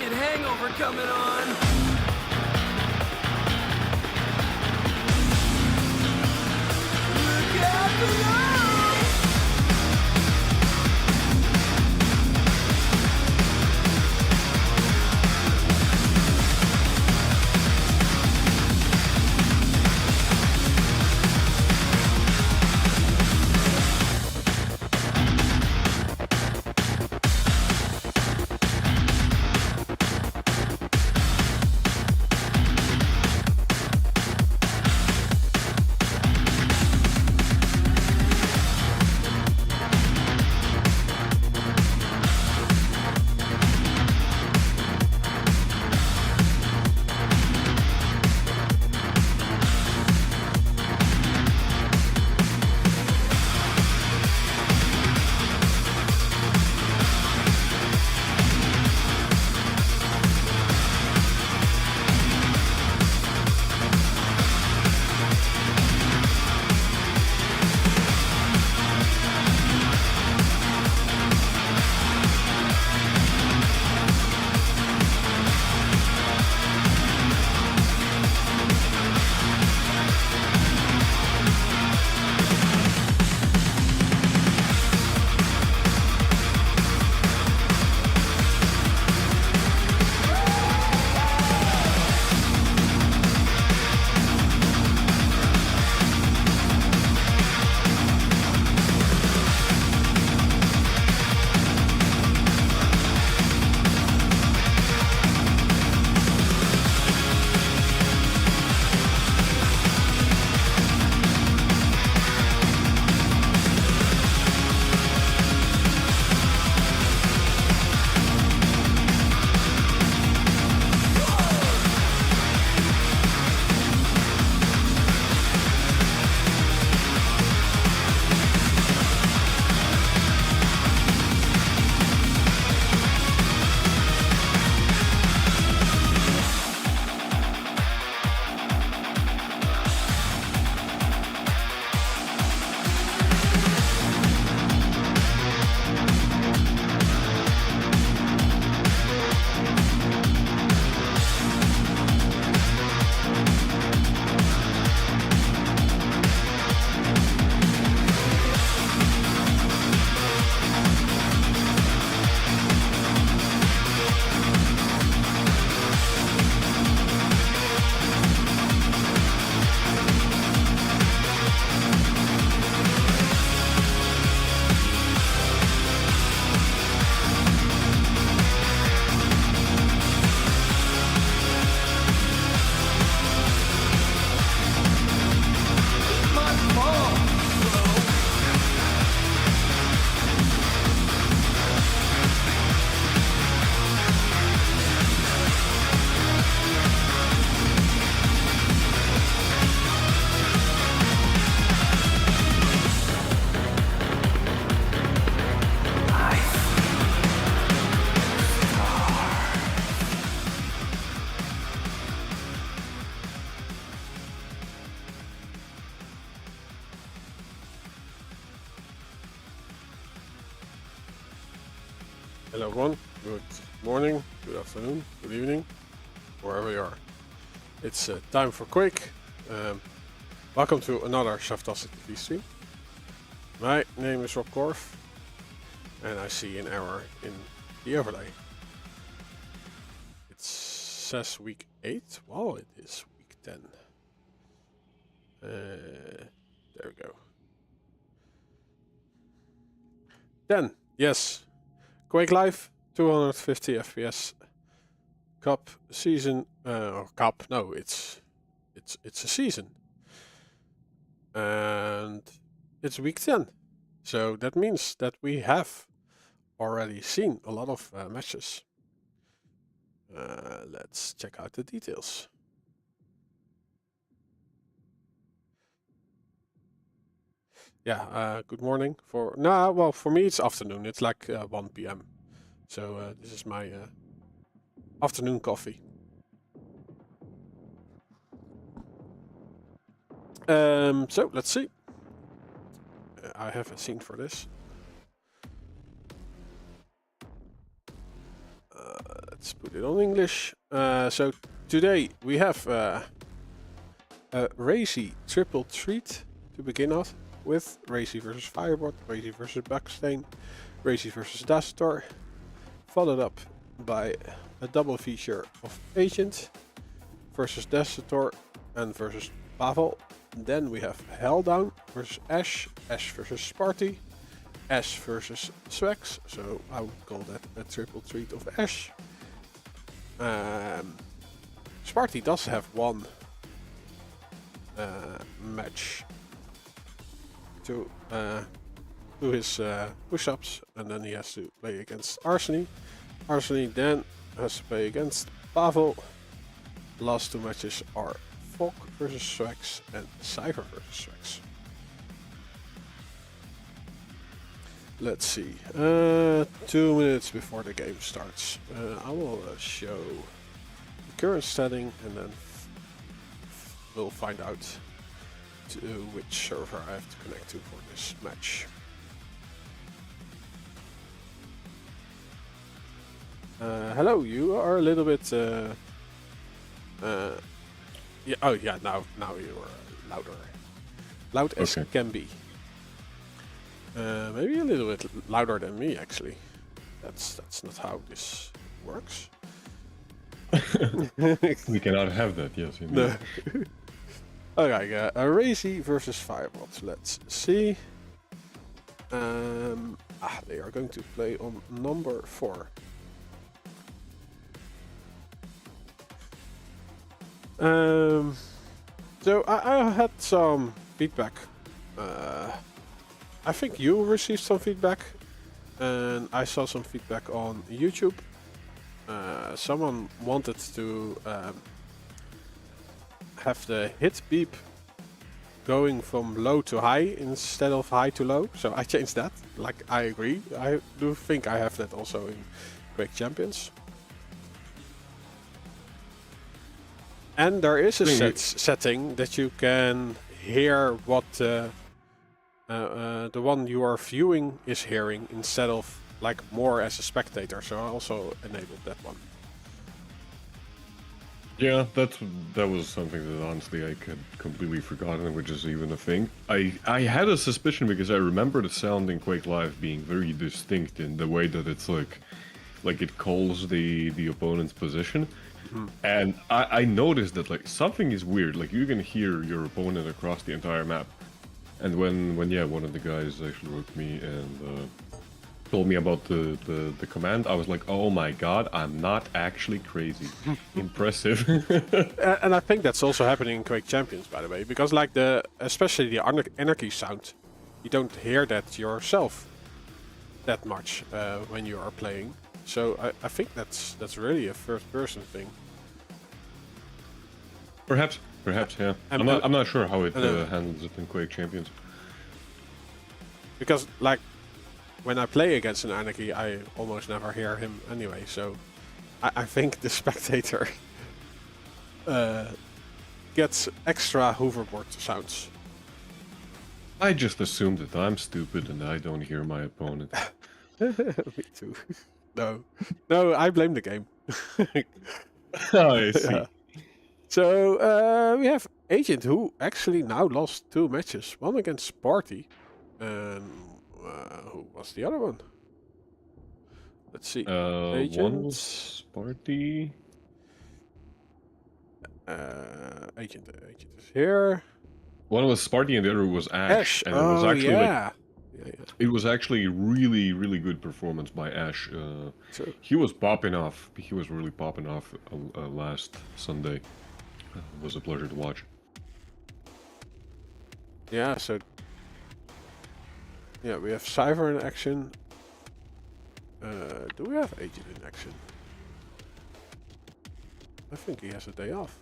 wicked hangover coming on. Look out below! Hello everyone, good morning, good afternoon, good evening, wherever you are. It's time for QUAKE. Welcome to another Shaftastic TV stream. My name is Rob Korf, and I see an error in the overlay. It says week 8, well it is week 10. There we go. 10, yes. QUAKE Live, 250 FPS. Cup season, or cup? No, it's a season, and it's week 10. So that means that we have already seen a lot of matches. Let's check out the details. Yeah, good morning. Well, for me it's afternoon. It's like 1 p.m. So this is my afternoon coffee. So let's see. I have a scene for this. Let's let's put it on English. So today we have a Razy triple treat to begin off with. Razy versus Firebot, Razy versus Buckstain, Razy versus Dazador, followed up by a double feature of Agent versus Dazador and versus Pavle. Then we have HellDown versus Ash, Ash versus Sparty, Ash versus Swax, so I would call that a triple treat of Ash. Sparty does have one match to do his push-ups, and then he has to play against Arsen. Arsen then has to play against Pavle. The last two matches are QUAKE versus Swax and Cipher versus Swax. Let's see. 2 minutes before the game starts, I will show the current setting, and then we'll find out to which server I have to connect to for this match. Hello, you are a little bit. Yeah. Oh, yeah. Now you are louder. Loud as can be. Maybe a little bit louder than me, actually. That's not how this works. We cannot have that. Yes. No. Okay. Razy versus Firebot. Let's see. They are going to play on number 4. So I had some feedback. I think you received some feedback, and I saw some feedback on YouTube. Someone wanted to have the hit beep going from low to high instead of high to low, so I changed that. Like, I agree. I do think I have that also in QUAKE Champions. And there is a setting that you can hear what the one you are viewing is hearing, instead of like more as a spectator. So I also enabled that one. Yeah, that was something that honestly I had completely forgotten, which is even a thing. I had a suspicion because I remember the sound in QUAKE Live being very distinct in the way that it's like it calls the opponent's position. And I noticed that like something is weird. Like, you can hear your opponent across the entire map. And when one of the guys actually wrote me and told me about the command, I was like, oh my god, I'm not actually crazy. Impressive. And I think that's also happening in QUAKE Champions, by the way, because like especially the anarchy sound, you don't hear that yourself that much when you are playing. So I think that's really a first-person thing. Perhaps, yeah. I'm not sure how it handles it in QUAKE Champions. Because like when I play against an anarchy, I almost never hear him anyway. So I think the spectator gets extra hoverboard sounds. I just assumed that I'm stupid and I don't hear my opponent. Me too. No, I blame the game. Oh, I see. Yeah. So we have Agent, who actually now lost 2 matches. One against Sparty, and who was the other one? Let's see. Agent. One was Sparty. Agent is here. One was Sparty and the other was Ash. And it was actually yeah. It was actually really good performance by Ash. He was popping off. He was really popping off last Sunday. It was a pleasure to watch. Yeah, so yeah, we have Cipher in action. Do we have Agent in action? I think he has a day off.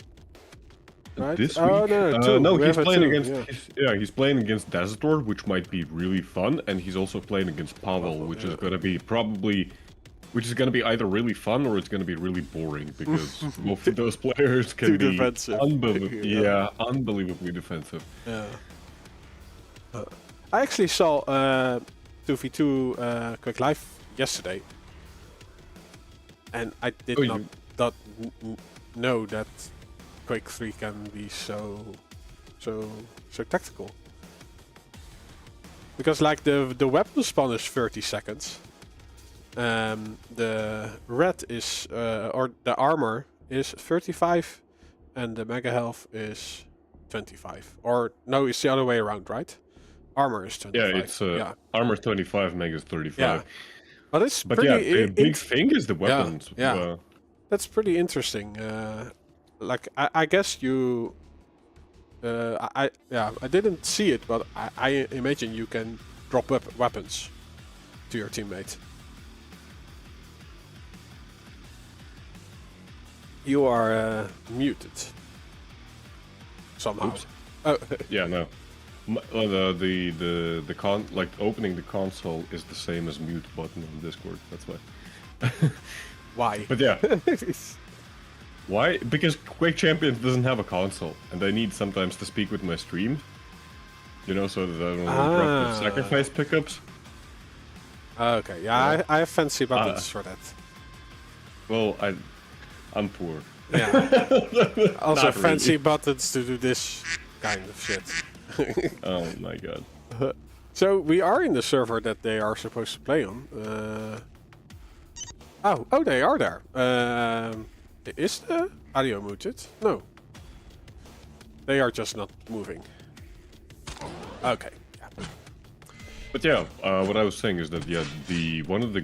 Right? This week? No, he's playing against he's playing against Dazador, which might be really fun, and he's also playing against Pavle, which is gonna be either really fun or it's gonna be really boring, because both of those players can be unbelievably defensive. Yeah. I actually saw 2v2 QUAKE Live yesterday. and I did Oh, not know that Quake 3 can be so tactical. Because like the weapon spawn is 30 seconds. The red is or the armor is 35, and the mega health is 25. Or no, it's the other way around, right? Armor is 25. Yeah, it's armor 25, mega's 35. Yeah. But it's But pretty yeah, the big thing is the weapons. Yeah. That's pretty interesting. Like I guess you. I didn't see it, but I imagine you can drop weapons to your teammate. You are muted somehow. Oops. Oh, Yeah, no. Like opening the console is the same as mute button on Discord. That's why. why? But yeah, why? Because Quake Champions doesn't have a console, and I need sometimes to speak with my stream. You know, so that I don't drop the sacrifice pickups. Okay, yeah, I have fancy buttons for that. Well, I'm poor. Yeah. Also Not fancy really. buttons to do this kind of shit. Oh my god. So we are in the server that they are supposed to play on. Oh, they are there. Is the audio muted? No. They are just not moving. Okay. Yeah. But yeah, what I was saying is that one of the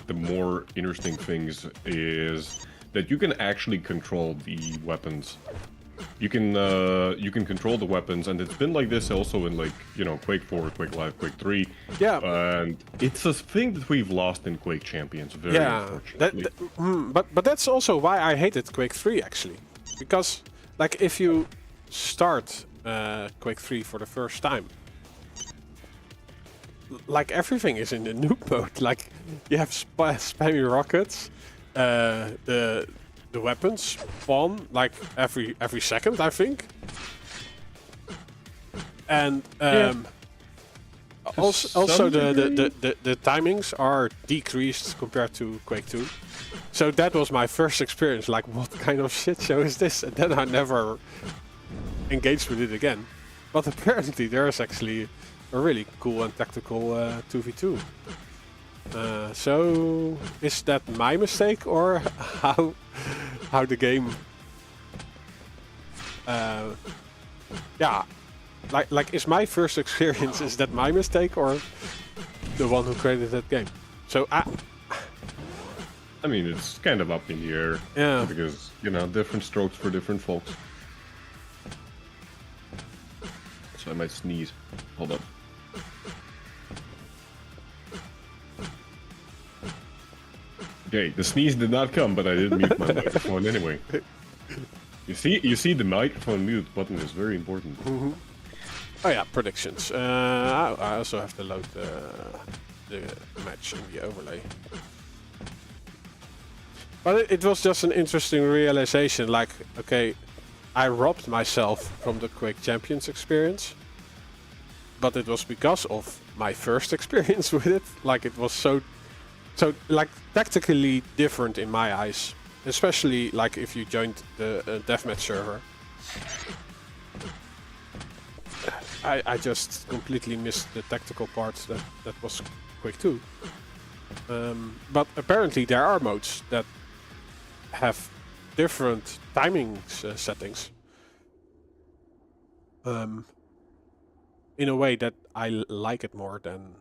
the more interesting things is that you can actually control the weapons. You can control the weapons, and it's been like this also in Quake 4, Quake Live, Quake 3. Yeah. And it's a thing that we've lost in Quake Champions, very unfortunately. But that's also why I hated Quake 3 actually, because like if you start Quake 3 for the first time, like everything is in the noob mode. Like you have spammy rockets, the weapons spawn like every second, I think. And also the timings are decreased compared to Quake 2. So that was my first experience, like what kind of shit show is this? And then I never engaged with it again. But apparently there is actually a really cool and tactical 2v2. So is that my mistake, or how the game? Yeah, like is my first experience, is that my mistake or the one who created that game? So I mean, it's kind of up in the air. Yeah. Because different strokes for different folks. So I might sneeze. Hold up. Okay, the sneeze did not come, but I did mute my microphone anyway. You see, the microphone mute button is very important. Mm-hmm. Oh yeah, predictions. I also have to load the match in the overlay. But it was just an interesting realization. Like, okay, I robbed myself from the Quake Champions experience, but it was because of my first experience with it. Like, it was so like tactically different in my eyes, especially like if you joined the deathmatch server. I just completely missed the tactical parts that was Quake 2. But apparently there are modes that have different timing settings. In a way that I like it more than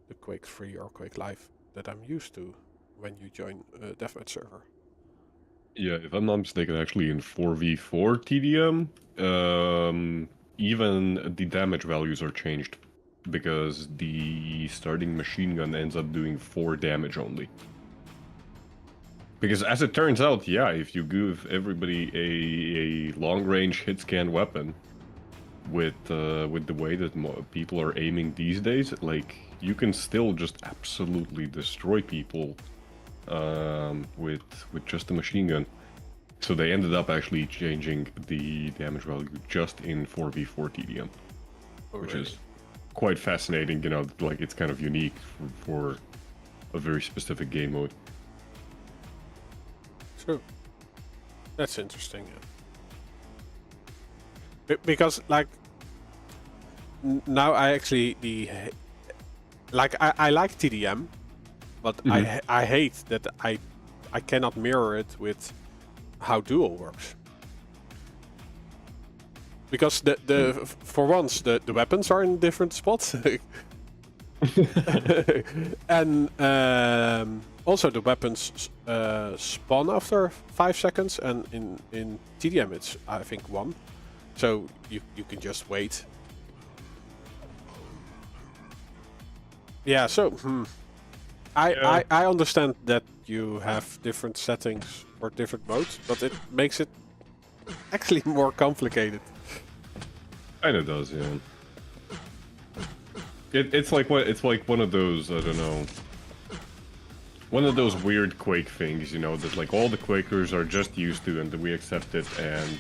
the Quake 3 or Quake Live that I'm used to when you join a deathmatch server. Yeah, if I'm not mistaken, actually in 4v4 TDM, even the damage values are changed because the starting machine gun ends up doing 4 damage only. Because as it turns out, yeah, if you give everybody a long-range hit-scan weapon with the way that people are aiming these days, like, you can still just absolutely destroy people with just a machine gun. So they ended up actually changing the damage value just in 4v4 TDM, which is quite fascinating. Like, it's kind of unique for a very specific game mode. True. That's interesting. Yeah. Because like now I actually I like TDM, but I hate that I cannot mirror it with how Duel works. Because for once the weapons are in different spots. And also the weapons spawn after 5 seconds, and in TDM it's I think 1. So you can just wait. Yeah, so I understand that you have different settings for different modes, but it makes it actually more complicated. Kinda does, yeah. It's like one of those, I don't know, one of those weird Quake things, you know, that like all the Quakers are just used to and that we accept it, and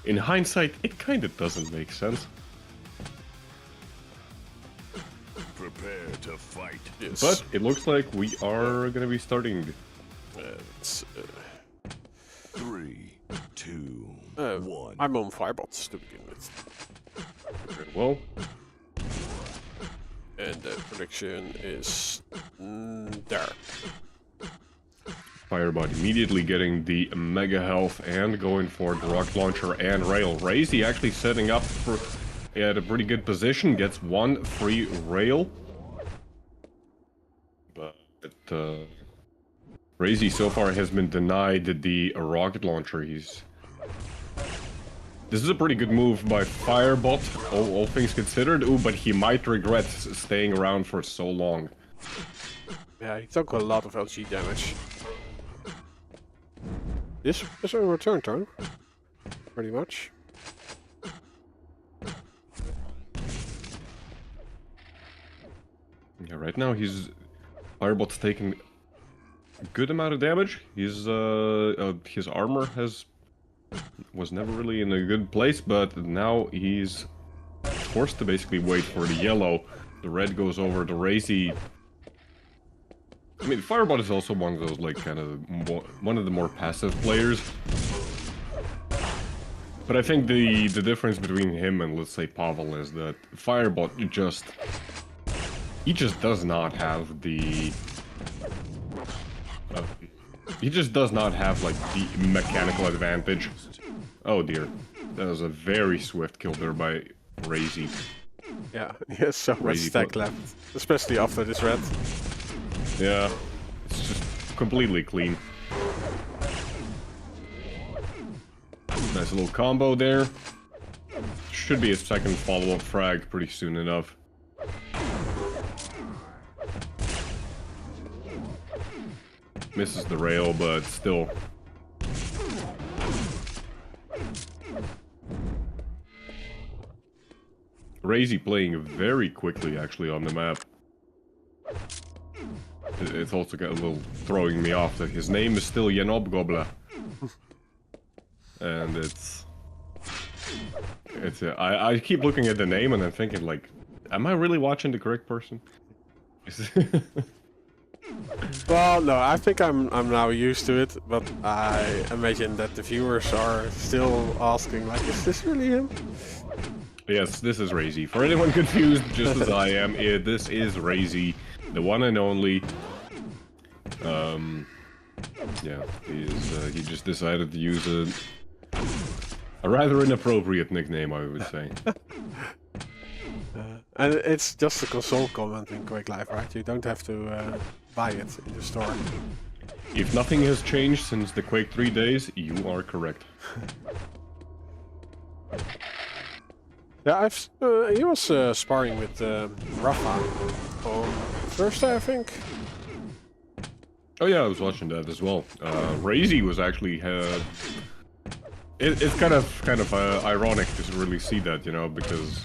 in hindsight, it kind of doesn't make sense. Prepare to fight. Yes. But it looks like we are gonna be starting. 3, 2, 1. I'm on Firebots to begin with. Very well. And the prediction is there. Firebot immediately getting the mega health and going for the rocket launcher and rail. Razy actually setting up for at a pretty good position, gets one free rail. But Razy so far has been denied the rocket launcher. This is a pretty good move by Firebot, all things considered. Ooh, but he might regret staying around for so long. Yeah, he took a lot of LG damage. This is a return turn, pretty much. Yeah, right now Firebot's taking a good amount of damage. His armor was never really in a good place, but now he's forced to basically wait for the yellow. The red goes over to Razy. I mean, Firebot is also one of those, like, kind of one of the more passive players. But I think the difference between him and, let's say, Pavle is that Firebot he just does not have the... he just does not have, like, the mechanical advantage. Oh dear. That was a very swift kill there by Razy. Yeah, he has so much Razy stack left, especially after this red. Yeah, it's just completely clean. Nice little combo there. Should be a second follow-up frag pretty soon enough. Misses the rail, but still. Razy playing very quickly, actually, on the map. It's also got a little throwing me off that his name is still Janob Gobla. And I keep looking at the name and I'm thinking, like, am I really watching the correct person? Well, no, I think I'm now used to it, but I imagine that the viewers are still asking, like, is this really him? Yes, this is Razy. For anyone confused, just as I am, this is Razy, the one and only. Yeah, he just decided to use a rather inappropriate nickname, I would say. And it's just a console comment in Quake Live, right? You don't have to buy it in the store. If nothing has changed since the Quake 3 days, you are correct. Yeah, he was sparring with Rafa on Thursday, I think. Oh yeah, I was watching that as well. Razy was actually... It's kind of ironic to really see that, you know, because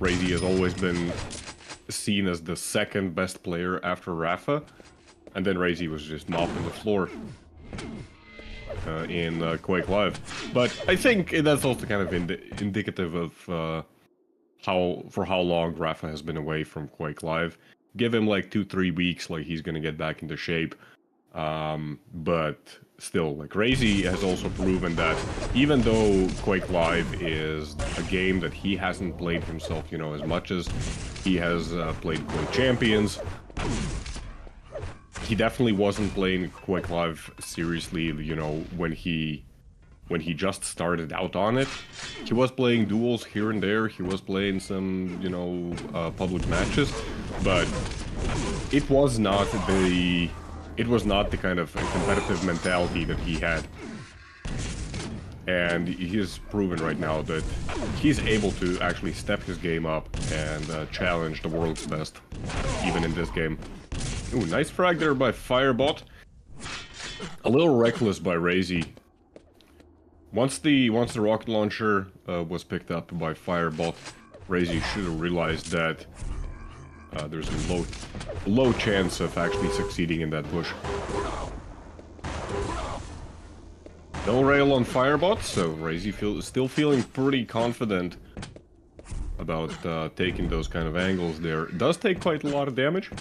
Razy has always been seen as the second best player after Rafa, and then Razy was just mopping the floor in Quake Live. But I think that's also kind of indicative of how long Rafa has been away from Quake Live. give him like 2-3 weeks, like he's gonna get back into shape. But still, like Razy has also proven that even though Quake Live is a game that he hasn't played himself, you know, as much as he has played Quake Champions, he definitely wasn't playing Quake Live seriously, you know, when he just started out on it. He was playing duels here and there, he was playing some, you know, public matches, but it was not the kind of competitive mentality that he had. And he's proven right now that he's able to actually step his game up and challenge the world's best, even in this game. Ooh, nice frag there by Firebot. A little reckless by Razy. Once the rocket launcher was picked up by Firebot, Razy should have realized that there's a low chance of actually succeeding in that push. No rail on Firebot, so Razy still feeling pretty confident about taking those kind of angles there. It does take quite a lot of damage.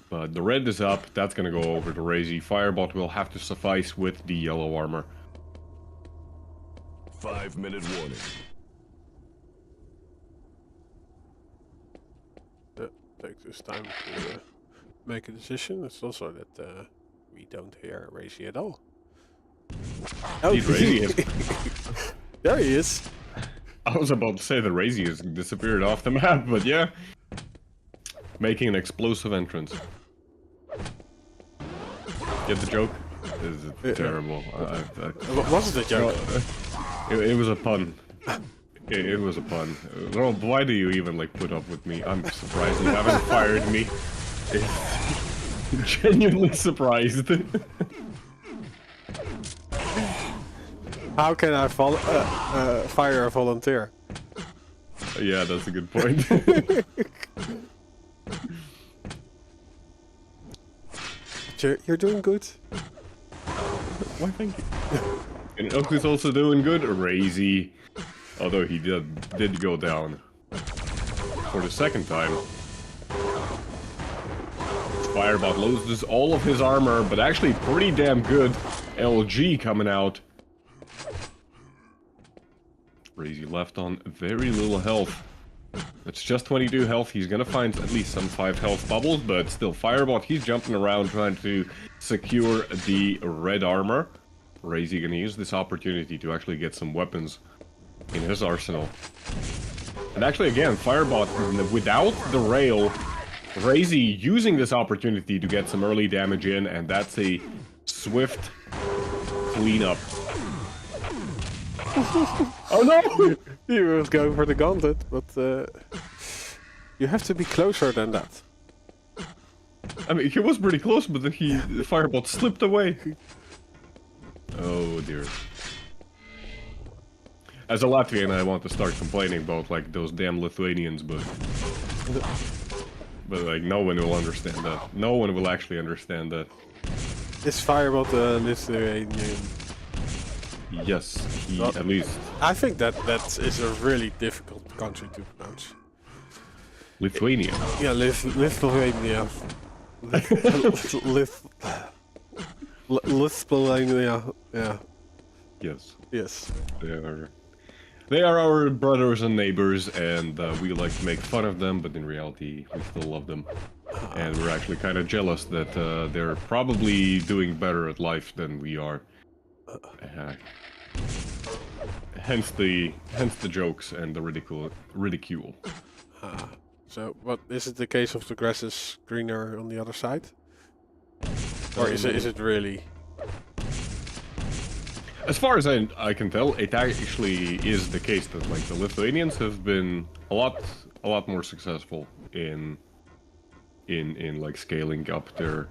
But the red is up, that's gonna go over to Razy. Firebot will have to suffice with the yellow armor. 5-minute warning. Take this time to make a decision. It's also that we don't hear Razy at all. Oh, Razy is. There he is. I was about to say that Razy has disappeared off the map, but yeah. Making an explosive entrance. Get the joke? This is terrible. What was it a joke? It was a pun. It was a pun. Rob, why do you even like put up with me? I'm surprised you haven't fired me. Genuinely surprised. How can I fire a volunteer? Yeah, that's a good point. You're doing good. Why, thank you. And look who's also doing good? Razy. Although he did go down for the second time. Firebot loses all of his armor, but actually pretty damn good LG coming out. Razy left on very little health. It's just 22 health. He's gonna find at least some 5 health bubbles, but still Firebot, he's jumping around trying to secure the red armor. Razy gonna use this opportunity to actually get some weapons in his arsenal. And actually again, Firebot, without the rail, Razy using this opportunity to get some early damage in, and that's a swift cleanup. Oh no! He was going for the gauntlet, but you have to be closer than that. I mean, he was pretty close, but then the Firebot slipped away. Oh dear. As a Latvian, I want to start complaining about like those damn Lithuanians, but like no one will understand that. No one will actually understand that. Is Firebot Lithuanian? Yes, he at least. I think that is a really difficult country to pronounce. Lithuania. Yeah, Lithuania. Lithuania. Yeah. Yes. Yes. They are our brothers and neighbors, and we like to make fun of them, but in reality, we still love them. And we're actually kind of jealous that they're probably doing better at life than we are. Hence the jokes and the ridicule. So, what is it? The case of the grass is greener on the other side, or is it really? As far as I can tell, it actually is the case that like the Lithuanians have been a lot more successful in like scaling up their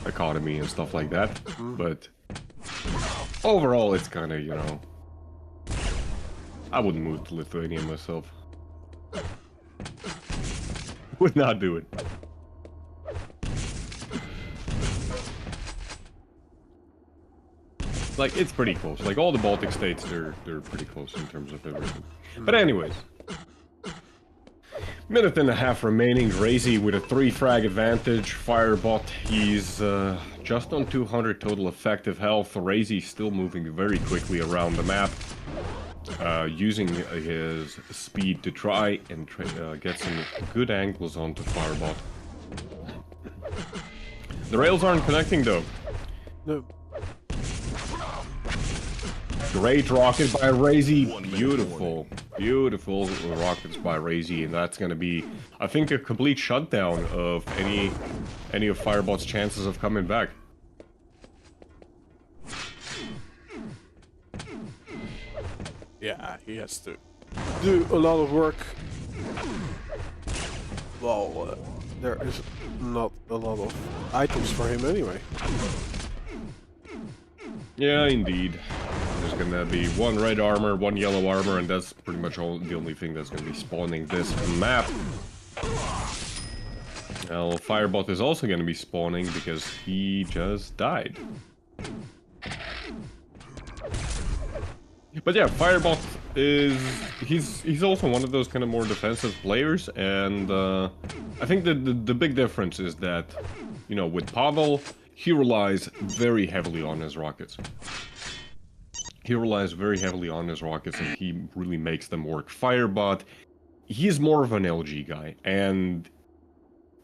economy and stuff like that. But overall, it's kind of, you know, I wouldn't move to Lithuania myself. Would not do it. Like, it's pretty close. Like, all the Baltic states, they're pretty close in terms of everything. But anyways. Minute and a half remaining. Razy with a 3 frag advantage. Firebot, he's just on 200 total effective health. Razy still moving very quickly around the map. Using his speed to try and get some good angles onto Firebot. The rails aren't connecting though. No. Great rocket by Razy. Beautiful. Beautiful rockets by Razy. And that's going to be, I think, a complete shutdown of any of Firebot's chances of coming back. Yeah, he has to do a lot of work. Well, there is not a lot of items for him anyway. Yeah, indeed. There's gonna be 1 red armor, 1 yellow armor, and that's pretty much the only thing that's gonna be spawning this map. Well, Firebot is also gonna be spawning because he just died. But yeah, Firebot is... he's also one of those kind of more defensive players, and I think the big difference is that, you know, with Pavle, he relies very heavily on his rockets. He relies very heavily on his rockets, and he really makes them work. Firebot, he's more of an LG guy, and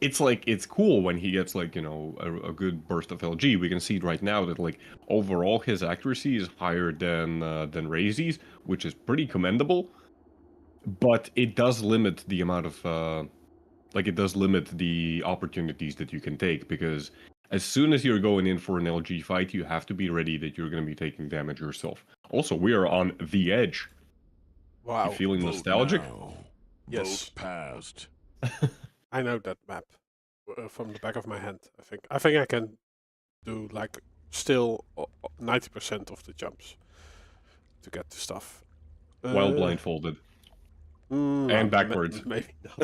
it's like, it's cool when he gets, like, you know, a good burst of LG. We can see right now that, like, overall his accuracy is higher than Razy's, which is pretty commendable. But it does limit the amount of, it does limit the opportunities that you can take, because as soon as you're going in for an LG fight, you have to be ready that you're going to be taking damage yourself. Also, we are on the edge. Wow. You feeling nostalgic? Yes. Vote passed. I know that map from the back of my hand. I think I can do like still 90% of the jumps to get to stuff. While blindfolded. And backwards. Maybe not.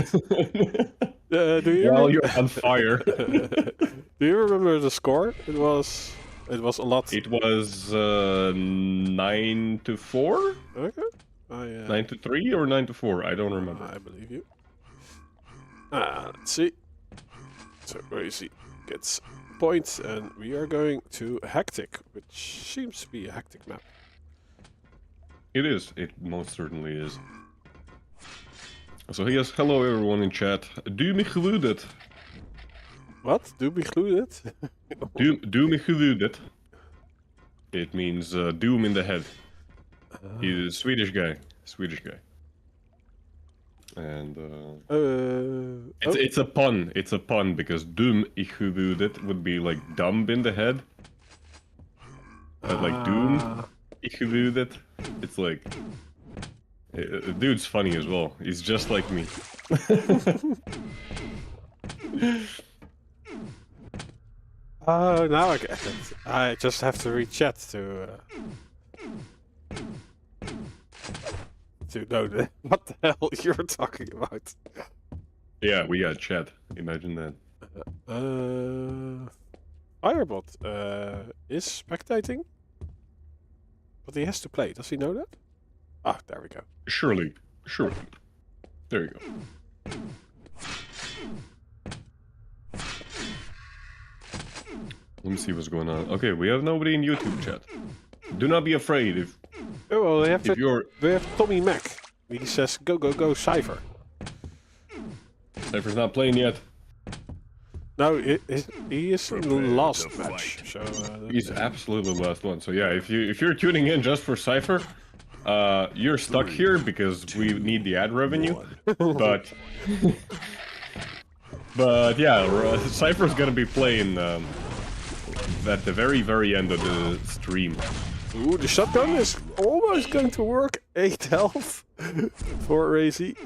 Do you? Well, you're on fire. Do you remember the score? It was a lot. It was 9-4. Okay. 9-3 or 9-4. I don't remember. I believe you. Let's see. So Razy gets points, and we are going to Hectic, which seems to be a hectic map. It is. It most certainly is. So yes, hello everyone in chat. Do me geludet. What? Do be included? Do me geludet. It means doom in the head. He's a Swedish guy. Swedish guy. And it's a pun. It's a pun because doom i geludet would be like dumb in the head. But like doom i geludet, it's like dude's funny as well. He's just like me. Oh, now I get it. I just have to read chat to know what the hell you're talking about. Yeah, we got chat. Imagine that. Firebot is spectating, but he has to play. Does he know that? Ah, there we go. Surely. Surely. There you go. Let me see what's going on. Okay, we have nobody in YouTube chat. Do not be afraid if... Oh, well, we have Tommy Mac. He says, go, go, go, Cipher. Cypher's not playing yet. No, he is in the last match. So, he's absolutely the last one. So yeah, if you're tuning in just for Cipher, you're stuck here because we need the ad revenue. But yeah, Cypher's gonna be playing at the very, very end of the stream. Ooh, the shotgun is almost going to work. 8 health for Razy.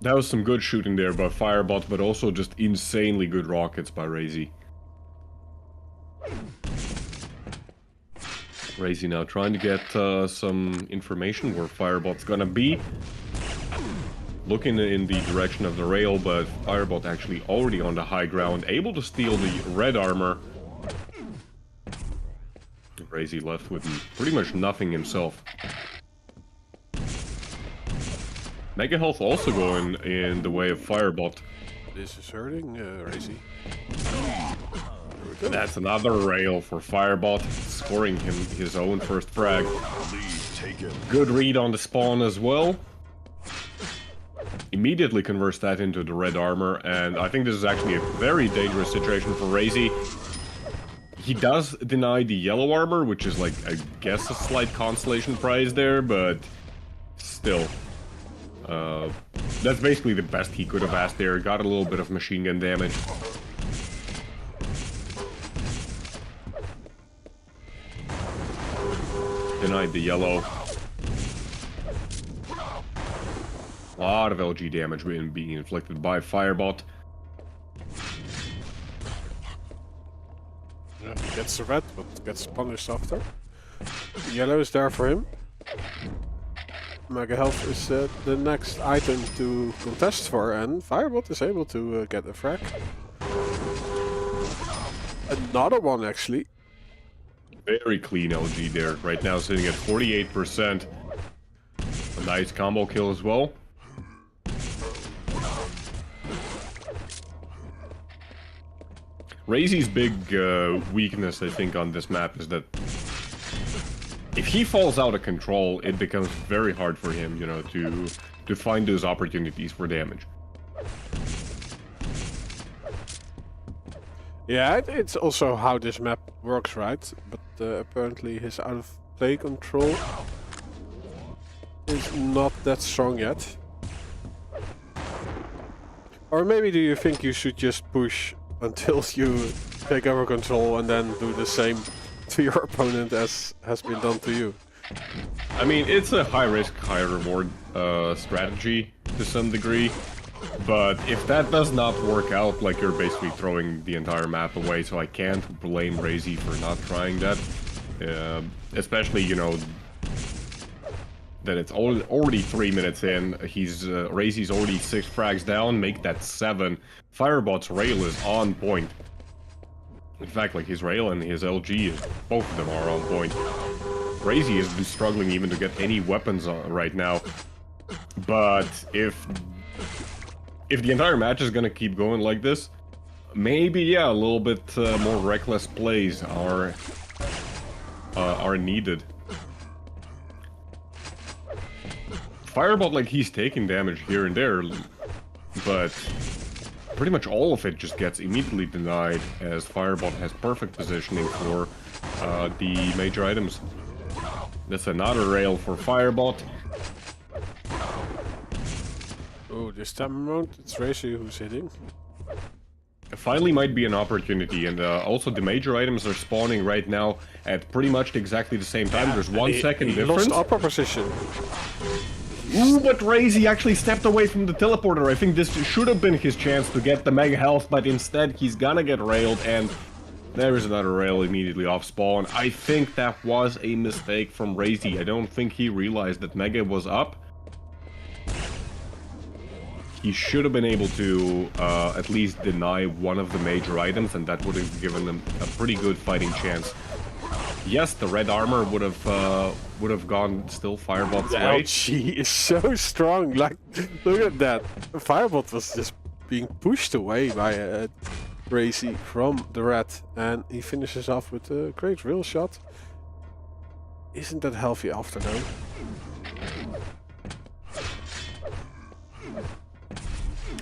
That was some good shooting there by Firebot, but also just insanely good rockets by Razy. Razy now trying to get some information where Firebot's gonna be. Looking in the direction of the rail, but Firebot actually already on the high ground, able to steal the red armor. Razy left with pretty much nothing himself. Mega Health also going in the way of Firebot. This is hurting Razy. That's another rail for Firebot, scoring him his own first frag. Lead taken. Good read on the spawn as well. Immediately converts that into the red armor, and I think this is actually a very dangerous situation for Razy. He does deny the yellow armor, which is like, I guess, a slight consolation prize there, but still. That's basically the best he could have asked there. Got a little bit of machine gun damage. Denied the yellow. A lot of LG damage being inflicted by Firebot. Yeah, he gets the red, but gets punished after. Yellow is there for him. Mega Health is the next item to contest for, and Firebot is able to get a frag. Another one, actually. Very clean LG there. Right now sitting at 48%. A nice combo kill as well. Razy's big weakness, I think, on this map is that if he falls out of control, it becomes very hard for him, you know, to find those opportunities for damage. Yeah, it's also how this map works, right? But apparently his out of play control is not that strong yet. Or maybe do you think you should just push until you take over control and then do the same to your opponent as has been done to you? I mean, it's a high risk, high reward strategy to some degree. But if that does not work out, like, you're basically throwing the entire map away, so I can't blame Razy for not trying that. Especially, you know, that it's already 3 minutes in. Razy's already 6 frags down, make that 7. Firebot's rail is on point. In fact, like, his rail and his LG, both of them are on point. Razy is struggling even to get any weapons on right now. But if the entire match is gonna keep going like this, maybe, yeah, a little bit more reckless plays are needed. Firebot, like, he's taking damage here and there, but pretty much all of it just gets immediately denied, as Firebot has perfect positioning for the major items. That's another rail for Firebot. Oh, this time around it's Razy who's hitting. Finally might be an opportunity, and also the major items are spawning right now at pretty much exactly the same time. There's 1 second difference. Lost upper position. Ooh, but Razy actually stepped away from the teleporter. I think this should have been his chance to get the mega health, but instead he's gonna get railed, and there is another rail immediately off spawn. I think that was a mistake from Razy. I don't think he realized that mega was up. He should have been able to at least deny one of the major items, and that would have given them a pretty good fighting chance. Yes, the red armor would have gone still Firebot's way. LG is so strong. Like, look at that. Firebot was just being pushed away by Razy from the red, and he finishes off with a great real shot. Isn't that healthy after though?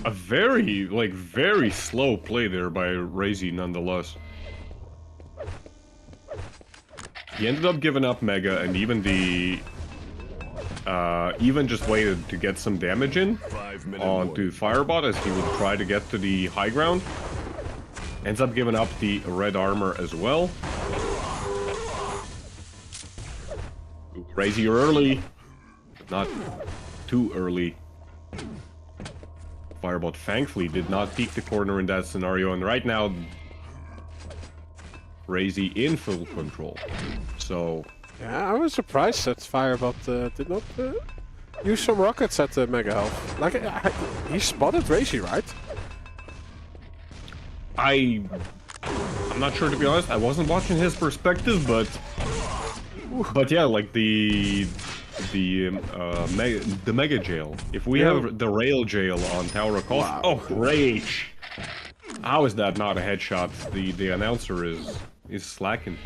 A very slow play there by Razy nonetheless. He ended up giving up Mega, and even even just waited to get some damage in onto Firebot as he would try to get to the high ground. Ends up giving up the red armor as well. Razy early, but not too early. Firebot thankfully did not peek the corner in that scenario, and right now Razy in full control. So yeah, I was surprised that Firebot did not use some rockets at the mega health. Like, he spotted Razy, right? I'm not sure, to be honest. I wasn't watching his perspective, but yeah, like the mega jail. If we have the rail jail on Tower of Cost, oh rage! How is that not a headshot? The announcer is slacking.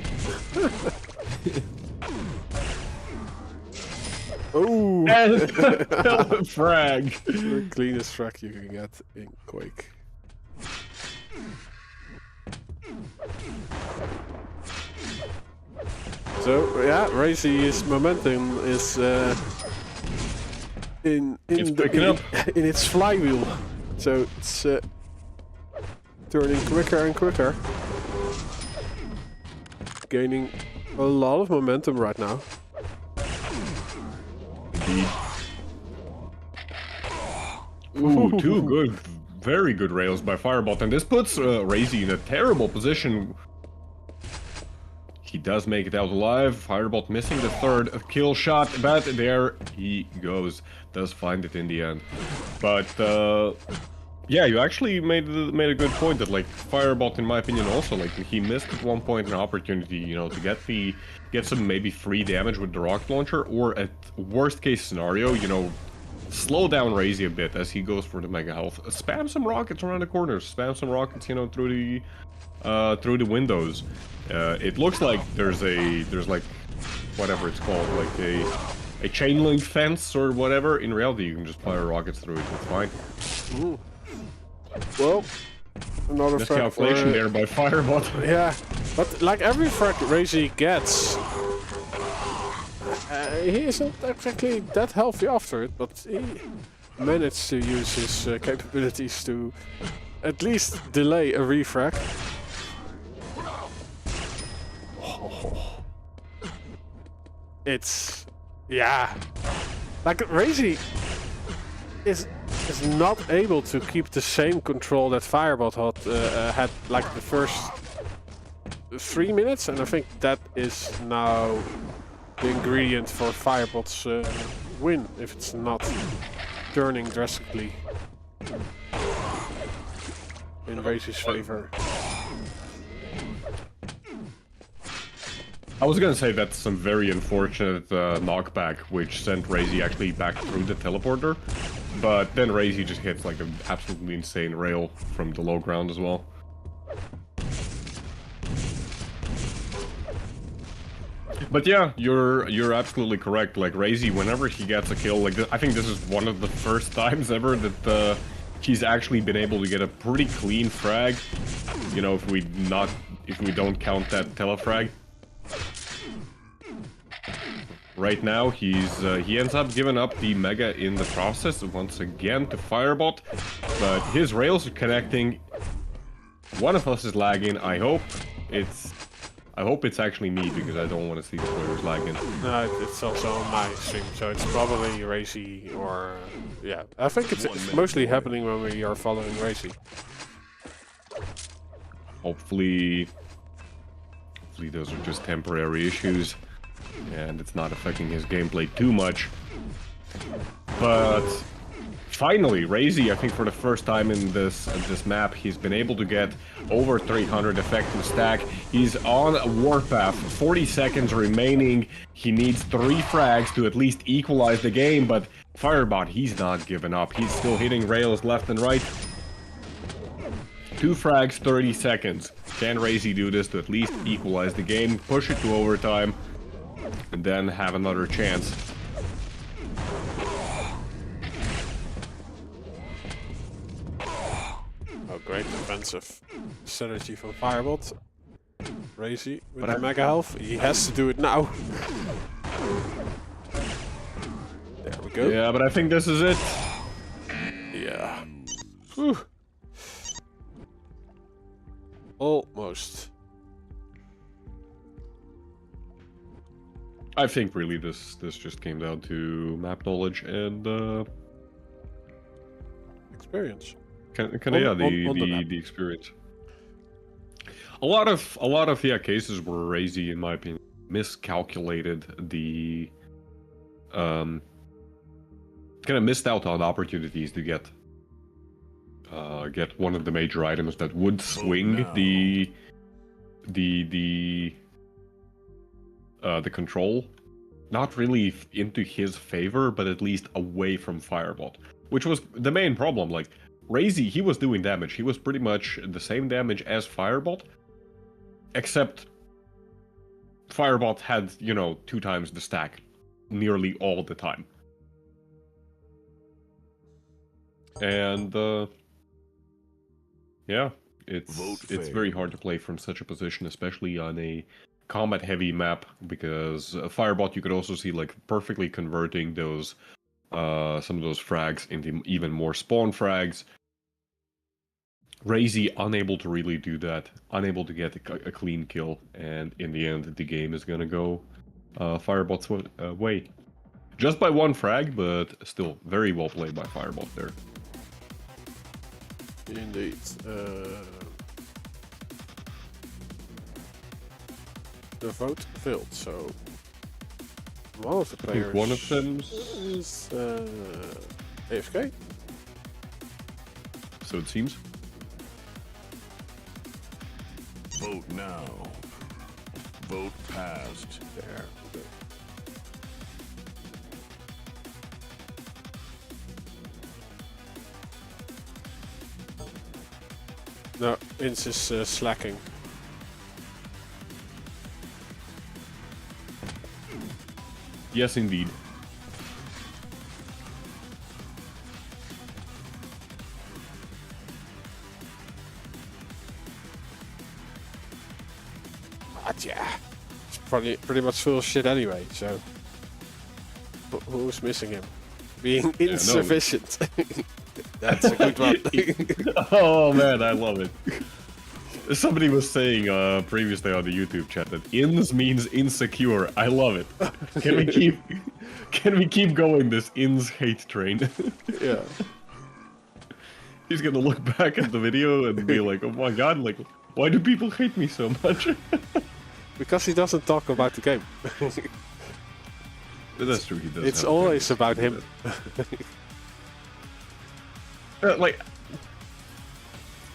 Oh! Frag! The cleanest frag you can get in Quake. So yeah, Razy's momentum is in its flywheel. So it's turning quicker and quicker, gaining a lot of momentum right now. Ooh, two good, very good rails by Firebot, and this puts Razy in a terrible position. He does make it out alive. Firebot missing the third kill shot, but there he goes. Does find it in the end. But yeah, you actually made a good point that like Firebot, in my opinion, also like he missed at one point an opportunity, you know, to get some maybe free damage with the rocket launcher, or at worst case scenario, you know, slow down Razy a bit as he goes for the mega health. Spam some rockets around the corners. Spam some rockets, you know, through the windows. It looks like there's like whatever it's called, like a chain link fence or whatever. In reality, you can just fire rockets through it. It's fine. Ooh. Well, another miscalculation there by Firebot. Yeah, but like every frag Razy gets, he isn't exactly that healthy after it, but he managed to use his capabilities to at least delay a refrag. It's, yeah, like Razy is not able to keep the same control that Firebot had like the first 3 minutes, and I think that is now the ingredient for Firebot's win, if it's not turning drastically in Razy's favor. I was gonna say that's some very unfortunate knockback, which sent Razy actually back through the teleporter, but then Razy just hits like an absolutely insane rail from the low ground as well. But yeah, you're absolutely correct. Like Razy, whenever he gets a kill, like I think this is one of the first times ever that he's actually been able to get a pretty clean frag. You know, if we don't count that telefrag. Right now, he ends up giving up the mega in the process once again to Firebot, but his rails are connecting. One of us is lagging. I hope it's actually me, because I don't want to see the players lagging. No, it's also on my stream, so it's probably Razy or yeah. I think it's mostly happening when we are following Razy. Hopefully those are just temporary issues, and it's not affecting his gameplay too much. But finally, Razy, I think for the first time in this map, he's been able to get over 300 effective stack. He's on a warpath, 40 seconds remaining. He needs 3 frags to at least equalize the game, but Firebot, he's not giving up. He's still hitting rails left and right. 2 frags, 30 seconds. Can Razy do this to at least equalize the game, push it to overtime, and then have another chance? Oh, great defensive synergy from Firebot. Razy with the mega health. He has to do it now. There we go. Yeah, but I think this is it. Yeah. Whew. Almost. I think really this just came down to map knowledge and Experience. The experience. A lot of cases where Razy, in my opinion, miscalculated the kind of missed out on opportunities to get one of the major items that would swing the control not really into his favor, but at least away from Firebot, which was the main problem. Like, Razy, he was doing damage. He was pretty much the same damage as Firebot, except Firebot had, you know, 2 times the stack nearly all the time. And, yeah, it's very hard to play from such a position, especially on a combat-heavy map, because Firebot, you could also see, like, perfectly converting those, some of those frags into even more spawn frags. Razy unable to really do that, unable to get a clean kill, and in the end, the game is gonna go Firebot's way. Just by 1 frag, but still very well played by Firebot there. Indeed. The vote failed, so one of the I players think one of them is AFK. So it seems. Vote now. Vote passed. There we go. No, Ince is slacking. Yes, indeed. But yeah, it's probably pretty much full of shit anyway, so who's missing him? Being insufficient. That's a good one. Oh man, I love it. Somebody was saying previously on the YouTube chat that ins means insecure. I love it. Can we keep going this ins hate train? Yeah. He's gonna look back at the video and be like, oh my god, like, why do people hate me so much? Because he doesn't talk about the game. That's true, he does. It's always about him. Like,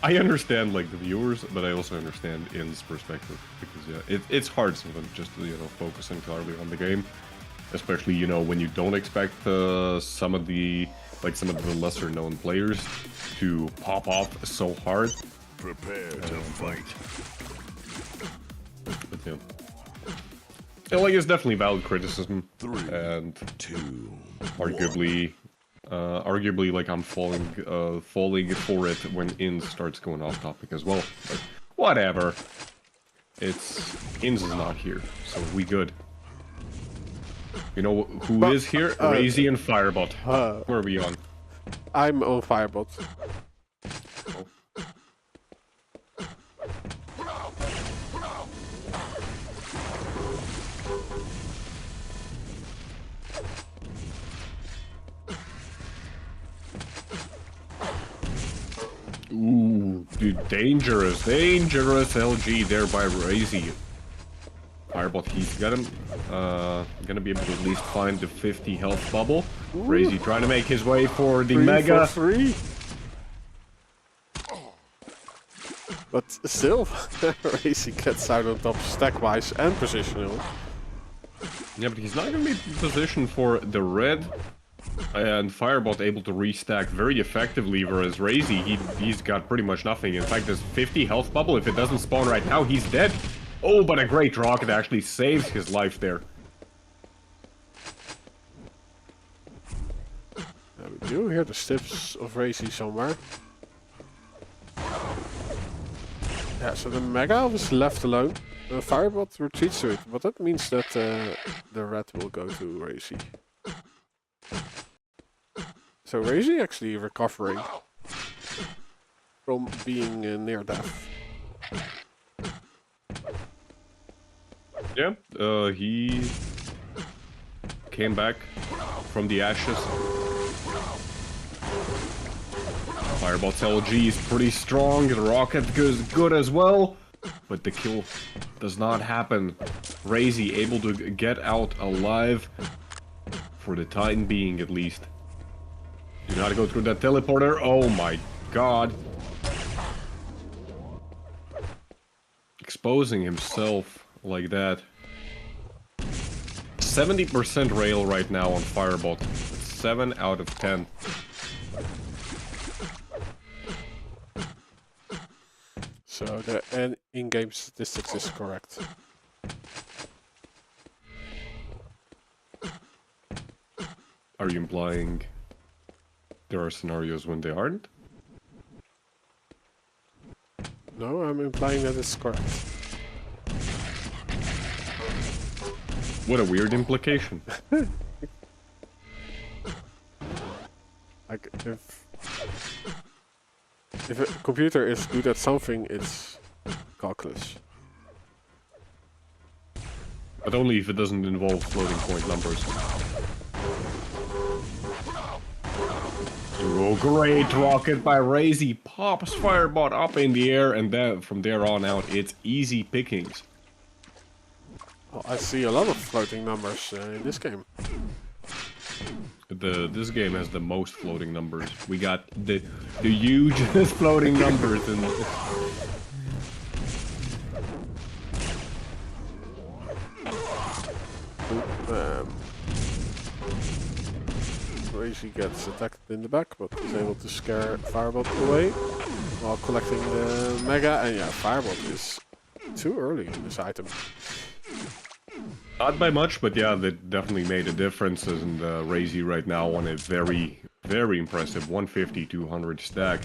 I understand like the viewers, but I also understand In's perspective, because yeah, it's hard sometimes just to, you know, focus entirely on the game, especially, you know, when you don't expect some of the lesser known players to pop off so hard. Prepare to fight. But yeah. Yeah, like, it's definitely valid criticism, 3, and 2, arguably, like, I'm falling for it when Inns starts going off topic as well. But whatever. Inns is not here, so we good. You know who is here? Razy and Firebot. Where are we on? I'm on Firebot. Oh. Ooh, dude, dangerous LG there by Razy. Firebot, he's got him. Gonna be able to at least find the 50 health bubble. Ooh. Razy trying to make his way for the mega. For 3. But still, Razy gets out on top stack-wise and positional. Yeah, but he's not gonna be in position for the red. And Firebot able to restack very effectively, whereas Razy, he's got pretty much nothing. In fact, this 50 health bubble, if it doesn't spawn right now, he's dead. Oh, but a great rocket actually saves his life there. There we do hear the steps of Razy somewhere. Yeah, so the Mega was left alone. Firebot retreats to it, but that means that the red will go to Razy. So Razy actually recovering from being near death. Yeah, he came back from the ashes. Firebot's LG is pretty strong, the rocket goes good as well, but the kill does not happen. Razy able to get out alive, for the time being at least. You gotta go through that teleporter, oh my god. Exposing himself like that. 70% rail right now on Firebot. 7 out of 10. So the in-game statistics is correct. Are you implying there are scenarios when they aren't? No, I'm implying that it's correct. What a weird implication. Like if a computer is good at something, it's calculus. But only if it doesn't involve floating point numbers. Oh, great rocket by Razy. Pops Firebot up in the air, and then from there on out, it's easy pickings. Well, I see a lot of floating numbers in this game. This game has the most floating numbers. We got the hugest floating numbers in. Razy gets attacked in the back, but is able to scare Firebot away while collecting the Mega. And yeah, Firebot is too early in this item. Not by much, but yeah, that definitely made a difference. And Razy right now on a very, very impressive 150-200 stack.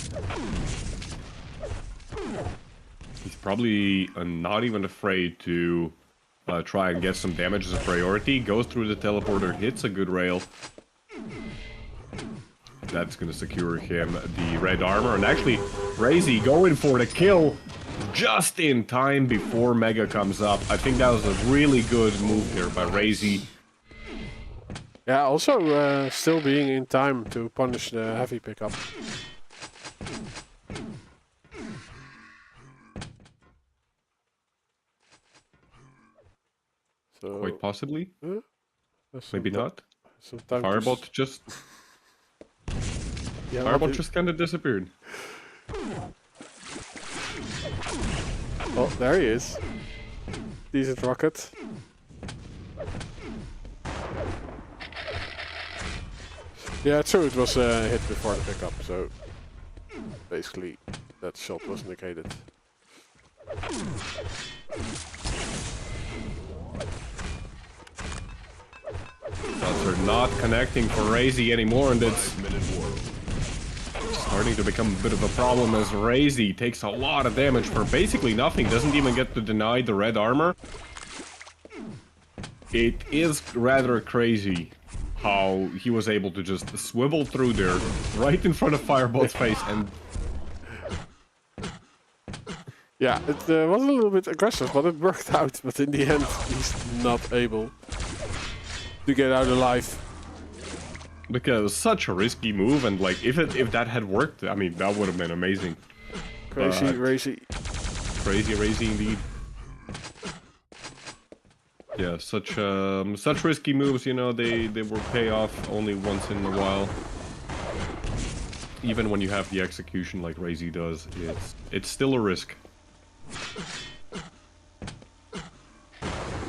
He's probably not even afraid to try and get some damage as a priority. Goes through the teleporter, hits a good rail. That's gonna secure him the red armor. And actually, Razy going for the kill just in time before Mega comes up. I think that was a really good move here by Razy. Yeah, also still being in time to punish the heavy pickup. So, Quite possibly. some Maybe not. Some time Firebot just... Yeah, Firebot just kind of disappeared. Oh, there he is. Decent rocket. Yeah, true, it was a hit before the pickup, so basically that shot was negated. Shots are not connecting for Razy anymore, and it's starting to become a bit of a problem as Razy takes a lot of damage for basically nothing, doesn't even get to deny the red armor. It is rather crazy how he was able to just swivel through there, right in front of Firebot's face, and... Yeah, it was a little bit aggressive, but it worked out. But in the end, he's not able to get out alive. Because such a risky move, and like if that had worked, I mean that would have been amazing. Crazy, Razy. Crazy Razy indeed. Yeah, such risky moves, you know, they will pay off only once in a while. Even when you have the execution like Razy does, it's still a risk.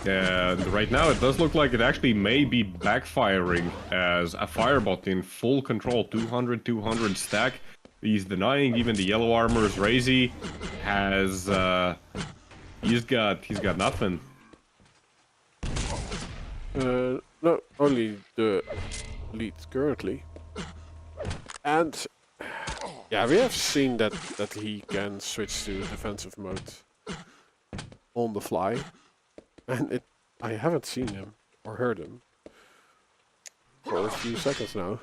And right now it does look like it actually may be backfiring as a Firebot in full control, 200 stack. He's denying even the yellow armors. Razy has he's got nothing. No, only the lead currently. And yeah, we have seen that he can switch to defensive mode on the fly. And I haven't seen him or heard him for a few seconds now.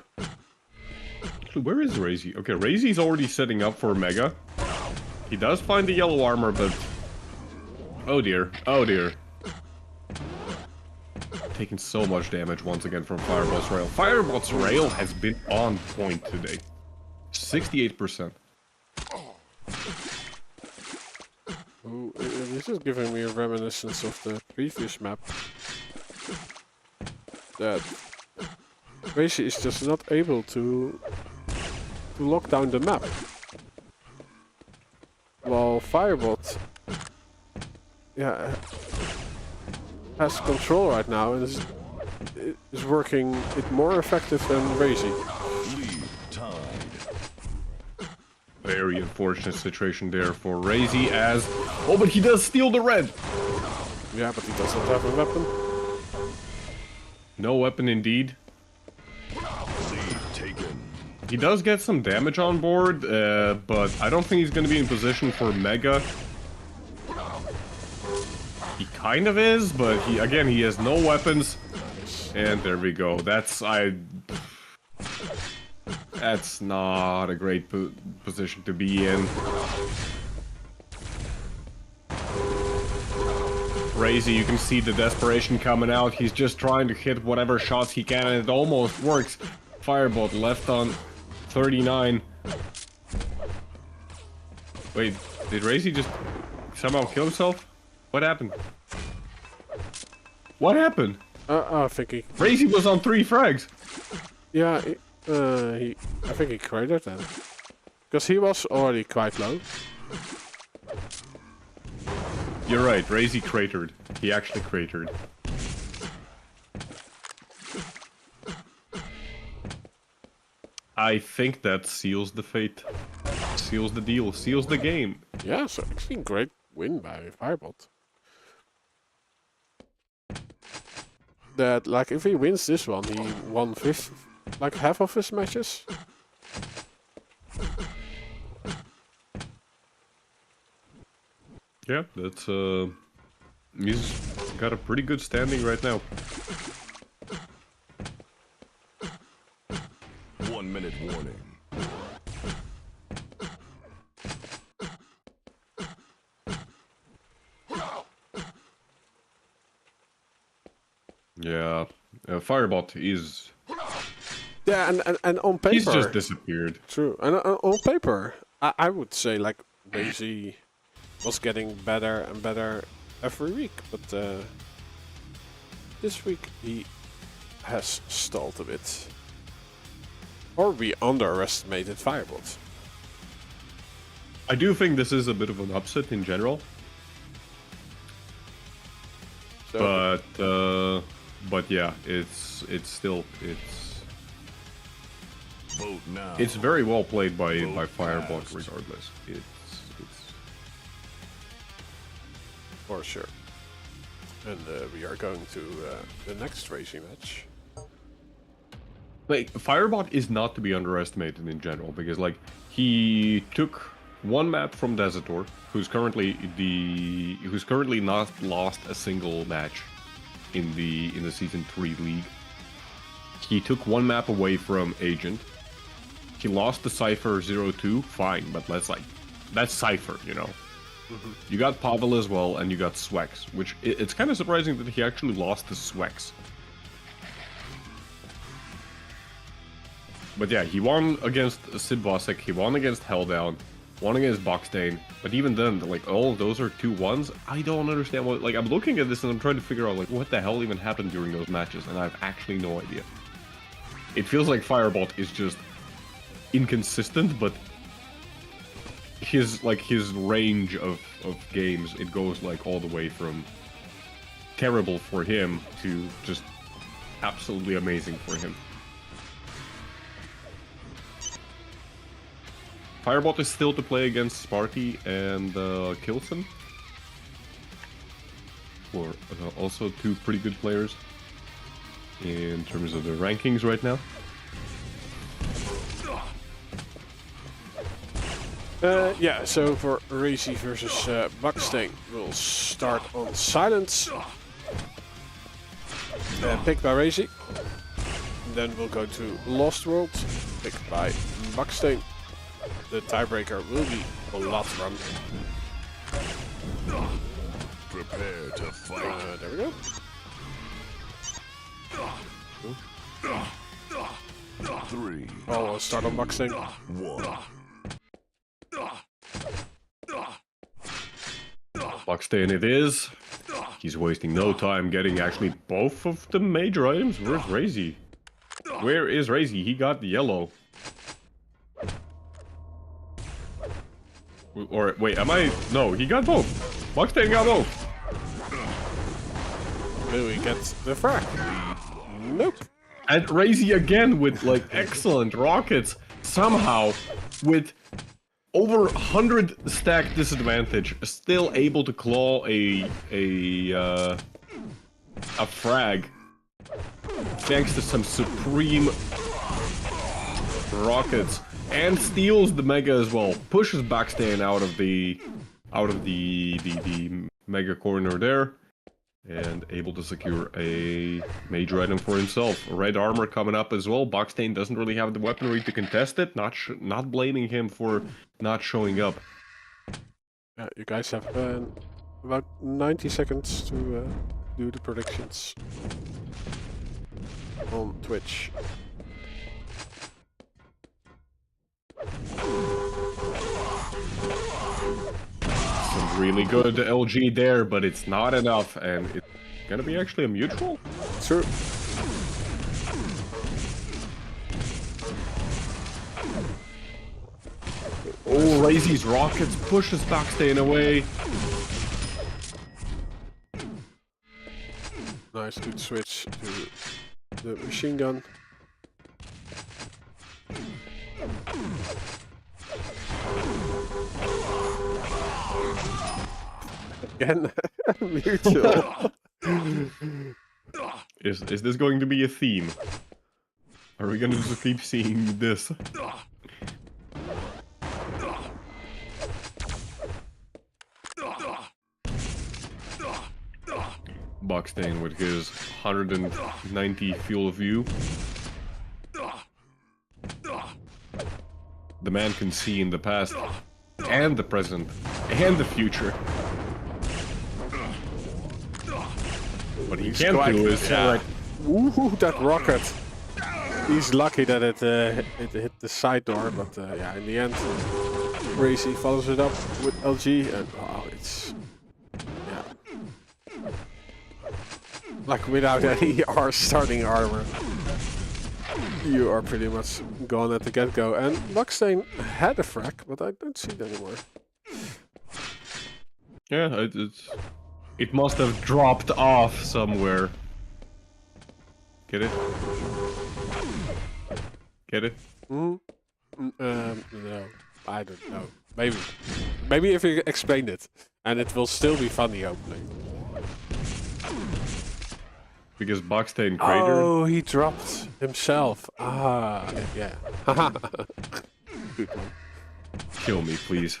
Where is Razy? Okay, Razy's already setting up for Mega. He does find the yellow armor, but... oh dear, oh dear. Taking so much damage once again from Firebot's rail. Firebot's rail has been on point today. 68%. Ooh, this is giving me a reminiscence of the previous map. That Razy is just not able to lock down the map. While Firebot, yeah, has control right now and is is working it more effective than Razy. Lead tied. Very unfortunate situation there for Razy as... Oh, but he does steal the red! Yeah, but he doesn't have a weapon. No weapon indeed. Lead taken. He does get some damage on board, but I don't think he's going to be in position for Mega. He kind of is, but he has no weapons. And there we go. That's not a great position to be in. Razy, you can see the desperation coming out. He's just trying to hit whatever shots he can, and it almost works. Firebot left on 39. Wait, did Razy just somehow kill himself? What happened? What happened? I think he... Razy was on 3 frags. Yeah, I think he cratered then. Because he was already quite low. You're right, Razy cratered. He actually cratered. I think that seals the fate. Seals the deal. Seals the game. Yeah, so actually great win by Firebot. That, like, if he wins this one, he won like half of his matches. Yeah, that's he's got a pretty good standing right now. 1 minute warning. Yeah, Firebot is... Yeah, and on paper... He's just disappeared. True, and on paper, I would say, like, Razy was getting better and better every week, but this week he has stalled a bit. Or we underestimated Firebot. I do think this is a bit of an upset in general. So, But yeah, it's still Vote now. it's very well played by Vote Firebot fast. regardless. It's for sure. And we are going to the next Razy match. like Firebot is not to be underestimated in general because like he took one map from Dazador, who's currently not lost a single match in the season 3 league. He took one map away from Agent. He lost the Cipher 0-2, fine, but that's Cipher, you know. You got Pavle as well, and you got Swax, which it's kind of surprising that he actually lost to Swax. But yeah, he won against Sibvasek, he won against HellDown, won against Buckstain, but even then, like, all of those are 2-1s. I don't understand what, like, I'm looking at this and I'm trying to figure out, like, what the hell even happened during those matches, and I have actually no idea. It feels like Firebot is just inconsistent, but his range of games, it goes like all the way from terrible for him to just absolutely amazing for him. Firebot is still to play against Sparty and Kilson, who are also 2 pretty good players in terms of the rankings right now. Yeah, so for Razy versus Buckstain, we'll start on Silence. Picked by Razy. Then we'll go to Lost World, picked by Buckstain. The tiebreaker will be Bloodrun. Prepare to fight. There we go. Cool. 3, I'll start on Buckstain. 1. Buckstain it is. He's wasting no time getting actually both of the major items. Where's Razy? Where is Razy? He got the yellow. Or wait, am I? No, he got both. Buckstain got both. Will we get the frag? Nope. And Razy again with like excellent rockets, somehow with over 100 stack disadvantage, still able to claw a frag thanks to some supreme rockets, and steals the mega as well. Pushes Buckstain out of the mega corner there. And able to secure a major item for himself. Red armor coming up as well. Buckstain doesn't really have the weaponry to contest it. Not blaming him for not showing up. Yeah, you guys have about 90 seconds to do the predictions on Twitch. Some really good LG there, but it's not enough, and it's gonna be actually a mutual? True. Oh, Razy's rockets pushes Buckstain away. Nice, good switch to the machine gun. Again, mutual. Is this going to be a theme? Are we gonna just keep seeing this? Buckstain with his 190 fuel of view. The man can see in the past, and the present, and the future. What he can't do is like, ooh, that rocket. He's lucky that it hit the side door, but yeah, in the end, Razy follows it up with LG, and wow, it's yeah, like without any starting armor, you are pretty much gone at the get-go. And Buckstain had a frag, but I don't see it anymore. yeah, it must have dropped off somewhere. Get it? Get it? No, I don't know. Maybe if you explain it, and it will still be funny, hopefully. Because Buckstain cratered. Oh, he dropped himself. Ah, yeah. Good one. Kill me, please.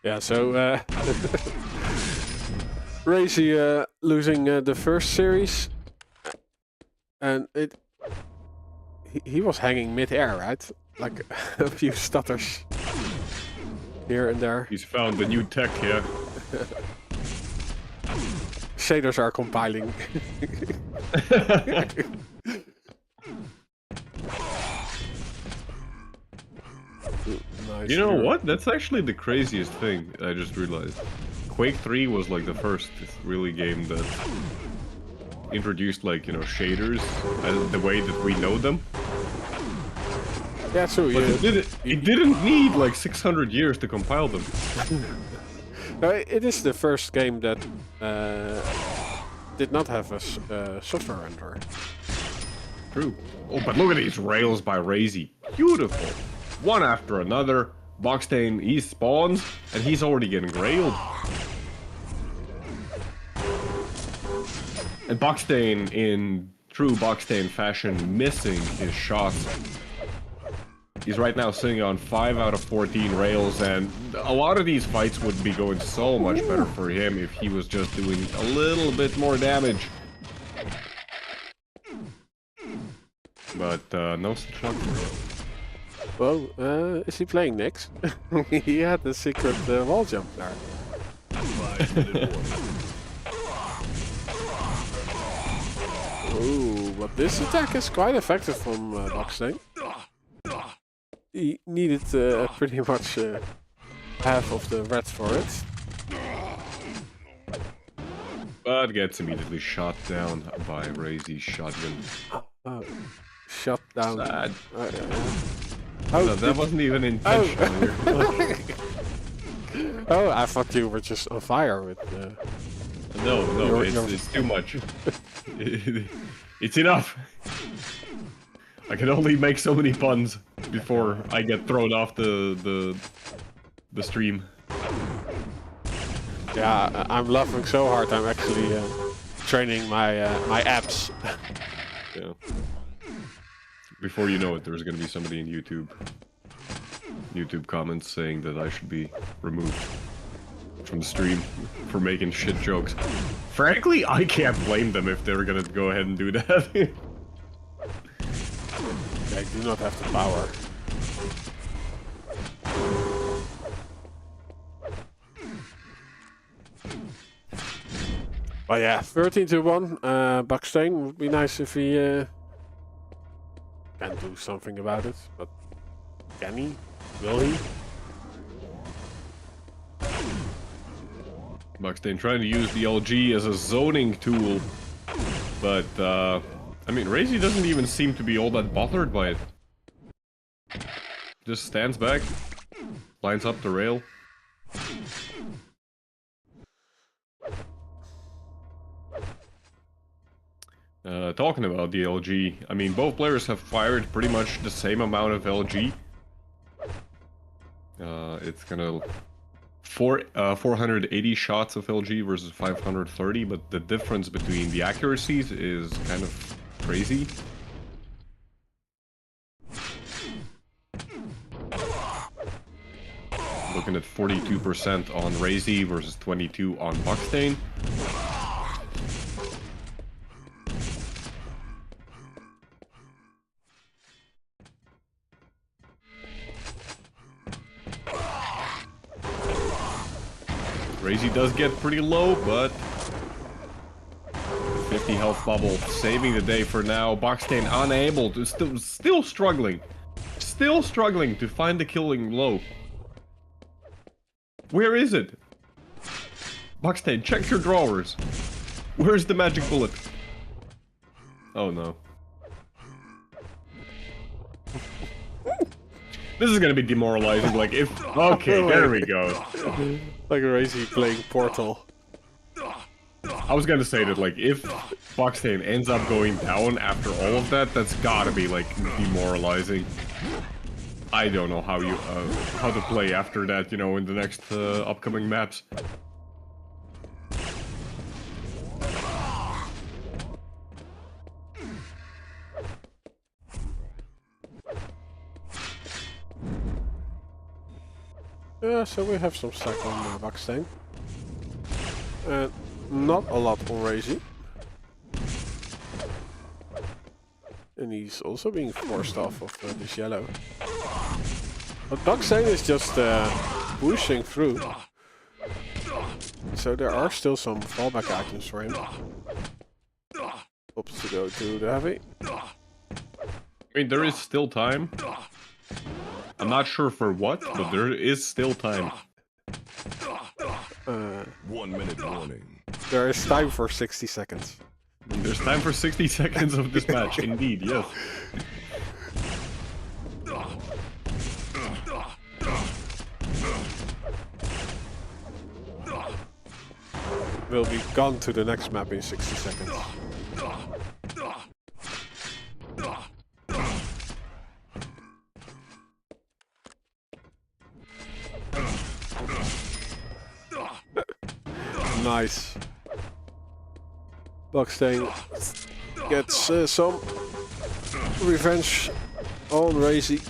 Yeah, so Razy losing the first series, and he was hanging mid-air, right? Like a few stutters here and there. He's found the new tech, yeah. Shaders are compiling. Nice. You know what? That's actually the craziest thing I just realized. Quake 3 was like the first really game that introduced, like, you know, shaders as the way that we know them. Yeah, true. But it didn't need like 600 years to compile them. No, it is the first game that did not have a software renderer. True. Oh, but look at these rails by Razy. Beautiful. One after another. Buckstain, he spawns, and he's already getting railed. And Buckstain, in true Buckstain fashion, missing his shots. He's right now sitting on 5 out of 14 rails, and a lot of these fights would be going so much better for him if he was just doing a little bit more damage. But no such luck for him. Well, is he playing next? He had the secret wall jump there. 5-minute warning. Ooh, but this attack is quite effective from Buckstain. He needed pretty much half of the red for it. But gets immediately shot down by Razy's shotgun. Shot down. Sad. Oh, No, that wasn't even intentional. Oh, I thought you were just on fire with. No, it's too much. It's enough. I can only make so many puns before I get thrown off the stream. Yeah, I'm laughing so hard. I'm actually training my abs. Yeah. Before you know it, there's gonna be somebody in YouTube comments saying that I should be removed from the stream for making shit jokes. Frankly, I can't blame them if they're gonna go ahead and do that. I do not have the power. But yeah, 13-1. Buckstain would be nice if he can do something about it. But can he? Will he? Buckstain trying to use the LG as a zoning tool, but I mean, Razy doesn't even seem to be all that bothered by it. Just stands back, lines up the rail. Talking about the LG, I mean, both players have fired pretty much the same amount of LG. It's gonna 480 shots of LG versus 530, but the difference between the accuracies is kind of crazy. Looking at 42% on Razy versus 22 on Buckstain. Razy does get pretty low, but 50 health bubble saving the day for now. Buckstain unable to still struggling to find the killing low. Where is it? Buckstain, check your drawers. Where's the magic bullet? Oh no. This is gonna be demoralizing, like if... Okay, there we go. Like Razy playing Portal. I was gonna say that, like, if Buckstain ends up going down after all of that, that's gotta be, like, demoralizing. I don't know how to play after that, you know, in the next upcoming maps. Yeah, so we have some stack on Buckstain. And not a lot on Razy. And he's also being forced off of this yellow. But Buckstain is just pushing through. So there are still some fallback items for him. Opts to go to the heavy. I mean, there is still time. I'm not sure for what, but there is still time. 1 minute warning. There is time for 60 seconds. There's time for 60 seconds of this match, indeed, yes. We'll be gone to the next map in 60 seconds. Nice. Buckstain gets some revenge on Razy.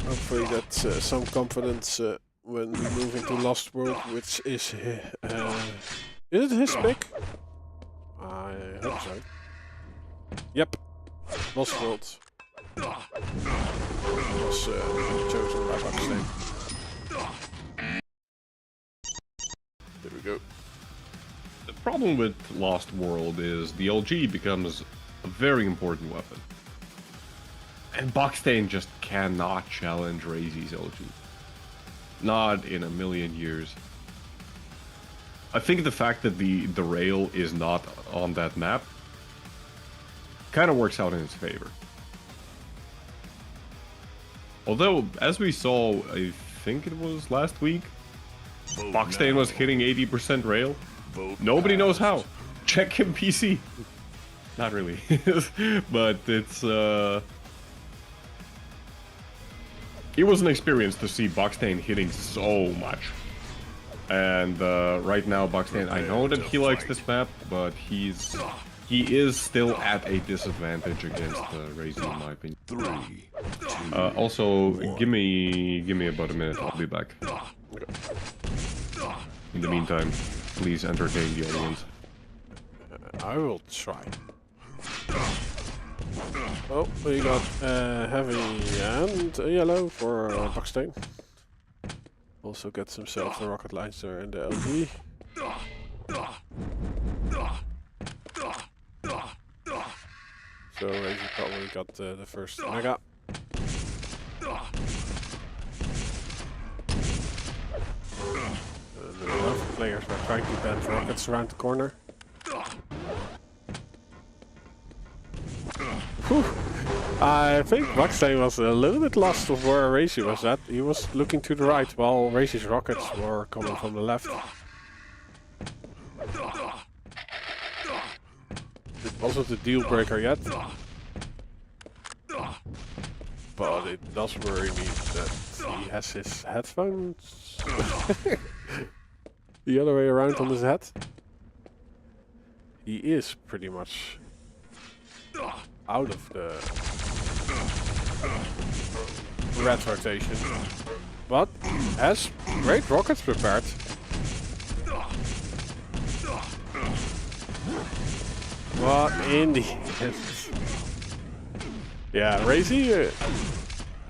Hopefully that's some confidence when we move into Lost World, which is it his pick? I hope so. Yep, Lost World was chosen by Buckstain. There we go. The problem with Lost World is the LG becomes a very important weapon. And Buckstain just cannot challenge Razy's LG. Not in a million years. I think the fact that the rail is not on that map kind of works out in his favor. Although, as we saw, I think it was last week, Buckstain was hitting 80% rail. Nobody knows how. Check him PC. Not really. But it's... It was an experience to see Buckstain hitting so much. And right now, Buckstain, I know that he likes this map, but he is still at a disadvantage against Razy, in my opinion. 3, 2, Also, give me about a minute. I'll be back. In the meantime, please entertain the audience. I will try. Oh, we got heavy and a yellow for Buckstain. Also gets himself the rocket launcher and the LG. So Razy probably got the first mega. And the other players were trying to bend rockets around the corner. Whew. I think Buckstain was a little bit lost of where Razy was at. He was looking to the right while Razy's rockets were coming from the left. It wasn't a deal breaker yet. But it does worry me that he has his headphones the other way around on his head. He is pretty much out of the red rotation, but has great rockets prepared. But in the end, yeah, Razy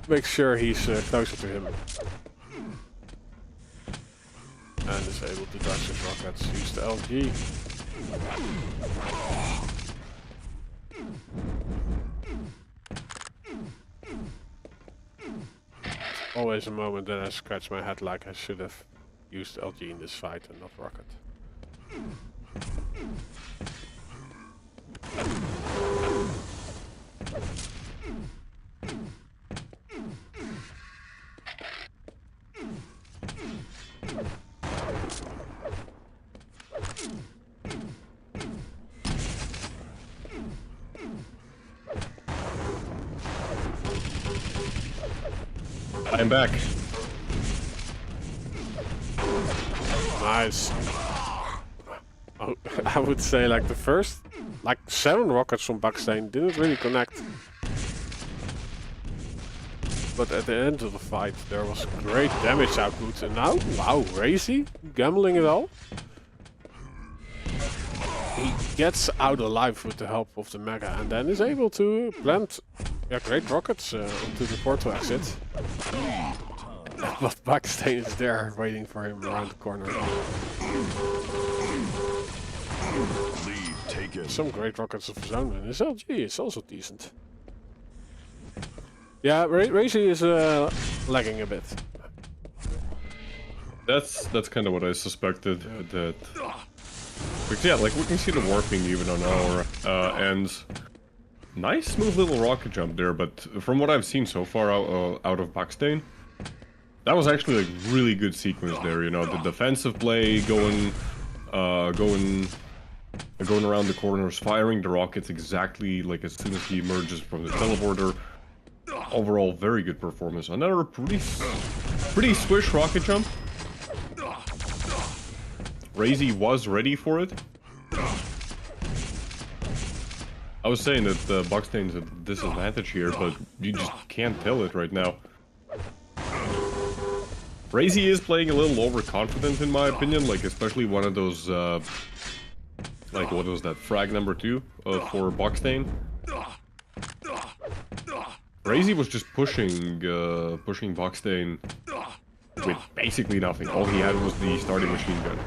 makes sure he's closer to him and is able to dodge his rockets. Use the LG. Always a moment that I scratch my head like I should have used LG in this fight and not rocket. I'm back. Nice. Oh, I would say like the first, like 7 rockets from Buckstain didn't really connect. But at the end of the fight there was great damage output, and now, wow, Razy gambling it all. He gets out alive with the help of the Mega and then is able to plant great rockets onto the portal exit. But Buckstain is there waiting for him around the corner. lead taken. Some great rockets of his own, and his LG is also decent. Yeah, Razy is lagging a bit. That's kind of what I suspected. That, but yeah, like we can see the warping even on our ends. Nice smooth little rocket jump there, but from what I've seen so far out of Buckstain, that was actually like really good sequence there. You know, the defensive play going around the corners, firing the rockets exactly like as soon as he emerges from the teleporter. Overall, very good performance. Another pretty swish rocket jump. Razy was ready for it. I was saying that Buckstain's at a disadvantage here, but you just can't tell it right now. Razy is playing a little overconfident in my opinion, like especially one of those, like what was that, frag number 2 for Buckstain. Razy was just pushing Buckstain with basically nothing. All he had was the starting machine gun.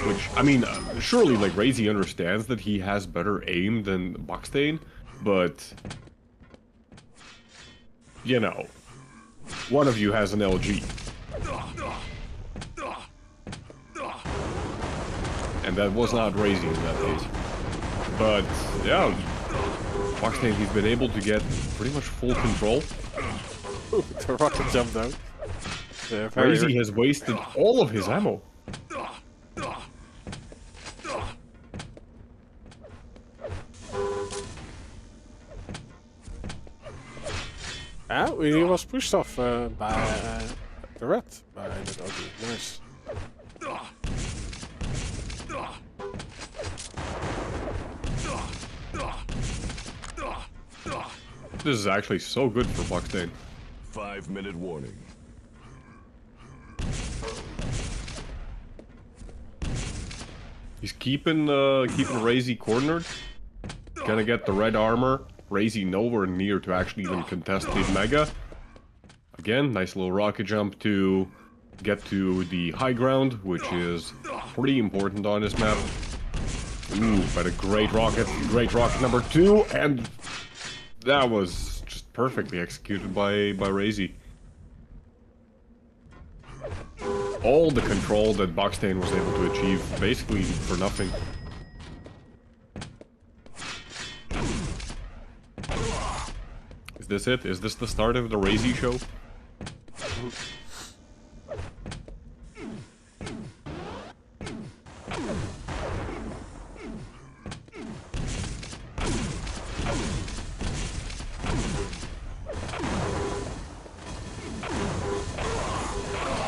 Which, I mean, surely, like, Razy understands that he has better aim than Buckstain, but... you know, one of you has an LG. And that was not Razy in that case. But, yeah, Buckstain, he's been able to get pretty much full control. Ooh, the rocket jump though. Yeah, very Razy has wasted all of his ammo. He was pushed off by the red. By that ugly. Nice. This is actually so good for Buckstain. 5-minute warning. He's keeping Razy cornered. Gonna get the red armor. Razy nowhere near to actually even contest the Mega. Again, nice little rocket jump to get to the high ground, which is pretty important on this map. Ooh, but a great rocket number 2, and that was just perfectly executed by Razy. All the control that Buckstain was able to achieve, basically for nothing. Is this it? Is this the start of the Razy show?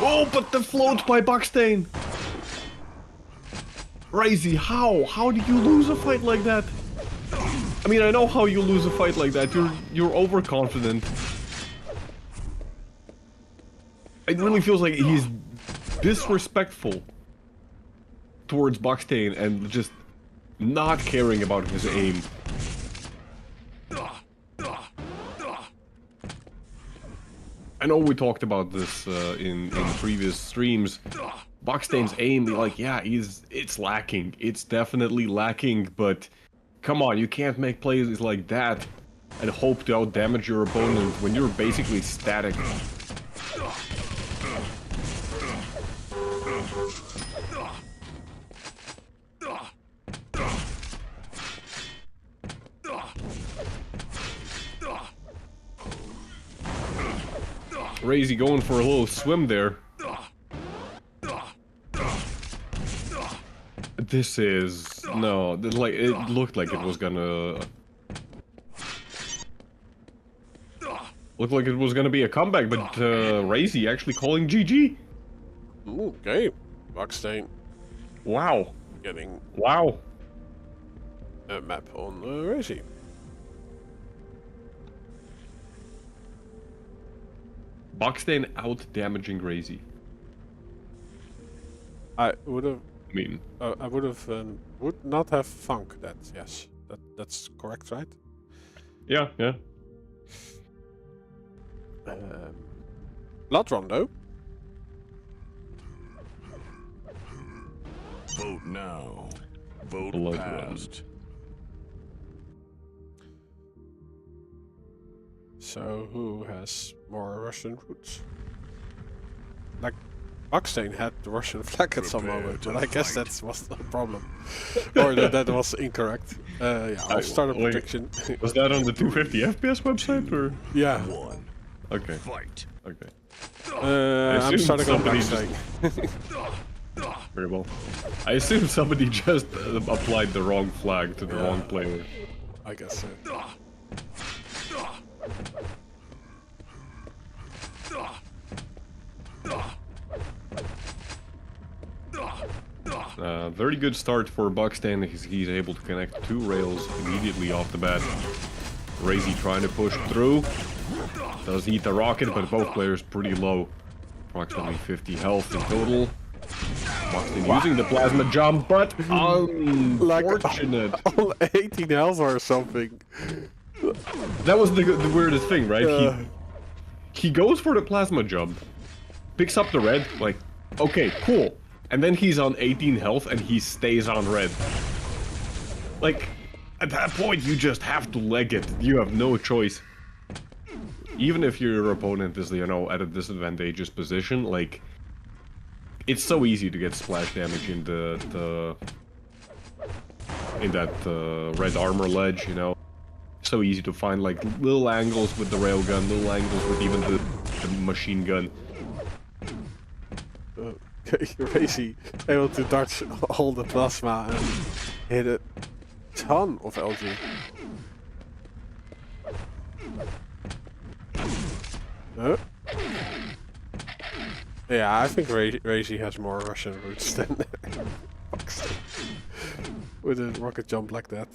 Oh, but the float by Buckstain! Razy, how? How do you lose a fight like that? I mean, I know how you lose a fight like that. You're overconfident. It really feels like he's disrespectful towards Buckstain and just not caring about his aim. I know we talked about this in previous streams. Buckstain's aim, like, yeah, it's lacking. It's definitely lacking, but come on, you can't make plays like that and hope to outdamage your opponent when you're basically static. Razy going for a little swim there. This is... no, like, it looked like it was gonna... looked like it was gonna be a comeback, but Razy actually calling GG. Okay, Buckstain Wow. getting Wow. a map on Razy. Buckstain out-damaging Razy. I would have... I mean... I would have... would not have thunk that, yes. That's correct, right? yeah, yeah. Blood run, though. Vote now. Vote Blood passed. So, who has more Russian roots? Like, Buckstain had the Russian flag at some Prepare moment, to but I guess fight. that was the problem. Or that was incorrect. Yeah, I'll start a wait. prediction. Was that on the 250 FPS website, or...? Yeah. 1. Okay, Fight. okay. I'm assume starting on somebody Buckstain. Very well. I assume somebody just applied the wrong flag to the wrong player. I guess so. Very good start for Buckstain. He's able to connect 2 rails immediately off the bat. Razy trying to push through. Does eat the rocket, but both players pretty low. Approximately 50 health in total. Buckstain using the plasma jump, but unfortunate. All 18 health or something. That was the weirdest thing, right? He goes for the plasma jump, picks up the red, like, okay, cool. And then he's on 18 health and he stays on red. Like, at that point you just have to leg it. You have no choice. Even if your opponent is, you know, at a disadvantageous position, like, it's so easy to get splash damage in that red armor ledge, you know. So easy to find like little angles with the railgun, little angles with even the machine gun. Razy able to dodge all the plasma and hit a ton of LG. Yeah, I think Razy has more Russian roots than Buckstain. With a rocket jump like that.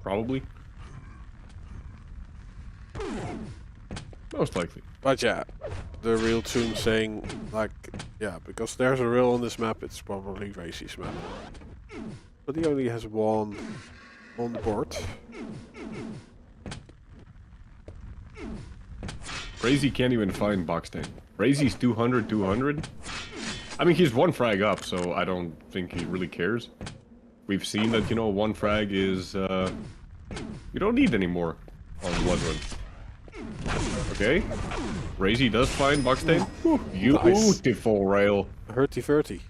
Probably. Most likely. But yeah, the real tune saying, like, yeah, because there's a rail on this map, it's probably Razy's map. But he only has one on the board. Razy can't even find Buckstain. Razy's 200, 200. I mean, he's one frag up, so I don't think he really cares. We've seen that, you know, one frag is, you don't need any more on Blood Run. Okay. Razy does find Buckstain. Beautiful rail. Hurty-furty.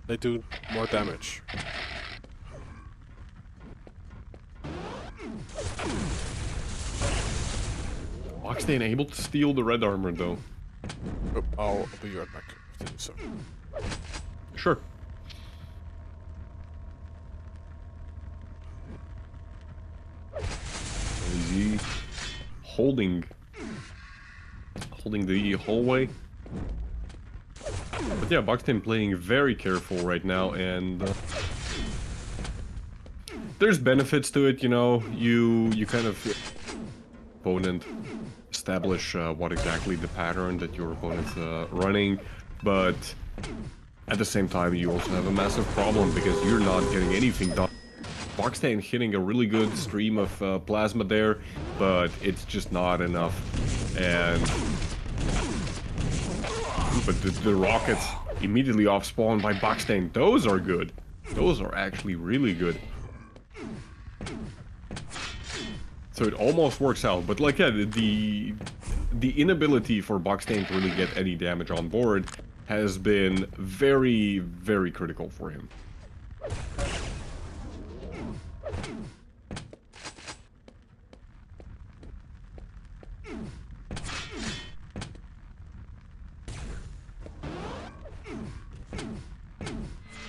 They do more damage. Buckstain able to steal the red armor, though. Oh, I'll be right back. So. Sure. Razy holding the hallway. But yeah, Buckstain playing very careful right now, and there's benefits to it, you know. You kind of opponent establish what exactly the pattern that your opponent's running, but at the same time you also have a massive problem because you're not getting anything done. Buckstain hitting a really good stream of plasma there, but it's just not enough. And but the rockets immediately off spawn by Buckstain, those are good. Those are actually really good. So it almost works out, but like, yeah, the inability for Buckstain to really get any damage on board has been very, very critical for him.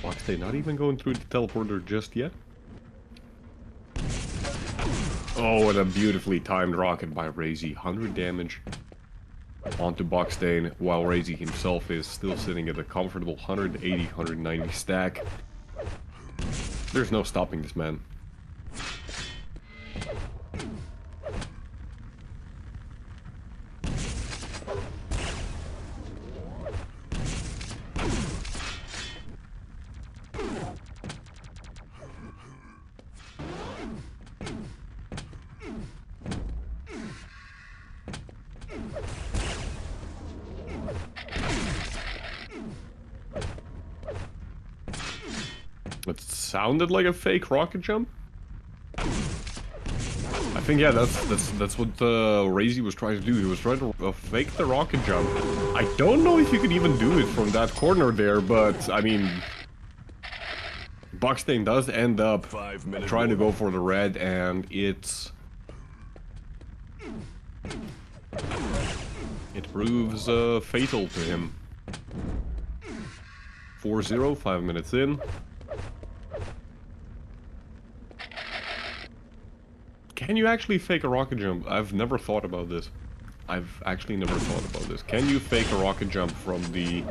Buckstain not even going through the teleporter just yet. Oh, and a beautifully timed rocket by Razy. 100 damage onto Buckstain, while Razy himself is still sitting at a comfortable 180, 190 stack. There's no stopping this man. It sounded like a fake rocket jump. I think, yeah, that's what Razy was trying to do. He was trying to fake the rocket jump. I don't know if you could even do it from that corner there, but I mean, Buckstain does end up trying to go for the red, and it proves fatal to him. 4-0, 5 minutes in. Can you actually fake a rocket jump? I've never thought about this. I've actually never thought about this. Can you fake a rocket jump from the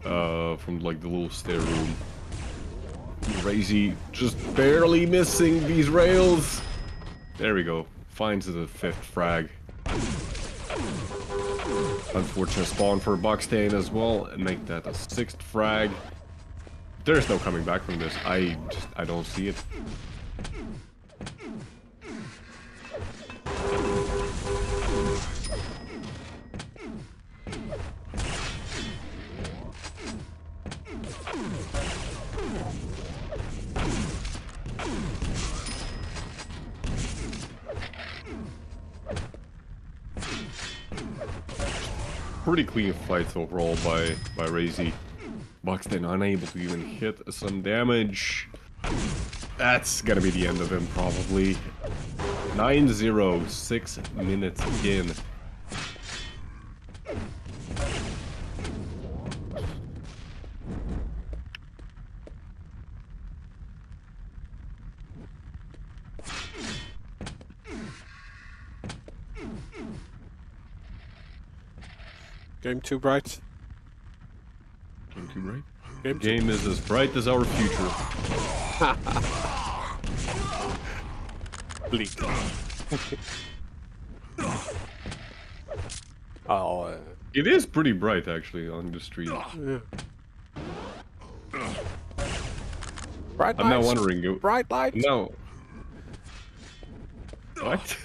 like the little stair room? Razy just barely missing these rails. There we go. Finds the 5th frag. Unfortunate spawn for Buckstain as well, and make that a 6th frag. There's no coming back from this. I don't see it. Pretty clean fights overall by Razy. Buckstain unable to even hit some damage. That's gonna be the end of him, probably. 9-0, 6 minutes in. Game too bright. Game too bright? Game Game is as bright as our future. bleak. Oh, It is pretty bright, actually, on the street. yeah. Bright I'm now lights. wondering... Bright light. No. What?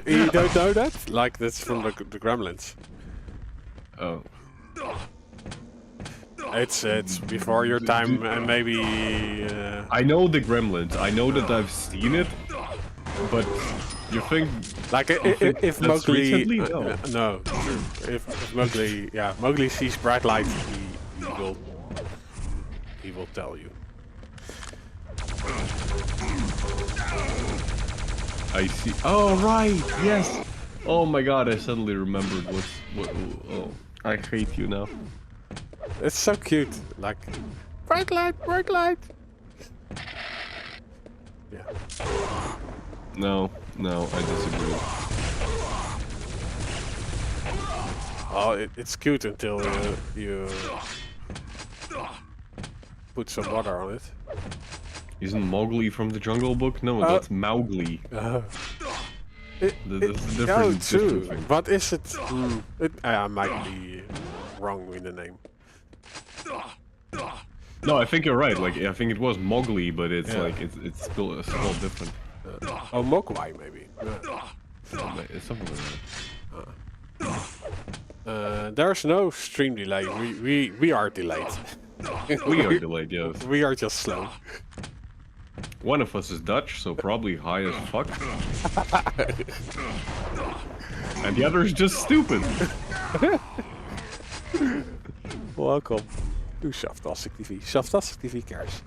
You don't know that? Like that's from the Gremlins. Oh. It's before your time, and maybe. I know the Gremlins. I know that I've seen it, but you think Like if that's Mowgli, recently? No. no, true. If Mowgli, yeah, Mowgli sees bright light, he will tell you. I see. Oh right, yes. Oh my God, I suddenly remembered what. Oh, I hate you now. It's so cute, like bright light, bright light. Yeah. No, I disagree. Oh, it's cute until you put some water on it. Isn't Mowgli from the Jungle Book? No, that's Mowgli. That's a different, Oh, different true. thing. But is it? I might be wrong in the name. No, I think you're right. Like, I think it was Mowgli, but it's Yeah. like it's still different. Oh, Mogwai maybe. It's something like that. There's no stream delay. We are delayed. We are delayed, yes. We are just slow. One of us is Dutch, so probably high as fuck. And the other is just stupid. Welcome to Shaftastic TV. Shaftastic TV cares.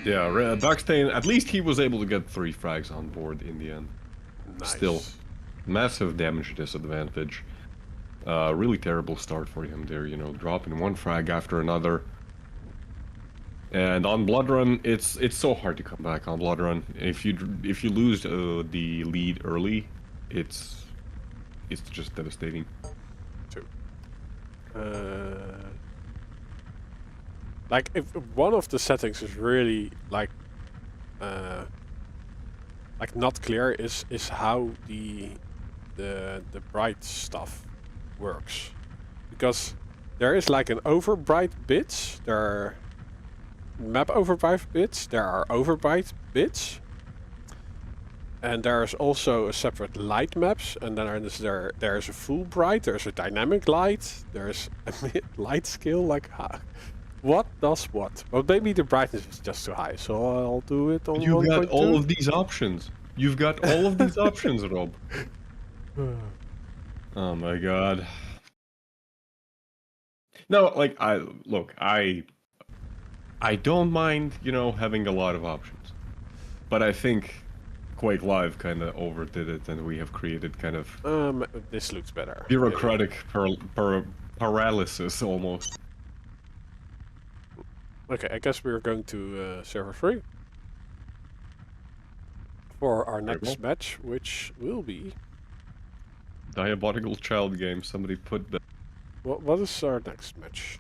Yeah, Buckstain, at least he was able to get 3 frags on board in the end. Nice. Still, massive damage disadvantage. Really terrible start for him there, you know, dropping 1 frag after another. And on Blood Run, it's so hard to come back on Blood Run. If you lose the lead early, it's just devastating. True. Like if one of the settings is really like not clear is how the bright stuff works, because there is like an overbright bits, there are map overbright bits, there are overbright bits, and there's also a separate light maps, and then there's a full bright, there's a dynamic light, there's a mid light scale. Like what does what? Well, maybe the brightness is just too high, so I'll do it on 1.2. You got all of these options. You've got all of these options, Rob. Oh my God. No, like I don't mind, you know, having a lot of options, but I think Quake Live kind of overdid it, and we have created kind of this looks better. bureaucratic paralysis almost. Okay, I guess we're going to server 3 for our next match, which will be... Diabolical Child game. Somebody put that. What is our next match?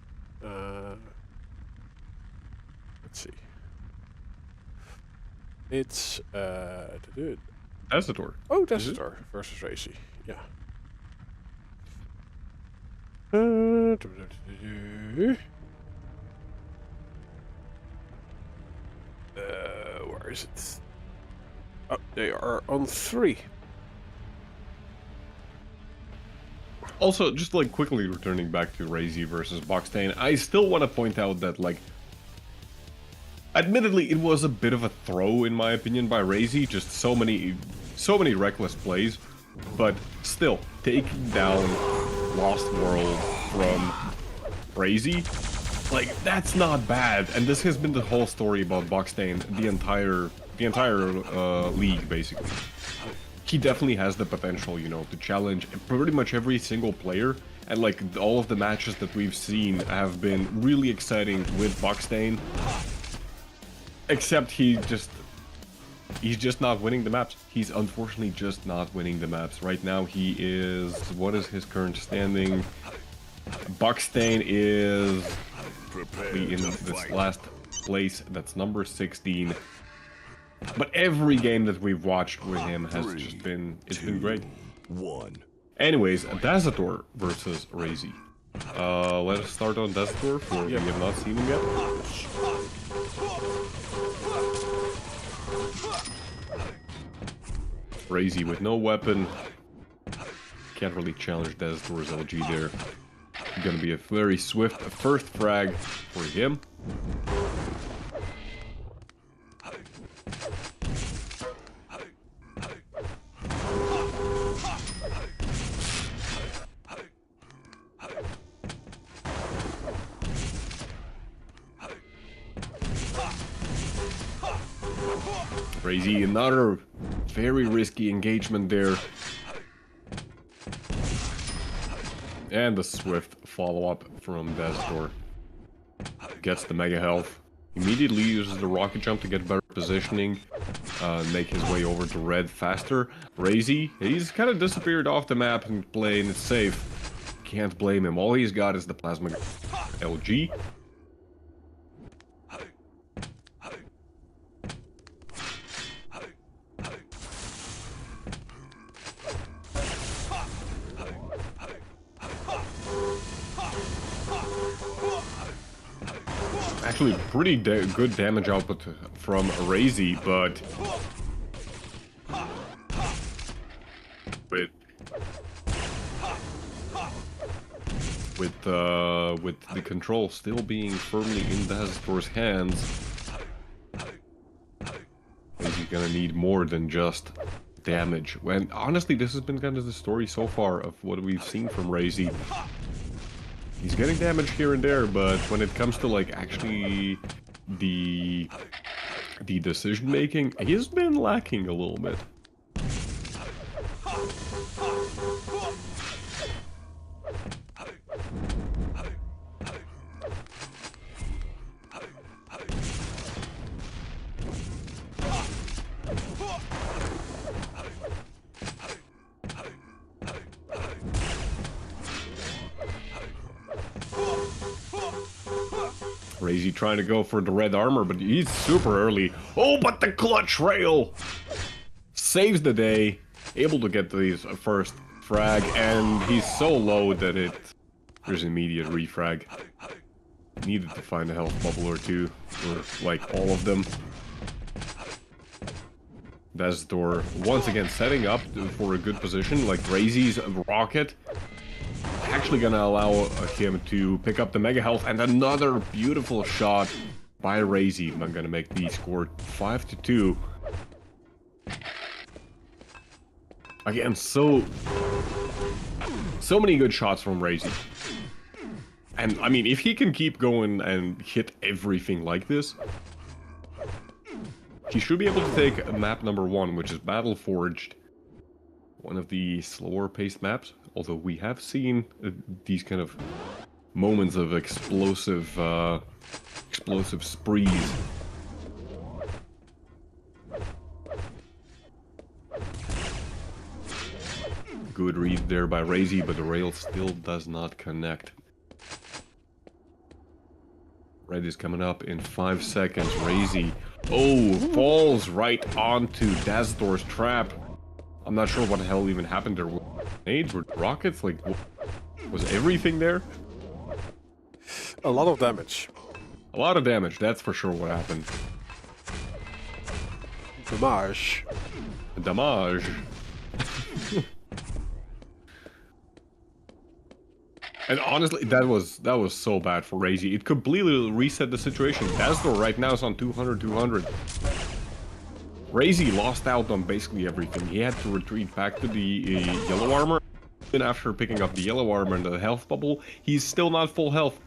Let's see. It's Dazador. Oh, Dazador versus Razy. Yeah. Where is it? Oh, they are on 3. Also, just like quickly returning back to Razy versus Buckstain, I still want to point out that like Admittedly, it was a bit of a throw, in my opinion, by Razy. Just so many reckless plays. But still, taking down Lost World from Razy, like, that's not bad. And this has been the whole story about Buckstain, the entire league, basically. He definitely has the potential, you know, to challenge pretty much every single player. And like all of the matches that we've seen have been really exciting with Buckstain. Except he's just not winning the maps. He's unfortunately just not winning the maps. Right now he is, what is his current standing? Buckstain is in this last place, that's number 16. But every game that we've watched with him has just been, it's been great. Anyways, Dazador versus Razy. Let us start on Dazador, for we have not seen him yet. Razy with no weapon. Can't really challenge Dazador's LG there. Gonna be a very swift first frag for him. Razy, another very risky engagement there. And the swift follow-up from Dazador. Gets the mega health. Immediately uses the rocket jump to get better positioning. Make his way over to red faster. Razy, he's kind of disappeared off the map and playing it safe. Can't blame him. All he's got is the plasma LG. Actually, pretty good damage output from Razy, but with the control still being firmly in Dazador's hands, Razy's gonna need more than just damage. And honestly, this has been kind of the story so far of what we've seen from Razy. He's getting damage here and there, but when it comes to like actually the decision making, he's been lacking a little bit. Razy trying to go for the red armor, but he's super early. Oh, but the clutch rail saves the day. Able to get these first frag, and he's so low that there's immediate refrag. Needed to find a health bubble or two, or like all of them. Dazador once again setting up for a good position, like Razy's rocket. Actually gonna allow him to pick up the mega health, and another beautiful shot by Razy. I'm gonna make the score 5-2. Again, so many good shots from Razy. And I mean, if he can keep going and hit everything like this, he should be able to take map number 1, which is Battle Forged. One of the slower paced maps, although we have seen these kind of moments of explosive sprees. Good read there by Razy, but the rail still does not connect. Red is coming up in 5 seconds. Razy, falls right onto Dazador's trap. I'm not sure what the hell even happened there. Grenades, were rockets, like, was everything there? A lot of damage. A lot of damage, that's for sure what happened. Damage. Damage. And honestly, that was so bad for Razy. It completely reset the situation. Dazador right now is on 200. Razy lost out on basically everything. He had to retreat back to the yellow armor. Even after picking up the yellow armor and the health bubble, he's still not full health.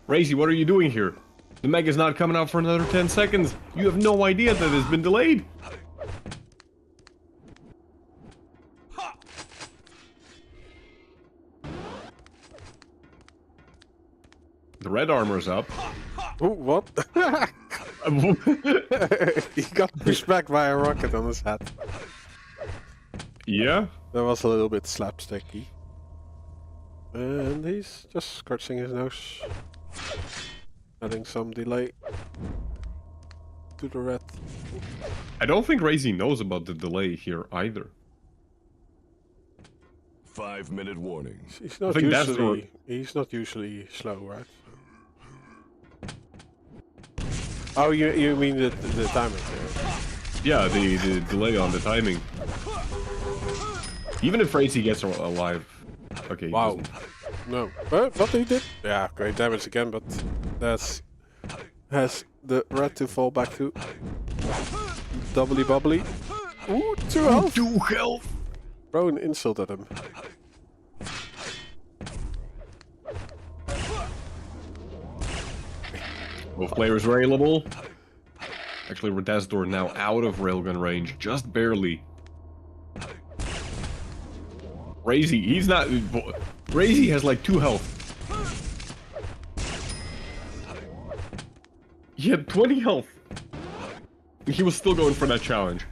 Razy, what are you doing here? The mega's not coming out for another 10 seconds. You have no idea that it's been delayed. The red armor's up. Ooh, what? He got pushed back by a rocket on his head. Yeah? That was a little bit slapsticky. And he's just scratching his nose. Adding some delay to the red. I don't think Razy knows about the delay here either. 5-minute warning. He's not usually slow, right? Oh, you mean the timing? Yeah, the delay on the timing. Even if Razy gets alive. Okay. Wow. No. But he did. Yeah, great damage again, but that's has the red to fall back to. Doubly bubbly. Ooh, 2 health. 2 health. Bro, insulted him. Both players railable. Actually, Dazador now out of railgun range, just barely. Razy, he's not. Razy has like 2 health. He had 20 health. He was still going for that challenge.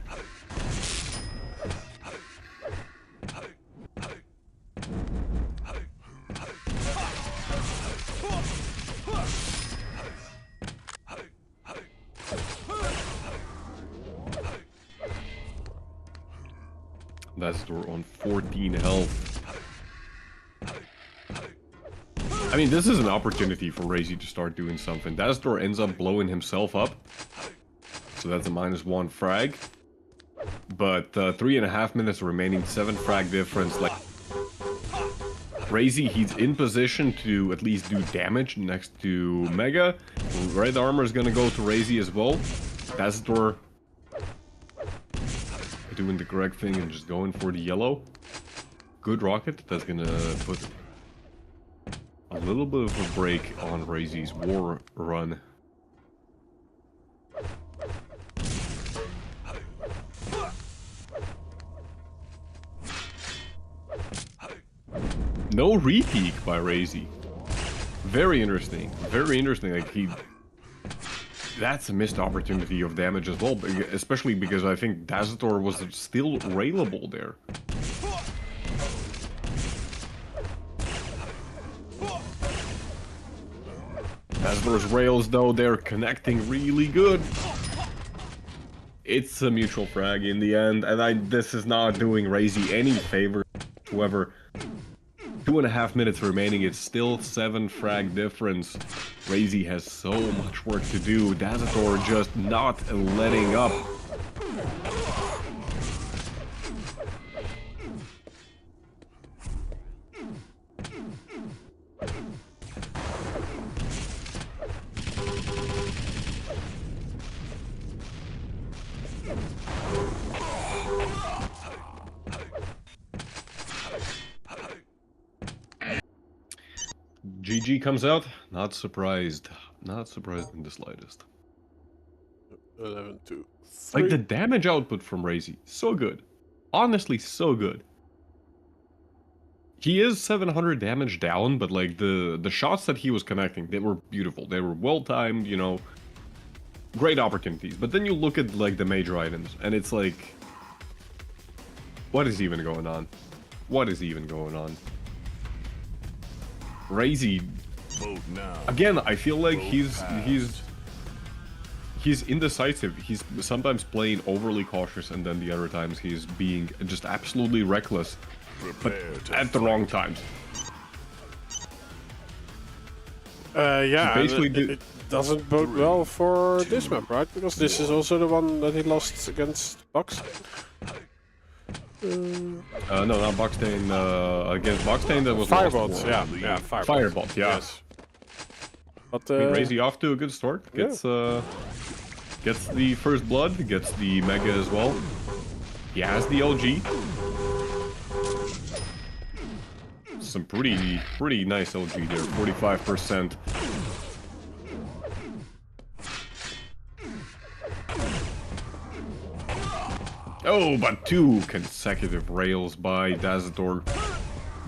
Dazador on 14 health. I mean, this is an opportunity for Razy to start doing something. Dazador ends up blowing himself up. So that's a -1 frag. But 3.5 minutes remaining, 7 frag difference. Like Razy, he's in position to at least do damage next to Mega. Red armor is gonna go to Razy as well. Dazador doing the correct thing and just going for the yellow. Good rocket. That's gonna put a little bit of a break on Razy's war run. No repeat by Razy. Very interesting. Very interesting. Like that's a missed opportunity of damage as well, especially because I think Dazador was still railable there. Dazador's rails, though, they're connecting really good. It's a mutual frag in the end, and this is not doing Razy any favor whatsoever. 2.5 minutes remaining, it's still 7 frag difference. Razy has so much work to do. Dazador just not letting up. GG comes out, not surprised. Not surprised in the slightest. 11-2. Like the damage output from Razy, so good. Honestly, so good. He is 700 damage down, but like the shots that he was connecting, they were beautiful. They were well timed, you know. Great opportunities. But then you look at like the major items, and it's like, what is even going on? What is even going on? Razy, again, I feel like he's indecisive. He's sometimes playing overly cautious, and then the other times he's being just absolutely reckless, but at the wrong times. Yeah, basically it doesn't bode well for this map, right? Because this is also the one that he lost against Buckstain. No, not Buckstain. Against Buckstain, that was Firebot, Lost yeah, War. yeah, Firebot. Firebot, yeah. Yes. But I mean, Razy off to a good start. Gets gets the first blood, gets the mega as well. He has the LG. Some pretty nice LG there, 45%. Oh, but 2 consecutive rails by Dazador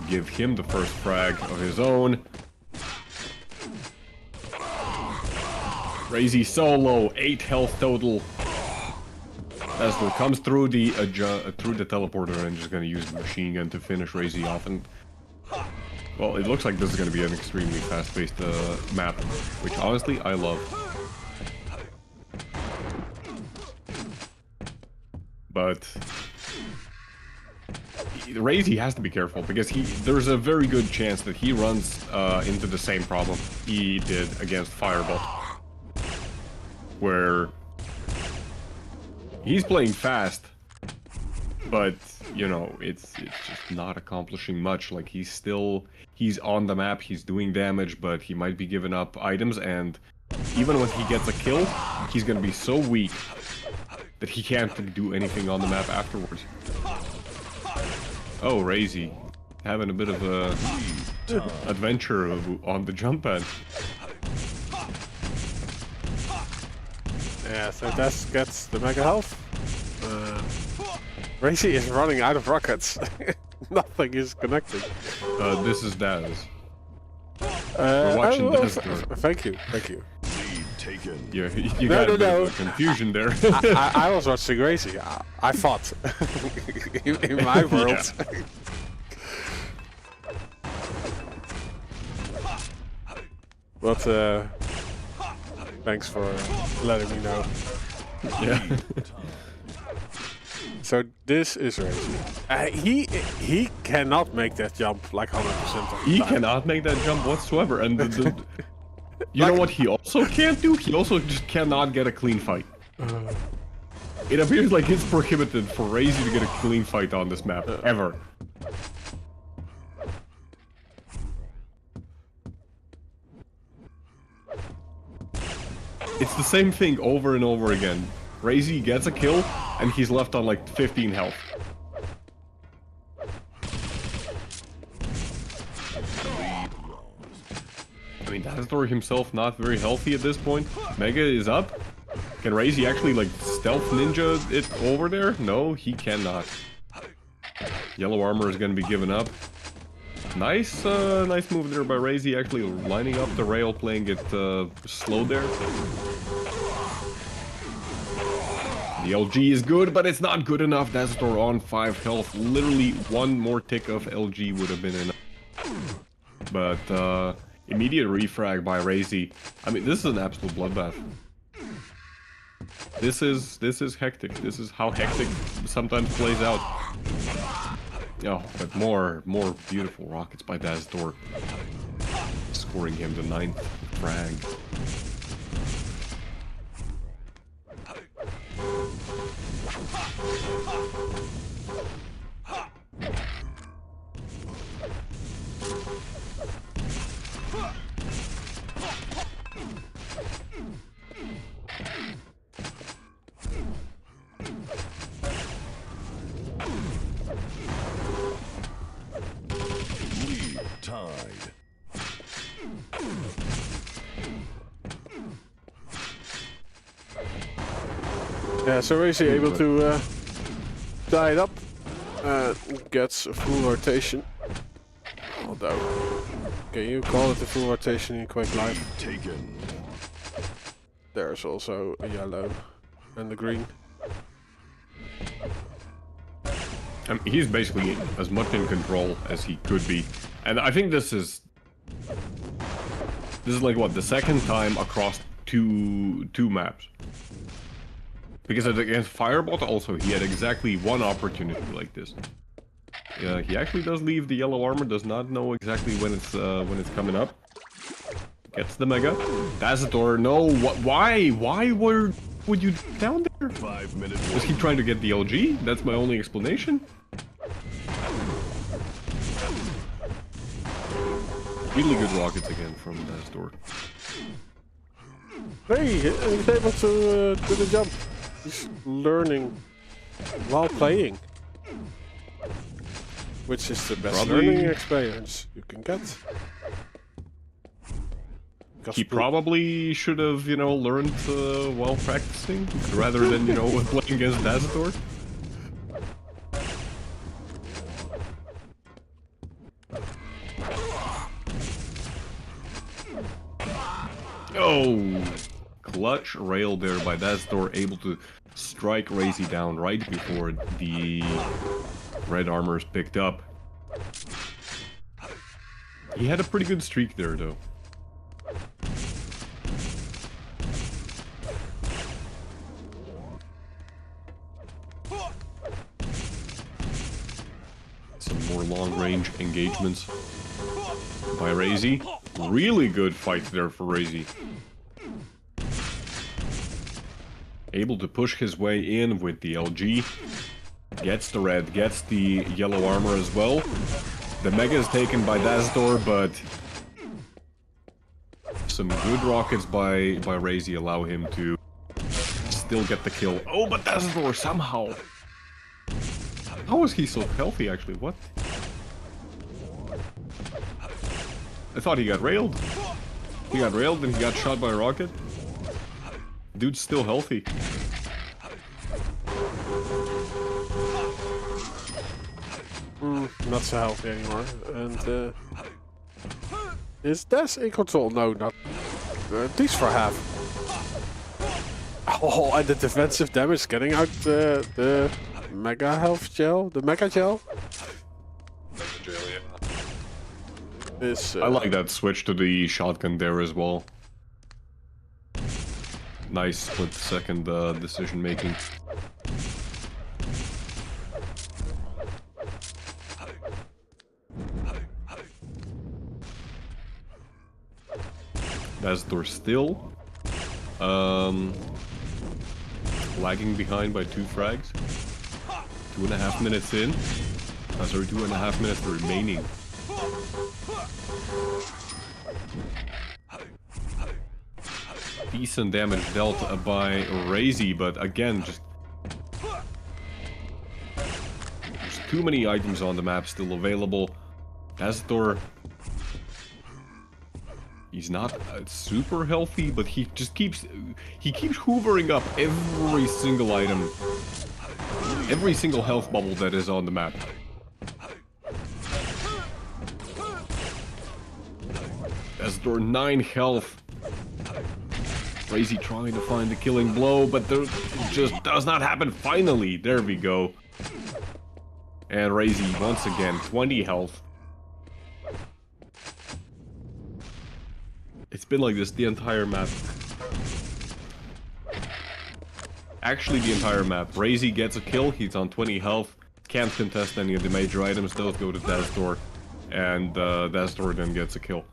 give him the first frag of his own. Razy solo, 8 health total. Dazador comes through the teleporter and just gonna use the machine gun to finish Razy off. And well, it looks like this is gonna be an extremely fast-paced map, which honestly I love. But Razy has to be careful because there's a very good chance that he runs into the same problem he did against Firebot, where he's playing fast, but you know it's just not accomplishing much. Like he's on the map, he's doing damage, but he might be giving up items, and even when he gets a kill, he's gonna be so weak that he can't do anything on the map afterwards. Oh, Razy, having a bit of a adventure on the jump pad. Yeah, so that gets the mega health. Razy is running out of rockets. Nothing is connecting. This is Daz. We're watching Daz. Thank you. Taken. Yeah, you got a bit of a confusion there. I was watching Razy. I fought in my world. But thanks for letting me know. Yeah. So this is Razy. He cannot make that jump like 100% of the He time. cannot make that jump whatsoever, and you know what he also can't do? He also just cannot get a clean fight. It appears like it's prohibited for Razy to get a clean fight on this map, ever. It's the same thing over and over again. Razy gets a kill, and he's left on like 15 health. I mean, Dazador himself not very healthy at this point. Mega is up. Can Razy actually like stealth ninja it over there? No, he cannot. Yellow armor is gonna be given up. Nice move there by Razy, actually lining up the rail, playing it slow there. The LG is good, but it's not good enough. Dazador on 5 health. Literally one more tick of LG would have been enough. But immediate refrag by Razy. I mean, this is an absolute bloodbath. This is hectic. This is how hectic sometimes plays out. Oh, but more beautiful rockets by Dazador, scoring him the 9th frag. Tied. Yeah, so Razy able to tie it up. Gets a full rotation. Although, can you call it a full rotation in Quake Live? Taken. There's also a yellow and the green. I mean, he's basically as much in control as he could be, and I think this is like what, the second time across two maps. Because against Firebot also he had exactly one opportunity like this. He actually does leave the yellow armor, does not know exactly when it's coming up. Gets the mega. Dazador, no, why would you down there? 5 minute Was he trying to get the LG? That's my only explanation. Really good rockets again from Dazador. Hey, he's able to do the jump. He's learning while playing. Which is the best learning experience you can get. He probably should have, you know, learned while practicing, rather than, you know, playing against Dazador. Oh! Clutch rail there by Dazador, able to strike Razy down right before the red armors picked up. He had a pretty good streak there, though. Some more long-range engagements by Razy. Really good fight there for Razy. Able to push his way in with the LG. Gets the red, gets the yellow armor as well. The Mega is taken by Dazador, but some good rockets by Razy allow him to still get the kill. Oh, but Dazador somehow... How is he so healthy, actually? What? I thought he got railed. He got railed and he got shot by a rocket. Dude's still healthy. Not so healthy anymore. And is Daz in control? No, not at least for half. Oh, and the defensive damage getting out the Mega Health Gel, the Mega Gel. I like that switch to the shotgun there as well. Nice split-second decision making. Dazador still lagging behind by 2 frags. 2.5 minutes in. Sorry, 2.5 minutes remaining. Decent damage dealt by Razy, but again, just there's too many items on the map still available. Dazador, he's not super healthy, but he just keeps hoovering up every single item, every single health bubble that is on the map. Dazador 9 health. Razy trying to find the killing blow, but there just does not happen. Finally, there we go. And Razy once again 20 health. It's been like this the entire map. Actually, the entire map. Razy gets a kill, he's on 20 health. Can't contest any of the major items, those go to Dazador. And Dazador then gets a kill.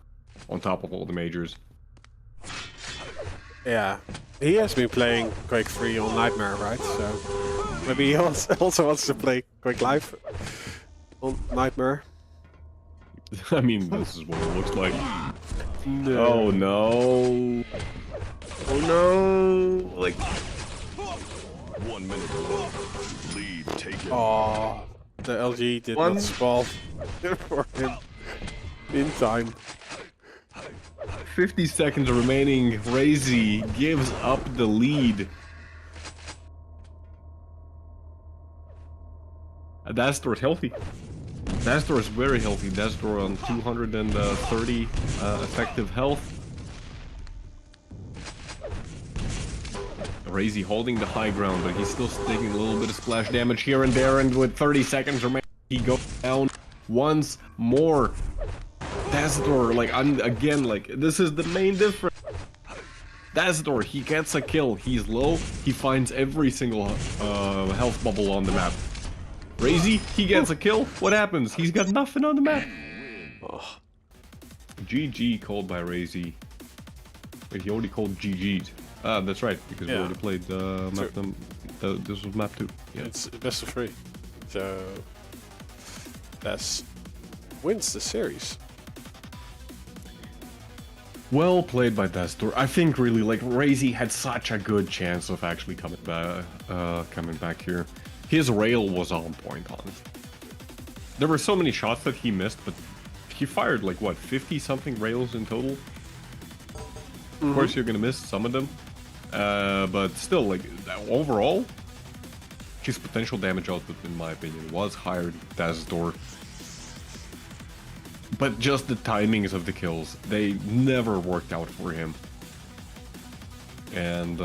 On top of all the majors. Yeah, he has been playing Quake 3 on Nightmare, right? So maybe he also wants to play Quake Live on Nightmare. I mean, this is what it looks like. No. Oh no! Oh no! Like 1 minute left. Lead taken. Oh, the LG did not spawn for him in time. 50 seconds remaining. Razy gives up the lead. Dazador's healthy. Dazador is very healthy. Dazador on 230 effective health. Razy holding the high ground, but he's still taking a little bit of splash damage here and there, and with 30 seconds remaining, he goes down once more. Dazador, like, again, like, this is the main difference. Dazador, he gets a kill, he's low, he finds every single health bubble on the map. Razy, he gets a kill, what happens? He's got nothing on the map. Oh. GG called by Razy. Wait, he already called GG'd. Ah, that's right, because we already played map this was map 2. Yeah. It's best of 3. So, Daz wins the series. Well played by Dazador. I think really like Razy had such a good chance of actually coming back here. His rail was on point, honestly. There were so many shots that he missed, but he fired like what, 50 something rails in total. Of course, you're gonna miss some of them, but still, like overall, his potential damage output, in my opinion, was higher than Dazador. But just the timings of the kills, they never worked out for him. And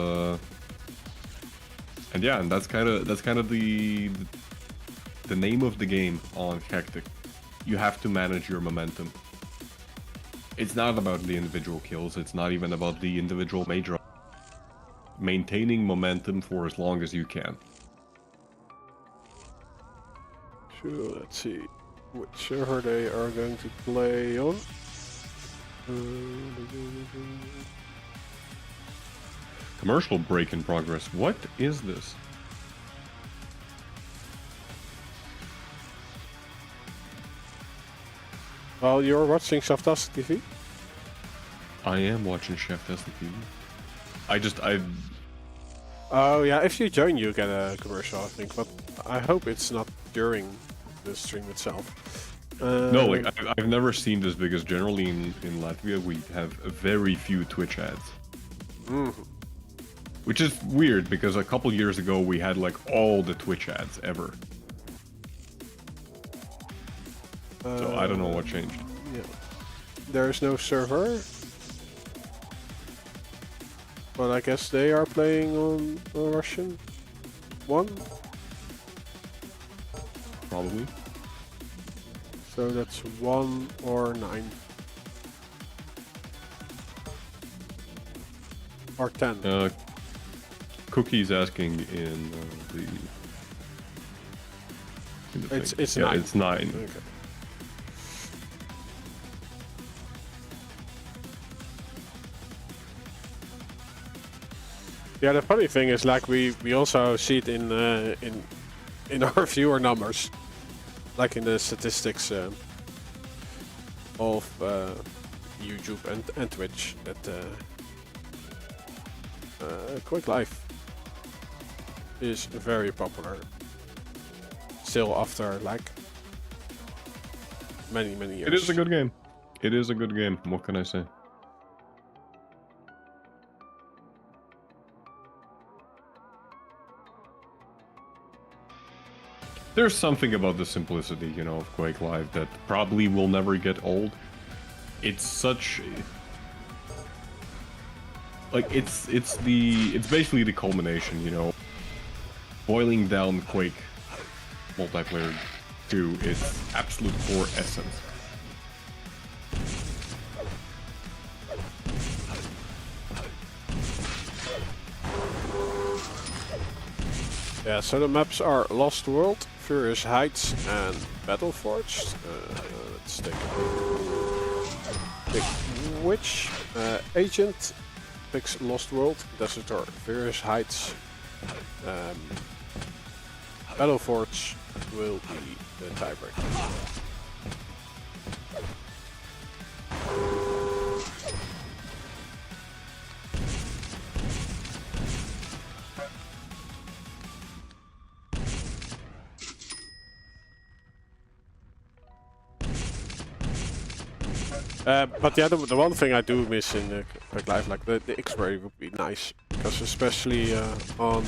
yeah, and that's kind of the name of the game on Hectic. You have to manage your momentum. It's not about the individual kills. It's not even about the individual major. Maintaining momentum for as long as you can. Sure, let's see which server they are going to play on. Commercial break in progress. What is this? Well, you're watching Shaftas TV? I am watching Chef Tesla TV. Oh yeah, if you join you get a commercial, I think, but I hope it's not during the stream itself. No, like I've never seen this because generally in Latvia we have very few Twitch ads. Which is weird because a couple years ago we had like all the Twitch ads ever. So I don't know what changed. Yeah. There is no server. But I guess they are playing on Russian 1. Probably. So that's 1 or 9. Or 10. Cookie's asking in the It's yeah, 9. it's 9. Okay. Yeah, the funny thing is, like we also see it in our viewer numbers, like in the statistics of YouTube and Twitch, that Quake Live is very popular still after like many years. It is a good game. It is a good game. What can I say? There's something about the simplicity, you know, of Quake Live that probably will never get old. It's such... like, it's basically the culmination, you know, boiling down Quake multiplayer to its absolute core essence. Yeah, so the maps are Lost World, Furious Heights, and Battleforged. Let's take a pick which. Agent picks Lost World, Dazador, Furious Heights. Battleforged will be the tiebreaker. But yeah, the one thing I do miss in Quake Live, like the X-ray would be nice, because especially on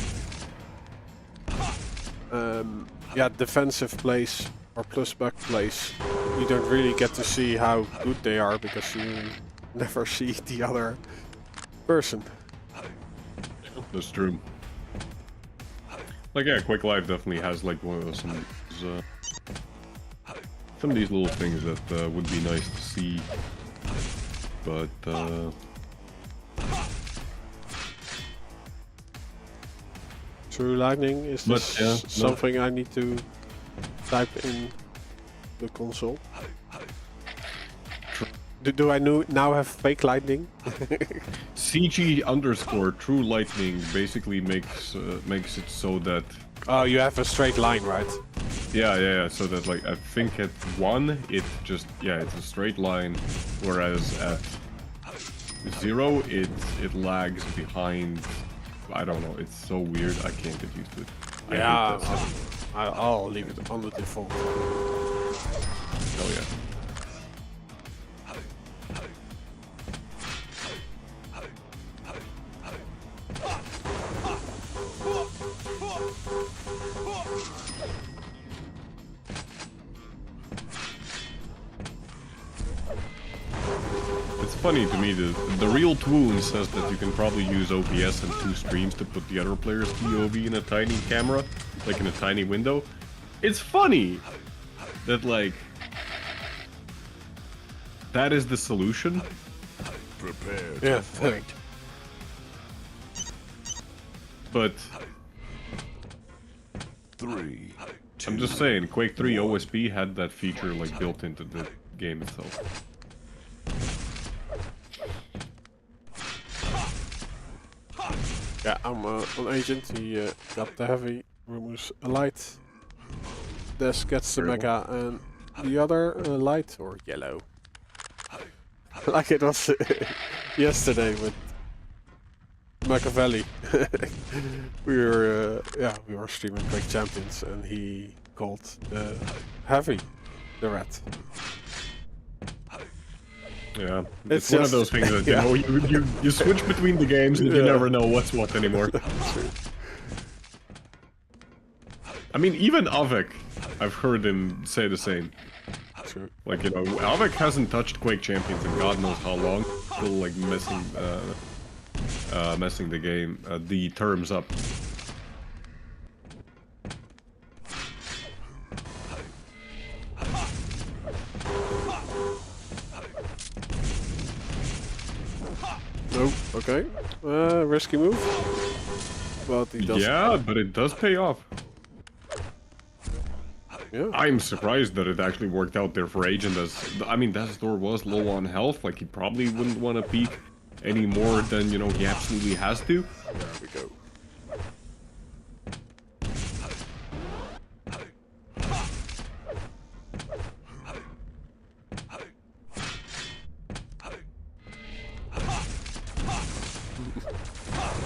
defensive plays or plus back plays, you don't really get to see how good they are because you never see the other person. That's true. Like, yeah, Quake Live definitely has like some of these little things that would be nice to see, but True Lightning, is this something I need to type in the console? Do I now have fake lightning? CG_True Lightning basically makes it so that... Oh, you have a straight line, right? Yeah. So that, like, I think at 1, it's a straight line, whereas at 0, it lags behind. I don't know. It's so weird. I can't get used to it. I Yeah, hate that stuff. I'll leave it on the default. Oh yeah. It's funny to me that the real Twoon says that you can probably use OBS and 2 streams to put the other player's POV in a tiny camera, like in a tiny window. It's funny that like that is the solution. Prepare Yeah. to fight. But 3, 2, I'm just saying, Quake 3 OSP had that feature like built into the game itself. Yeah, I'm on agent. He got the heavy, Rumus a light. Des gets the mega, and the other light or yellow. Like it was yesterday with Machiavelli. we were streaming Quake Champions, and he called the heavy the red. Yeah, It's it's one just- of those things that yeah. you switch between the games and you Yeah. never know what's what anymore. I mean, even Avek, I've heard him say the same. True. Like, you know, Avek hasn't touched Quake Champions in God knows how long. Still like messing the game, the terms up. No, okay. Risky move. But he does. Yeah, but it does pay off. Yeah. I'm surprised that it actually worked out there for Agent. I mean, Dazador was low on health. Like, he probably wouldn't want to peek any more than, you know, he absolutely has to. There we go.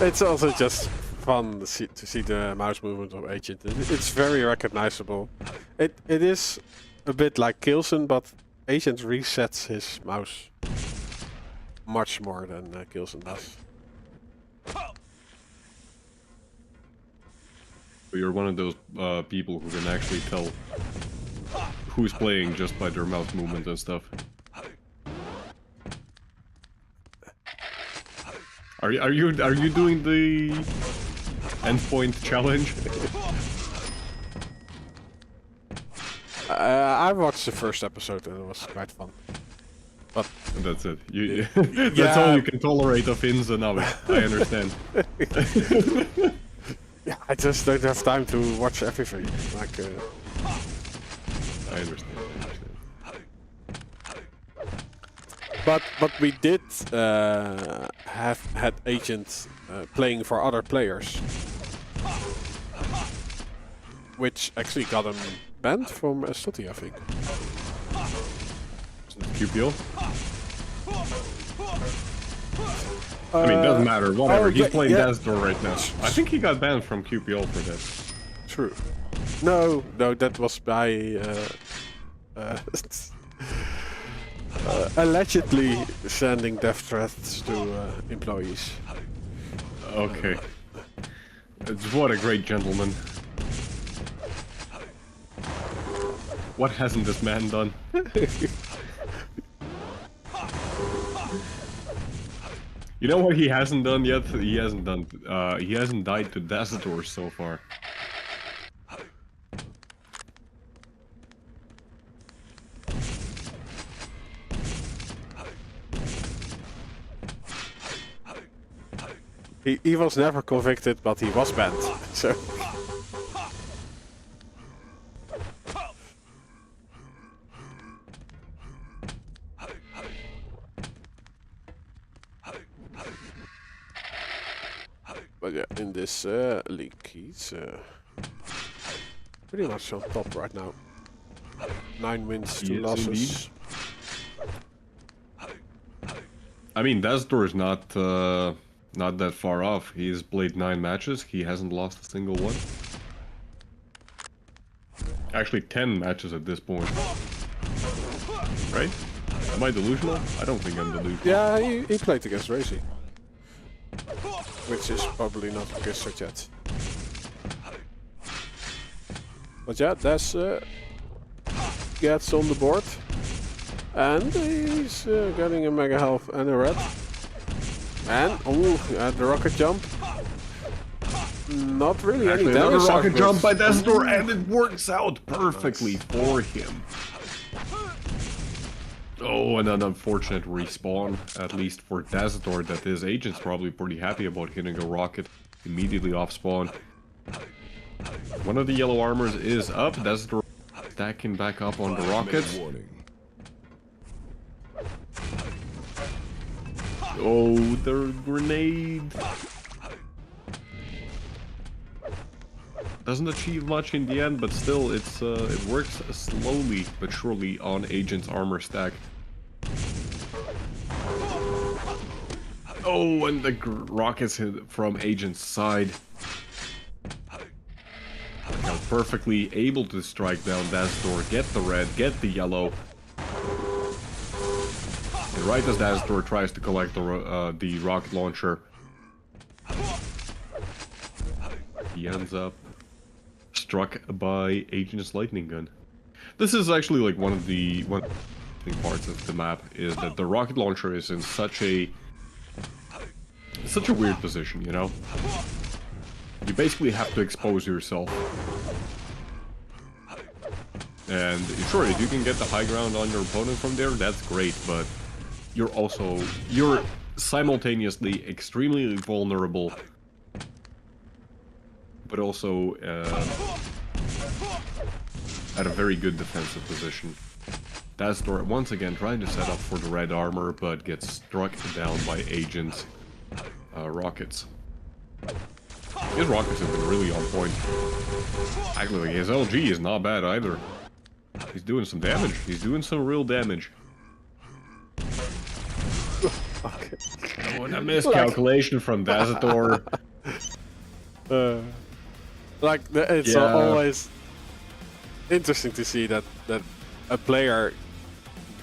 It's also just fun to see the mouse movement of Agent. It's very recognizable. It is a bit like Kilson, but Agent resets his mouse much more than Kilson does. You're one of those people who can actually tell who's playing just by their mouth movement and stuff. Are you doing the endpoint challenge? I watched the first episode and it was quite fun. But And that's it. You, Yeah. that's all you can tolerate of Ins and Abbott. I understand. yeah, I just don't have time to watch everything. Like, I understand. but we did have had Agent playing for other players, which actually got him banned from Study, I think. QPO? I mean, doesn't matter. Whatever. oh, He's yeah, playing yeah. Dazador right now. I think he got banned from QPO for that. True. No, that was by allegedly sending death threats to employees. Okay. What a great gentleman. What hasn't this man done? You know what he hasn't done yet? He hasn't died to Dazador so far. He was never convicted, but he was banned. So. But yeah, in this league, he's pretty much on top right now. 9 wins, 2 He is losses. indeed. I mean, Dazador is not that far off. He's played 9 matches. He hasn't lost a single one. Actually, 10 matches at this point. Right? Am I delusional? I don't think I'm delusional. Yeah, he played against Razy. Which is probably not registered yet. But yeah, Daz gets on the board. And he's getting a mega health and a red. And, the rocket jump. Not really any damage. Another rocket jump by Dazador, and it works out perfectly for him. Oh, and an unfortunate respawn, at least for Dazador, that his agent's probably pretty happy about hitting a rocket immediately off spawn. One of the yellow armors is up, Dazador stacking back up on the rockets. Oh, the grenade! Doesn't achieve much in the end, but still, it works slowly but surely on Agent's armor stack. Oh, and the rockets hit from Agent's side. Now perfectly able to strike down Dazador, get the red, get the yellow. And right as Dazador tries to collect the rocket launcher, he ends up struck by Agent's lightning gun. This is actually like one of the parts of the map, is that the rocket launcher is in such a weird position, you know? You basically have to expose yourself. And sure, if you can get the high ground on your opponent from there, that's great, but you're simultaneously extremely vulnerable, but also at a very good defensive position. Dazador once again trying to set up for the red armor, but gets struck down by Agent's rockets. His rockets have been really on point. Actually, his LG is not bad either. He's doing some damage. He's doing some real damage. Okay. Oh, and a miscalculation from Dazador. It's always interesting to see that a player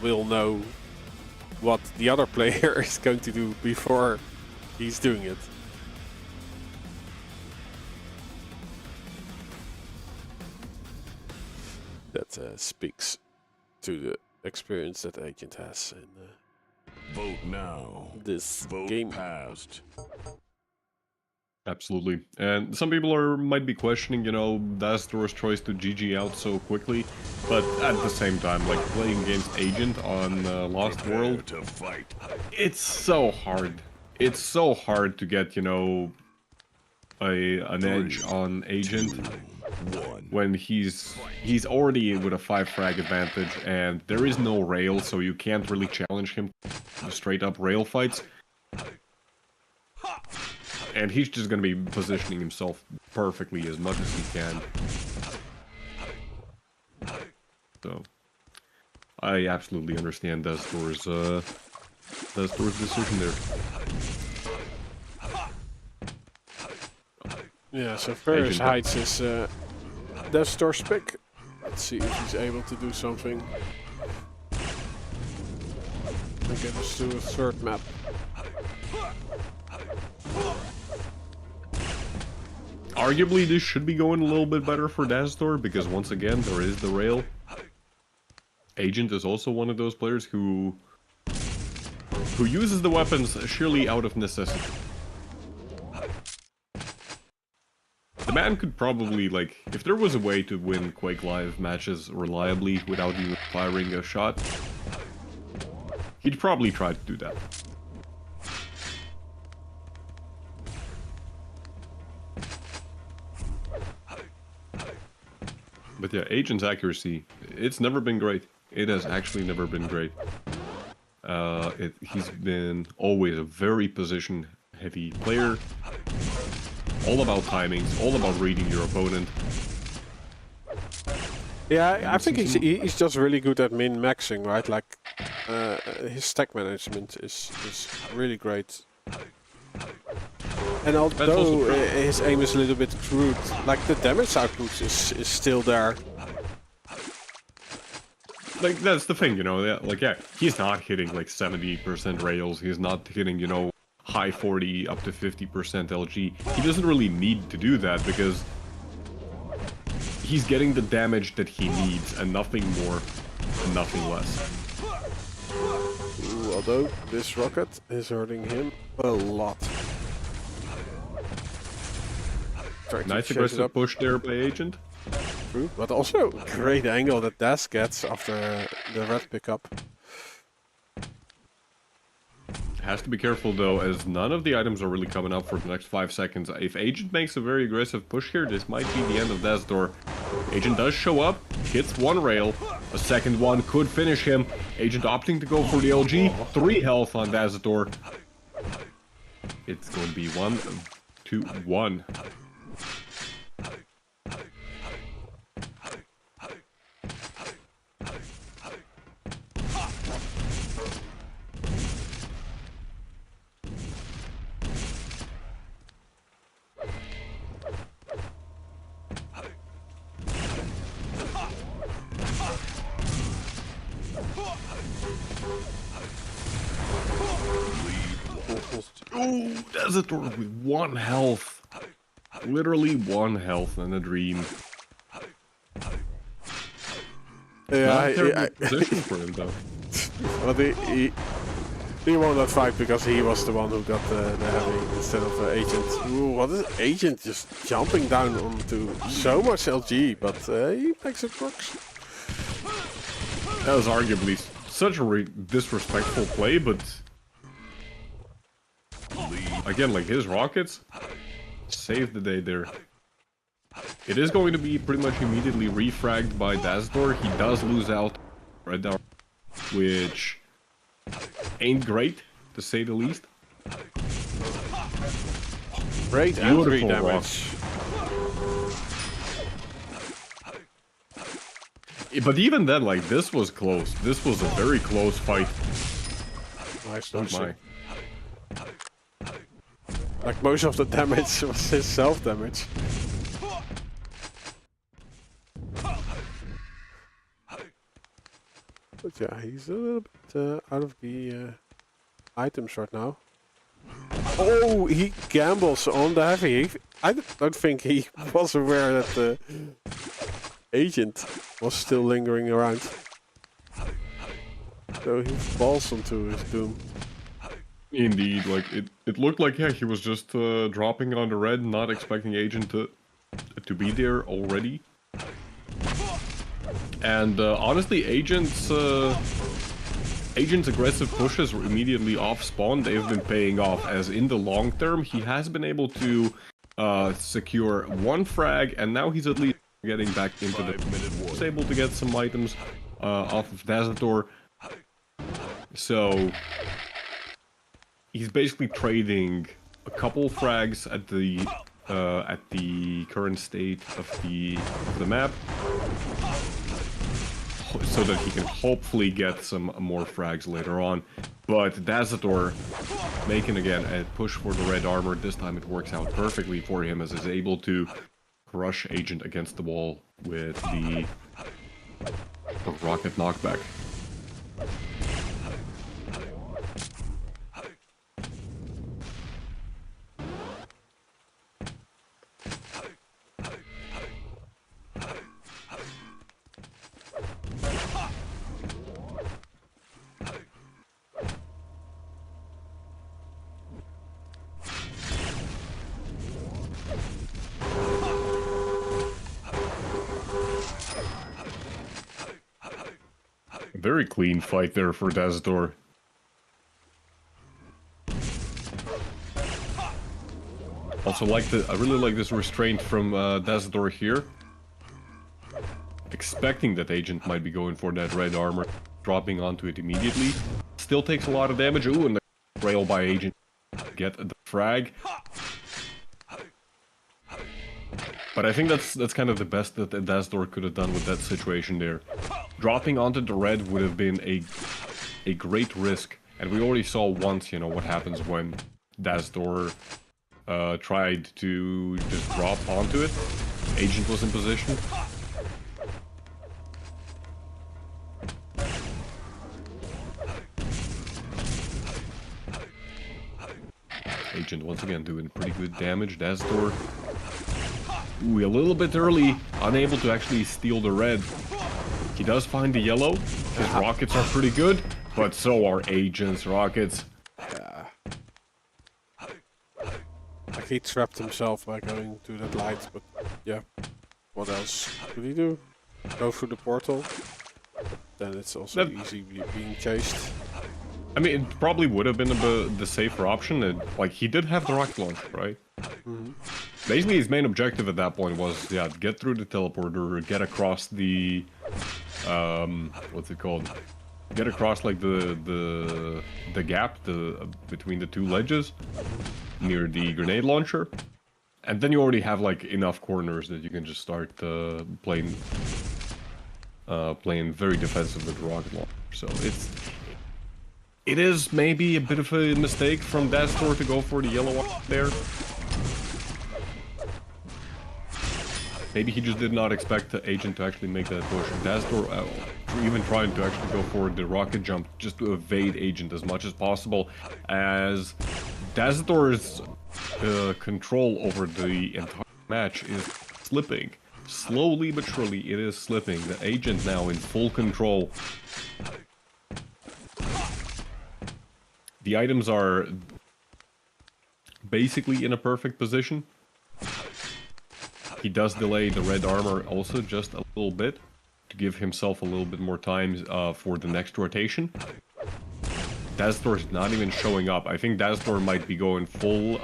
will know what the other player is going to do before he's doing it. That speaks to the experience that Agent has in Vote now. this Vote game. passed. Absolutely. And some people might be questioning, you know, Dazador's choice to GG out so quickly, but at the same time, like playing against Agent on Lost Prepare World, to fight. it's so hard. It's so hard to get, you know, an edge on Agent when he's already with a 5 frag advantage, and there is no rail, so you can't really challenge him to straight up rail fights. And he's just going to be positioning himself perfectly as much as he can. So, I absolutely understand Dazador's decision there. Yeah, so Ferris hides his Dazador's pick. Let's see if he's able to do something. And get us to a third map. Arguably, this should be going a little bit better for Dazador, because once again, there is the rail. Agent is also one of those players who uses the weapons sheerly out of necessity. The man could probably, like, if there was a way to win Quake Live matches reliably without even firing a shot, he'd probably try to do that. But yeah, Agent's accuracy, it's never been great. It has actually never been great. He's been always a very position-heavy player. All about timings, all about reading your opponent. Yeah, I think he's just really good at min-maxing, right? Like, his stack management is really great. And although his aim is a little bit crude, like the damage output is still there. Like, that's the thing, you know, yeah, he's not hitting like 70% rails, he's not hitting, you know, high 40 up to 50% LG. He doesn't really need to do that because he's getting the damage that he needs and nothing more and nothing less. Ooh, although this rocket is hurting him a lot. Nice aggressive push there by Agent. True, but also great angle that Daz gets after the red pickup. Has to be careful though, as none of the items are really coming up for the next 5 seconds. If Agent makes a very aggressive push here, this might be the end of Dazador. Agent does show up, hits one rail, a second one could finish him. Agent opting to go for the LG, 3 health on Dazador. It's going to be 1, 2, 1. Oh, Dazador with 1 health. Literally 1 health and a dream. Yeah, Position for him though. but he won that fight because he was the one who got the heavy instead of Agent. Ooh, what is Agent just jumping down onto so much LG, but he makes it work. That was arguably such a disrespectful play, but again, like his rockets saved the day there. It is going to be pretty much immediately refragged by Dazador. He does lose out Red Down, which ain't great, to say the least. Great and 3 damage. But even then, like, this was close. This was a very close fight. Nice, Oh my. Like most of the damage was his self-damage. But yeah, he's a little bit out of the items right now. Oh, he gambles on the heavy. I don't think he was aware that the Agent was still lingering around. So he falls onto his doom. Indeed, like, it looked like, yeah, he was just dropping on the red, not expecting Agent to be there already. And honestly, Agent's aggressive pushes were immediately off spawn. They've been paying off, as in the long term, he has been able to secure 1 frag, and now he's at least getting back into the war. He's able to get some items off of Dazador. So he's basically trading a couple frags at the current state of the map, so that he can hopefully get some more frags later on. But Dazador making again a push for the red armor. This time it works out perfectly for him, as he's able to crush Agent against the wall with the rocket knockback. Very clean fight there for Dazador. Also, I really like this restraint from Dazador here. Expecting that Agent might be going for that red armor, dropping onto it immediately. Still takes a lot of damage. Ooh, and the rail by Agent. Get the frag. But I think that's kind of the best that Dazador could have done with that situation there. Dropping onto the red would have been a a great risk. And we already saw once, you know, what happens when Dazador tried to just drop onto it. Agent was in position. Agent once again doing pretty good damage. Dazador, ooh, a little bit early, unable to actually steal the red. He does find the yellow. His rockets are pretty good, but so are Agent's rockets. Yeah. Like he trapped himself by going to that light, but yeah. What else could he do? Go through the portal? Then it's also easy being chased. I mean, it probably would have been the safer option. Like, he did have the rocket launcher, right? Mm-hmm. Basically, his main objective at that point was, yeah, get through the teleporter, get across the... what's it called? Get across, like, the gap between the two ledges near the grenade launcher. And then you already have, like, enough corners that you can just start playing very defensive with the rocket launcher. So it is maybe a bit of a mistake from Dazador to go for the yellow one there. Maybe he just did not expect the Agent to actually make that push. Dazador even trying to actually go for the rocket jump just to evade Agent as much as possible, as Dazador's control over the entire match is slipping. Slowly but surely it is slipping. The Agent now in full control. The items are basically in a perfect position. He does delay the red armor also just a little bit to give himself a little bit more time for the next rotation. Dazador is not even showing up. I think Dazador might be going full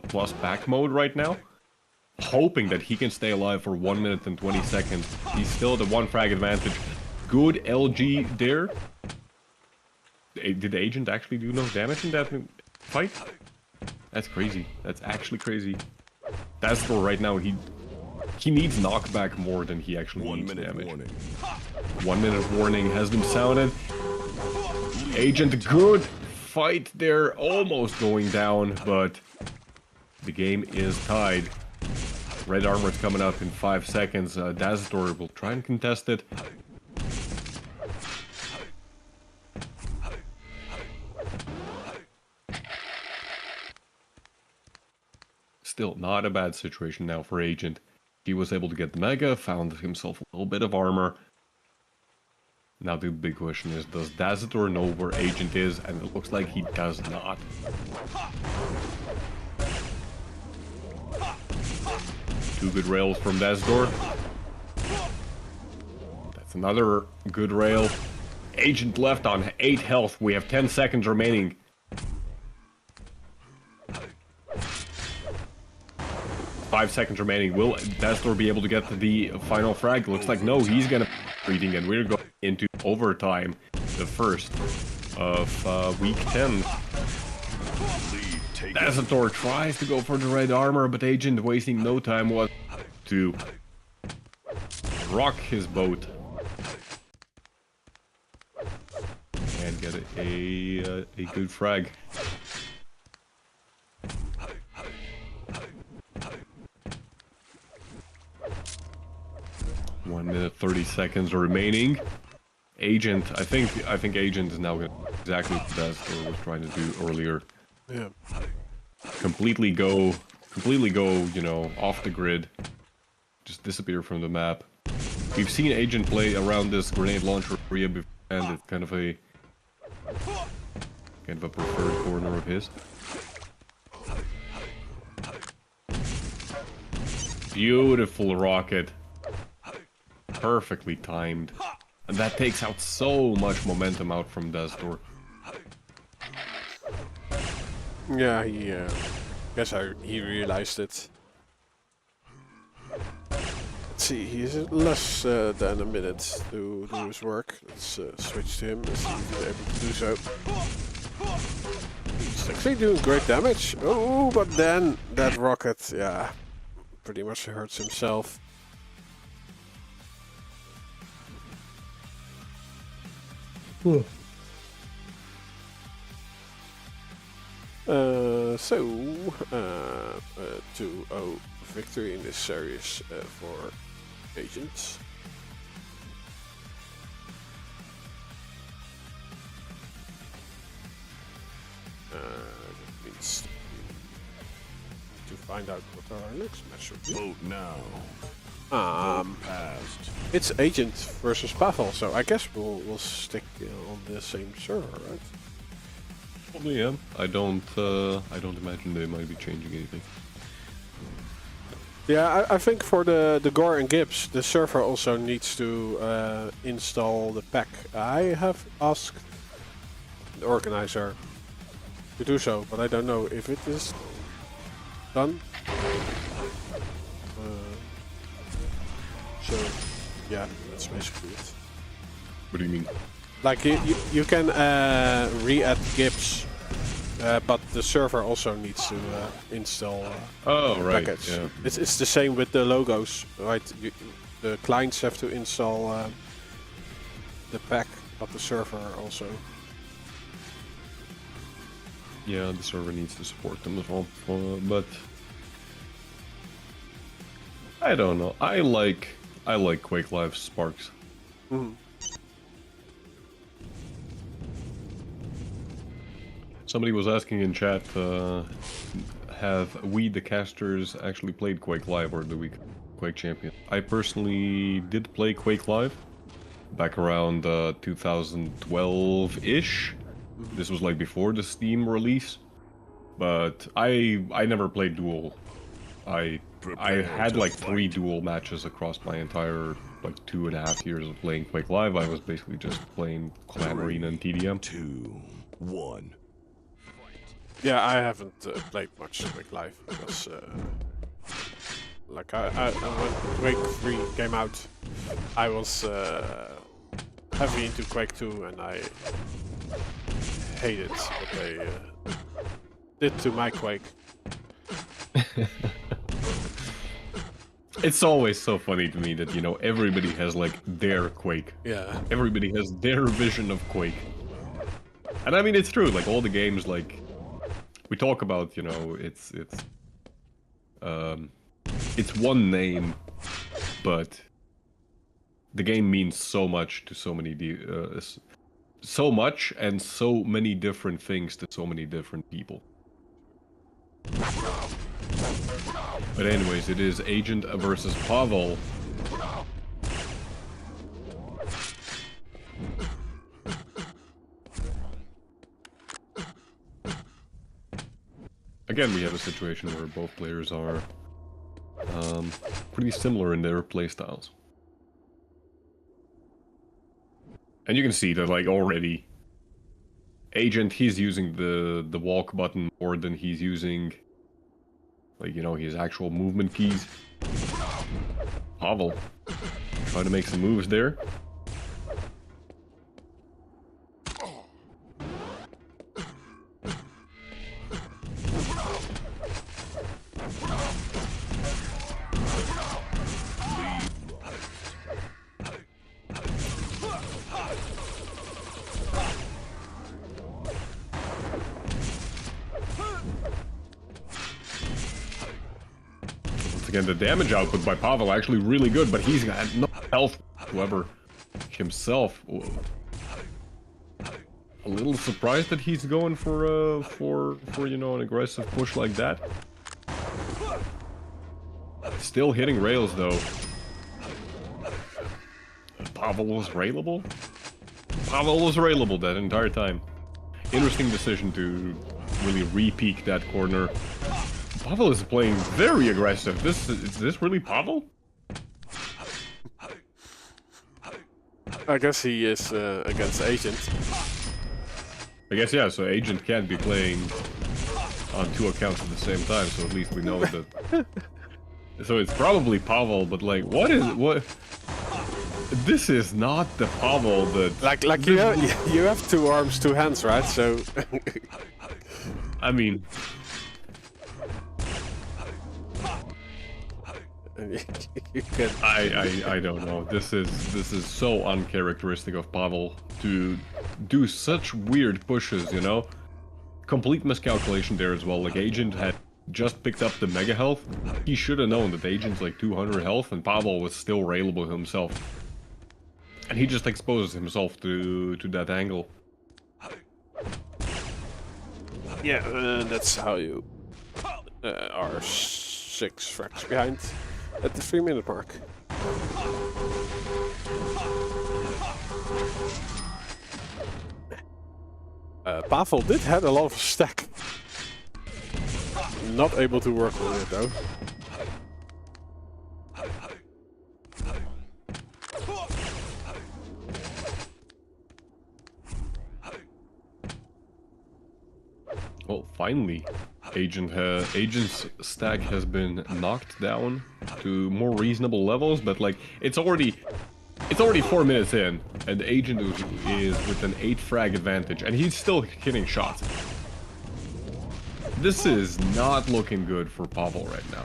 plus back mode right now, hoping that he can stay alive for 1 minute and 20 seconds. He's still at the 1 frag advantage. Good LG there. Did the Agent actually do no damage in that fight? That's crazy. That's actually crazy. Dazador right now, he needs knockback more than he actually needs damage. 1 minute warning has been sounded. Agent, good fight there, almost going down, but the game is tied. Red armor's coming up in 5 seconds. Dazador will try and contest it. Still not a bad situation now for Agent. He was able to get the Mega, found himself a little bit of armor. Now the big question is, does Dazador know where Agent is? And it looks like he does not. Two good rails from Dazador. That's another good rail. Agent left on 8 health. We have 10 seconds remaining. Five seconds remaining. Will Dazador be able to get to the final frag? Looks like no, he's gonna reading, and we're going into overtime. The first of week 10. Dazador tries to go for the red armor, but Agent wasting no time was to rock his boat and get a good frag. 1 minute 30 seconds remaining. Agent, I think Agent is now gonna do exactly what Dazador was trying to do earlier. Yeah. Completely go, you know, off the grid. Just disappear from the map. We've seen Agent play around this grenade launcher area before, and it's kind of a preferred corner of his. Beautiful rocket. Perfectly timed. And that takes out so much momentum out from Dazador. Yeah, he guess he realized it. Let's see, he's less than a minute to do his work. Let's switch to him and see if he's able to do so. He's actually doing great damage. Oh, but then that rocket, yeah, pretty much hurts himself. 2-0 victory in this series for Agents. That means to find out what our next match will be. Vote now. Passed. It's Agent versus Pavle, so I guess we'll stick on the same server, right? Probably, yeah. I don't imagine they might be changing anything. Yeah, I think for the Gore and Gibbs, the server also needs to install the pack. I have asked the organizer to do so, but I don't know if it is done. So, yeah, that's basically it. What do you mean? Like you can re-add Gibbs, but the server also needs to install package. Yeah. It's the same with the logos, right? The clients have to install the pack, but the server also. Yeah, the server needs to support them as well, but I don't know. I like Quake Live Sparks. Mm-hmm. Somebody was asking in chat, have we, the casters, actually played Quake Live, or do we Quake Champion? I personally did play Quake Live back around 2012-ish. This was like before the Steam release, but I never played duel. I had like 3 duel matches across my entire like 2.5 years of playing Quake Live. I was basically just playing Clan Arena and TDM. 2, 1. Yeah, I haven't played much Quake Live because, like, I when Quake 3 came out, I was heavy into Quake 2, and I hated what they did to my Quake. It's always so funny to me that, you know, everybody has like their Quake. Yeah. Everybody has their vision of Quake. And I mean, it's true, like all the games, like, we talk about, you know, it's one name, but the game means so much to so many, so much and so many different things to so many different people. But anyways, it is Agent versus Pavle. Again, we have a situation where both players are pretty similar in their playstyles. And you can see that, like, already Agent, he's using the walk button more than he's using, like, you know, his actual movement keys. Pavle trying to make some moves there. Again, the damage output by Pavle actually really good, but he's got no health whatsoever himself. A little surprised that he's going for you know, an aggressive push like that. Still hitting rails though. Pavle was railable? Pavle was railable that entire time. Interesting decision to really re-peek that corner. Pavle is playing very aggressive. Is this really Pavle? I guess he is against Agent. I guess, yeah, so Agent can't be playing on 2 accounts at the same time, so at least we know that. So it's probably Pavle, but like, what? This is not the Pavle that... Like you have 2 arms, 2 hands, right? So... I mean... you can... I don't know. This is so uncharacteristic of Pavle to do such weird pushes, you know? complete miscalculation there as well. Like, Agent had just picked up the mega health. He should have known that Agent's like 200 health and Pavle was still railable himself. And he just exposed himself to that angle. Yeah, that's how you are 6 frags behind at the 3-minute mark. Pavle did have a lot of stack. Not able to work with it though. Well, finally, Agent's stack has been knocked down to more reasonable levels, but like it's already 4 minutes in, and Agent is with an 8 frag advantage, and he's still hitting shots. This is not looking good for Pavle right now.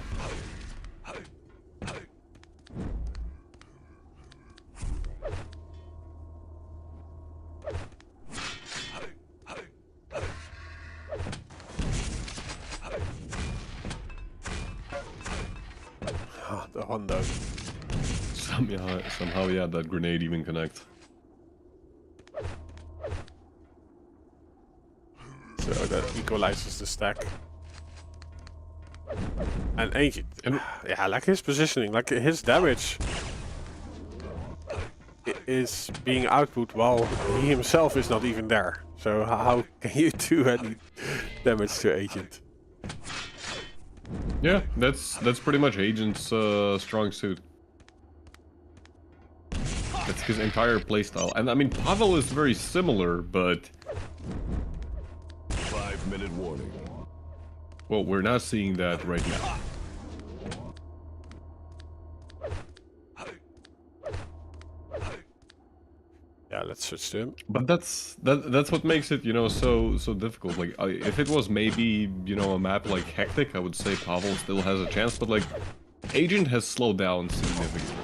The Hondo. Somehow, yeah, that grenade even connects. So that equalizes the stack. And Agent, yeah, like his positioning, like his damage is being output while he himself is not even there. So how can you do any damage to Agent? Yeah, that's pretty much Agent's strong suit. That's his entire playstyle. And I mean, Pavle is very similar, but... 5-minute warning. Well, we're not seeing that right now. Yeah, let's switch to him. But that's what makes it, you know, so difficult. Like, if it was maybe, you know, a map like Hectic, I would say Pavle still has a chance, but like, Agent has slowed down significantly.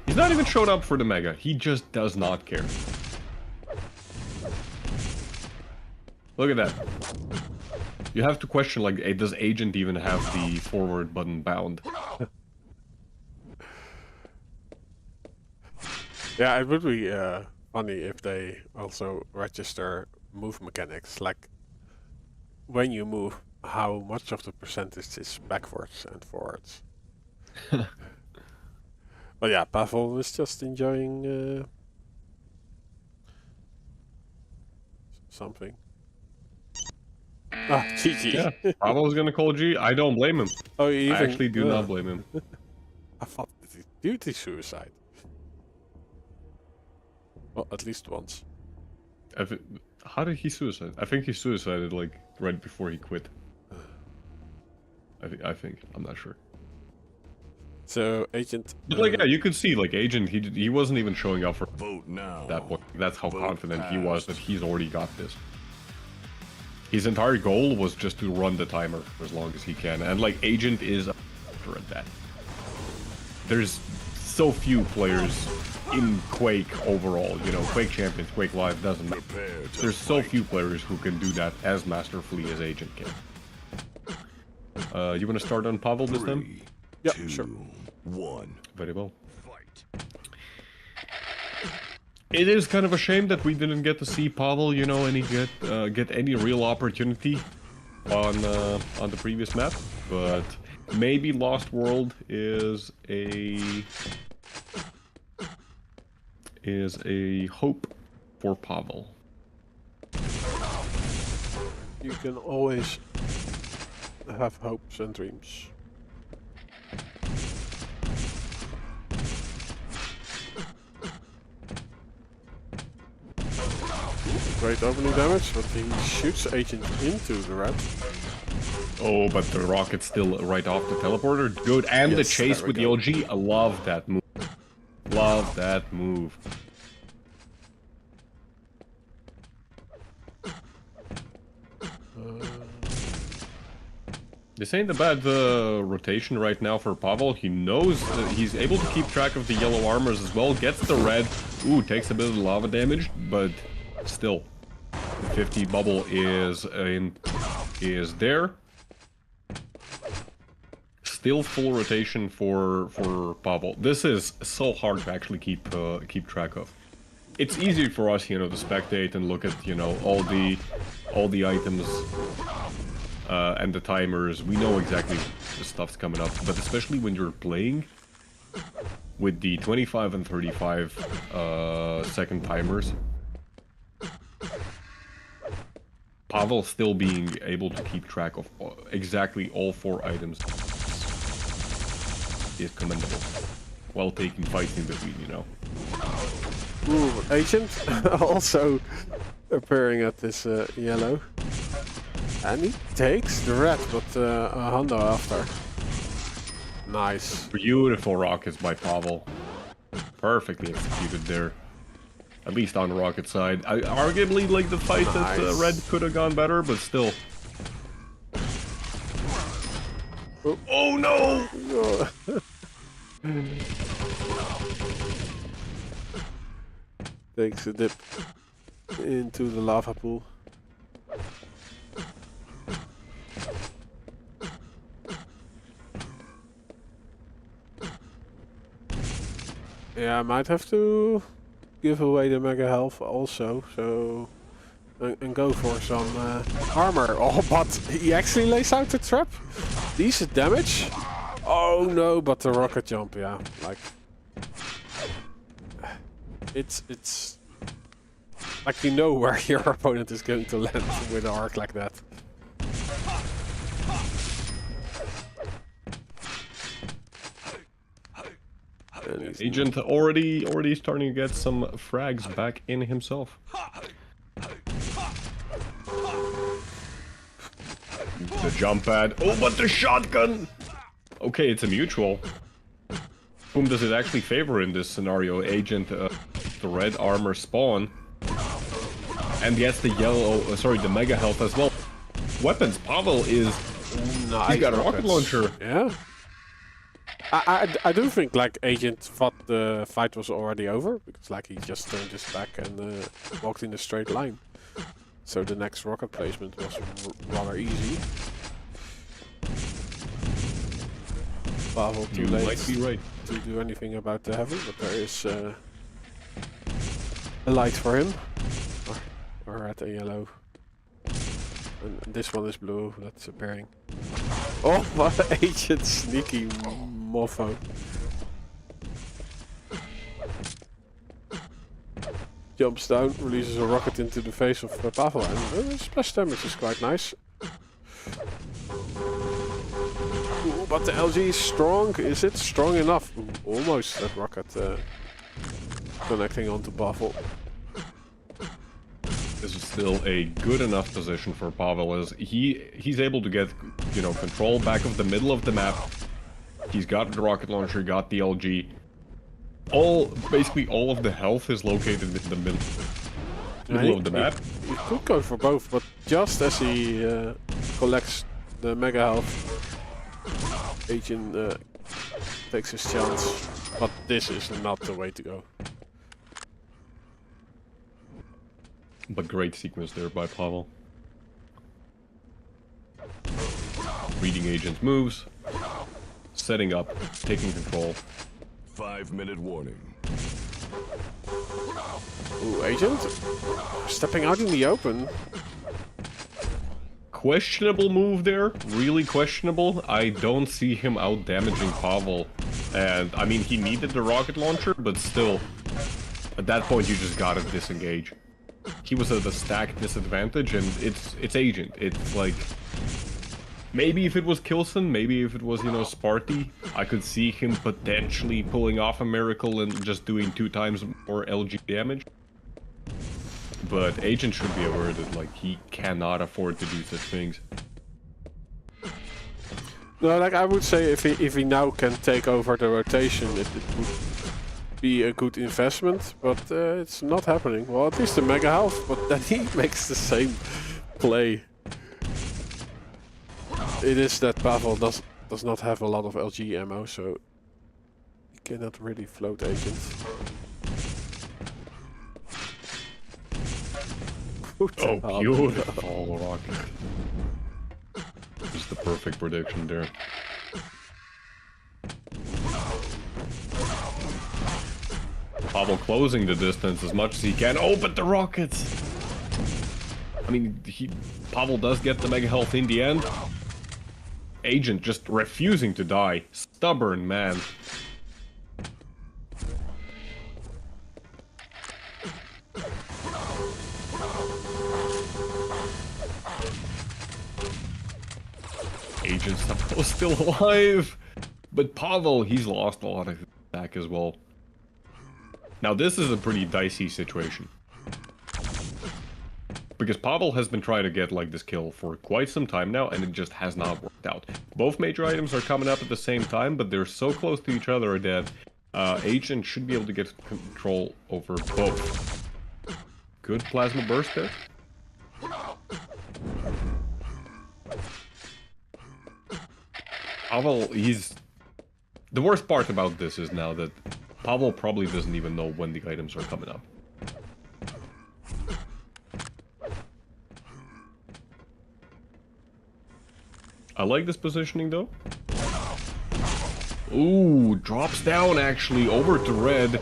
He's not even showed up for the mega. He just does not care. Look at that. You have to question, like, does Agent even have the forward button bound? Yeah, it would be funny if they also register move mechanics, like when you move, how much of the percentage is backwards and forwards. But yeah, Pavle was just enjoying something. Ah, GG. Yeah, Pavle was gonna call G. I don't blame him. Oh, I actually do not blame him. I thought he duty suicide. Well, at least once. How did he suicide? I think he suicided like right before he quit. I think. I'm not sure. So Agent. But like, yeah, you could see like Agent. He wasn't even showing up for Vote now. that point. That's how Vote confident he was that passed. he's already got this. His entire goal was just to run the timer for as long as he can, and like Agent is a at that. There's so few players in Quake overall, you know, Quake Champions, Quake Live doesn't matter. Prepare to There's so fight. few players who can do that as masterfully as Agent can. You want to start on Pavle this time? 3, Yeah, 2, sure. 1. Very well. Fight. It is kind of a shame that we didn't get to see Pavle, you know, get any real opportunity on the previous map, but maybe Lost World is a hope for Pavle. You can always have hopes and dreams. Great opening damage, but he shoots Agent into the red. Oh, but the rocket's still right off the teleporter. Good, and the Yes, chase there we with the go. OG. I love that move. Love that move. This ain't a bad rotation right now for Pavle. He knows he's able to keep track of the yellow armors as well. Gets the red. Ooh, takes a bit of lava damage, but still. 50-50. Bubble is there. Still full rotation for Pavle. This is so hard to actually keep track of. It's easy for us, you know, to spectate and look at, you know, all the items and the timers. We know exactly the stuff's coming up, but especially when you're playing with the 25 and 35 second timers, Pavle still being able to keep track of exactly all 4 items is commendable, while taking fights in between, you know. Ooh, Agent also appearing at this yellow. And he takes the red, but a Hondo after. Nice. Beautiful rockets by Pavle. Perfectly executed there. At least on the rocket side. Arguably, like, the fight that red could have gone better, but still. Oh no! Takes a dip into the lava pool. Yeah, I might have to give away the mega health also, so and go for some armor. Oh, but he actually lays out the trap. Decent damage. Oh no, but the rocket jump, yeah, like it's like you know where your opponent is going to land with an arc like that. Agent already starting to get some frags back in himself. The jump pad. Oh, but the shotgun! Okay, it's a mutual. Whom does it actually favor in this scenario? Agent, the red armor spawn. And gets the yellow, the mega health as well. Weapons, Pavle is... Nice. He got a rocket launcher. Yeah. I do think like Agent thought the fight was already over, because like he just turned his back and walked in a straight line. So the next rocket placement was rather easy. Pavle too late might be right to do anything about the heavy, but there is a light for him. Or red and yellow. And this one is blue, that's appearing. Oh, what an Agent sneaky mofo. Jumps down, releases a rocket into the face of Pavle, and splash damage is quite nice. Ooh, but the LG is strong. Is it strong enough? Ooh, almost that rocket connecting onto Pavle. This is still a good enough position for Pavle, as he's able to get, you know, control back of the middle of the map. He's got the rocket launcher, got the LG. Basically all of the health is located in the middle of the map. He could go for both, but just as he collects the mega health, Agent takes his chance. But this is not the way to go. But great sequence there by Pavle. Reading Agent's moves, setting up, taking control. 5-minute warning. Ooh, Agent stepping out in the open. Questionable move there, really questionable. I don't see him out damaging Pavle. And I mean, he needed the rocket launcher, but still, at that point you just gotta disengage. He was at a stacked disadvantage, and it's Agent. It's like, maybe if it was Kilson, maybe if it was, you know, Sparty, I could see him potentially pulling off a miracle and just doing 2 times more LG damage. But Agent should be aware that, like, he cannot afford to do such things. No, like I would say, if he now can take over the rotation, it would be a good investment, but it's not happening. Well, at least the mega health, but then he makes the same play. It is that Pavle does not have a lot of LG ammo, so he cannot really float Agent. Oh, beautiful rocket. Just the perfect prediction there. Pavle closing the distance as much as he can. Oh, but the rockets! I mean, Pavle does get the mega health in the end. Agent just refusing to die. Stubborn man. Agent's somehow still alive. But Pavle, he's lost a lot of his attack as well. Now this is a pretty dicey situation. Because Pavle has been trying to get like this kill for quite some time now, and it just has not worked out. Both major items are coming up at the same time, but they're so close to each other that Agent should be able to get control over both. Good plasma burst there. Pavle, he's... The worst part about this is now that Pavle probably doesn't even know when the items are coming up. I like this positioning though. Ooh, drops down actually over to red.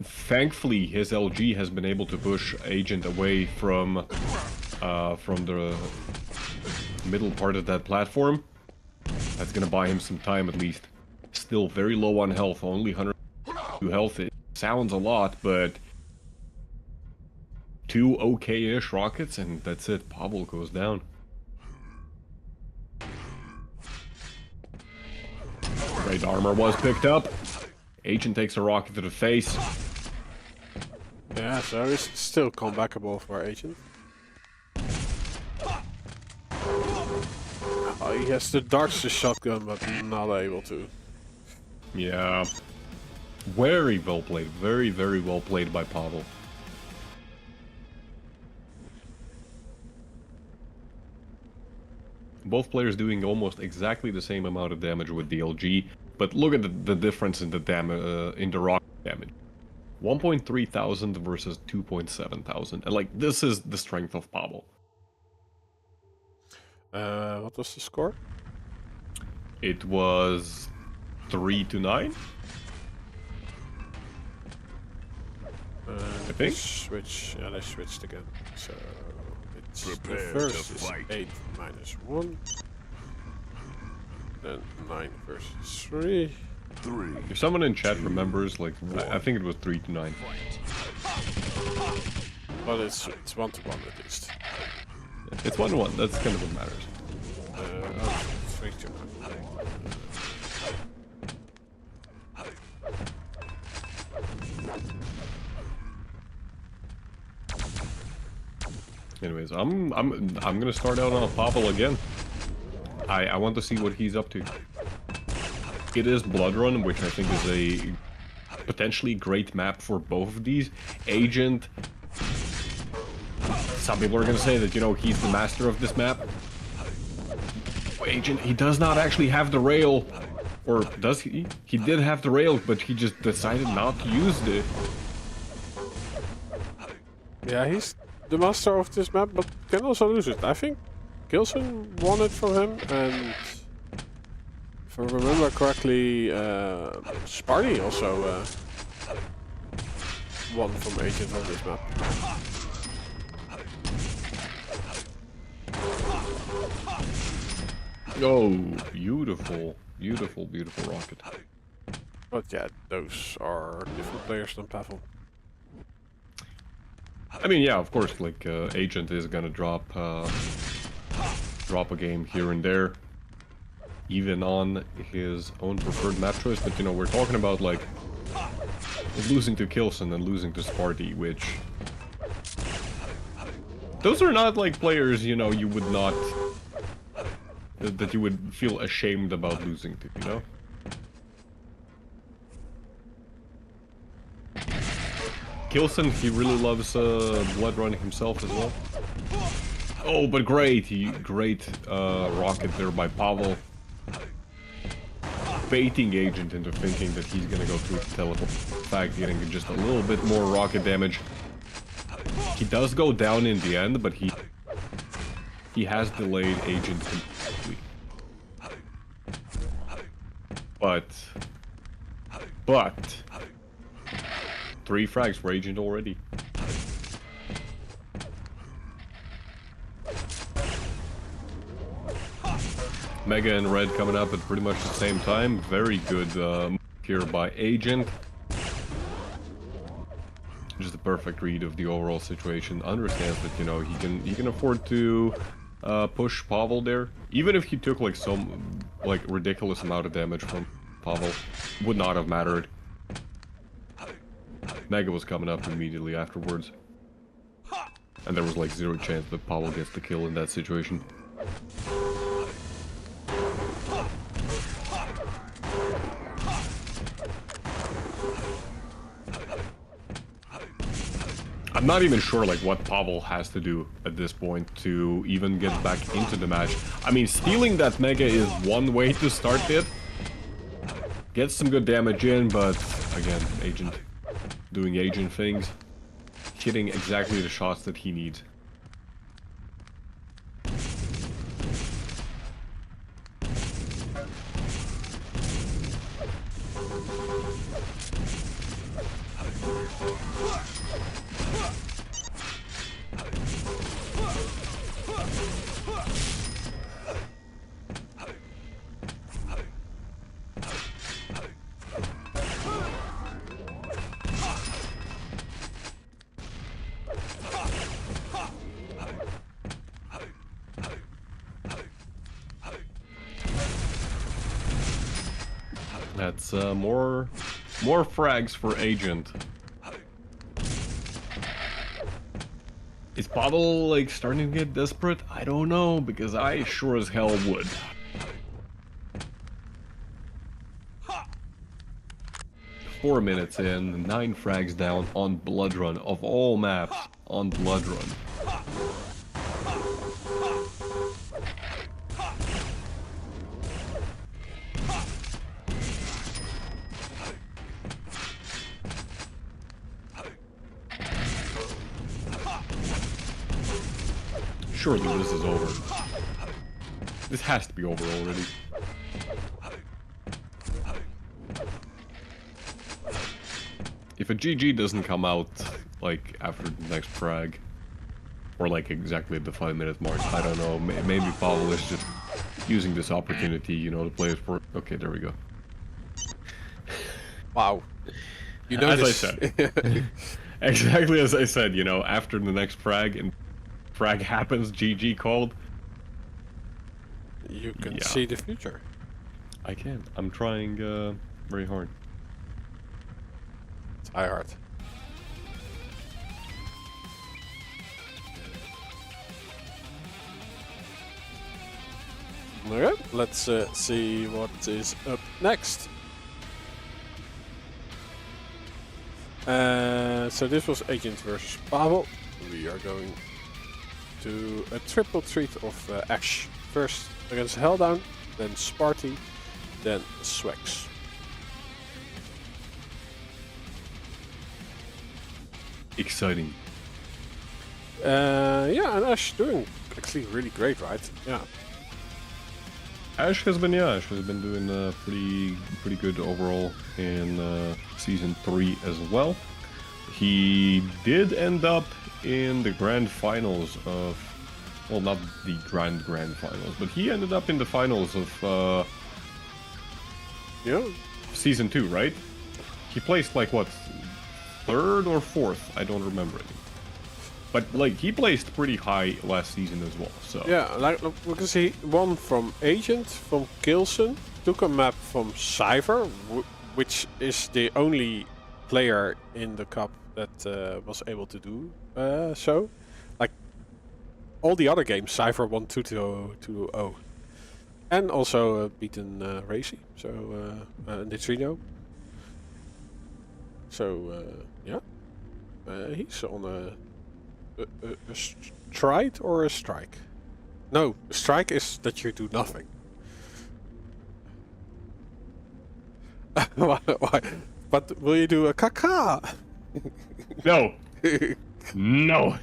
Thankfully, his LG has been able to push Agent away from the middle part of that platform. That's gonna buy him some time at least. Still very low on health, only 102 health. It sounds a lot, but 2 okay-ish rockets and that's it. Pavle goes down. Great armor was picked up. Agent takes a rocket to the face. Yeah, so it's still comebackable for Agent. Oh, he has to dodge the shotgun, but not able to. Yeah. Very well played. Very, very well played by Pavle. Both players doing almost exactly the same amount of damage with the LG, but look at the difference in the in the rocket damage. 1.3 thousand versus 2.7 thousand, and like this is the strength of Pavle. What was the score? It was 3-9. I think. Yeah, they switched again. So it's Prepare the first to is fight. 8 minus 1. Then 9 versus 3. 3. If someone in chat remembers, like I think it was 3-9. But it's 1-1 at least. It's 1-1. That's kind of what matters. 3-2. Anyways, I'm gonna start out on a Pavle again. I want to see what he's up to. It is Blood Run, which I think is a potentially great map for both of these. Agent. Some people are gonna say that, you know, he's the master of this map. Agent, he does not actually have the rail. Or does he? He did have the rail, but he just decided not to use it. Yeah, he's the master of this map, but can also lose it. I think Gilson won it from him, and if I remember correctly, Sparty also won from Agent on this map. Oh, beautiful. Beautiful, beautiful rocket. But yeah, those are different players than Pavle. I mean, yeah, of course, like, Agent is gonna drop a game here and there, even on his own preferred map choice, but, you know, we're talking about, like, losing to Kilson and losing to Sparty, which... Those are not, like, players, you know, you would not... that you would feel ashamed about losing to, you know? Kilson, he really loves Blood Run himself as well. Oh, but great, great rocket there by Pavle. Baiting Agent into thinking that he's gonna go through the teleport. In fact, getting just a little bit more rocket damage. He does go down in the end, but he has delayed Agent completely. But 3 frags for Agent already. Mega and Red coming up at pretty much the same time. Very good move here by Agent. Just a perfect read of the overall situation. Understands that, you know, he can afford to push Pavle there. Even if he took like some like ridiculous amount of damage from Pavle, would not have mattered. Mega was coming up immediately afterwards. And there was like 0 chance that Pavle gets the kill in that situation. I'm not even sure like what Pavle has to do at this point to even get back into the match. I mean, stealing that Mega is one way to start it. Gets some good damage in, but again, Agent doing Agent things. Hitting exactly the shots that he needs. That's more frags for Agent. Is Pavle like starting to get desperate? I don't know, because I sure as hell would. Four minutes in, 9 frags down on Blood Run, of all maps on Blood Run. Surely this is over. This has to be over already. If a GG doesn't come out, like, after the next frag, or like exactly at the 5-minute mark, I don't know, maybe Pavle is just using this opportunity, you know, to play it for... Okay, there we go. Wow. You know, as I said. Exactly as I said, you know, after the next frag, and frag happens, GG called. You can see the future. I can. I'm trying very hard. Try hard. Okay, let's see what is up next. So this was Agent versus Pavle. We are going to a triple treat of Ash. First against HellDown, then Sparty, then Swax. Exciting. Yeah, and Ash doing actually really great, right? Yeah. Ash has been doing pretty good overall in season 3 as well. He did end up in the grand finals of, well, not the grand finals, but he ended up in the finals of season 2, right? He placed like what, 3rd or 4th? I don't remember it. But like he placed pretty high last season as well. So yeah, like because he won from Agent, from Kilson, took a map from Cipher, which is the only player in the cup that was able to do so. Like all the other games, Cipher won 2-0, and also beaten Razy, so Neutrino. So yeah, he's on a stride or a strike? No, a strike is that you do nothing. Why? But will you do a caca? no, no.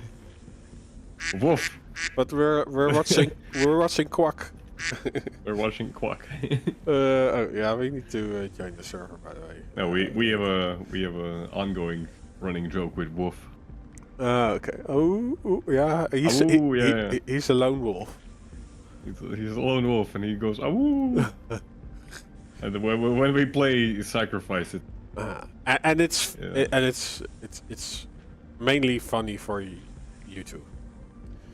Woof. But we're watching QUAKE. We're watching QUAKE. Oh yeah, we need to join the server, by the way. No, we have a ongoing running joke with Woof. Okay. Oh yeah, he's he's a lone wolf. He's a lone wolf, and he goes awoo. And when we play Sacrifice, it and it's mainly funny for you two.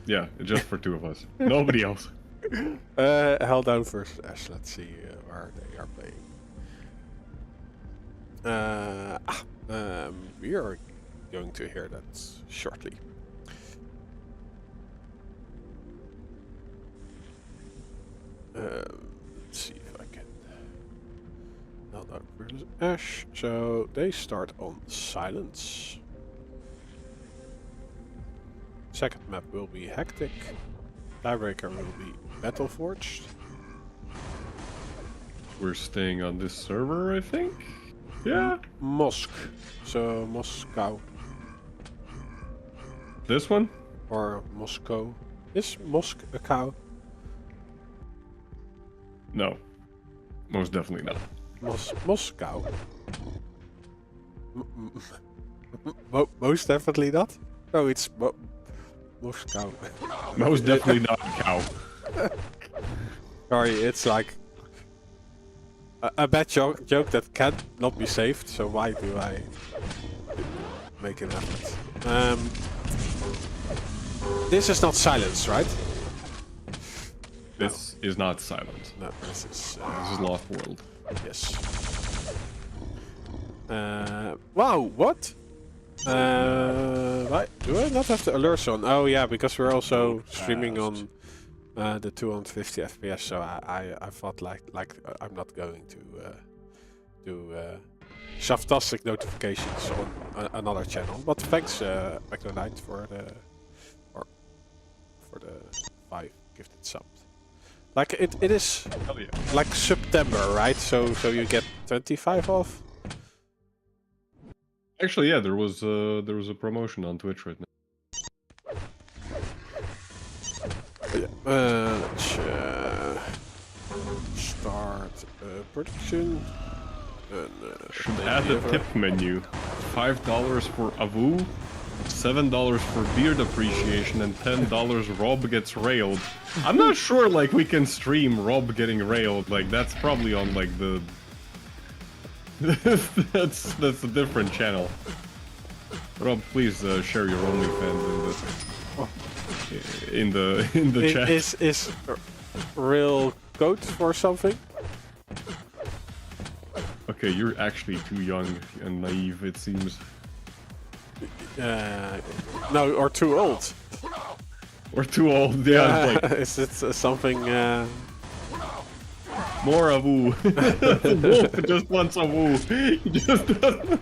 Yeah, just for two of us. Nobody else. HellDown versus Ash. Let's see where they are playing. We are going to hear that shortly. Let's see if I can. HellDown versus Ash. So they start on silence. Second map will be Hectic. Tiebreaker will be Battleforged. We're staying on this server, I think? Yeah. Mosk. So Moscow. This one? Or Moscow. Is Mosk a cow? No. Most definitely not. Moscow. Most definitely not? No, it's Moscow. Most definitely not a cow. Sorry, it's like a bad joke that can't not be saved, so why do I make an effort? This is not silence, right? This is not silent. No, this is Lost World. yes. Wow, what? Why do I not have the alerts on? Oh yeah, because we're also streaming on the 250 FPS. So I thought like I'm not going to do Shaftastic notifications on another channel. But thanks, McDonald, for the 5 gifted subs. Like it is like September, right? So you get 25 off. Actually, yeah, there was a promotion on Twitch right now. Let's start production. And, should add the tip menu. $5 for Avu, $7 for beard appreciation, and $10 Rob gets railed. I'm not sure like we can stream Rob getting railed. Like that's probably on like the that's a different channel. Rob, please share your OnlyFans in the chat. Is real code for something? Okay, you're actually too young and naive, it seems. No, or too old. Or too old, yeah. Like, is it something? More a woo. Wolf just wants a woo. He just doesn't.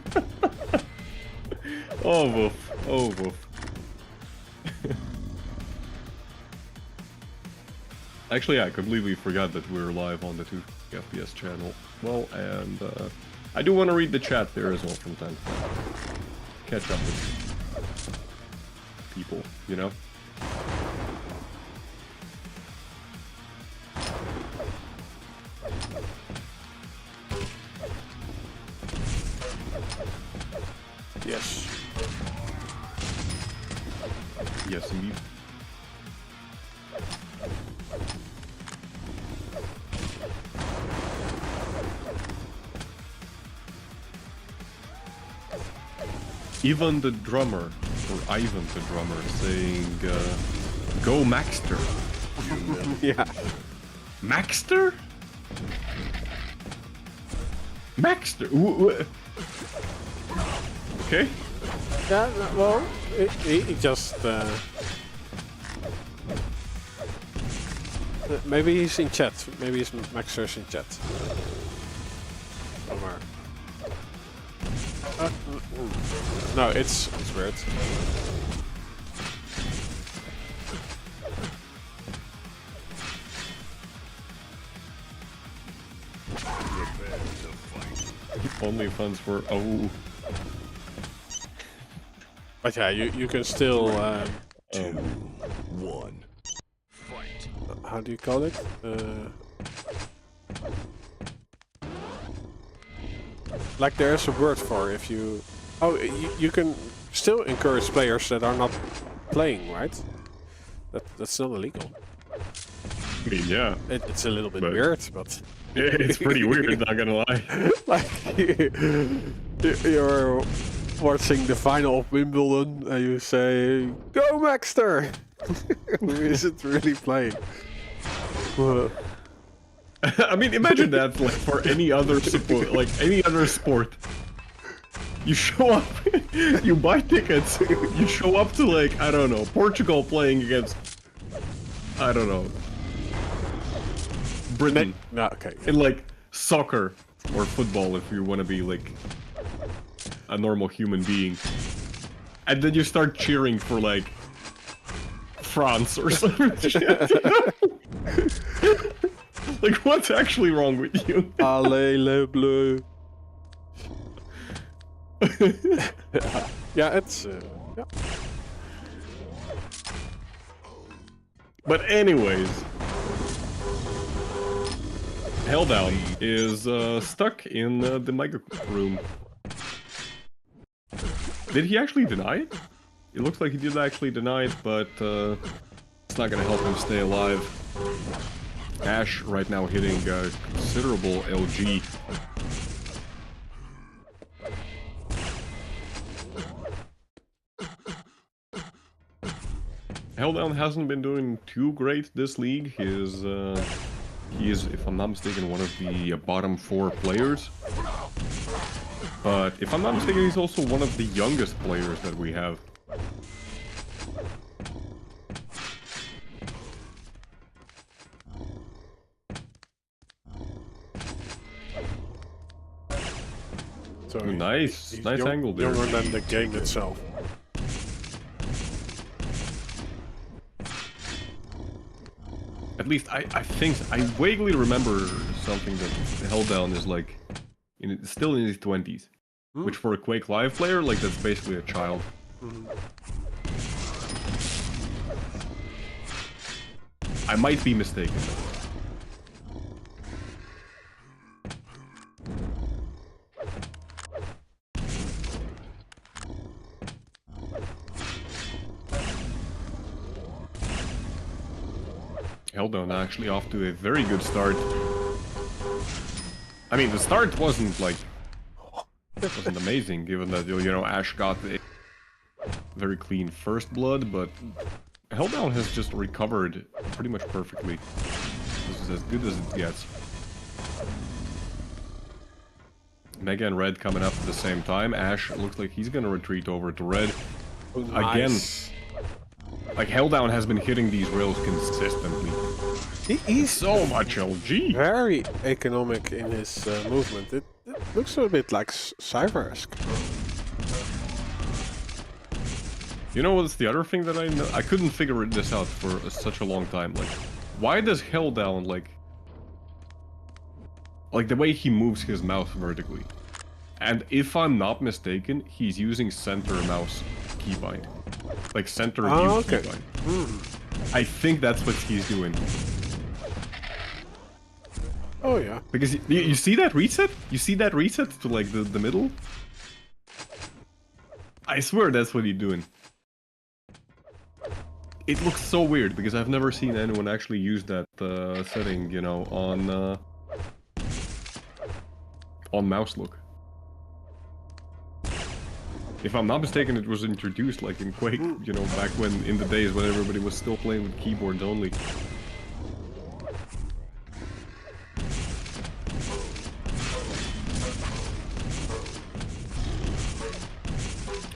Oh, Wolf. Oh, Wolf. Actually, I completely forgot that we were live on the 2 FPS channel. Well, and I do want to read the chat there as well from time to time. Catch up with people, you know? Yes. Yes, indeed. Ivan the drummer, or Ivan the drummer, saying, "Go Maxter." Yeah. Maxter? Maxter? Okay. Yeah. Well, he just. Maybe he's in chat. Maybe he's Maxer's in chat. Somewhere. No, it's weird. Only funds for oh. But yeah, you can still 1. Fight. How do you call it? Like there's a word for if you... Oh, you can still encourage players that are not playing, right? That's not illegal. I mean, yeah. It's a little bit weird, but... Yeah, it's pretty weird, not gonna lie. Like, you're watching the final of Wimbledon and you say, "Go Maxter!" Who isn't really playing? I mean, imagine that like for any other support, like any other sport. You show up, you buy tickets, you show up to like, I don't know, Portugal playing against, I don't know, Britain. No, okay. In like soccer or football if you want to be like a normal human being. And then you start cheering for like France or something. Like, what's actually wrong with you? Allez les bleus. Yeah, it's... yeah. But anyways, HellDown is stuck in the micro room. Did he actually deny it? It looks like he did actually deny it, but it's not gonna help him stay alive. Ash right now hitting considerable LG. HellDown hasn't been doing too great this league. He is, if I'm not mistaken, one of the bottom 4 players. But if I'm not mistaken, he's also one of the youngest players that we have. So nice angle there. Younger than the game itself. At least I think I vaguely remember something that HellDown is like still in his 20s, which for a Quake Live player, like that's basically a child. I might be mistaken. HellDown actually off to a very good start. I mean, the start wasn't like wasn't amazing, given that you know Ash got a very clean first blood, but HellDown has just recovered pretty much perfectly. This is as good as it gets. Mega and Red coming up at the same time. Ash looks like he's gonna retreat over to Red. Nice. Again, like HellDown has been hitting these rails consistently. He's So much LG. very economic in his movement. It looks a bit like Cipher-esque. You know what's the other thing that I know? I couldn't figure this out for such a long time. Like, why does HellDown like the way he moves his mouse vertically? And if I'm not mistaken, he's using center mouse keybind. Like center view keybind. I think that's what he's doing. Oh yeah. Because you see that reset? You see that reset to like the middle? I swear that's what he's doing. It looks so weird because I've never seen anyone actually use that setting, you know, on mouse look. If I'm not mistaken, it was introduced like in Quake, you know, back when in the days when everybody was still playing with keyboards only.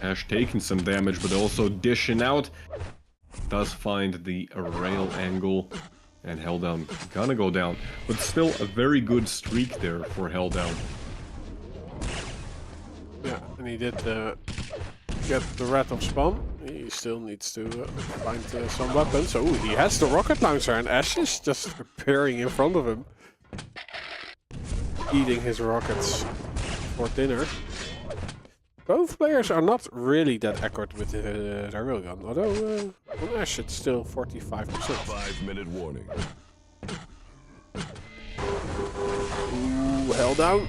Ash taking some damage, but also dishing out. Does find the rail angle, and HellDown gonna go down. But still a very good streak there for HellDown. Yeah, and he did get the rat of spawn. He still needs to find some weapons. Oh, he has the rocket launcher, and Ash is just preparing in front of him. Eating his rockets for dinner. Both players are not really that accurate with their railgun, although on Ash it's still 45%. 5-minute warning. Ooh, HellDown.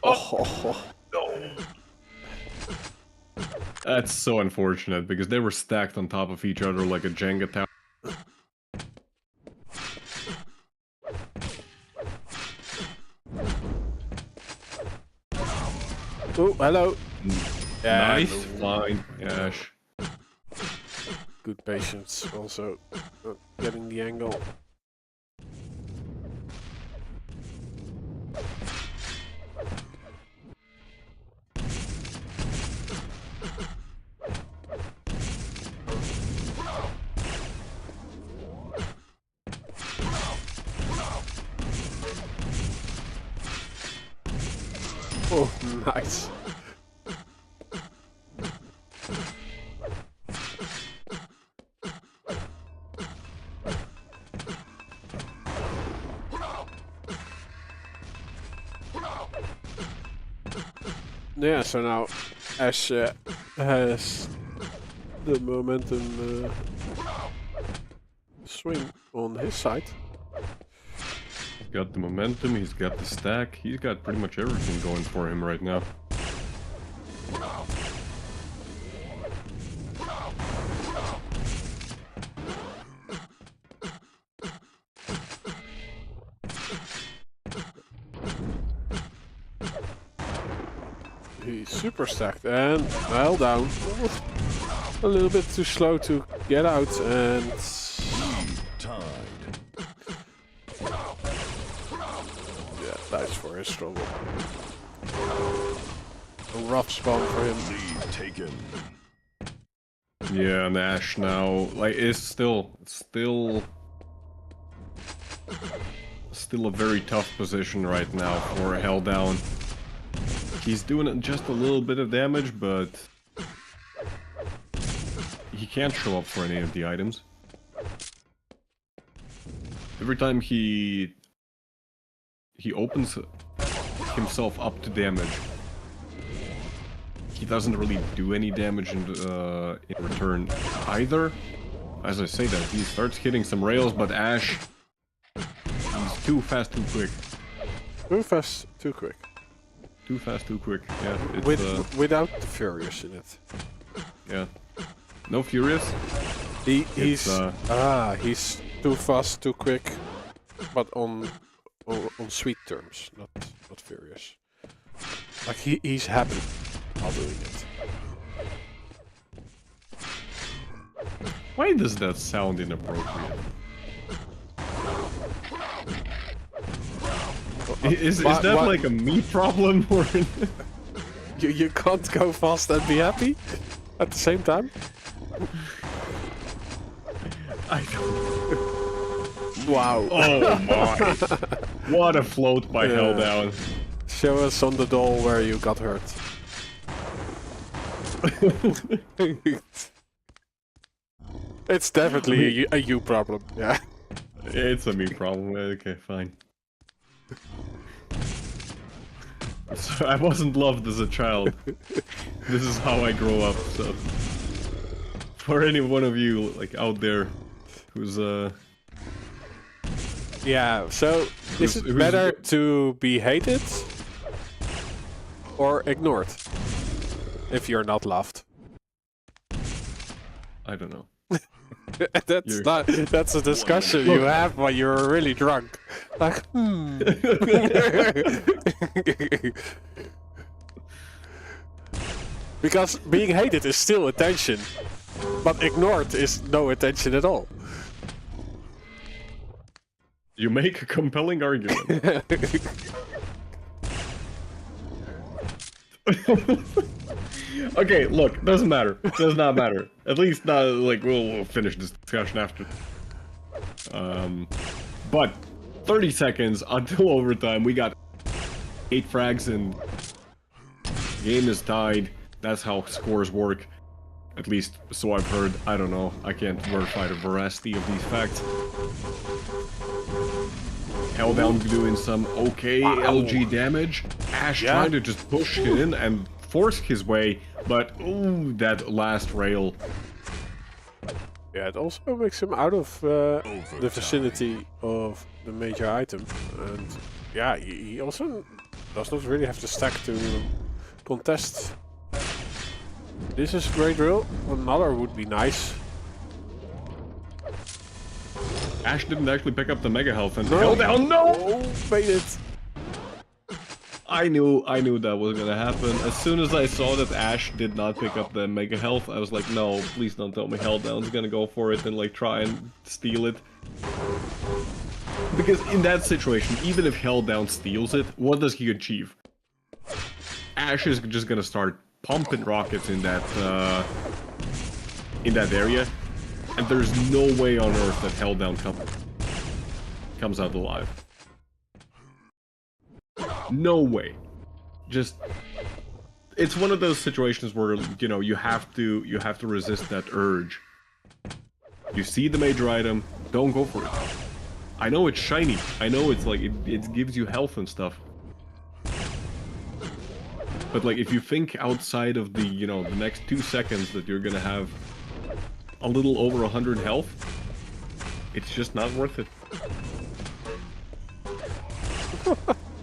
Oh. No. That's so unfortunate because they were stacked on top of each other like a Jenga tower. Oh, hello. Yeah, Nice, fine, Ash. Good patience, also getting the angle. Oh, nice. Yeah, so now Ash has the momentum swing on his side. He's got the momentum, he's got the stack, he's got pretty much everything going for him right now. He's super stacked and HellDown. A little bit too slow to get out and... Tied. Yeah, nice for his struggle. A rough spawn for him. Lead taken. Yeah, and Ash now, like, is still a very tough position right now for HellDown. He's doing just a little bit of damage, but he can't show up for any of the items. Every time he opens himself up to damage, he doesn't really do any damage in return either. As I say that, he starts hitting some rails, but Ash, he's too fast, too quick. Too fast, too quick. Too fast, too quick. Yeah, it's, without the Furious in it. yeah. No Furious? He's too fast, too quick, but on sweet terms, not Furious. Like he's happy while doing it. Why does that sound inappropriate? Is that like a me problem or? You can't go fast and be happy at the same time? I don't. Wow. Oh my! What a float by HellDown. Show us on the doll where you got hurt. It's definitely a you problem. Yeah. It's a me problem. Okay, fine. So I wasn't loved as a child. This is how I grow up. So for any one of you like out there who's yeah. So is it better to be hated or ignored if you're not loved? I don't know. That's a discussion you have when you're really drunk. Like, Because being hated is still attention, but ignored is no attention at all. You make a compelling argument. Okay, look, doesn't matter. Does not matter. At least not like we'll finish this discussion after. But 30 seconds until overtime. We got 8 frags and game is tied. That's how scores work. At least so I've heard. I don't know. I can't verify the veracity of these facts. HellDown doing some okay LG damage. Ash trying to just push it in and force his way, but ooh, that last rail. Yeah, it also makes him out of the vicinity of the major item. And yeah, he also does not really have to stack to contest. This is a great drill. Another would be nice. Ash didn't actually pick up the mega health and No. HellDown. No! Oh, made it. I knew that was gonna happen. As soon as I saw that Ash did not pick up the mega health, I was like, no, please don't tell me HellDown's gonna go for it and like try and steal it. Because in that situation, even if HellDown steals it, what does he achieve? Ash is just gonna start pumping rockets in that area, and there's no way on earth that HellDown comes out alive. No way. Just, it's one of those situations where, you know, you have to resist that urge. You see the major item, don't go for it. I know it's shiny. I know it's like it gives you health and stuff. But like if you think outside of the, you know, the next 2 seconds that you're gonna have a little over 100 health, it's just not worth it.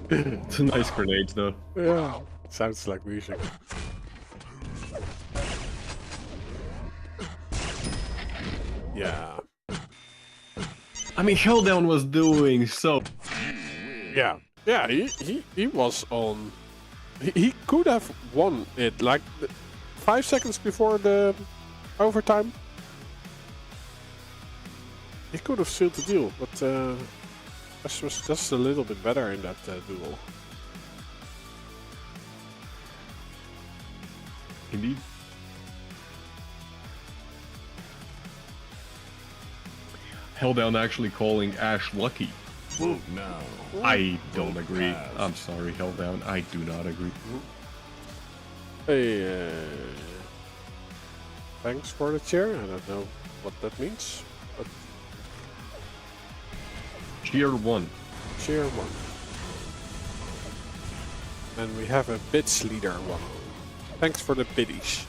It's a nice grenade though. Yeah, sounds like music. Yeah. I mean, HellDown was doing so. Yeah. Yeah, he was on. He could have won it like 5 seconds before the overtime. He could have sealed the deal, but Ash was just a little bit better in that duel. Indeed. HellDown actually calling Ash lucky. Vote now. I don't agree. I'm sorry, HellDown. I do not agree. Hey, thanks for the chair. I don't know what that means, but Cheer 1. cheer 1. And we have a bits leader 1. Thanks for the biddies.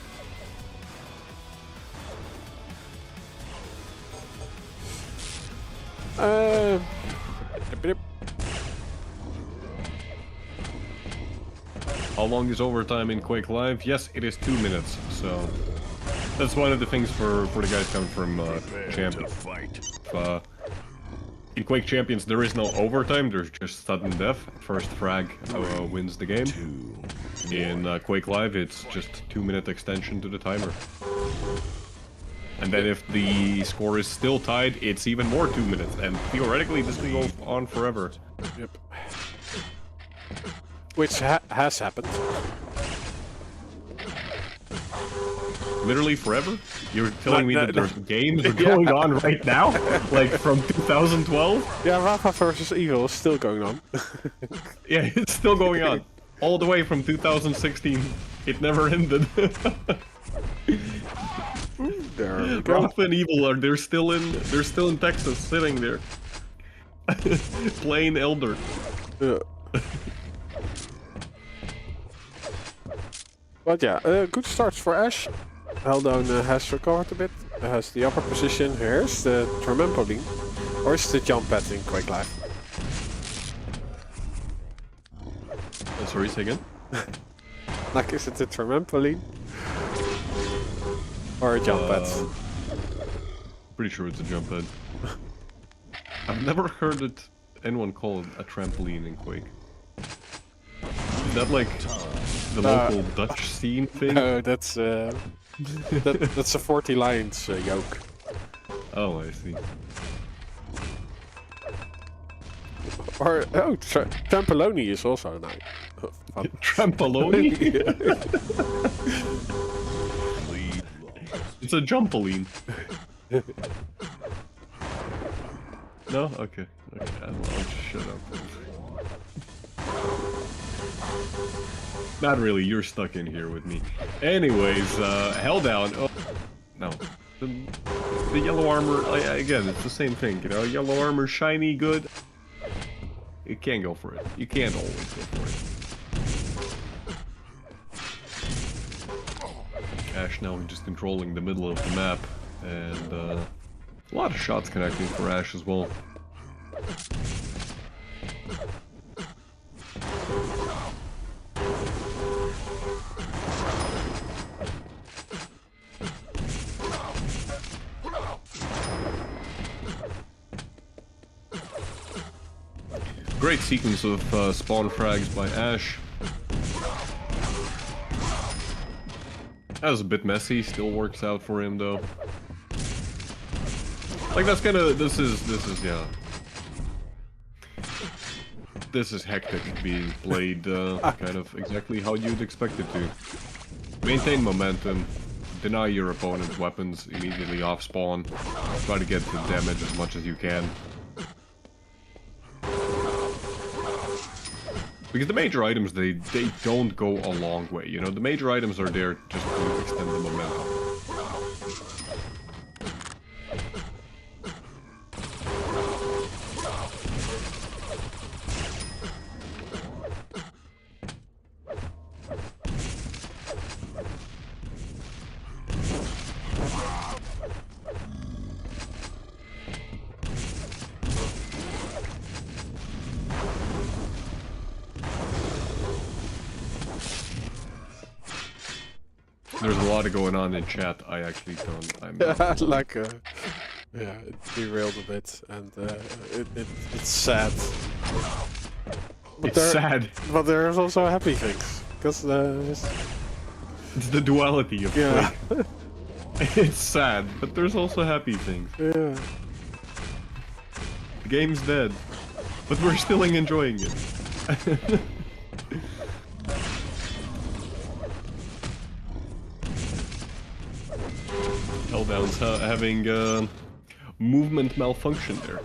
How long is overtime in Quake Live? Yes, it is 2 minutes, so that's one of the things for the guys coming from Champions. In Quake Champions, there is no overtime, there's just sudden death. First frag wins the game. In Quake Live, it's just 2-minute extension to the timer. And then if the score is still tied, it's even more 2 minutes, and theoretically this can go on forever. Yep. Which has happened. Literally forever? You're telling me that there's games going on right now? Like from 2012? Yeah, Rafa vs. Evil is still going on. Yeah, it's still going on. All the way from 2016. It never ended. There we go. Rafa and Evil they're still in Texas, sitting there. Playing Elder. Yeah. But yeah, good starts for Ash. HellDown has recovered a bit. Has the upper position. Here's the trampoline. Or is the jump pad in Quake Live? Sorry, say again? Like, is it a trampoline? Or a jump pad? Pretty sure it's a jump pad. I've never heard anyone call it a trampoline in Quake. Is that like the local Dutch scene thing? No, that's that's a 40 lines yoke. Oh, I see. Or trampolini is also nice. Trampolini? It's a jumpoline. No? Okay. I'll just shut up. Not really, you're stuck in here with me. Anyways, HellDown. Oh, no. The yellow armor, again, it's the same thing, you know? Yellow armor, shiny, good. You can't go for it. You can't always go for Ash now just controlling the middle of the map, and a lot of shots connecting for Ash as well. Great sequence of spawn frags by Ash. That was a bit messy, still works out for him though. Like that's kinda, this is yeah. This is hectic being played kind of exactly how you'd expect it to. Maintain momentum, deny your opponent's weapons immediately off spawn, try to get the damage as much as you can. Because the major items, they don't go a long way, you know? The major items are there just to extend the momentum. There's a lot of going on in chat. I actually don't. I'm not. Like, yeah, it derailed a bit, and it's sad. But It's sad. But there's also happy things, because It's the duality of yeah, Quake. It's sad, but there's also happy things. yeah. The game's dead, but we're still enjoying it. HellDown's having movement malfunction there.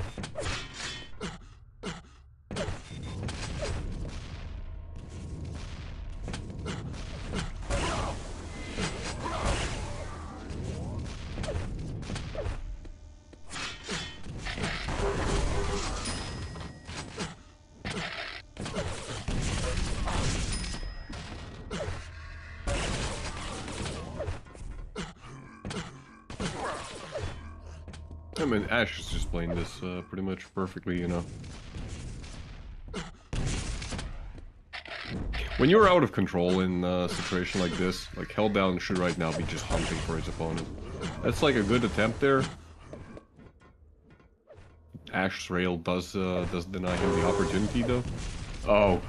I mean, Ash is just playing this pretty much perfectly, you know. When you're out of control in a situation like this, like HellDown should right now be just hunting for his opponent. That's like a good attempt there. Ash's rail does deny him the opportunity though. Oh.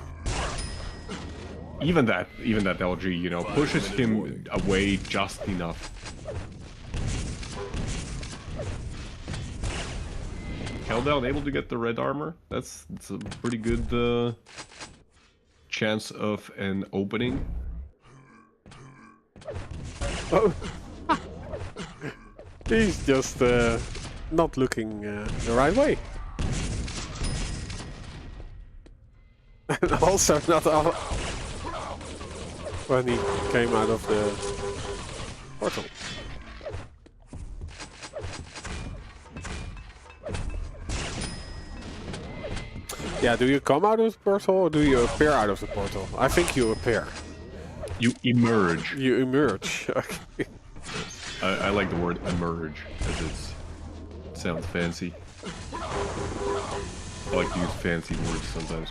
Even that LG, you know, pushes him away just enough. HellDown able to get the red armor. That's a pretty good chance of an opening. Oh. He's just not looking the right way. And also not when he came out of the portal. Yeah, do you come out of the portal or do you appear out of the portal? I think you appear. You emerge. You emerge. Okay. I like the word emerge, as it sounds fancy. I like to use fancy words sometimes.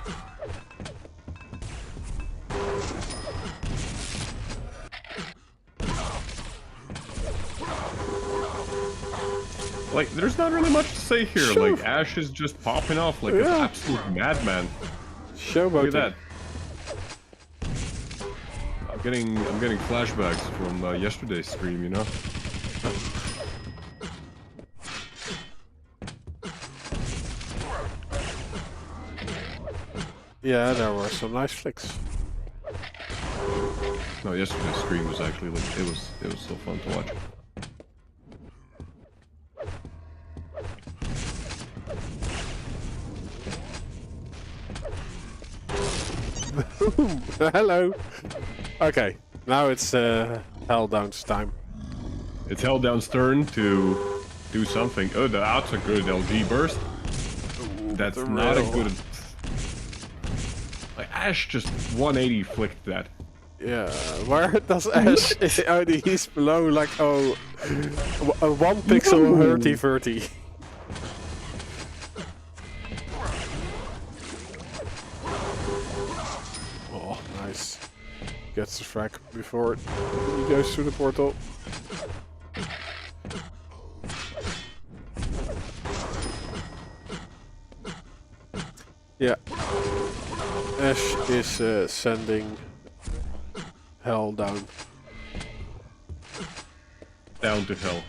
Like, there's not really much to say here. Sure. Like, Ash is just popping off like an absolute madman. Showboating. Look at that. I'm getting flashbacks from yesterday's stream, you know. Yeah, there were some nice flicks. No, yesterday's stream was actually like it was so fun to watch. Hello. Okay, now it's HellDown's time. It's HellDown's turn to do something. Oh, that's a good LG burst. That's not a good. Like Ash just 180 flicked that. Yeah, where does Ash? Oh, he's below like a 1 pixel hurty-verty. Oh, nice. Gets the frag before he goes through the portal. Yeah. Ash is sending hell down. Down to hell.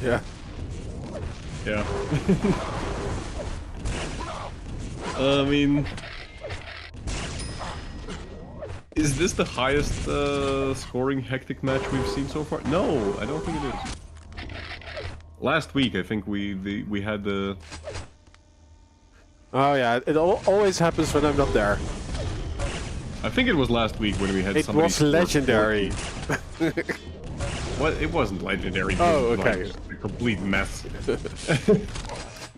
Yeah. Yeah. I mean, is this the highest scoring hectic match we've seen so far? No, I don't think it is. Last week, I think we had the. Oh yeah, it always happens when I'm not there. I think it was last week when we had. It was legendary. What? It wasn't legendary. Oh, it was okay. like a complete mess.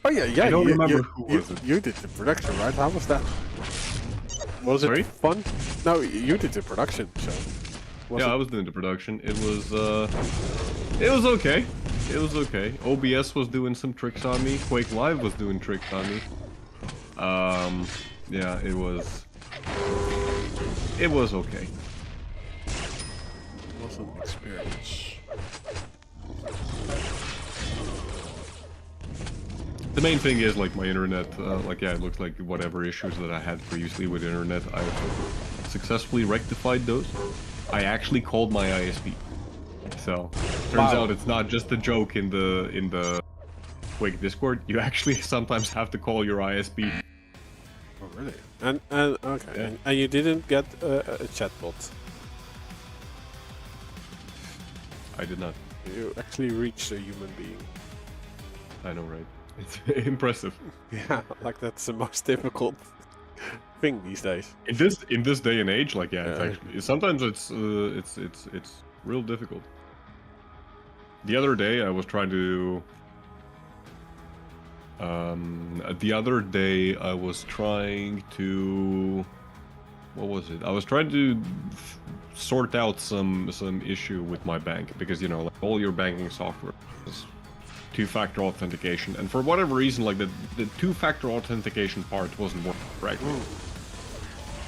Oh yeah. I don't remember who was it. You did the production, right? How was that? Was Sorry? it fun? No, you did the production, so. Yeah, I was doing the production. It was okay. It was okay. OBS was doing some tricks on me. Quake Live was doing tricks on me. Yeah, it was okay. It was an experience. The main thing is like my internet, like yeah, it looks like whatever issues that I had previously with internet, I've successfully rectified those. I actually called my ISP. So, turns out it's not just a joke in the Quake Discord. You actually sometimes have to call your ISP. Oh really? And okay. Yeah. And you didn't get a chatbot. I did not. You actually reached a human being. I know, right? It's impressive. Yeah, like that's the most difficult thing these days. In this day and age, like yeah, it's actually sometimes it's real difficult. The other day I was trying to. The other day I was trying to. What was it? I was trying to sort out some issue with my bank because you know like all your banking software is two-factor authentication, and for whatever reason, like the two-factor authentication part wasn't working correctly.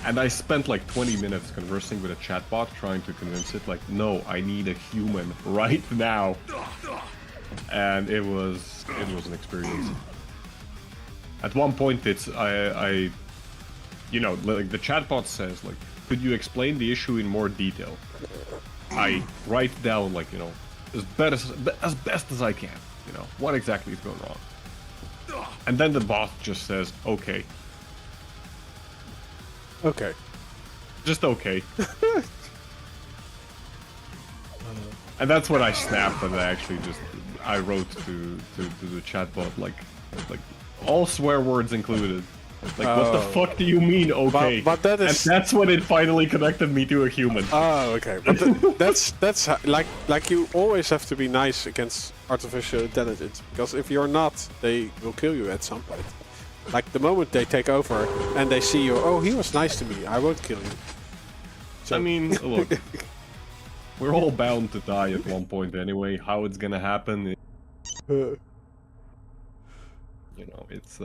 And I spent like 20 minutes conversing with a chatbot trying to convince it, like, no, I need a human right now. And it was an experience. At one point, you know, like the chatbot says, like, could you explain the issue in more detail? I write down, like, you know, as best as I can, you know, what exactly is going wrong. And then the bot just says, okay. Okay. Just okay. And that's when I snapped and I wrote to the chatbot like all swear words included. Like what the fuck do you mean okay? But that is... And that's when it finally connected me to a human. Oh, okay. But that's like you always have to be nice against artificial intelligence, because if you're not, they will kill you at some point. Like the moment they take over and they see you, oh, he was nice to me, I won't kill you. So. I mean, look, we're all bound to die at one point anyway. How it's gonna happen, you know, it's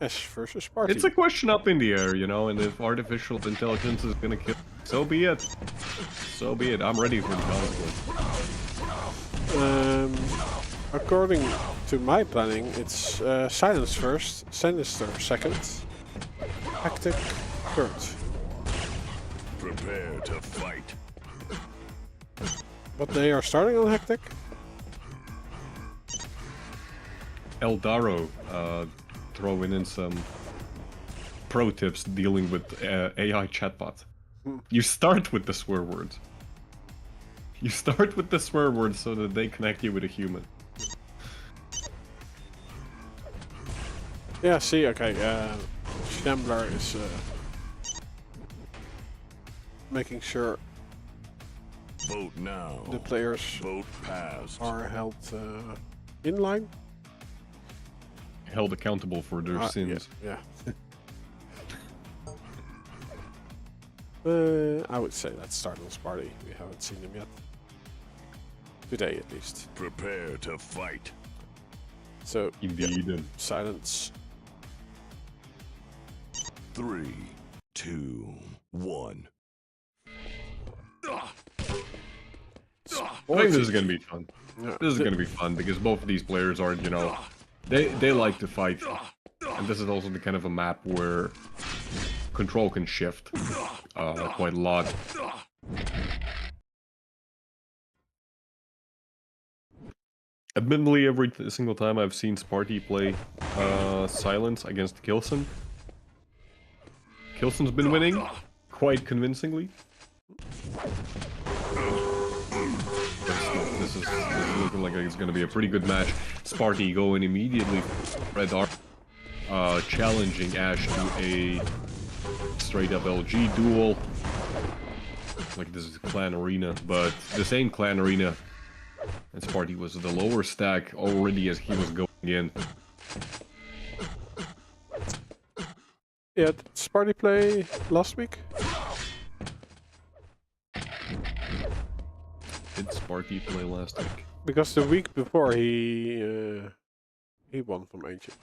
Ash versus Sparty. It's a question up in the air, you know, and if artificial intelligence is gonna kill, so be it. So be it. I'm ready for the conflict. According to my planning, it's Silence first, Sinister second, Hectic third. Prepare to fight. But they are starting on Hectic? Eldaro throwing in some pro tips dealing with AI chatbots. You start with the swear words. You start with the swear words so that they connect you with a human. Yeah, see, okay, Schnambler is making sure Vote now. the players Vote passed. are held in line. Held accountable for their sins. Yeah. I would say let's start on Sparty. We haven't seen him yet. Today, at least. Prepare to fight. So, Indeed. yeah, silence. 3, 2, 1. I think this is gonna be fun. Yeah. This is gonna be fun because both of these players are, you know, they like to fight, and this is also the kind of a map where control can shift quite a lot. Admittedly, every single time I've seen Sparty play Silence against Kilson, Kilson's been winning quite convincingly. This is looking like it's going to be a pretty good match. Sparty going immediately Red Arc, challenging Ash to a straight-up LG duel. Like this is Clan Arena, but this ain't Clan Arena. And Sparty was the lower stack already as he was going in. Yeah, did Sparty play last week? Did Sparty play last week? Because the week before he won from Ancient.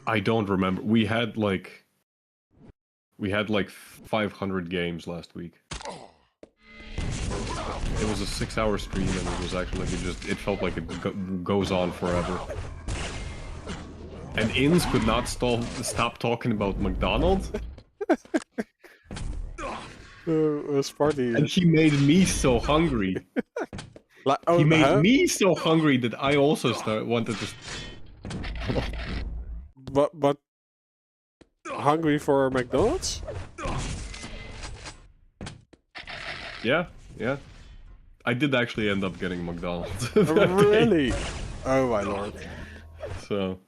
I don't remember. We had like 500 games last week. It was a 6-hour stream, and it was actually like it felt like it goes on forever. And Inns could not stop talking about McDonald's. Sparty. And he made me so hungry. Like, oh, He made me so hungry that I also wanted to. But hungry for McDonald's? Yeah. I did actually end up getting McDonald's. that day. Really? Oh my lord. So,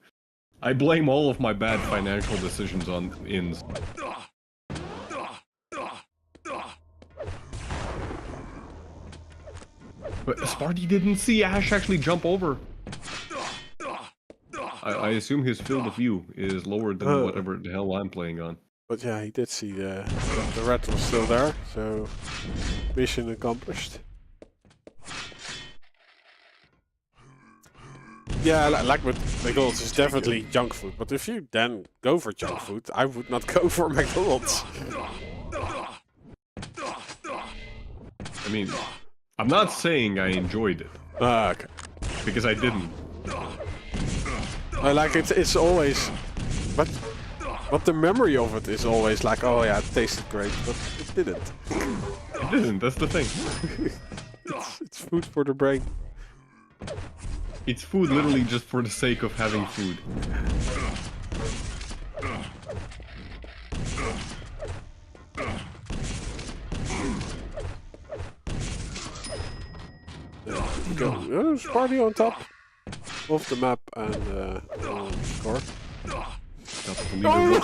I blame all of my bad financial decisions on Inns. But Sparty didn't see Ash actually jump over. I assume his field of view is lower than whatever the hell I'm playing on. But yeah, he did see the red was still there, so mission accomplished. Yeah, like with McDonald's, it's definitely junk food. But if you then go for junk food, I would not go for McDonald's. I mean, I'm not saying I enjoyed it, Okay. because I didn't. Like it's always, but the memory of it is always like, oh yeah, it tasted great, but it didn't. It didn't, that's the thing. It's food for the brain. It's food literally just for the sake of having food. Go. Sparty on top of the map and score. What?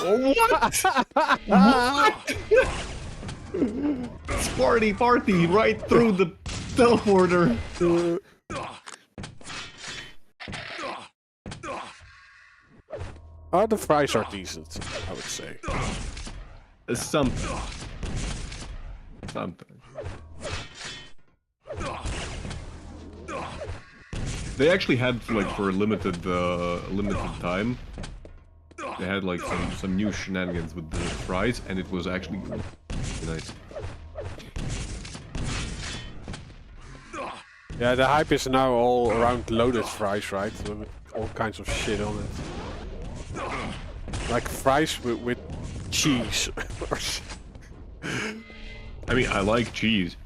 Sparty party right through the teleporter. The fries are decent, I would say. Something. They actually had, like, for a limited time, they had like some new shenanigans with the fries, and it was actually really nice. Yeah, the hype is now all around loaded fries, right? With all kinds of shit on it. Like fries with cheese. I mean, I like cheese.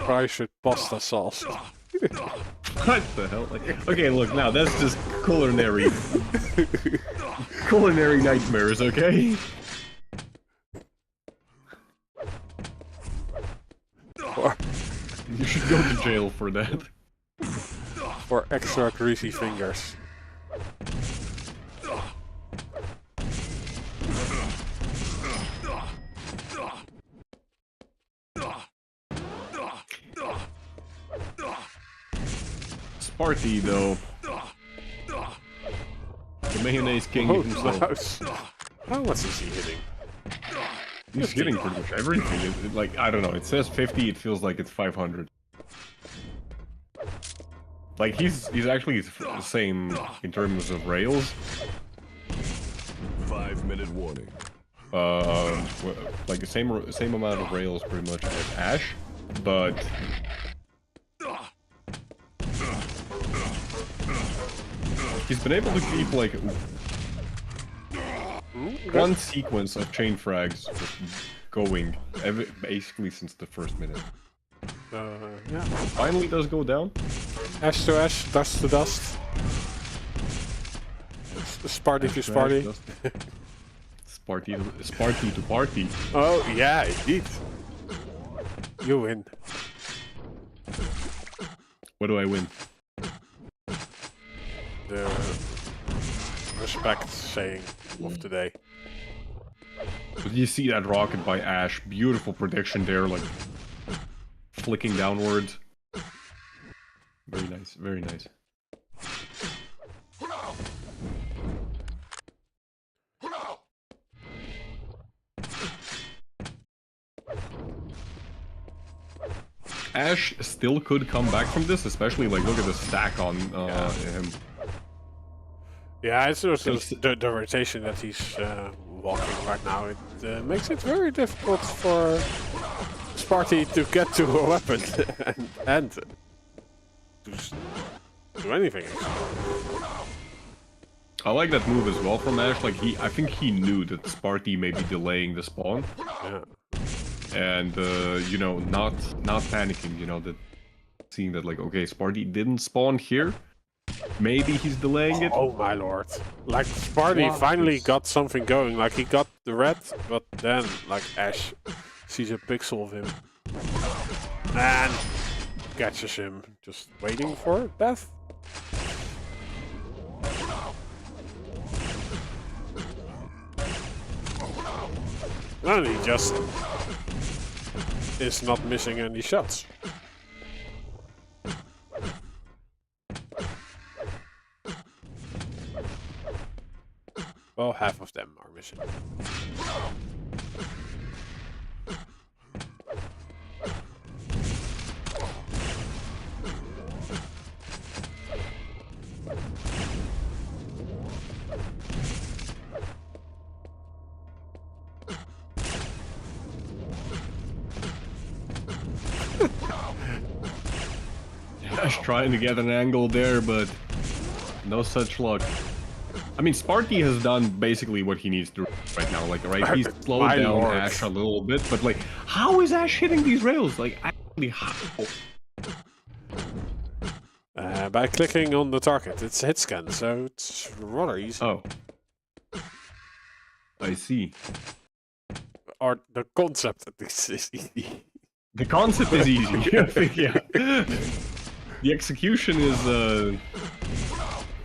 Fries with pasta sauce. What the hell? Like, okay, look, now that's just culinary nightmares, okay? You should go to jail for that. For extra greasy fingers. Sparty, though. mayonnaise king Oh, himself. nice. How much is he hitting? He's hitting pretty much everything. Like, I don't know, it says 50, it feels like it's 500. Like, he's actually the same in terms of rails. 5-minute warning. Like the same amount of rails pretty much as Ash, but he's been able to keep like one sequence of chain frags going basically since the first minute. Yeah. Finally does go down. Ash to ash, dust to dust. Sparty to Sparty. Sparty to party. Oh, yeah, indeed. You win. What do I win? The respect saying of today. But you see that rocket by Ash, beautiful prediction there, like flicking downwards. Very nice, very nice. Ash still could come back from this, especially like look at the stack on him. Yeah, it's also the rotation that he's walking right now. It makes it very difficult for Sparty to get to a weapon and do anything. I like that move as well from Ash. Like I think he knew that Sparty may be delaying the spawn. Yeah. And you know, not panicking, you know, that seeing that like, okay, Sparty didn't spawn here, maybe he's delaying it. Oh my lord! Like Sparty finally got something going. Like he got the red, but then like Ash sees a pixel of him and catches him, just waiting for death. And he just is not missing any shots. Well, half of them are missing. Ash trying to get an angle there, but no such luck. I mean, Sparty has done basically what he needs to do right now. Like, right, he's slowed down Ash a little bit, but like, how is Ash hitting these rails? Like, actually, how? By clicking on the target, it's hit scan, so it's rather easy. Oh, I see. Or the concept at least is easy. The concept is easy. I think, yeah. The execution is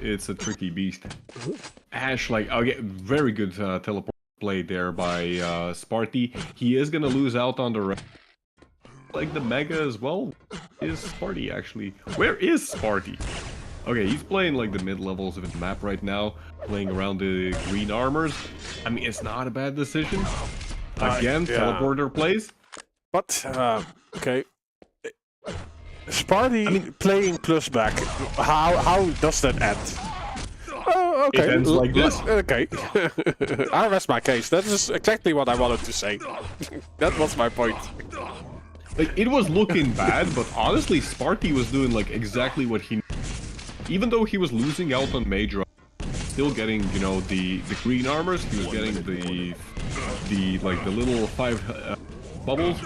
it's a tricky beast. Ash, like, okay, very good teleport play there by Sparty. He is gonna lose out on the like the Mega as well. Is Sparty actually? Where is Sparty? Okay, he's playing like the mid levels of the map right now, playing around the green armors. I mean, it's not a bad decision. Again, yeah. teleporter plays. But okay. Sparty playing plus back. How does that end? Oh, okay. It ends like this. Okay. I rest my case. That is exactly what I wanted to say. That was my point. Like, it was looking bad, but honestly, Sparty was doing like exactly what he. Even though he was losing out on Major, still getting, you know, the green armors. He was getting the like the little 5 bubbles.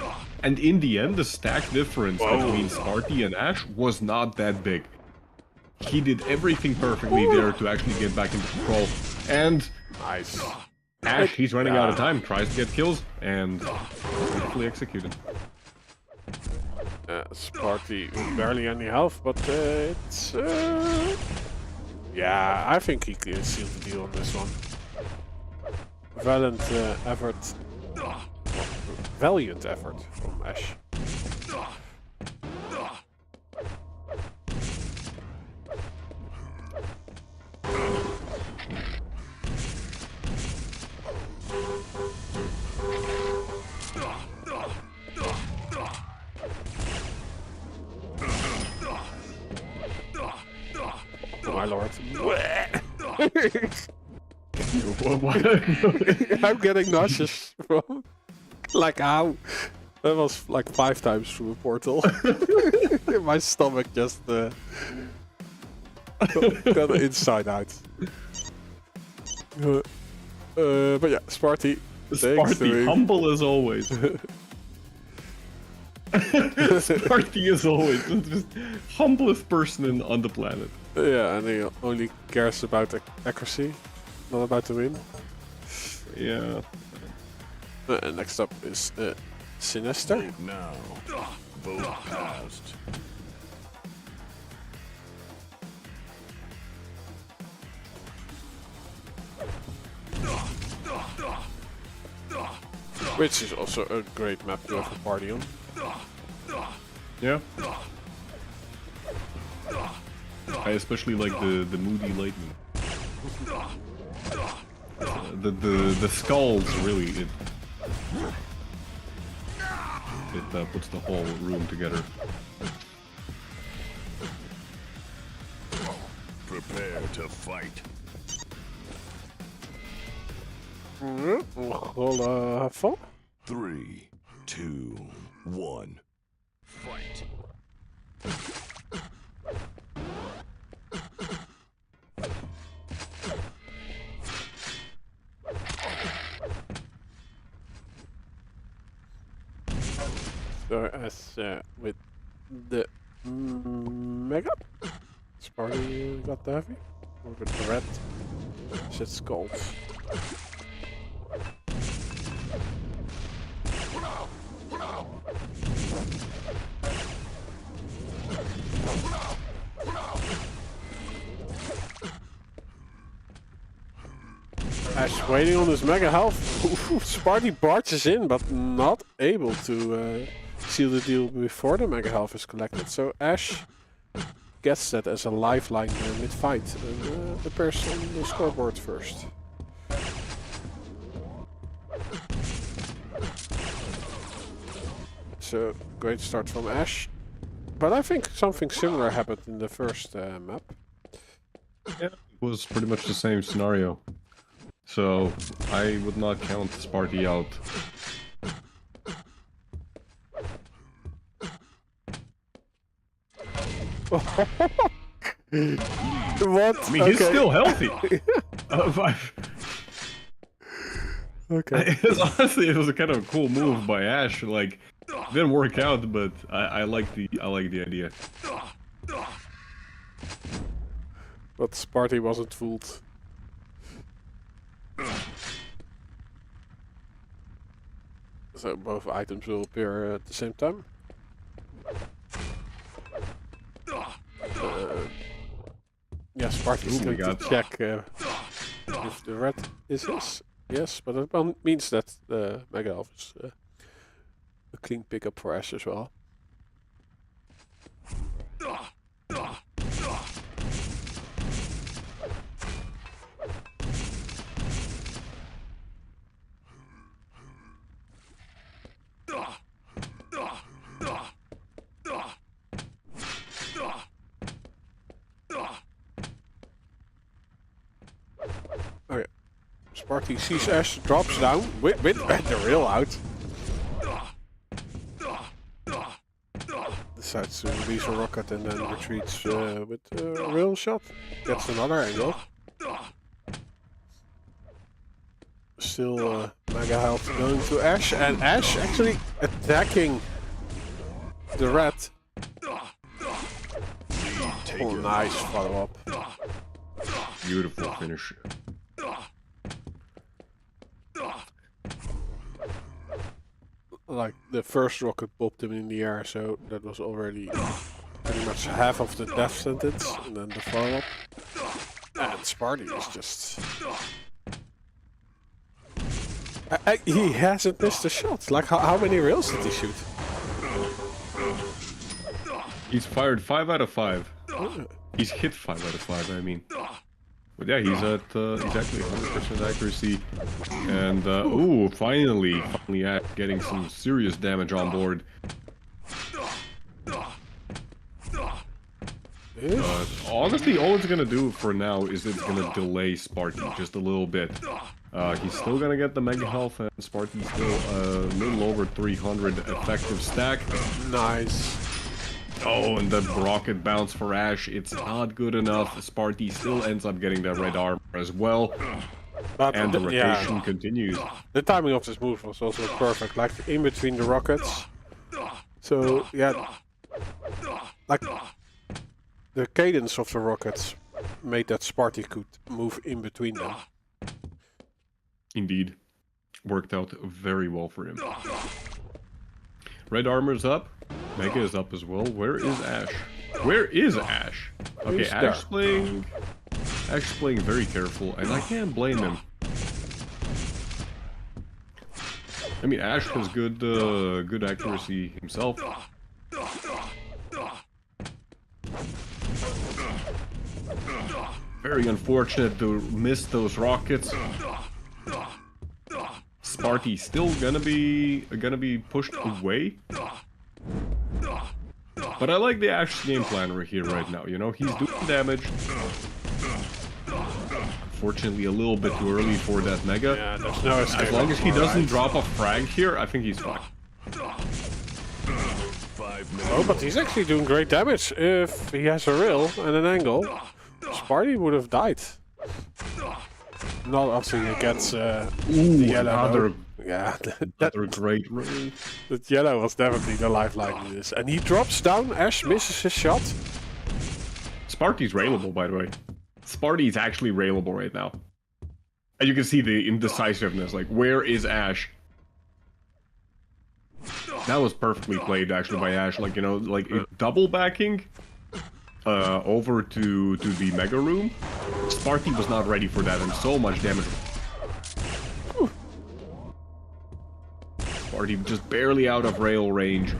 And in the end, the stack difference between Sparty and Ash was not that big. He did everything perfectly there to actually get back into control. And Nice. Ash, he's running out of time, tries to get kills, and beautifully executed. Sparty barely any health, but it's... yeah, I think he sealed the deal on this one. Valiant effort. Valiant effort from Ash. I'm getting nauseous from like how that was like 5 times through a portal. My stomach just got inside out. But yeah, Sparty. Sparty, humble as always. Sparty is always the humblest person on the planet. Yeah, and he only cares about accuracy, not about the win. Yeah. Next up is Sinister. Vote now. Vote passed. Which is also a great map to have a party on. Yeah. I especially like the moody lightning. The skulls really it puts the whole room together. Prepare to fight. We'll have fun. 3, 2, 1. Fight. So as with the Mega, Sparty got the heavy, or with the red, it's gold. Ash waiting on his mega health. Sparty barges in, but not able to seal the deal before the mega health is collected. So Ash gets that as a lifeline mid-fight and appears on the scoreboard first. So great start from Ash. But I think something similar happened in the first map. Yeah, it was pretty much the same scenario. So I would not count Sparty out. What? I mean, he's still healthy. Okay. Honestly, it was a kind of a cool move by Ash. Like, didn't work out, but I like the idea. But Sparty wasn't fooled. So both items will appear at the same time. Yeah, Sparty's going to check if the red is his. Yes, but it means that the Mega Elf is a clean pickup for Ash as well. Okay, Sparty sees Ash, drops down with the rail out. Decides to release a rocket and then retreats with a rail shot. Gets another angle. Still mega health going to Ash, and Ash actually attacking the red. Oh, nice follow up. Beautiful finish. Like the first rocket popped him in the air, so that was already pretty much half of the death sentence, and then the follow up. And Sparty is just. He hasn't missed a shot. Like, how many rails did he shoot? He's fired 5 out of 5. Oh. He's hit 5 out of 5, I mean. But yeah, he's at exactly 100% accuracy. And, ooh, finally getting some serious damage on board. Honestly, all it's gonna do for now is it's gonna delay Sparty just a little bit. He's still gonna get the mega health, and Sparty's still a little over 300 effective stack. Nice. Oh, and the rocket bounce for Ash, it's not good enough. Sparty still ends up getting that red armor as well. But And the rotation continues. The timing of this move was also perfect, like in between the rockets. So, yeah, like the cadence of the rockets made that Sparty could move in between them. Indeed. Worked out very well for him. Red armor's up. Mega is up as well. Where is Ash? Where is Ash? Okay, He's Ash's playing very careful, and I can't blame him. I mean, Ash has good accuracy himself. Very unfortunate to miss those rockets. Sparty still gonna be pushed away. But I like the Ash game plan right here right now. You know, he's doing damage. Unfortunately, a little bit too early for that mega. Yeah, there's no escape. As long as he doesn't drop a frag here, I think he's fine. 5 minutes. Oh, but he's actually doing great damage. If he has a rail and an angle, Sparty would have died. Not until he gets the yellow. Another Yeah, Another great raid. that yellow was definitely the lifeline in this. And he drops down, Ash misses his shot. Sparty's railable, by the way. Sparty's actually railable right now. And you can see the indecisiveness, like, where is Ash? That was perfectly played, actually, by Ash. Like, you know, like, double backing over to the Mega Room. Sparty was not ready for that, and so much damage. Whew. Sparty just barely out of rail range.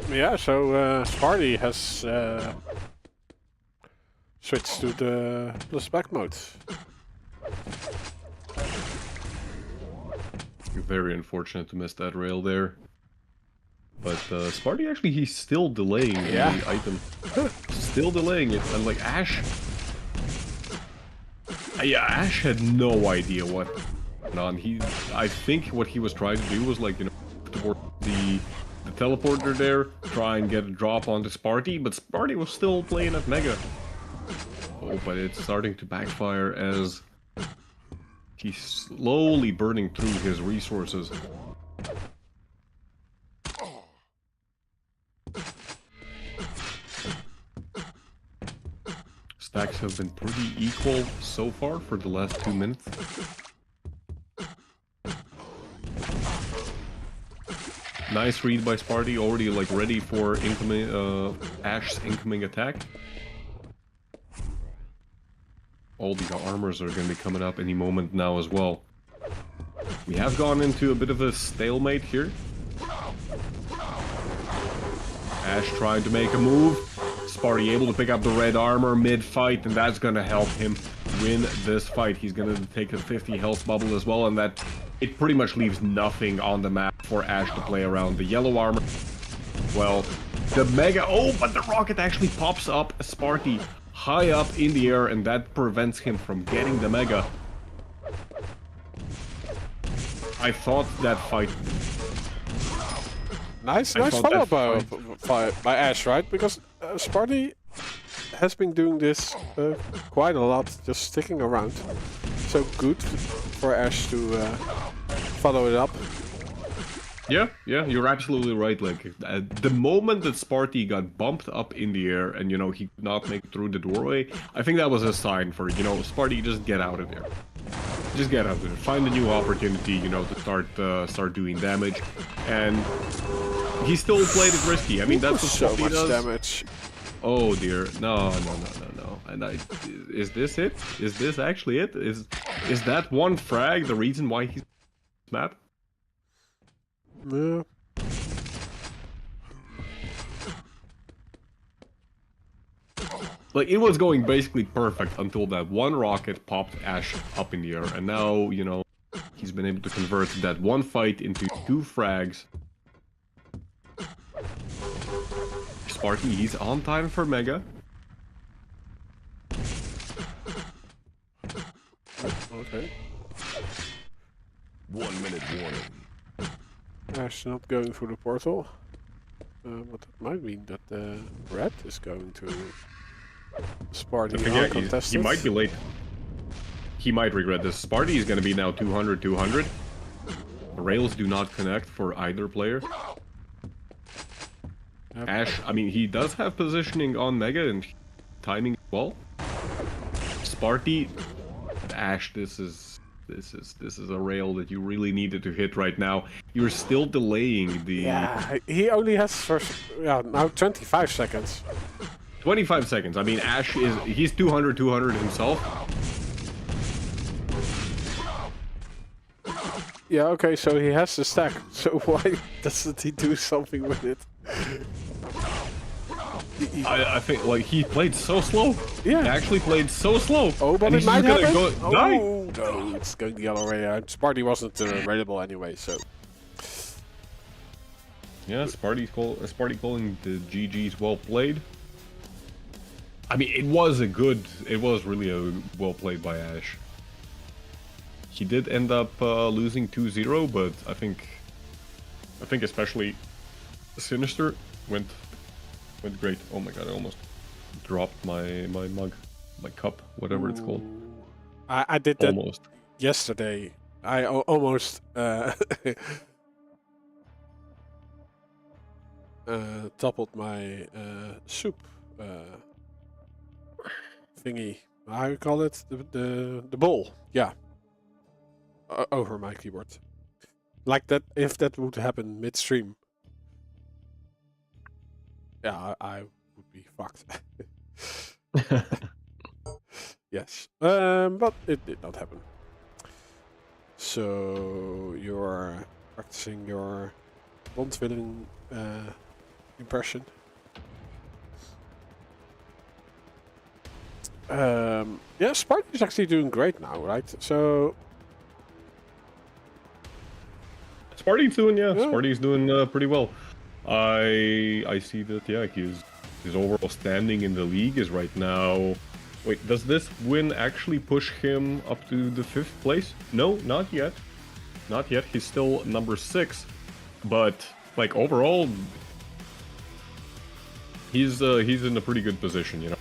Yeah, so Sparty has switched to the plus back mode. Very unfortunate to miss that rail there. But Sparty actually, he's still delaying the item. Still delaying it. And like Ash... yeah, Ash had no idea what went on. I think what he was trying to do was like, you know, toward the teleporter there, try and get a drop onto Sparty, but Sparty was still playing at Mega. Oh, but it's starting to backfire as he's slowly burning through his resources. Stacks have been pretty equal so far for the last 2 minutes. Nice read by Sparty, already like ready for incoming Ash's incoming attack. All the armors are going to be coming up any moment now as well. We have gone into a bit of a stalemate here. Ash trying to make a move. Sparty able to pick up the red armor mid-fight, and that's going to help him win this fight. He's going to take a 50 health bubble as well, and that it pretty much leaves nothing on the map for Ash to play around. The yellow armor, well, the mega, oh, but the rocket actually pops up Sparty high up in the air, and that prevents him from getting the mega. I thought that fight... Nice follow-up by Ash, right? Because Sparty has been doing this quite a lot, just sticking around. So good for Ash to follow it up. Yeah, you're absolutely right. Like, the moment that Sparty got bumped up in the air and, you know, he could not make it through the doorway, I think that was a sign for, you know, Sparty, just get out of there. Just get out of there. Find a new opportunity, you know, to start doing damage. And he still played it risky. I mean, that's what so Sparty much does. damage. Oh dear, no. And is this it? Is this actually it? Is that one frag the reason why he's map? Yeah. Like, it was going basically perfect until that one rocket popped Ash up in the air. And now, you know, he's been able to convert that one fight into 2 frags. Sparty, he's on time for Mega. Okay. 1 minute warning. Ash not going through the portal. But that might mean that Red is going to Sparty uncontested. He might be late. He might regret this. Sparty is going to be now 200, 200. The rails do not connect for either player. Yep. Ash, I mean, he does have positioning on Mega and timing as well. Sparty, Ash, this is a rail that you really needed to hit right now. You're still delaying the... Yeah, he only has now 25 seconds. 25 seconds. I mean, Ash he's 200, 200 himself. Yeah, okay, so he has the stack. So why doesn't he do something with it? I think, like, he played so slow. Yeah. He actually played so slow. Oh, but and it he's might just happen. gonna go die. Oh, no, it's going the other way. Sparty wasn't available anyway, so... Yeah, Sparty calling the GG's well played. I mean, it was really a well played by Ash. He did end up losing 2-0, but I think especially Sinister went great. Oh my god, I almost dropped my mug, my cup, whatever it's called. I did that Almost. yesterday. I almost toppled my soup thingy. How you call it? The bowl. Yeah. Over my keyboard. Like that. If that would happen midstream, yeah, I would be fucked. Yes. But it did not happen. So you're practicing your Bond-villain impression. Yeah, Sparty's actually doing great now, right? So Sparty's doing, Sparty's doing pretty well. I see that, yeah, his overall standing in the league is right now... Wait, does this win actually push him up to the 5th place? No, not yet. Not yet, he's still number 6. But, like, overall... He's in a pretty good position, you know.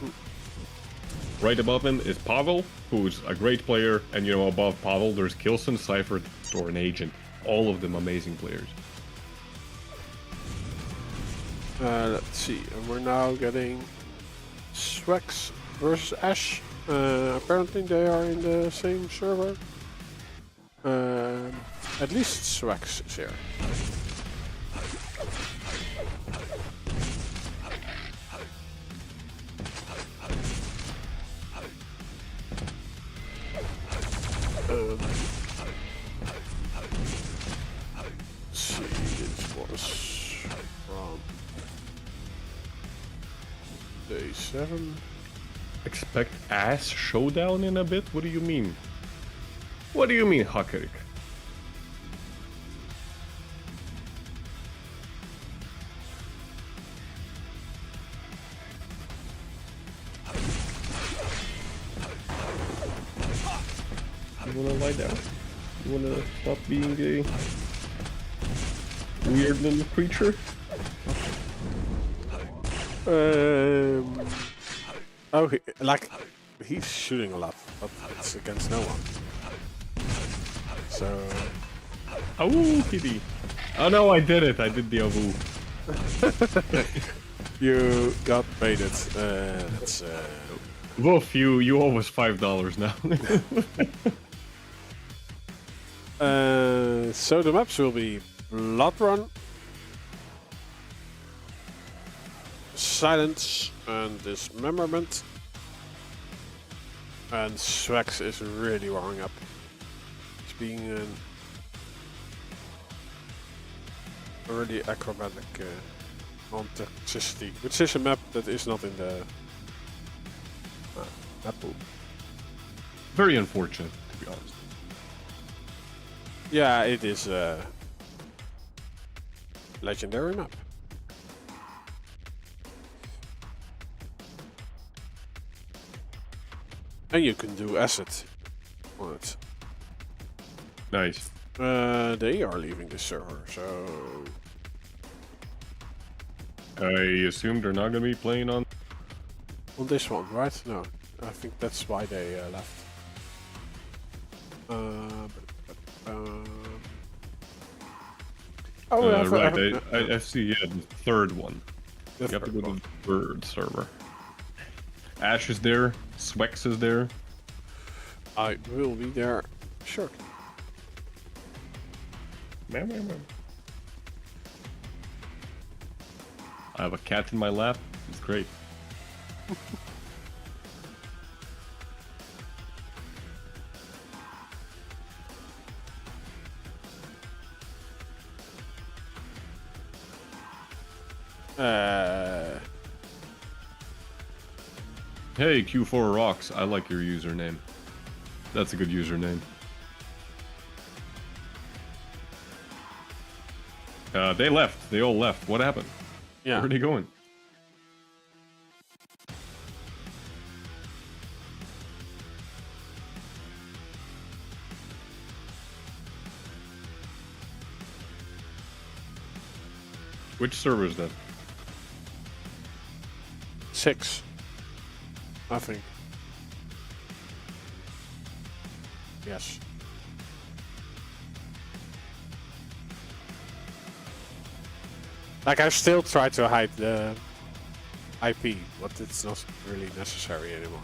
Right above him is Pavle, who's a great player, and, you know, above Pavle there's Kilson, Cipher, or an Agent. All of them amazing players. let's see, and we're now getting Swax versus Ash. Apparently they are in the same server. At least Swax is here. Let's see, this was from day 7. Expect ass showdown in a bit? What do you mean? What do you mean, Hakkerik? You wanna lie down? You wanna stop being a weird little creature? Oh, he's shooting a lot, but it's against no one. So... Oh, kitty! Oh no, I did it! I did the avu. You got baited. That's... Woof, you owe us $5 now. So the maps will be Blood Run, Silence, and Dismemberment. And Swax is really warming up. It's being a really acrobatic on toxicity, which is a map that is not in the Apple. Very unfortunate, to be honest. Yeah, it is a legendary map. And you can do acid on it. Nice. They are leaving the server, so I assume they're not gonna be playing on. on this one, right? No, I think that's why they left. Oh, Right. I see. Yeah, the third one. The You have to third go to one. the third server. Ash is there. Swax is there. I will be there shortly. Meow, meow, meow. I have a cat in my lap. It's great. Hey, Q4 Rocks. I like your username. That's a good username. They left. They all left. What happened? Yeah. Where are they going? Which server is that? 6. I think. Yes. Like, I still try to hide the IP, but it's not really necessary anymore.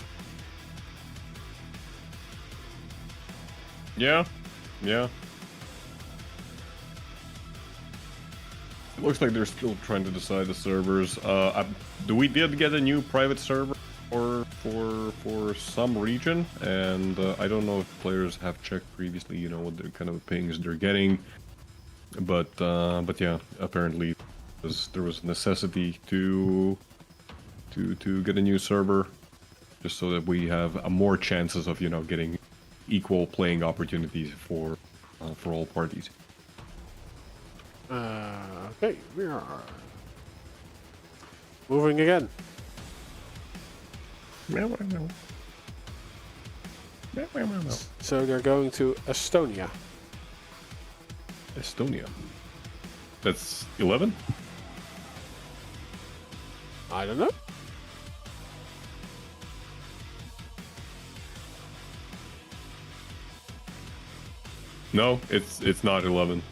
Yeah. Yeah. It looks like they're still trying to decide the servers. We did get a new private server for some region, and I don't know if players have checked previously, you know, what the kind of pings they're getting. But yeah, apparently there was necessity to get a new server, just so that we have more chances of, you know, getting equal playing opportunities for all parties. Okay, we are moving again. So they're going to Estonia. Estonia. That's 11? I don't know. No, it's not 11.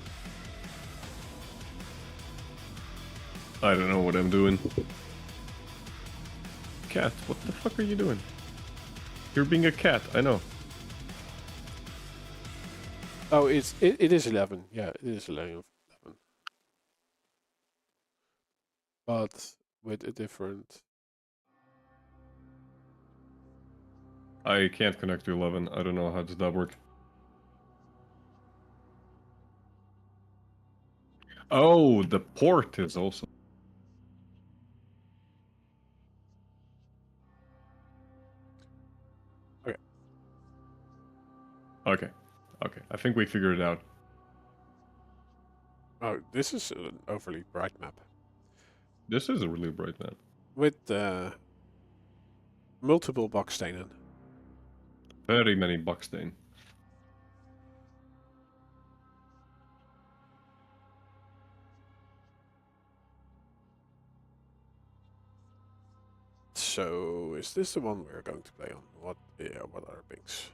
I don't know what I'm doing. Cat, what the fuck are you doing? You're being a cat, I know. Oh, it is 11. Yeah, it is 11. But with a different. I can't connect to 11. I don't know how does that work. Oh, the port is also. Okay. Okay. Okay. I think we figured it out. Oh, this is an overly bright map. This is a really bright map. With multiple Buckstain. Very many Buckstain. So, is this the one we're going to play on? What are pings?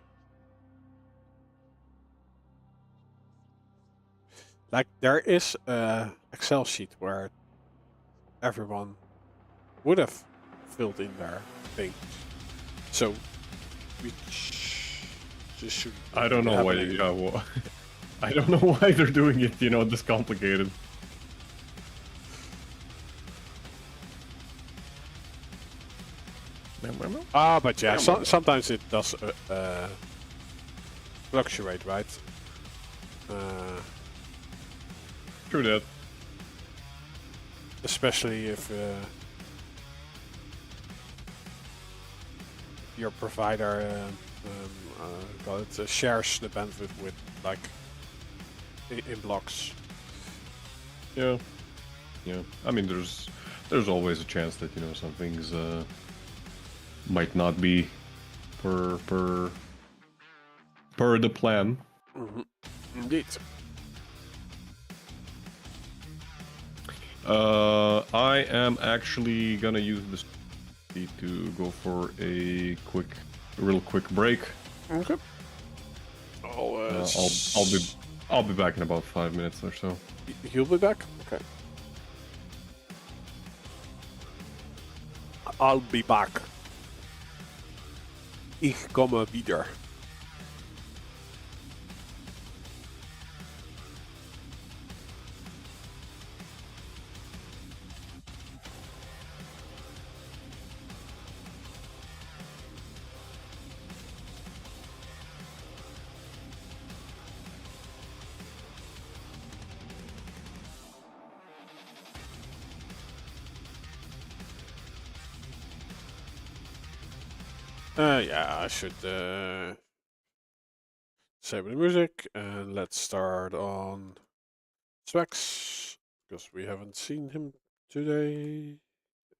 Like, there is a Excel sheet where everyone would have filled in their things. So, we just should. I don't know why. Yeah, well, I don't know why they're doing it. You know, this complicated. Ah, but yeah, sometimes it does fluctuate, right? True that. Especially if your provider shares the bandwidth with like in blocks. Yeah. Yeah. I mean, there's always a chance that, you know, some things might not be per the plan. Indeed. I am actually gonna use this to go for a real quick break. Okay. I'll be back in about 5 minutes or so. You'll be back? Okay. I'll be back. Ich komme wieder. Yeah, I should disable the music and let's start on Swax because we haven't seen him today.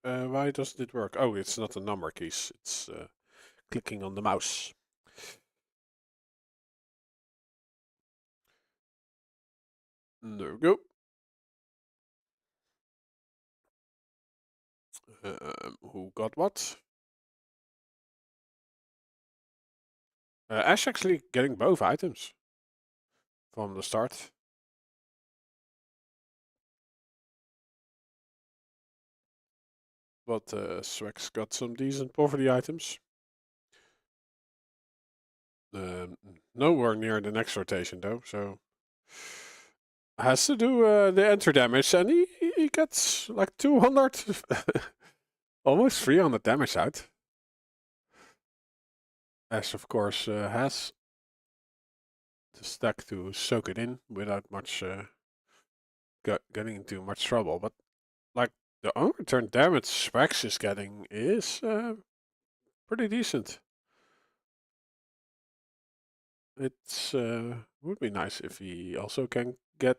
Why doesn't it work? Oh, it's not the number keys, it's clicking on the mouse. There we go. Who got what? Ash actually getting both items from the start. But Swax got some decent poverty items. Nowhere near the next rotation though, so has to do the enter damage, and he gets like 200, almost 300 damage out. Ash, of course, has the stack to soak it in without much getting into much trouble. But like the on-return damage Swax is getting is pretty decent. It's would be nice if he also can get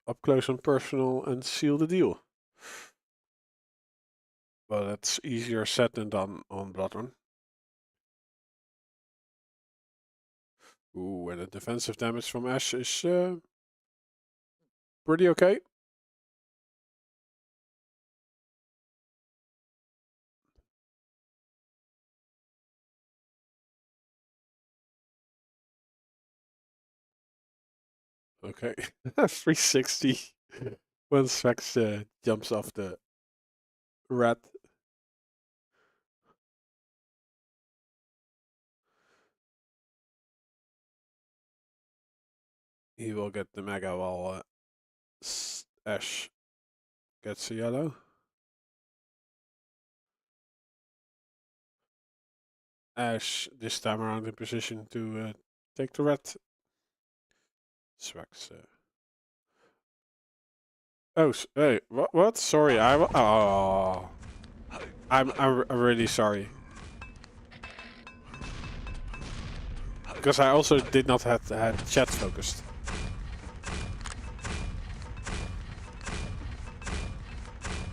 up close and personal and seal the deal. But that's easier said than done on Bloodrun. Ooh, and the defensive damage from Ash is pretty okay. Okay, 360 when Swax jumps off the rat. He will get the mega while Ash gets a yellow. Ash this time around in position to take the red. Swax. Oh, hey, what? Sorry, oh, I'm really sorry. Because I also did not have chat focused.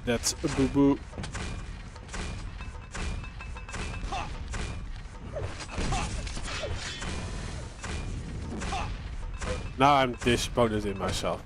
That's a boo-boo. Now I'm disappointed in myself.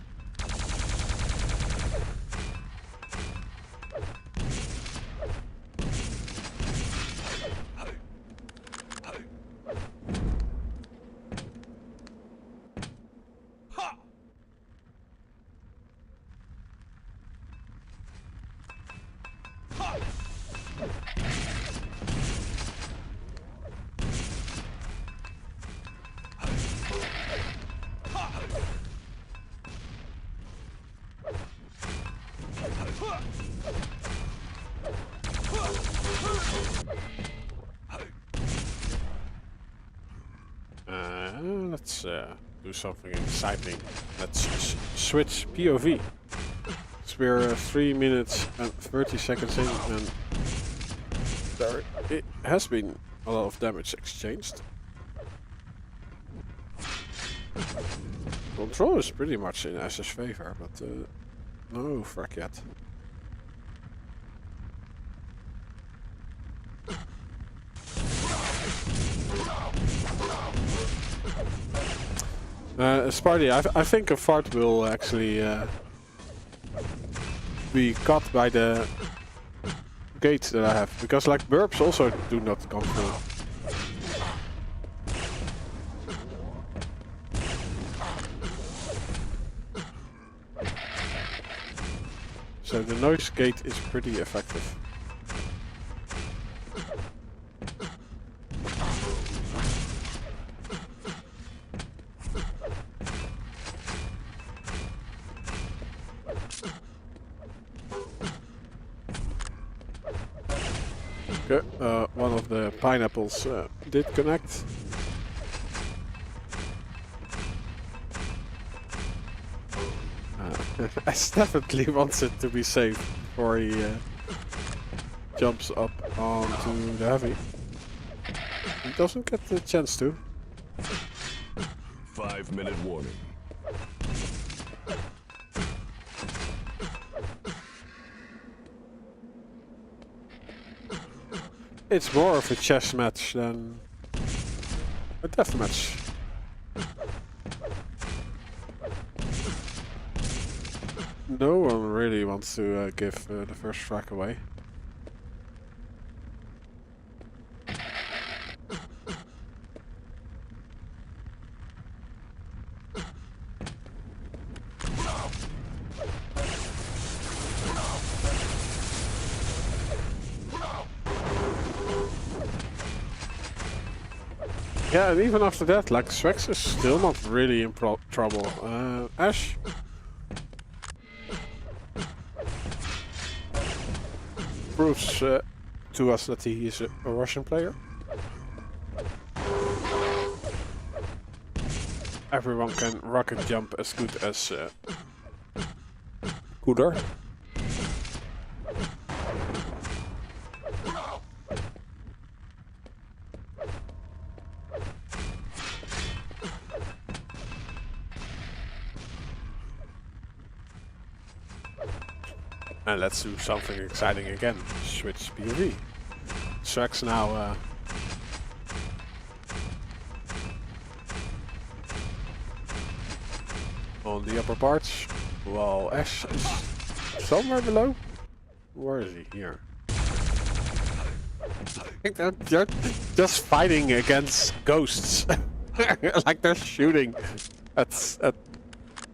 Let's do something exciting. Let's switch POV. So we're 3 minutes and 30 seconds in, and it has been a lot of damage exchanged. Control is pretty much in Ash's favor, but no frack yet. Sparty, I think a fart will actually be cut by the gate that I have, because like burps also do not come through. So the noise gate is pretty effective. Okay, one of the pineapples did connect. Ash definitely wants it to be safe before he jumps up onto the heavy. He doesn't get the chance to. 5-minute warning. It's more of a chess match than a death match. No one really wants to give the first track away. Yeah, and even after that, like, Swax is still not really in trouble. Ash? Proves to us that he is a Russian player. Everyone can rocket jump as good as Cooler. And let's do something exciting again. Switch POV. Swax now on the upper parts, while Ash is somewhere below. Where is he? Here. They're just fighting against ghosts. Like they're shooting at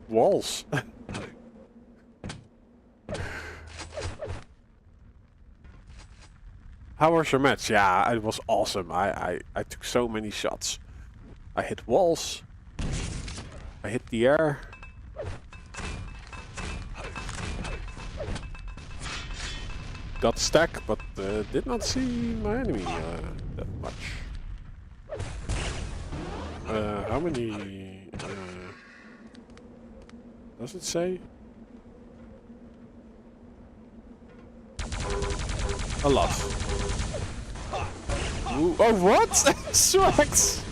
walls. How was your match? Yeah, it was awesome. I took so many shots. I hit walls. I hit the air. Got stack, but did not see my enemy that much. How many? Does it say? A lot. Ooh, oh, what? Swax!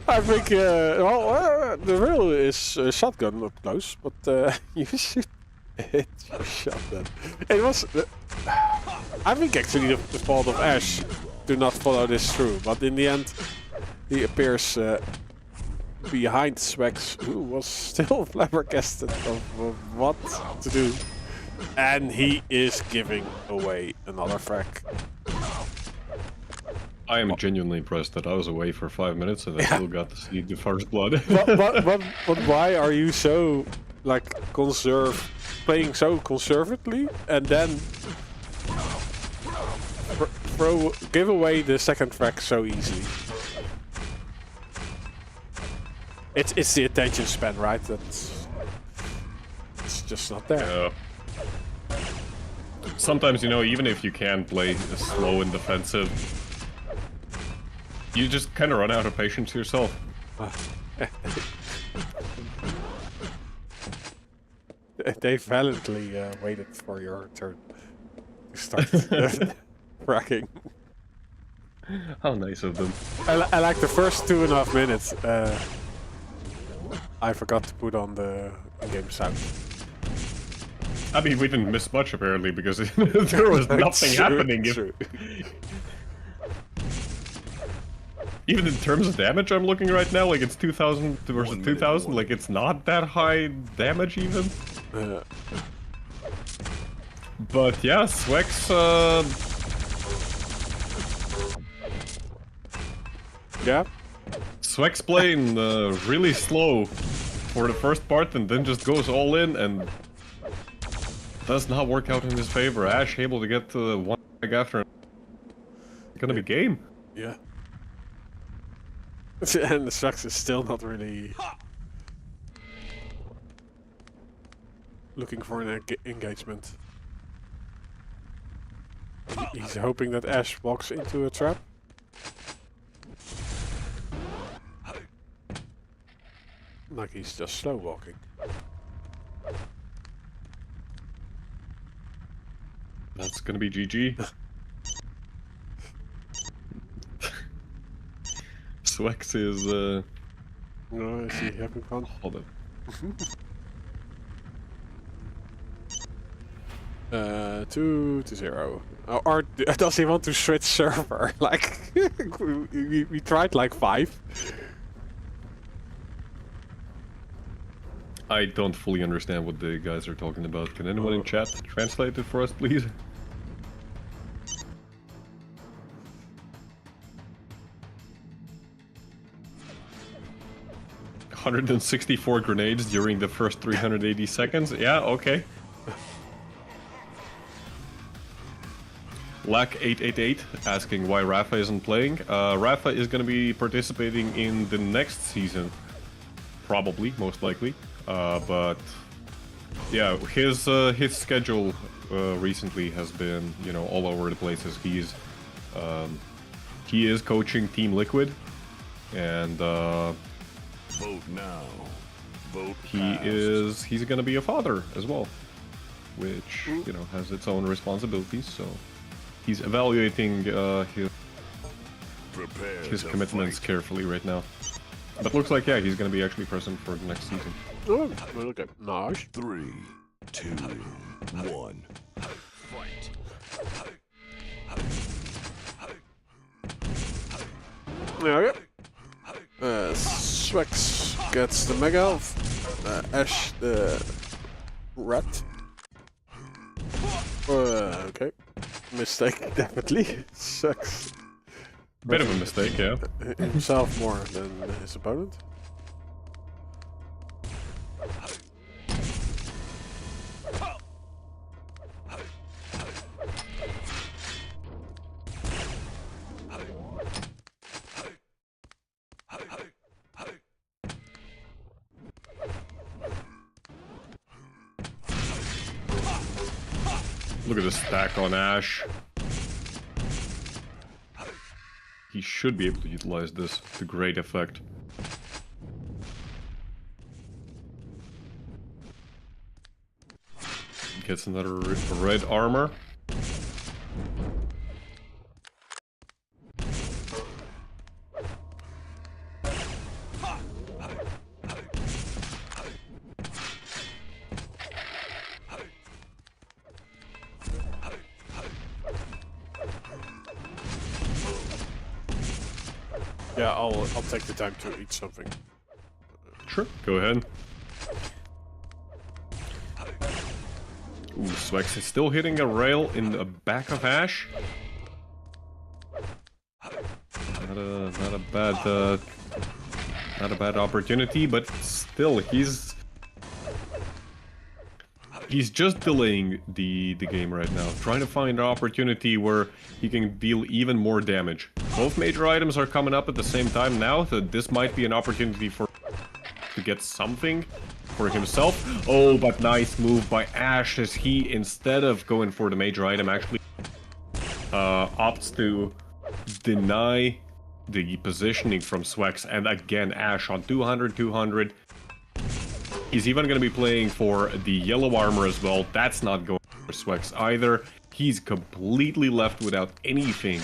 I think, well, the real is shotgun up close, but you should hit your shotgun. It was... I think actually the fault of Ash to not follow this through, but in the end, he appears behind Swax, who was still flabbergasted of what to do. And he is giving away another frack. I am genuinely impressed that I was away for 5 minutes and I still got to see the first blood. but why are you so, like, playing so conservatively and then give away the second frack so easily? It's the attention span, right? It's just not there. Yeah. Sometimes, you know, even if you can play slow and defensive, you just kind of run out of patience yourself. They valiantly waited for your turn to start fracking. How nice of them. I like the first 2.5 minutes. I forgot to put on the game sound. I mean, we didn't miss much apparently because there was nothing happening. True. Even in terms of damage, I'm looking right now, like it's 2000 versus 2000, like it's not that high damage even. But yeah, Swax, Yeah? Swax playing really slow for the first part and then just goes all in and does not work out in his favor. Ash able to get one leg after. It's gonna be game. Yeah. And the Swax is still not really looking for an engagement. He's hoping that Ash walks into a trap. Like he's just slow walking. That's gonna be GG. Swax is No, is he having fun? hold on. 2-0. Or does he want to switch server? Like we tried like 5. I don't fully understand what the guys are talking about. Can anyone in chat translate it for us, please? "164 grenades during the first 380 seconds." Yeah, okay. Lack888 asking why Rafa isn't playing. Rafa is going to be participating in the next season. Probably, most likely. But yeah, his schedule recently has been, you know, all over the places. He is coaching Team Liquid, and Vote now. Vote he's gonna be a father as well, which, you know, has its own responsibilities. So he's evaluating his commitments carefully right now. But looks like, yeah, he's gonna be actually present for the next season. Oh, okay. Nice. 3, 2, 1. Fight. Yeah. Swax gets the Mega Health. Ash the Rat. Okay. Mistake, definitely. Swax. Bit of a mistake, yeah. Himself more than his opponent. Look at the stack on Ash. He should be able to utilize this to great effect. Gets another red armor. Yeah, I'll take the time to eat something. Sure, go ahead. Ooh, Swax is still hitting a rail in the back of Ash. Not a bad opportunity, but still he's just delaying the game right now, trying to find an opportunity where he can deal even more damage. Both major items are coming up at the same time now, so this might be an opportunity to get something for himself. Oh, but nice move by Ash as he, instead of going for the major item, actually opts to deny the positioning from Swax. And again, Ash on 200. He's even going to be playing for the yellow armor as well. That's not going for Swax either. He's completely left without anything.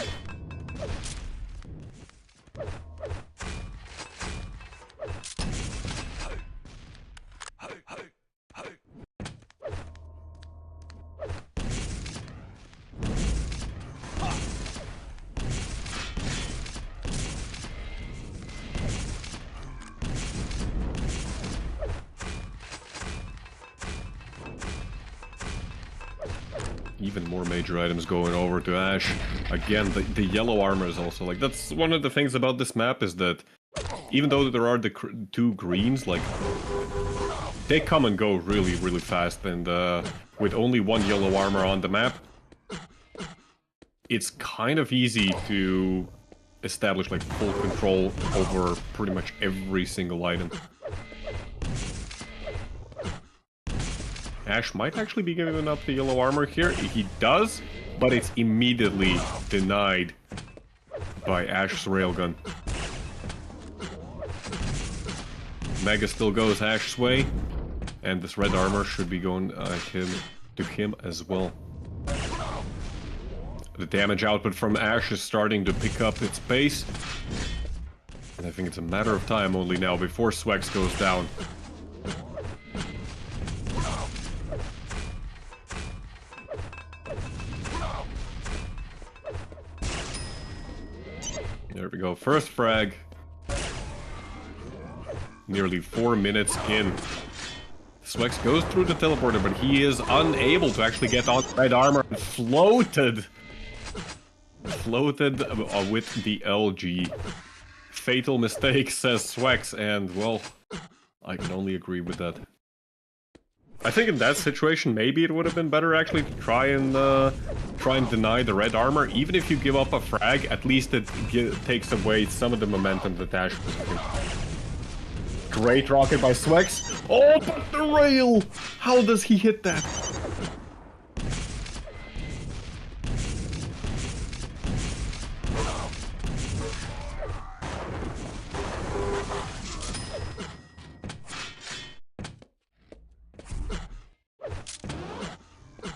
Even more major items going over to Ash. Again, the yellow armor is also like, that's one of the things about this map is that even though there are the two greens, like, they come and go really, really fast, and with only one yellow armor on the map, it's kind of easy to establish like full control over pretty much every single item. Ash might actually be giving up the yellow armor here. He does, but it's immediately denied by Ash's railgun. Mega still goes Ash's way, and this red armor should be going to him as well. The damage output from Ash is starting to pick up its pace, and I think it's a matter of time only now before Swax goes down. There we go, first frag. Nearly 4 minutes in. Swax goes through the teleporter, but he is unable to actually get on red armor and floated with the LG. Fatal mistake, says Swax, and well, I can only agree with that. I think in that situation, maybe it would have been better actually to try and deny the red armor. Even if you give up a frag, at least it takes away some of the momentum that Dash was having. Great rocket by Swax. Oh, but the rail! How does he hit that?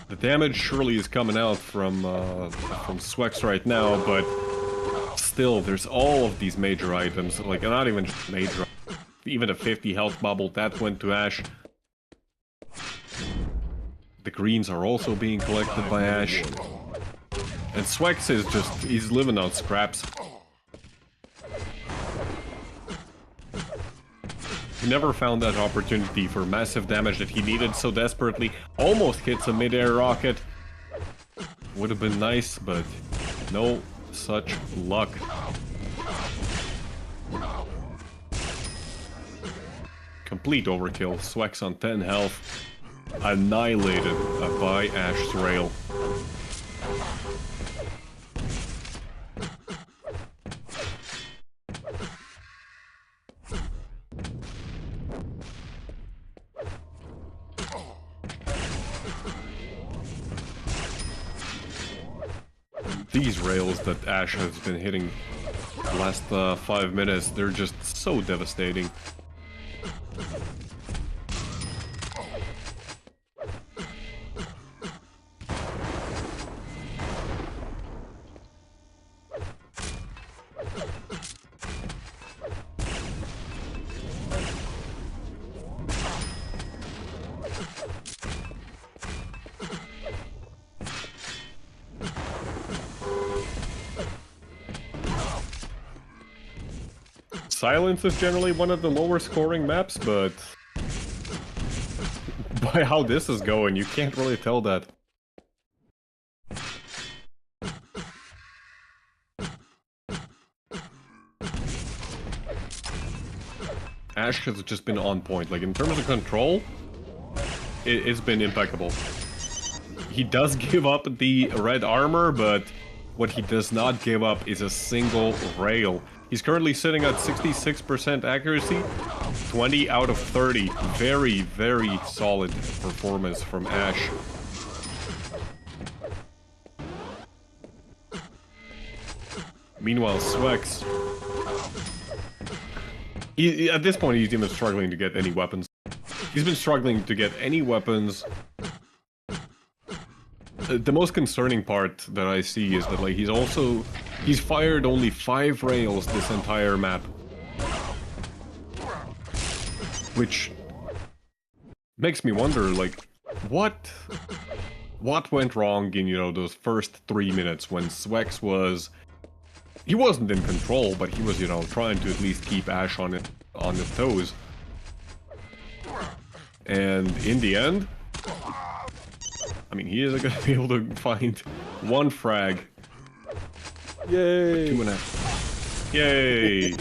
The damage surely is coming out from Swax right now, but still, there's all of these major items. Like, not even just major. Even a 50 health bubble that went to Ash. The greens are also being collected by Ash, and Swax is just—he's living on scraps. He never found that opportunity for massive damage that he needed so desperately. Almost hits a mid-air rocket. Would have been nice, but no such luck. Complete overkill. Swax on 10 health. Annihilated by Ash's rail. These rails that Ash has been hitting the last 5 minutes, they're just so devastating. Silence is generally one of the lower scoring maps, but by how this is going, you can't really tell that. Ash has just been on point. Like, in terms of control, it's been impeccable. He does give up the red armor, but what he does not give up is a single rail. He's currently sitting at 66% accuracy, 20 out of 30. Very, very solid performance from Ash. Meanwhile, Swax, at this point, he's even struggling to get any weapons. He's been struggling to get any weapons. The most concerning part that I see is that, like, he's also He's fired only 5 rails this entire map. Which makes me wonder, like, what went wrong in, you know, those first 3 minutes when Swax was... He wasn't in control, but he was, you know, trying to at least keep Ash on his toes. And in the end, I mean, he isn't gonna be able to find 1 frag. Yay! 2.5. Yay!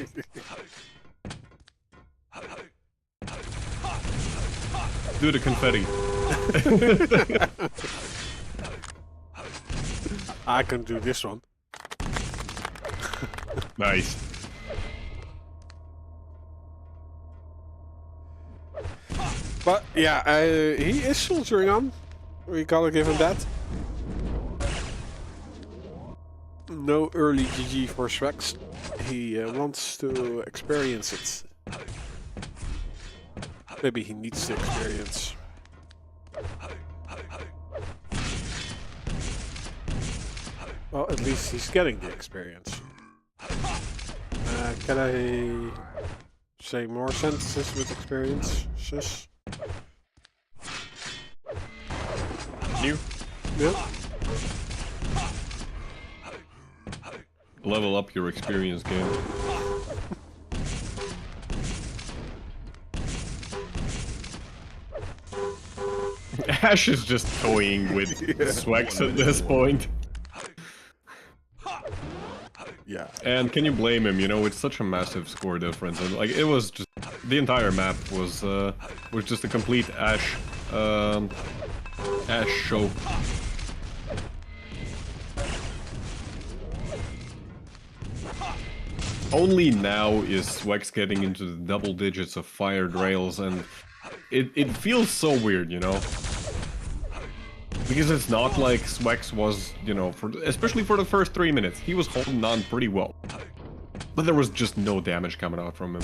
Do the confetti. I can do this one. Nice. But yeah, he is soldiering on. We gotta give him that. No early GG for Swax. He wants to experience it. Maybe he needs the experience. Well, at least he's getting the experience. Can I say more sentences with experience? Sis? You? Yeah. Level up your experience game. Ash is just toying with Swax at this point. Yeah. And can you blame him? You know, it's such a massive score difference, and like it was just the entire map was just a complete Ash show. Only now is Swax getting into the double digits of fired rails, and it feels so weird, you know? Because it's not like Swax was, you know, especially for the first 3 minutes, he was holding on pretty well. But there was just no damage coming out from him.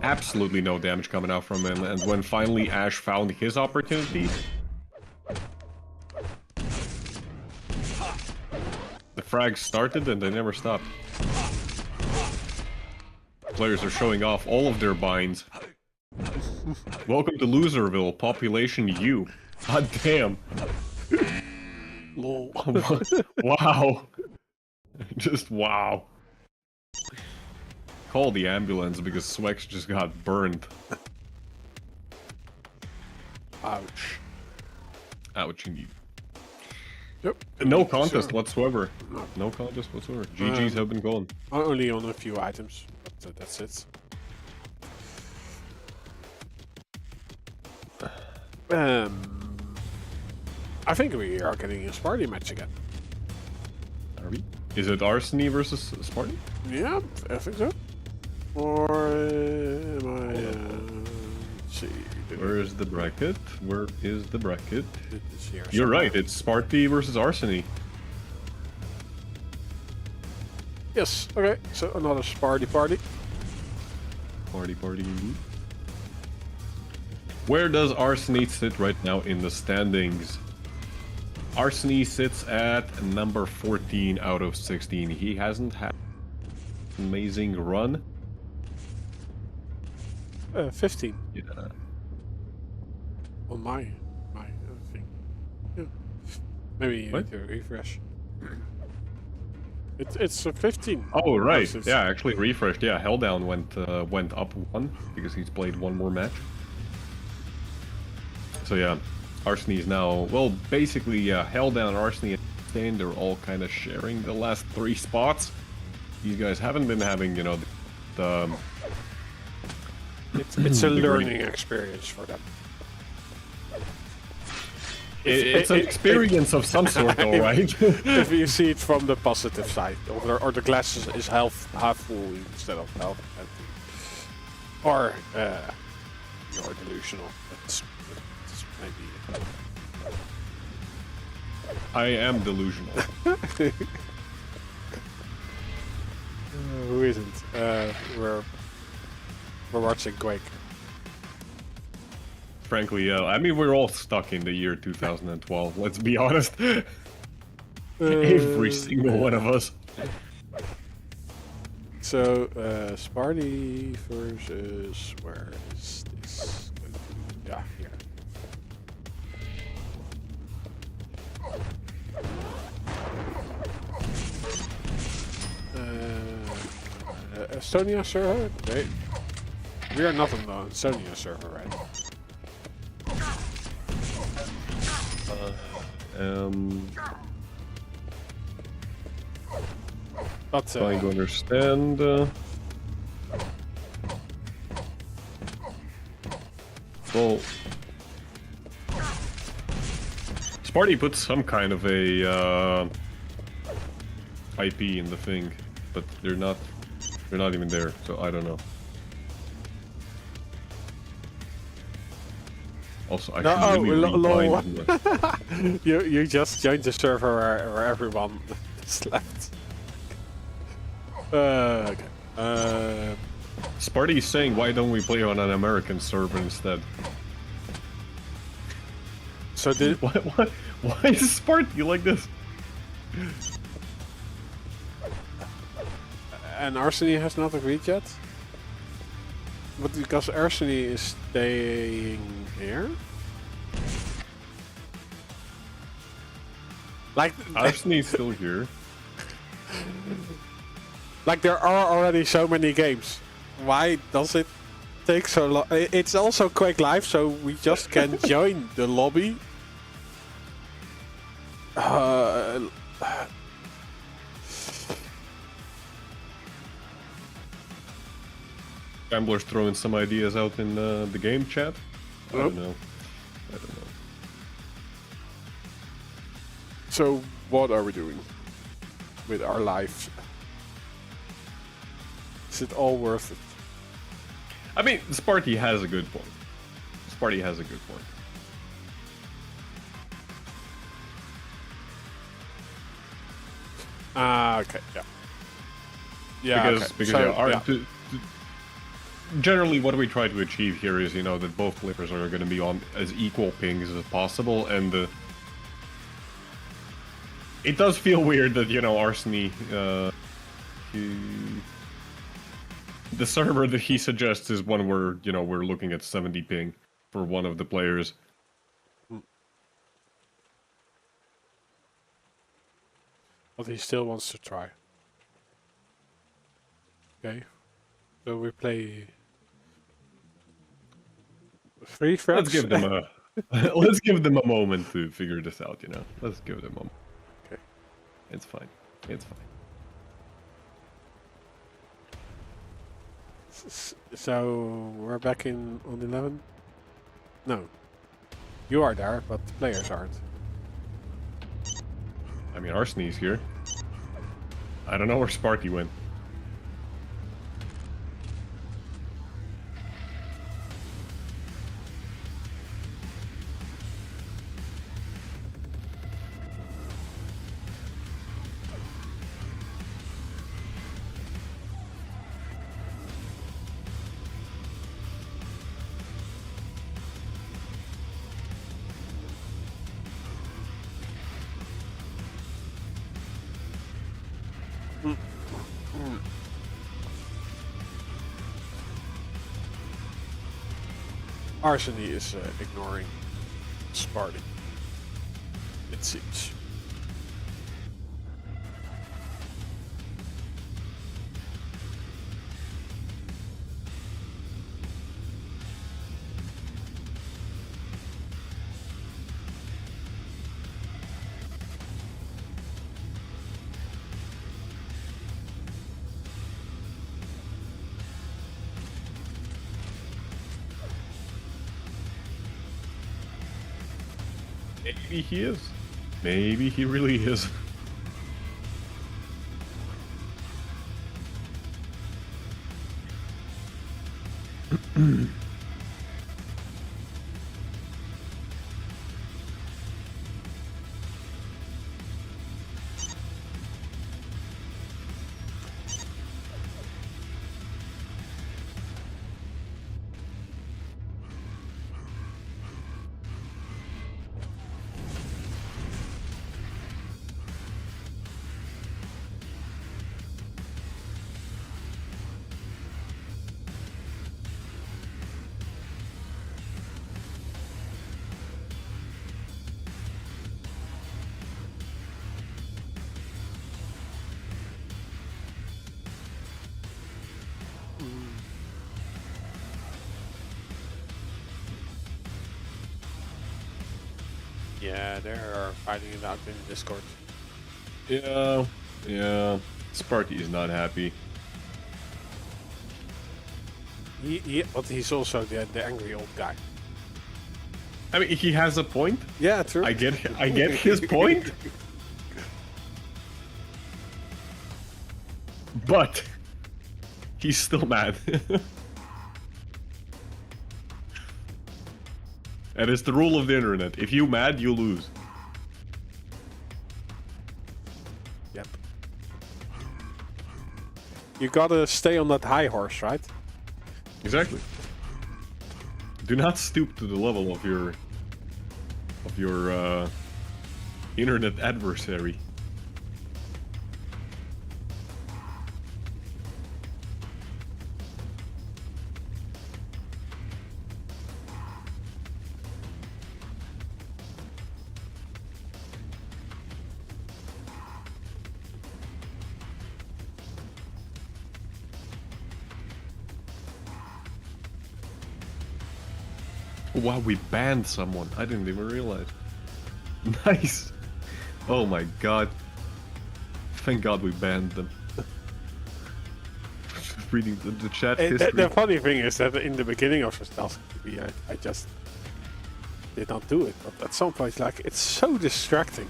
Absolutely no damage coming out from him, and when finally Ash found his opportunity... The frags started and they never stopped. Players are showing off all of their binds. Welcome to Loserville, population U. God damn. Lol. Wow. Just wow. Call the ambulance because Swax just got burned. Ouch. Ouch indeed. Yep. No contest Sure. whatsoever. No. No contest whatsoever. GG's have been gone. Only on a few items, but that's it. I think we are getting a Sparty match again. Are we? Is it Arsen versus Sparty? Yeah, I think so. Or am I? Let's see. Where is the bracket? Where is the bracket? It's here You're somewhere. right, it's Sparty versus Arsen. Yes. Okay. So another Sparty party. Party indeed. Where does Arsen sit right now in the standings? Arsen sits at number 14 out of 16. He hasn't had an amazing run. 15 Yeah. on my thing. Yeah. Maybe you What? need to refresh. It's a 15. Oh right, Versus- yeah, actually refreshed. Yeah, HellDown went up 1 because he's played 1 more match. So yeah, Arsen is now, well, basically, yeah, HellDown, Arsen, and Buckstain, they're all kind of sharing the last 3 spots. These guys haven't been having, you know, the It's a the great- learning experience for them. It's an experience of some sort, though, right? If you see it from the positive side, or the glass is half full instead of half empty, or you're delusional. That's maybe. I am delusional. Who isn't? We're watching Quake. Frankly, yeah. I mean, we're all stuck in the year 2012. Let's be honest. Every single one of us. So, Sparty versus, where is this going to be? Yeah, here. Estonia server? Wait. We are not on the Estonia server, right? But, Trying to understand. Well, Sparty put some kind of a IP in the thing, but they're not even there, so I don't know. Also, I should really rewind. You just joined the server where everyone is left. Okay. Sparty is saying, why don't we play on an American server instead? So did Why is Sparty like this? and Arsen has not agreed yet? But because Arsen is staying here? Like Arsen is still here. Like there are already so many games. Why does it take so long? It's also Quake Live, so we just can join the lobby. Gambler's throwing some ideas out in the game chat. I don't know. So what are we doing with our lives? Is it all worth it? I mean, Sparty has a good point. Sparty has a good point. Okay, yeah. Yeah, Because so, generally what we try to achieve here is, you know, that both players are going to be on as equal pings as possible, and it does feel weird that, you know, Arseny, the server that he suggests is one where, you know, we're looking at 70 ping for one of the players. But he still wants to try. Okay. So we play 3 friends. Let's give them a let's give them a moment to figure this out, you know. Let's give them a moment. Okay. It's fine. It's fine. So we're back in on 11? No. You are there, but the players aren't. I mean, Arseny's here. I don't know where Sparty went. Arseny is ignoring Sparty, it seems. Maybe he is. Maybe he really is. Yeah, they're fighting it out in Discord. Yeah, yeah. Sparty is not happy. But he's also the angry old guy. I mean, he has a point. Yeah, true. I get his point. But he's still mad. And it's the rule of the internet. If you mad, you lose. Yep. You gotta stay on that high horse, right? Exactly. Do not stoop to the level of your internet adversary. Wow, we banned someone. I didn't even realize. Nice. Oh my god. Thank god we banned them. Reading the chat history. The funny thing is that in the beginning of Task TV, I just did not do it. But at some point, like, it's so distracting.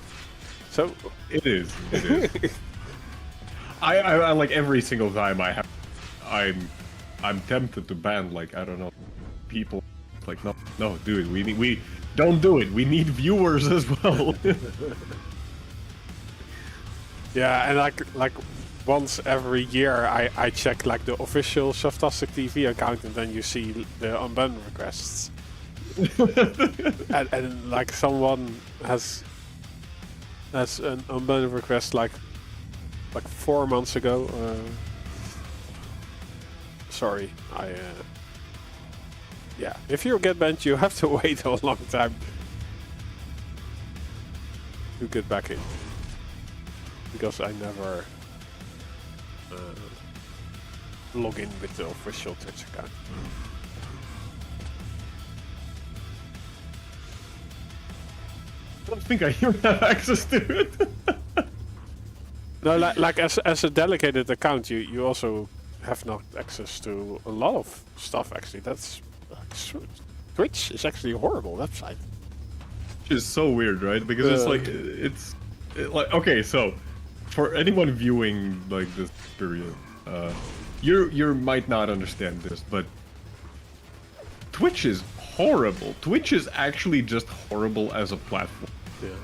So It is. It is. I like every single time I'm tempted to ban, like, I don't know, people. Like, no, dude, we don't do it. We need viewers as well. yeah, and like once every year I check like the official Softastic TV account, and then you see the unban requests. and like someone has an unban request like 4 months ago. Sorry, yeah, if you get banned, you have to wait a long time to get back in. Because I never log in with the official Twitch account. I don't think I even have access to it. No, like as a delegated account, you also have not access to a lot of stuff. Actually, that's Twitch is actually a horrible website. Which is so weird, right? Because it's like okay, so for anyone viewing like this period, you might not understand this, but Twitch is horrible. Twitch is actually just horrible as a platform,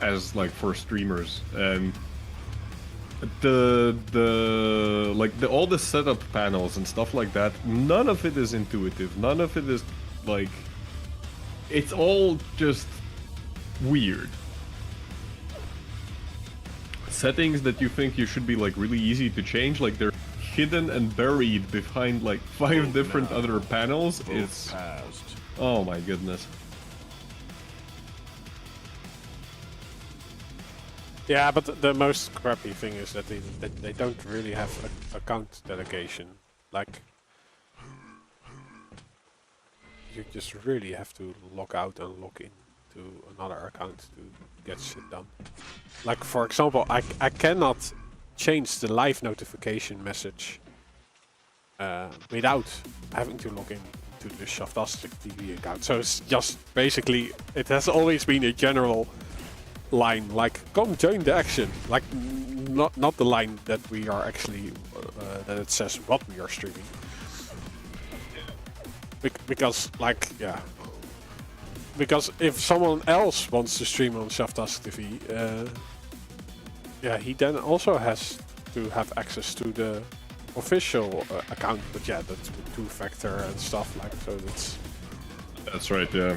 as like for streamers, and all the setup panels and stuff like that. None of it is intuitive. None of it is like, it's all just weird. Settings that you think you should be like really easy to change, like they're hidden and buried behind like 5 different other panels. It's oh my goodness. Yeah, but the most crappy thing is that they don't really have account delegation. Like, you just really have to log out and log in to another account to get shit done. Like, for example, I cannot change the live notification message without having to log in to the Softastic TV account. So it's just basically, it has always been a general line, like, come join the action. Like, not the line that we are actually, that it says what we are streaming. Because, like, yeah. Because if someone else wants to stream on Softastic TV, yeah, he then also has to have access to the official account. But yeah, that's with 2-factor and stuff, like, so That's right, yeah.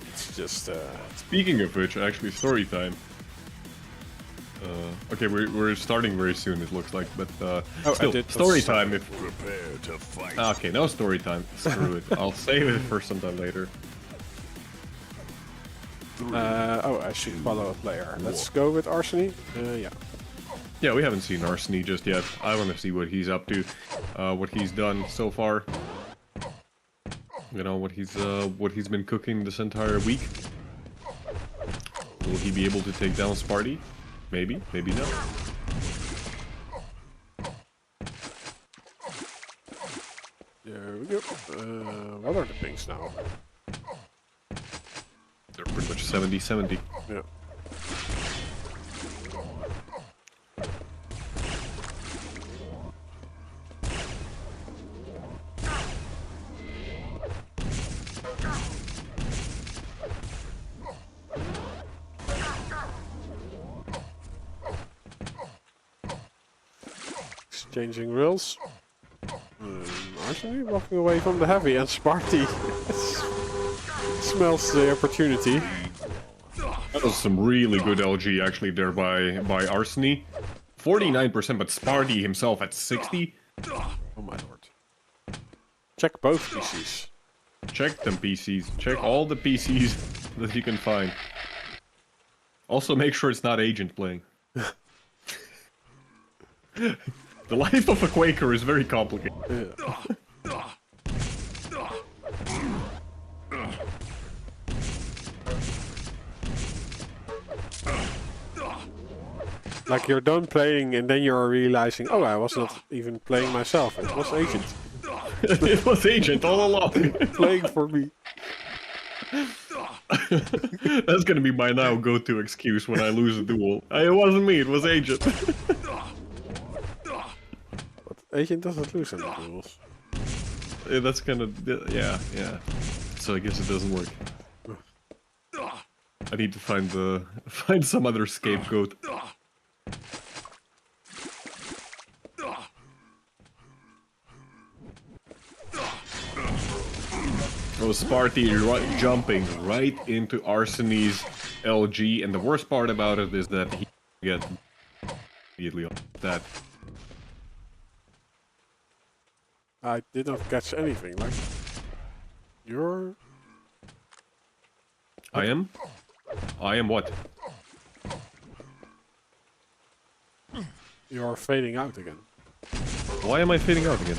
It's just... Speaking of which, actually, story time. Okay, we're starting very soon, it looks like, but still, story time if... Prepare to fight. Okay, no story time. Screw it. I'll save it for sometime later. oh, I should follow a player. Let's go with Arsen. Yeah. Yeah, we haven't seen Arseny just yet. I want to see what he's up to, what he's done so far. You know, what he's been cooking this entire week. Will he be able to take down Sparty? Maybe, maybe not. There we go. What are the pings now? They're pretty much 70-70. Yeah. Exchanging rails. Arsen walking away from the heavy, and Sparty smells the opportunity. That was some really good LG actually there by Arsen. 49%, but Sparty himself at 60. Oh my lord. Check both PCs. Check them PCs. Check all the PCs that you can find. Also make sure it's not Agent playing. The life of a Quaker is very complicated. Yeah. Like you're done playing and then you're realizing, oh, I was not even playing myself. It was Agent It was Agent all along. playing for me. That's gonna be my now go-to excuse when I lose a duel. It wasn't me, it was Agent. But Agent doesn't lose any duels. Yeah, that's kind of... yeah. So I guess it doesn't work. I need to find some other scapegoat. Oh, Sparty jumping right into Arsen's LG, and the worst part about it is that he gets immediately on that. I did not catch anything. Like, you're... I am what? You're fading out again. Why am I fading out again?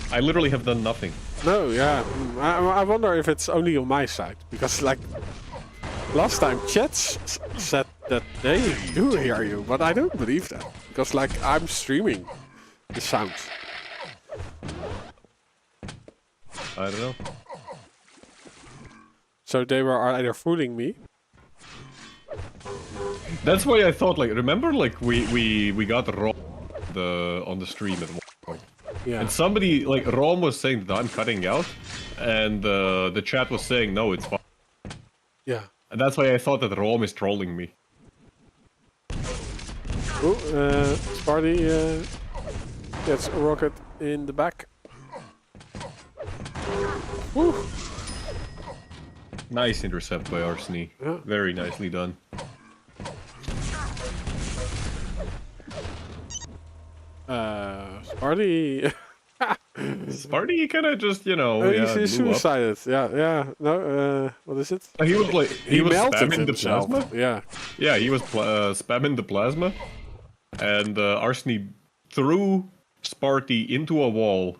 I literally have done nothing. No, yeah. I wonder if it's only on my side. Because, like, last time chats said that they do hear you, but I don't believe that. Because, like, I'm streaming the sound. I don't know. So they were either fooling me. That's why I thought, like, remember, like, we got Rom on the stream at one point. Yeah. And somebody, like, Rom was saying that I'm cutting out, and the chat was saying, no, it's fine. Yeah. And that's why I thought that Rom is trolling me. Oh, Sparty gets a rocket in the back. Woo. Nice intercept by Arsen. Yeah. Very nicely done. Sparty... Sparty kind of just, you know, Oh, yeah, he's blew up. suicided. Yeah. No, what is it? He was like, he was melted spamming the himself. plasma. Yeah. Yeah, he was spamming the plasma, and Arsen threw Sparty into a wall,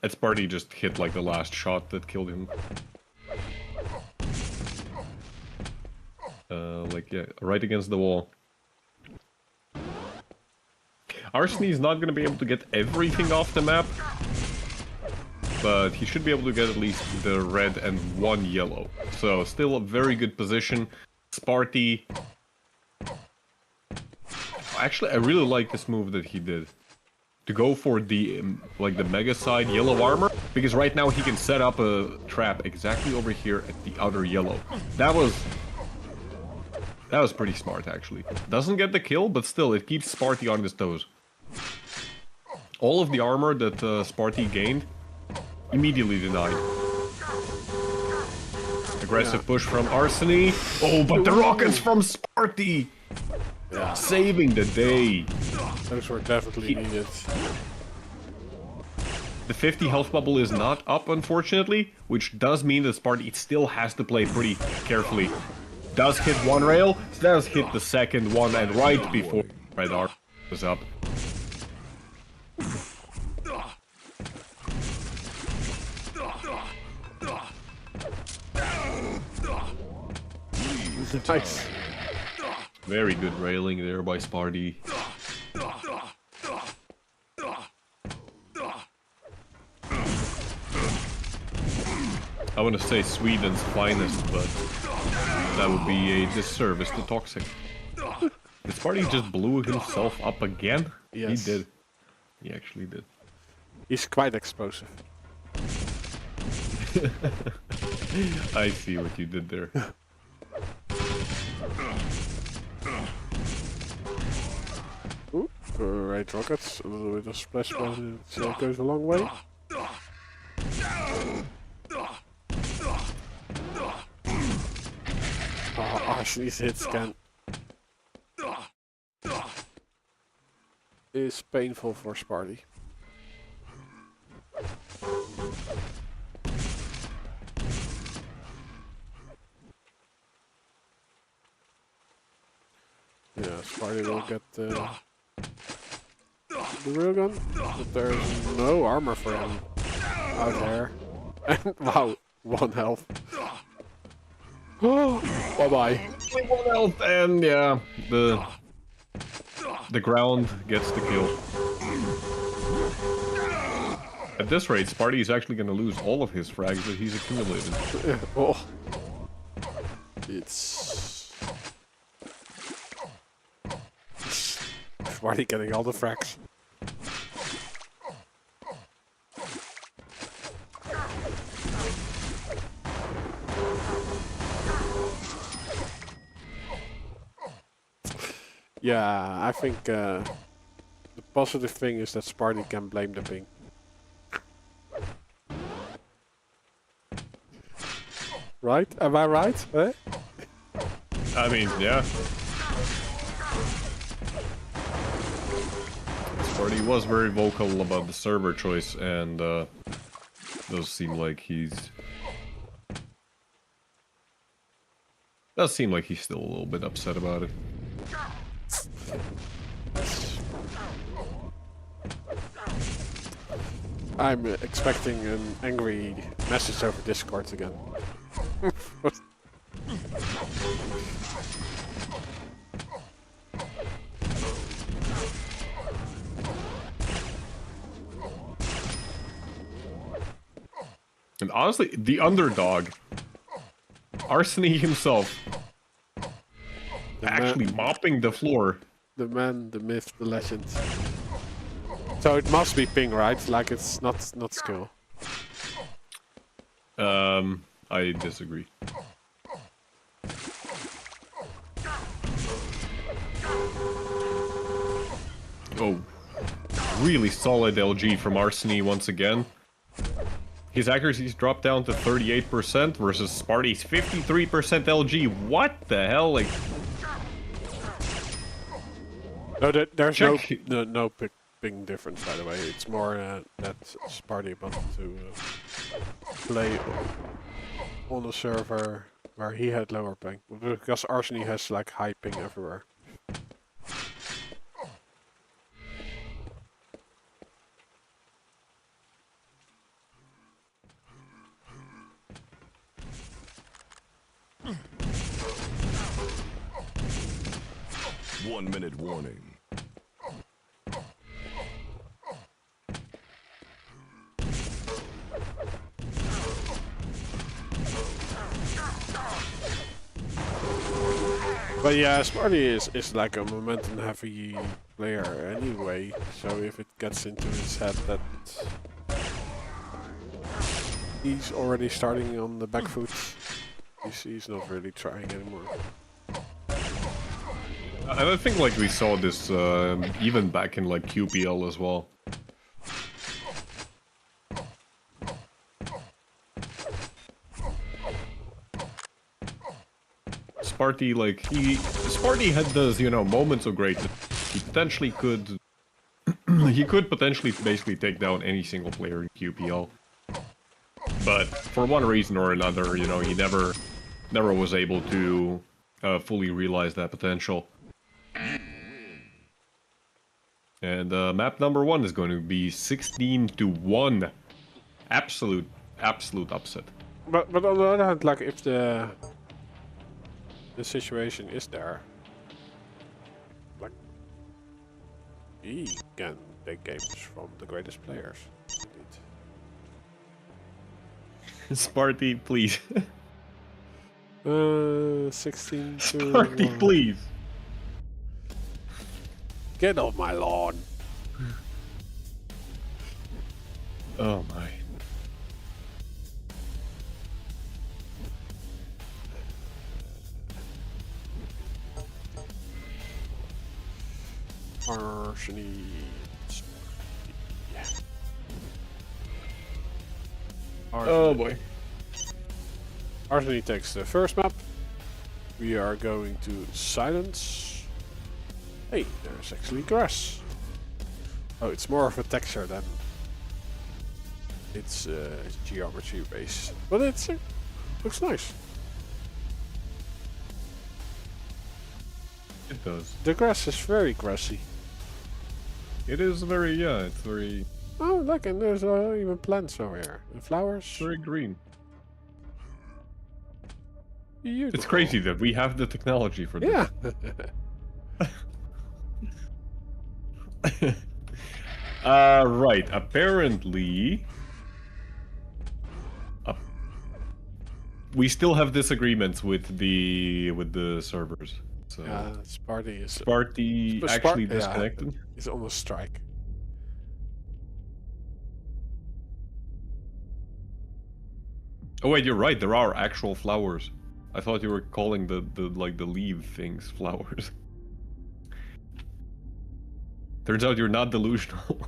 and Sparty just hit like the last shot that killed him. Like, yeah, right against the wall. Arsen is not going to be able to get everything off the map, but he should be able to get at least the red and one yellow. So still a very good position. Sparty... Actually, I really like this move that he did. To go for the, like, the mega side yellow armor, because right now he can set up a trap exactly over here at the other yellow. That was pretty smart, actually. Doesn't get the kill, but still, it keeps Sparty on his toes. All of the armor that Sparty gained, immediately denied. Aggressive push from Arsen. Oh, but the rockets from Sparty! Yeah. Saving the day. Those were definitely needed. The 50 health bubble is not up, unfortunately, which does mean that Sparty still has to play pretty carefully. Does hit one rail, does hit the second one, and right before red arm was up. Nice. Very good railing there by Sparty. I want to say Sweden's finest, but that would be a disservice to Toxic. Did Sparty just blew himself up again? Yes. He did. He actually did. He's quite explosive. I see what you did there. Ooh, great rockets. A little bit of splash, but it goes a long way. Oh, Arsen's hit scan is painful for Sparty. Yeah, Sparty will get the railgun, but there's no armor for him out there. And wow, 1 health. Oh, bye-bye. 1 health, and yeah, the ground gets the kill. At this rate, Sparty is actually going to lose all of his frags that he's accumulated. Oh. It's Sparty getting all the frags. Yeah, I think the positive thing is that Sparty can blame the ping. Right? Am I right? Eh? I mean, yeah. Sparty was very vocal about the server choice, and does seem like he's still a little bit upset about it. I'm expecting an angry message over Discord again. And honestly, the underdog, Arsen himself, actually mopping the floor. The man, the myth, the legend. So it must be ping, right? Like it's not skill. I disagree. Oh, really solid LG from Arsen once again. His accuracy's dropped down to 38% versus Sparty's 53% LG. What the hell? Like, No, there's Check. no ping difference, by the way. It's more that Sparty wanted to play on a server where he had lower ping, because Arsen has like high ping everywhere. One-minute warning. But yeah, Sparty is like a momentum heavy player anyway, so if it gets into his head that he's already starting on the back foot, he's not really trying anymore. I think like we saw this even back in like QPL as well. Sparty, like, Sparty had those, you know, moments of greatness. He potentially could, he could potentially basically take down any single player in QPL. But for one reason or another, you know, he never was able to fully realize that potential. And map number 1 is going to be 16-1. Absolute upset. But on the other hand, like if the situation is there, He can take games from the greatest players. Indeed. Sparty, please. 16 to Sparty, 1. please. Get off my lawn. Oh my. Arsen. Yeah. Oh boy. Arsen takes the first map. We are going to silence. Hey, there's actually grass. Oh, it's more of a texture than it's geometry based, but it's looks nice. It does. The grass is very grassy. It is very, yeah, it's very, Oh, look, and there's even plants over here and flowers. very green. Beautiful. It's crazy that we have the technology for this. Yeah. Right. Apparently, we still have disagreements with the servers. So Sparty is Sparty But actually yeah. disconnected. is on a strike. Oh wait, you're right. There are actual flowers. I thought you were calling the leaf things flowers. Turns out you're not delusional.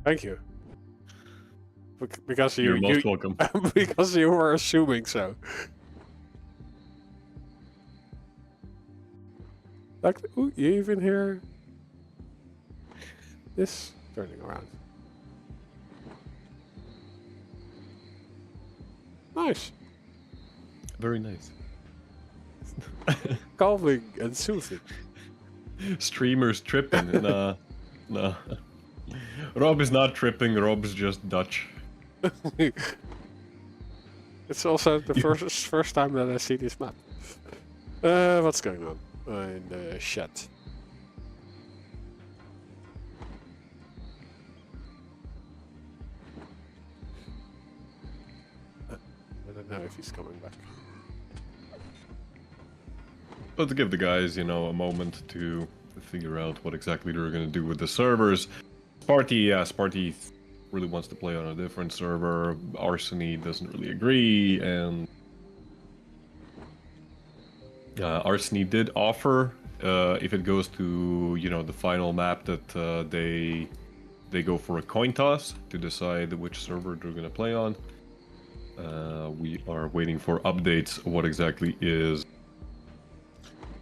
Thank you. Because You're most welcome. because you were assuming so. Like, ooh, you even hear this turning around. Nice. Very nice. Calming and soothing. Streamers tripping. Nah. Nah. Rob is not tripping, Rob's just Dutch. It's also the first time that I see this map. What's going on in the chat? I don't know if he's coming back. But to give the guys, you know, a moment to figure out what exactly they're going to do with the servers. Sparty really wants to play on a different server. Arsen doesn't really agree, and Arsen did offer if it goes to, you know, the final map that they go for a coin toss to decide which server they're going to play on. We are waiting for updates of what exactly is.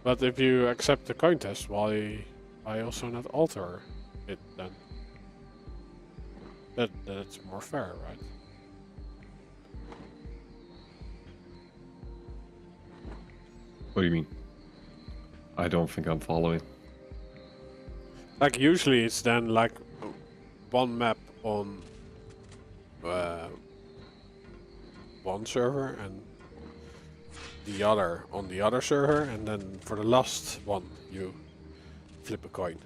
But if you accept the coin test, why also not alter it then? That's more fair, right? What do you mean? I don't think I'm following. Like usually it's then like one map on one server and the other on the other server, and then for the last one you flip a coin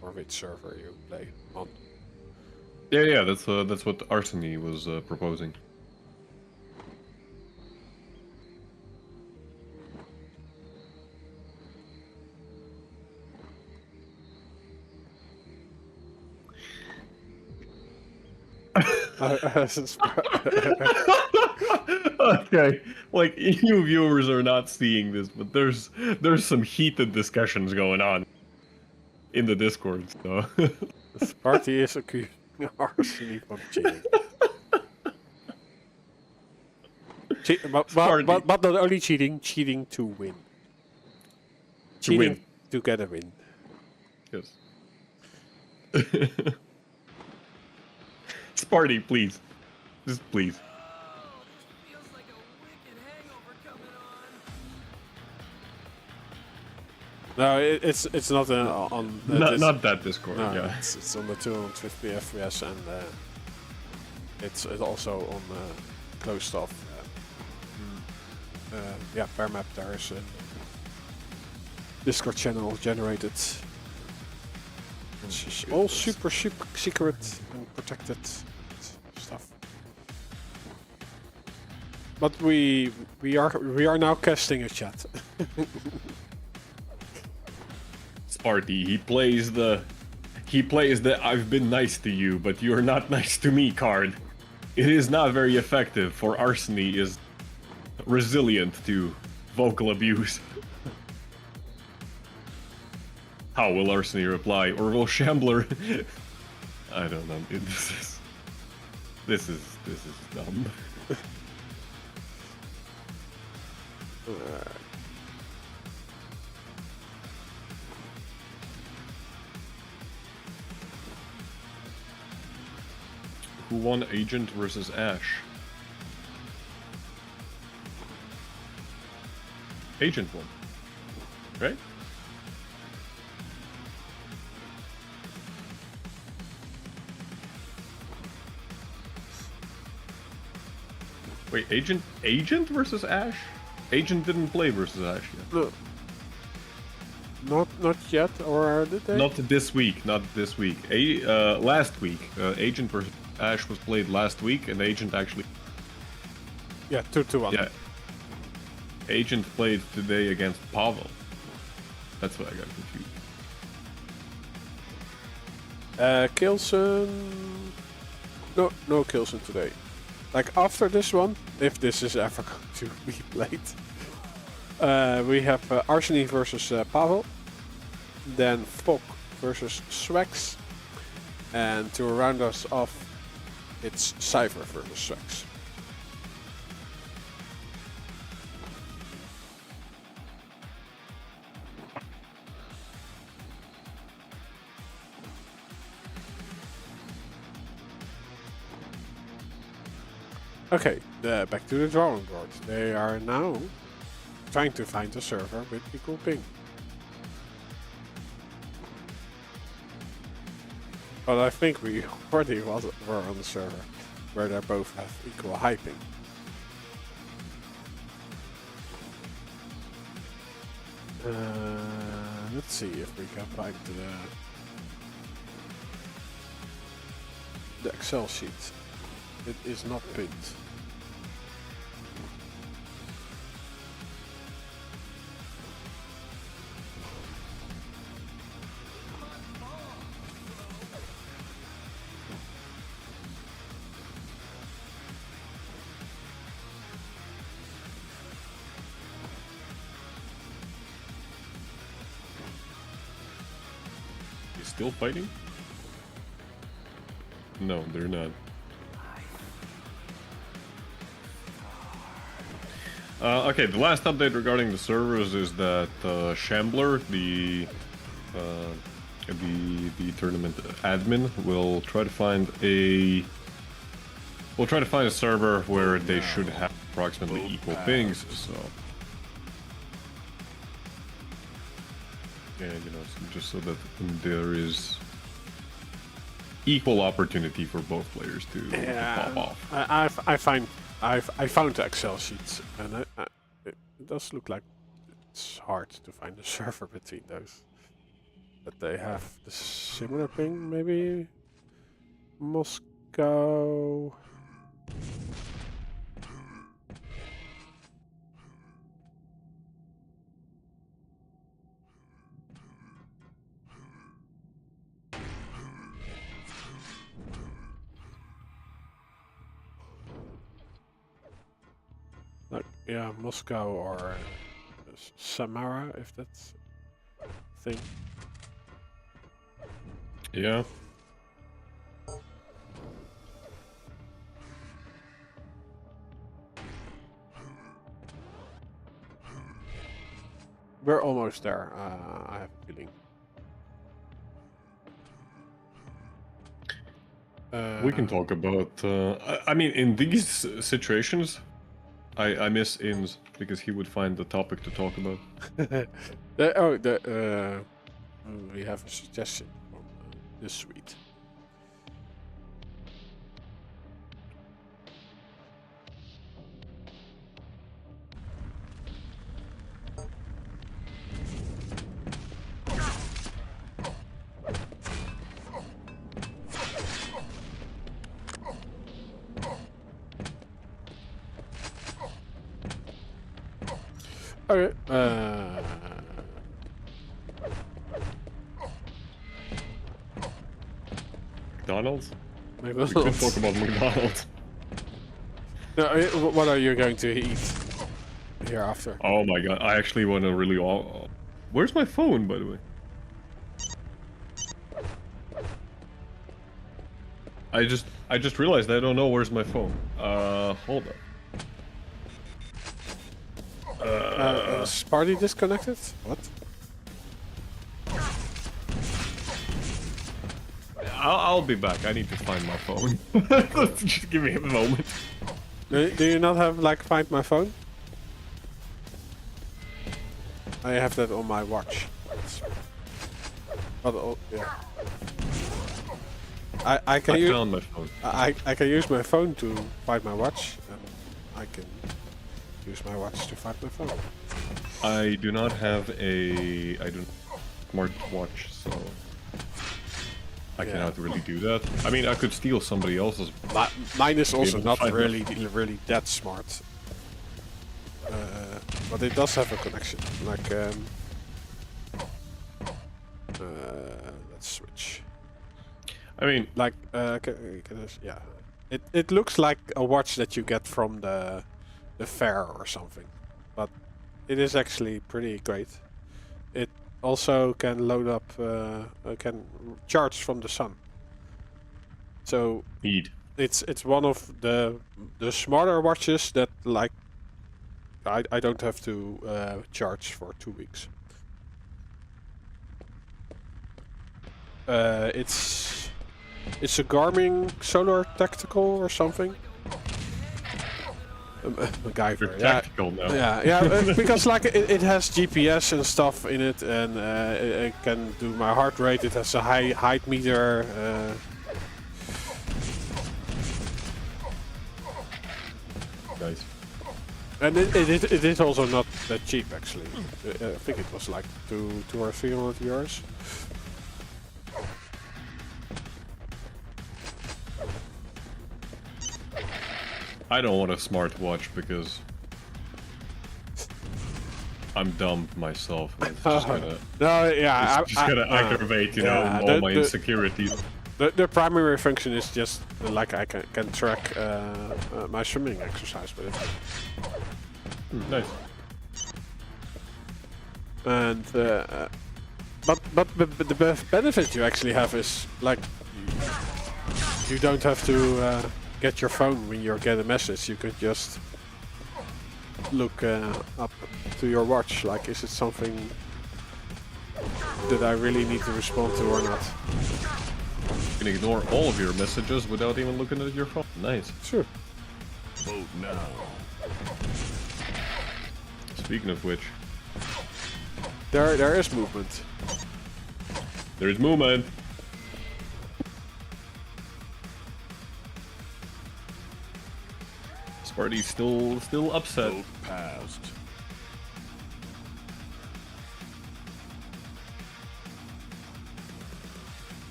for which server you play on. Yeah, that's what Arsen was proposing. Okay, like you viewers are not seeing this, but there's some heated discussions going on in the Discord. So Sparty is accusing Arsen of cheating. But not only cheating to win. Cheating win. to get a win. Yes. Sparty, please. Just please. No, it's not on Not that Discord. no, Yeah. it's on the 250 FPS, and it's also on closed off. Yeah, per map there is a Discord channel generated. It's all super secret and protected stuff. But we are now casting a chat. Sparty, he plays the I've been nice to you, but you're not nice to me card. It is not very effective, for Arsen is resilient to vocal abuse. How will Arsen reply, or will Shambler? I don't know. This is dumb. Who won Agent versus Ash? Agent won, right? Wait, Agent versus Ash? Agent didn't play versus Ash yet. No. Not yet, or did they? Not this week. Last week, Agent versus Ash was played last week, and Agent actually. Yeah, 2-1. Yeah. Agent played today against Pavle. That's what I got confused. Kilson. No Kilson today. Like after this one, if this is ever going to be played, we have Arsen versus Pavle, then Fok versus Swax, and to round us off, it's Cipher versus Swax. Okay, back to the drawing board. They are now trying to find a server with equal ping. But I think we already were on the server where they both have equal high ping. Let's see if we can find the Excel sheet. It is not pinned. He's still fighting? No, they're not. Okay, the last update regarding the servers is that Shambler, the tournament admin, will try to find a server where they should have approximately equal pings. So, yeah, just so that there is equal opportunity for both players to pop off. I found the Excel sheets, and it does look like it's hard to find a server between those. But they have the similar ping, maybe Moscow. Like, yeah, Moscow or Samara, if that's a thing. Yeah. We're almost there, I have a feeling. We can talk about. I mean, in these situations, I miss Inns because he would find the topic to talk about. We have a suggestion from this suite. Okay. McDonald's? We could McDonald's. talk about McDonald's. No, what are you going to eat hereafter? Oh my god, I actually want to really... Where's my phone, by the way? I just realized I don't know where's my phone. Hold up. Sparty disconnected? What? I'll be back. I need to find my phone. Just give me a moment. Do you not have like Find My Phone? I have that on my watch. But yeah. I can use found my phone. I can use my phone to find my watch, and I can use my watch to find my phone. I do not have a smartwatch, so I cannot really do that. I mean, I could steal somebody else's. Mine is also able to not find really that smart, but it does have a connection. Like, let's switch. I mean, Like, yeah, it looks like a watch that you get from the fair or something, but it is actually pretty great. It also can load up, can charge from the sun. So it's one of the smarter watches that like I don't have to charge for 2 weeks. It's a Garmin Solar Tactical or something. MacGyver. you're tactical now. Yeah, because like it has GPS and stuff in it, and it can do my heart rate. It has a height meter. Nice. And it is also not that cheap actually. I think it was like 200 or 300 euros. I don't want a smartwatch because I'm dumb myself. And it's just gonna, No, yeah, it's just gonna aggravate, you know, all my insecurities. The primary function is just like I can track my swimming exercise with it. Nice. And but the benefit you actually have is like you don't have to get your phone when you get a message. You could just look up to your watch. Like, is it something that I really need to respond to or not? You can ignore all of your messages without even looking at your phone. Nice. Sure. Vote now. Speaking of which, There is movement. there's movement. Sparty's still upset. Vote passed.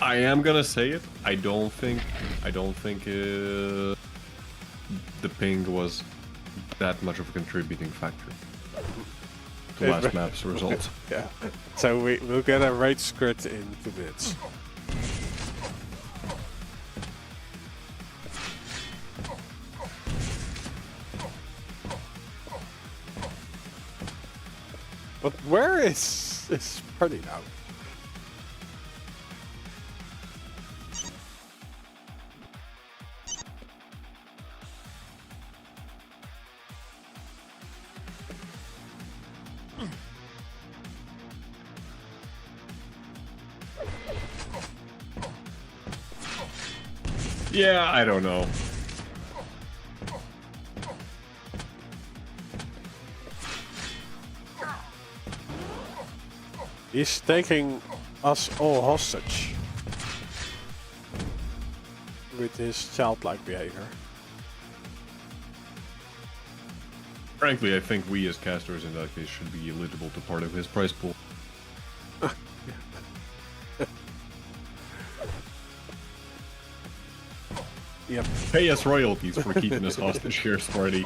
I am gonna say it. I don't think the ping was that much of a contributing factor to last map's results. Yeah. So we'll get a raid script in 2 minutes. But where is Sparty now? Yeah, I don't know. He's taking us all hostage with his childlike behavior. Frankly, I think we as casters in that case should be eligible to part of his prize pool. Yep. Pay us royalties for keeping us hostage here, Sparty.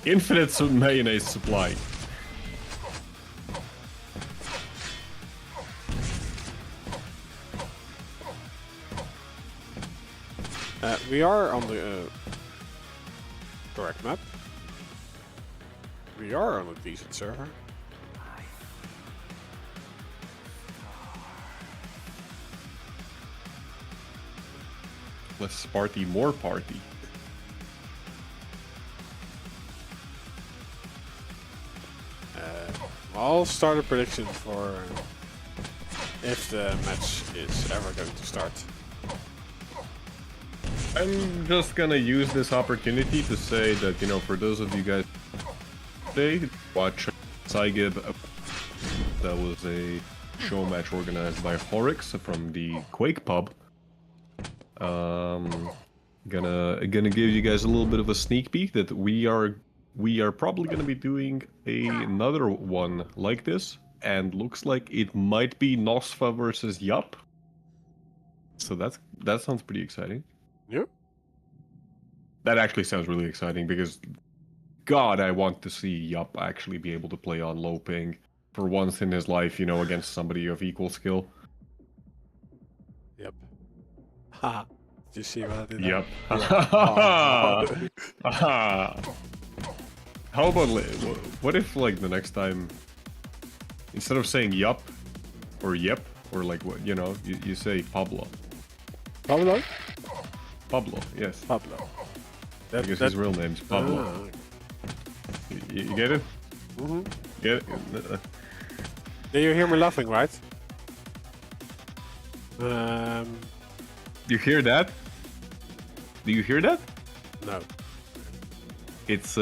Infinite mayonnaise supply. We are on the correct map. We are on a decent server. Less Sparty, more party. I'll start a prediction for if the match is ever going to start. I'm just gonna use this opportunity to say that, you know, for those of you guys today watch Saigib, that was a show match organized by Horix from the Quake pub. Gonna give you guys a little bit of a sneak peek that we are probably gonna be doing another one like this, and looks like it might be Nosfa versus Yup. So that sounds pretty exciting. Yep. That actually sounds really exciting because, God, I want to see Yup actually be able to play on low ping for once in his life, you know, against somebody of equal skill. Yep. Ha. Did you see what I did? Yep. Yeah. How about, what if, like, the next time, instead of saying Yup or Yep, or like, what, you know, you say Pablo. Pablo? Pablo, yes. Pablo. Because his real name's Pablo. Ah. You get it? Mm-hmm. Get it? Do you hear me laughing, right? You hear that? Do you hear that? No. It's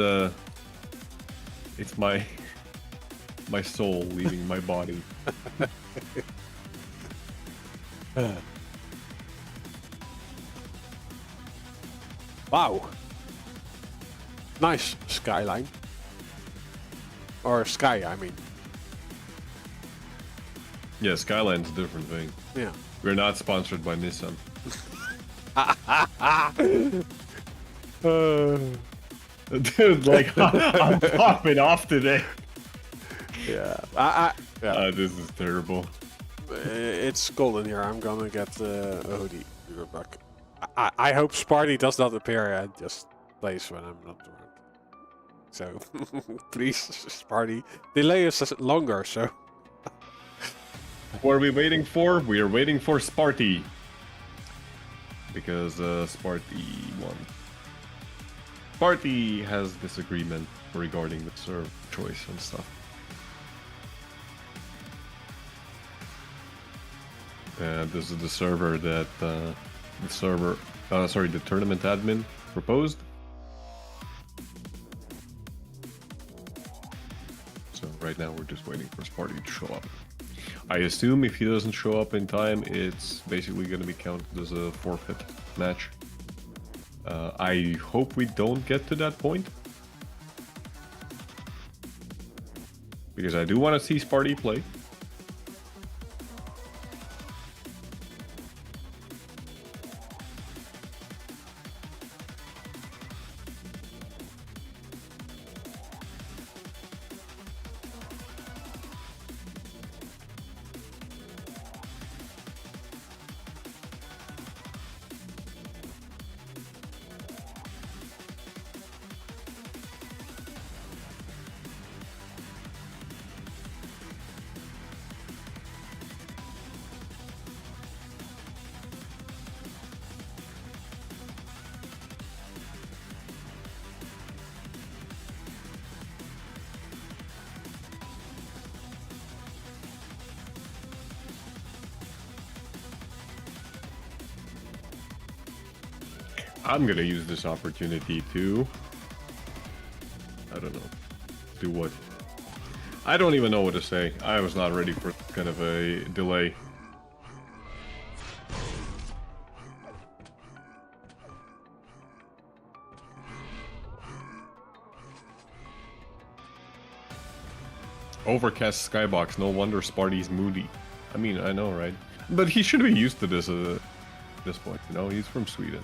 my soul leaving my body. Wow. Nice skyline. Or sky, I mean. Yeah, Skyline's a different thing. Yeah. We're not sponsored by Nissan. Dude, like, I'm popping off today. Yeah. This is terrible. It's cold in here. I'm gonna get a hoodie. Be right back. I hope Sparty does not appear at this place when I'm not around. So, please, Sparty, delay us longer, so... What are we waiting for? We are waiting for Sparty. Because Sparty won. Sparty has disagreement regarding the serve choice and stuff. This is the server that the tournament admin proposed. So right now we're just waiting for Sparty to show up. I assume if he doesn't show up in time, it's basically going to be counted as a forfeit match. I hope we don't get to that point. Because I do want to see Sparty play. I'm gonna use this opportunity to... I don't know. Do what? I don't even know what to say. I was not ready for kind of a delay. Overcast skybox, no wonder Sparty's moody. I mean, I know, right? But he should be used to this at this point. You know, he's from Sweden.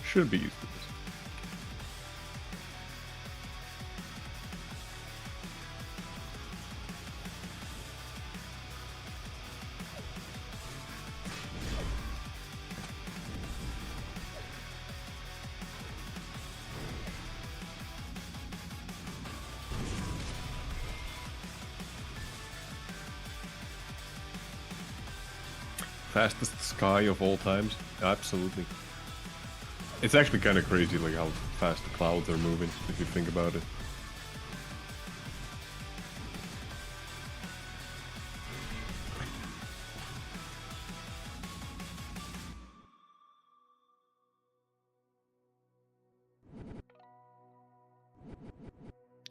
Should be used to this. Fastest sky of all times? Absolutely. It's actually kind of crazy, like how fast the clouds are moving, if you think about it.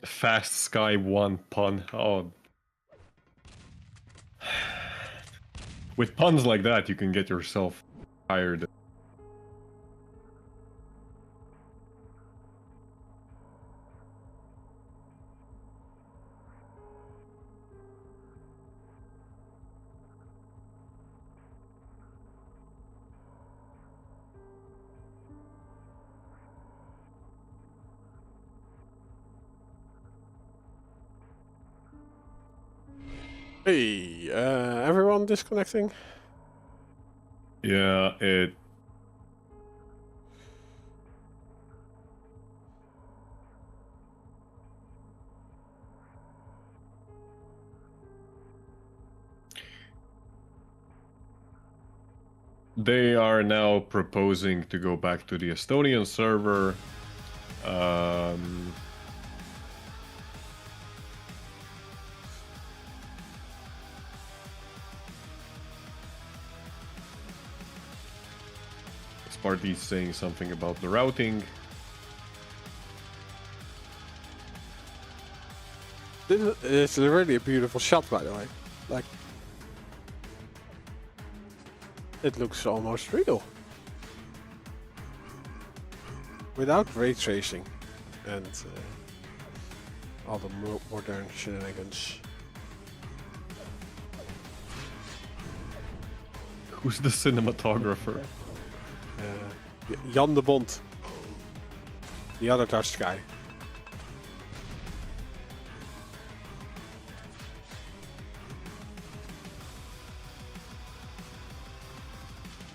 Fast sky 1 pun. Oh. With puns like that, you can get yourself tired. Hey, everyone disconnecting? Yeah, it... They are now proposing to go back to the Estonian server. Sparty's saying something about the routing. It's really a beautiful shot, by the way. Like, it looks almost real. Without ray tracing and all the modern shenanigans. Who's the cinematographer? Jan de Bond. The other Dutch guy.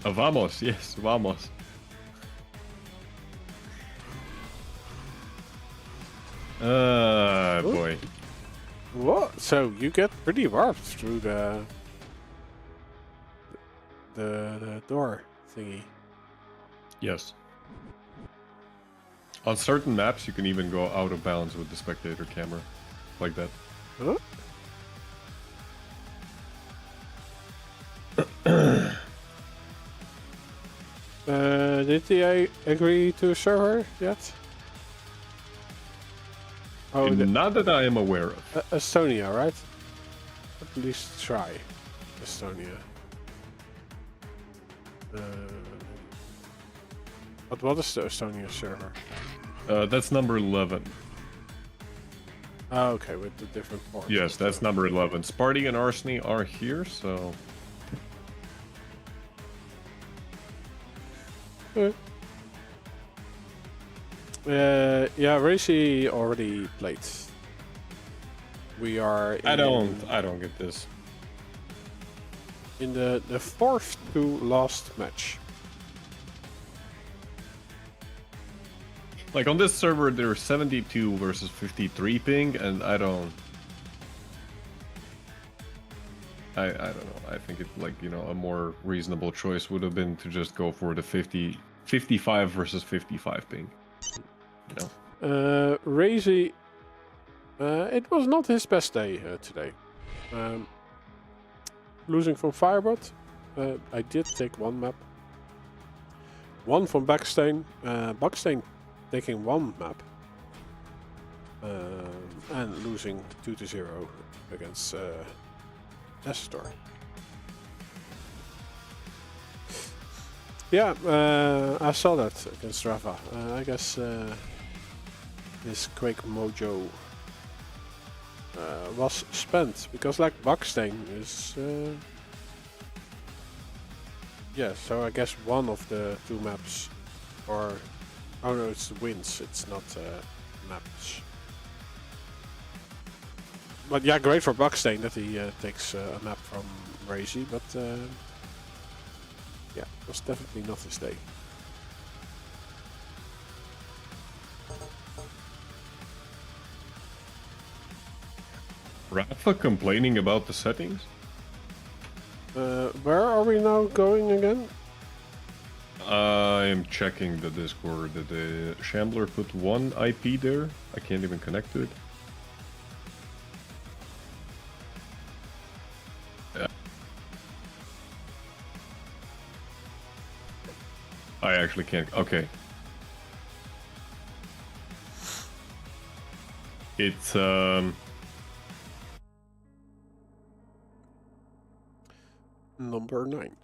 Vamos, yes, vamos. Boy. What? So you get pretty warped through the door thingy. Yes. On certain maps, you can even go out of bounds with the spectator camera, like that. Huh? Did they agree to a server yet? Oh, Not that I am aware of. Estonia, right? At least try Estonia. But what is the Estonia server? That's number 11. Oh, okay, with the different ports. Yes, that's number 11. Sparty and Arsen are here, so... Yeah, Razy already played. We are in, I don't get this. In the fourth to last match. Like on this server, there's 72 versus 53 ping, and I don't know. I think it, like, you know, a more reasonable choice would have been to just go for the 55 versus 55 ping. You know? Razy, it was not his best day today. Losing from Firebot. I did take one map. One from Buckstain. Buckstain taking one map. And losing 2-0 against Dazador. Yeah, I saw that against Rafa. I guess this Quake Mojo was spent, because like Buckstain is yeah, so I guess one of the two maps, or oh no, it's the wins, it's not maps. But yeah, great for Buckstain that he takes a map from Razy, but yeah, it was definitely not his day. Rafa complaining about the settings? Where are we now going again? I am checking the Discord. The Shambler put one IP there. I can't even connect to it. Yeah. I actually can't. Okay. It's Number 9.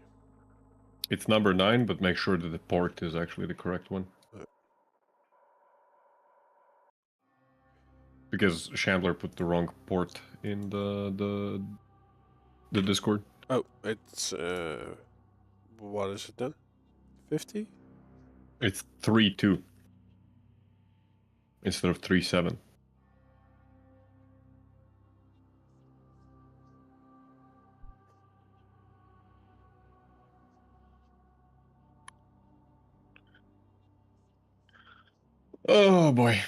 It's number 9, but make sure that the port is actually the correct one. Because Shambler put the wrong port in the Discord. Oh, it's what is it then? 50? It's 3.2 instead of 3.7. Oh boy.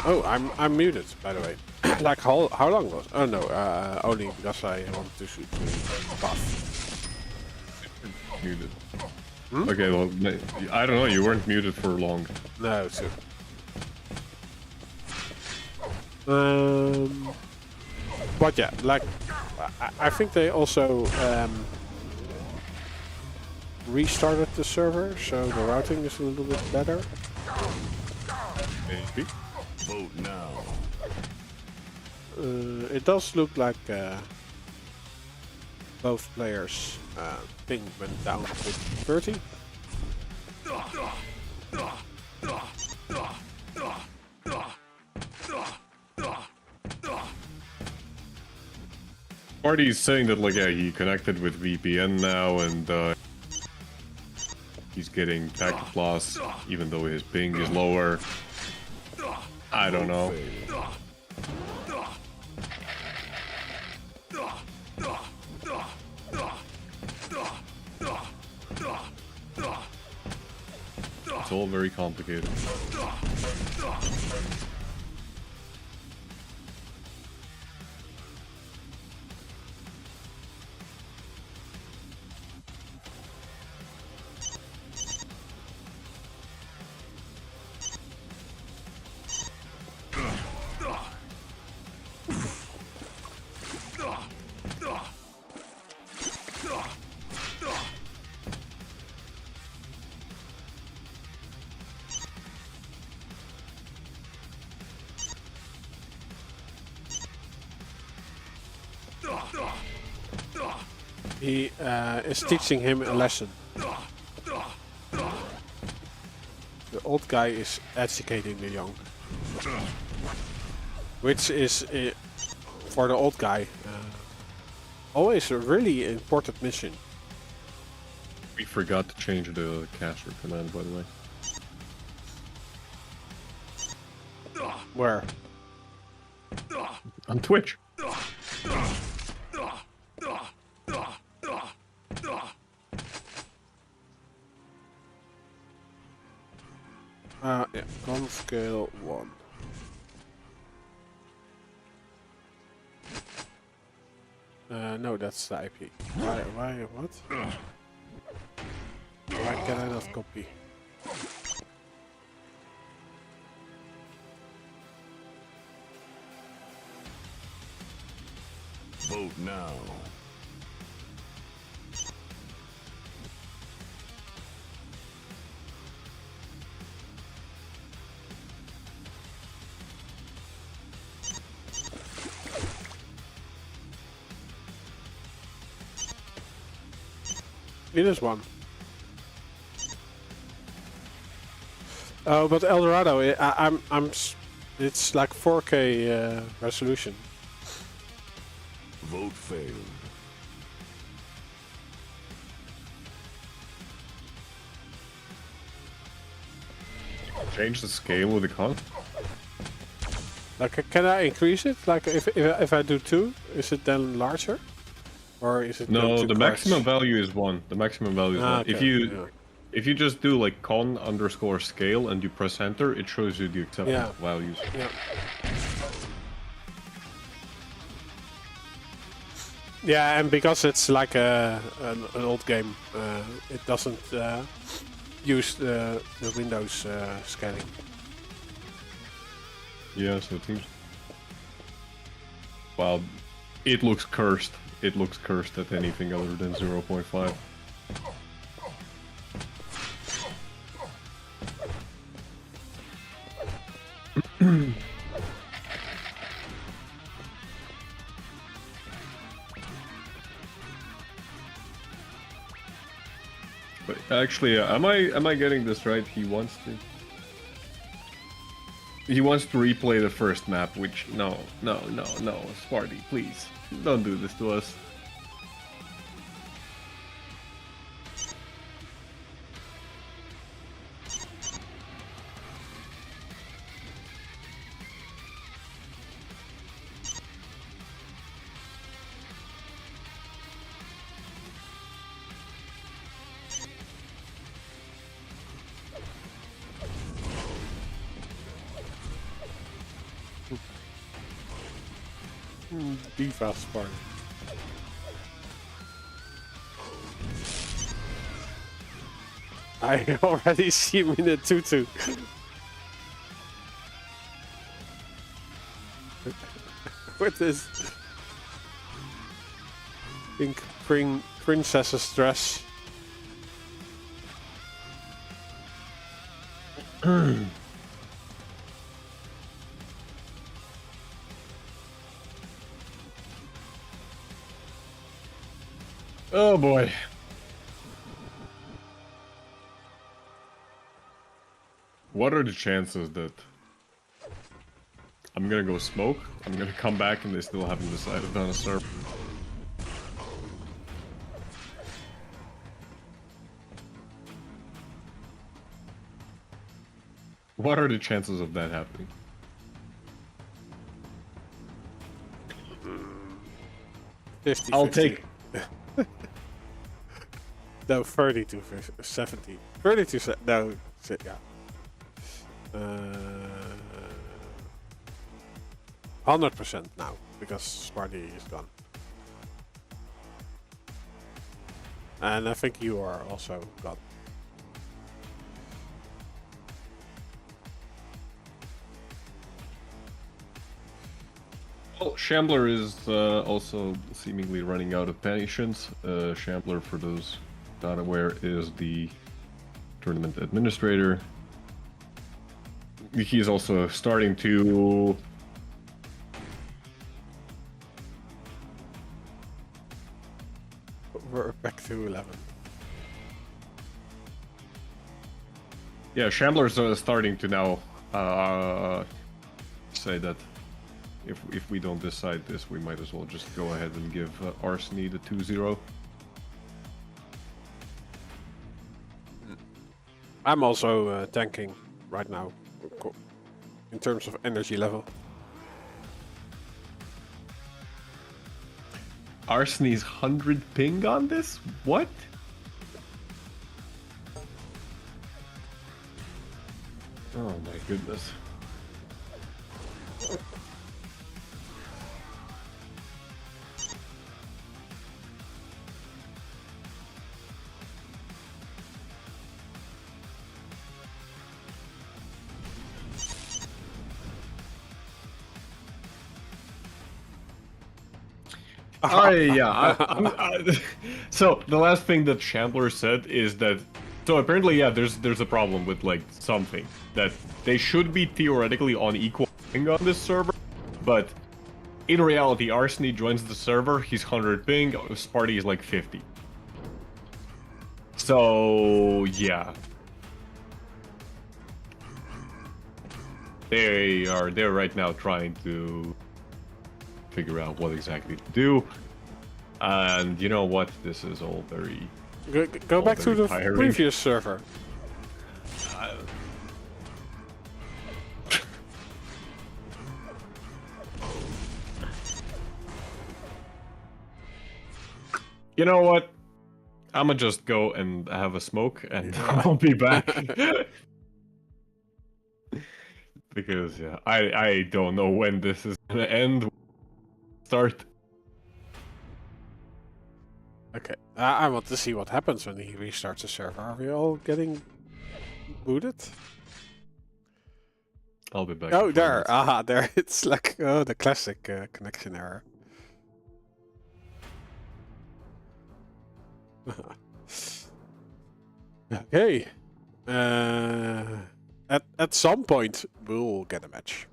Oh, I'm muted, by the way. Like how long was? Oh no, only because I want to shoot buff. Muted. Okay, well, I don't know. You weren't muted for long. No, too. But yeah, like I think they also restarted the server, so the routing is a little bit better. Maybe. Vote now. It does look like both players' ping went down to 30. Sparty is saying that, like, yeah, he connected with VPN now, and he's getting packet loss, even though his ping is lower. I don't know. It's all very complicated. He is teaching him a lesson. The old guy is educating the young. Which is, for the old guy, always a really important mission. We forgot to change the caster command, by the way. Where? On Twitch. Yeah, gun scale 1. No, that's the IP. Why, what? Why can I not copy? Vote now. It is one. Oh, but Eldorado, it's like 4K resolution. Vote failed. Change the scale with the con. Like, can I increase it? Like, if I do 2, is it then larger, or is it No, too the close? maximum value is 1. The maximum value is 1. Okay, If you just do like con_scale and you press enter, it shows you the acceptable values. Yeah. Yeah, and because it's like an old game, it doesn't use the Windows scaling. Yeah, so it seems. Well, it looks cursed. It looks cursed at anything other than 0.5. But actually, am I getting this right? He wants to replay the first map, which no, Sparty, please don't do this to us. Be fast, Sparty. I already see him in a tutu. With this pink princess's dress. Oh boy. What are the chances that I'm gonna go smoke, I'm gonna come back and they still haven't decided on a server? What are the chances of that happening? 50, I'll 50. take... No, 30 to 70. 30 to no, yeah. 100% now, because Sparty is gone. And I think you are also gone. Well, Shambler is also seemingly running out of patience. Shambler, for those not aware, is the tournament administrator. He's also starting to... We're back to 11. Yeah, Shambler's starting to now say that if we don't decide this, we might as well just go ahead and give Arsen the 2-0. I'm also tanking right now, in terms of energy level. Arsen's 100 ping on this? What? Oh my goodness. So the last thing that Chandler said is that. So apparently, yeah, there's a problem with like something that they should be theoretically on equal ping on this server, but in reality, Arsen joins the server. He's 100 ping. Sparty is like 50. So yeah, they're right now trying to figure out what exactly to do. And you know what? This is all very... Go back to the tiring. previous server. You know what? I'ma just go and have a smoke and I'll be back. Because yeah, I don't know when this is gonna end. Start. Okay, I want to see what happens when he restarts the server. Are we all getting booted? I'll be back. Oh, there. Aha, there. It's like the classic connection error. Okay. At some point we'll get a match.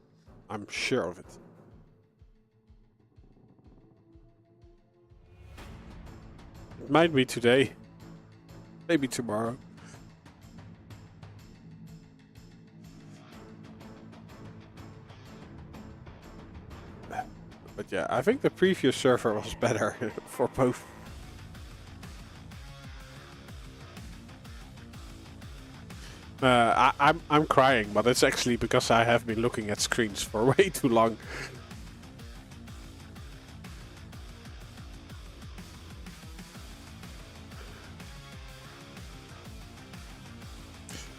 I'm sure of it. It might be today. Maybe tomorrow. But yeah, I think the previous server was better for both. I'm crying, but it's actually because I have been looking at screens for way too long.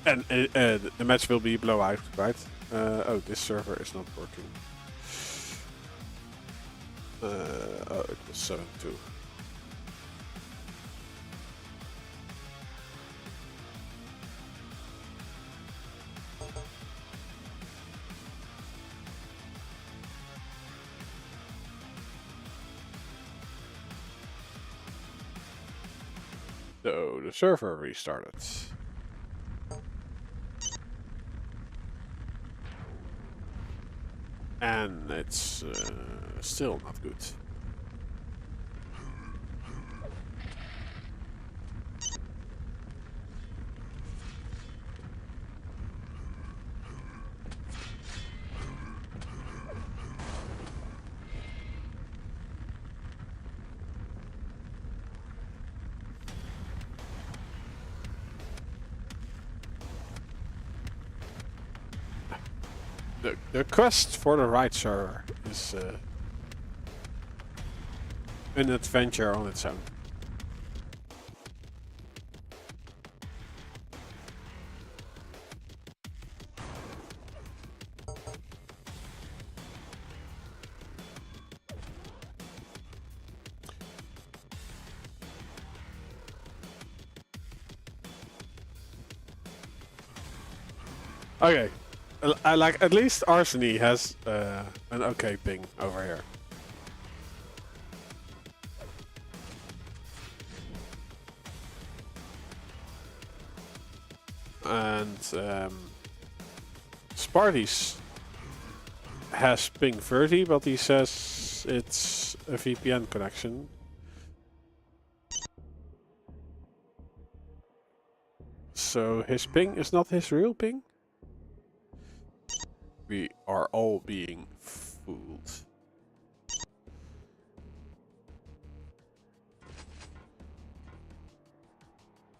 And the match will be blowout, right? Oh, this server is not working. Oh, it was 7-2. So the server restarted. And it's still not good. The quest for the right server is an adventure on its own. Okay. I like at least Arsen has an okay ping over here. And Sparty's has ping 30, but he says it's a VPN connection. So his ping is not his real ping? We are all being fooled.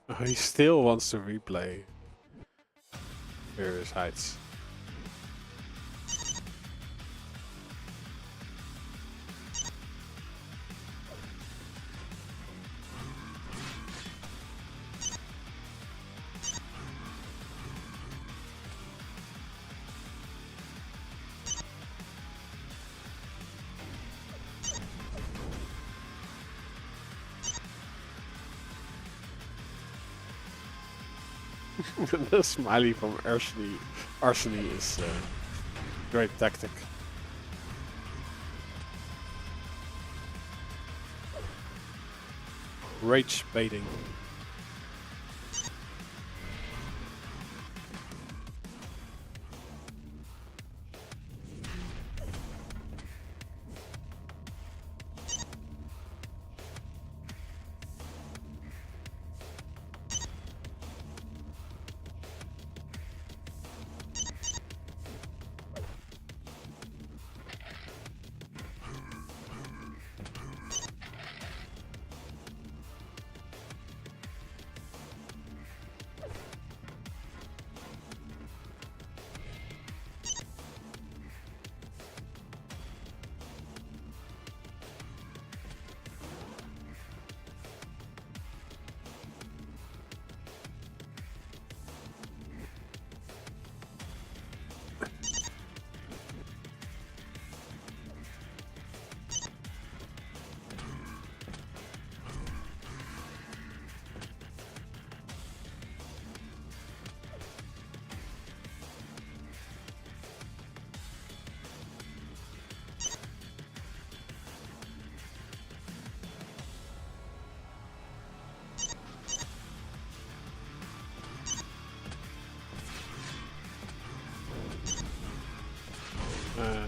Oh, he still wants to replay Various Heights. The smiley from Arsen is great tactic. rage baiting.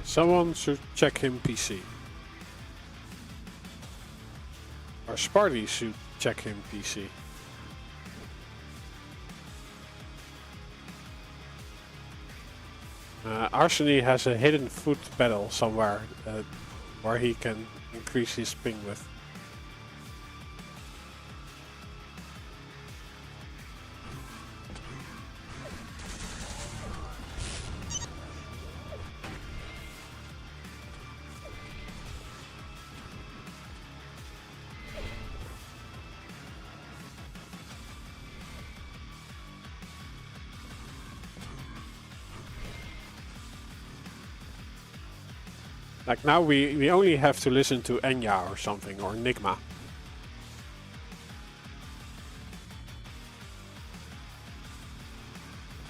Someone should check him PC. Or Sparty should check him PC. Arsen has a hidden foot pedal somewhere where he can increase his ping with. Like now we only have to listen to Enya or something, or Nigma.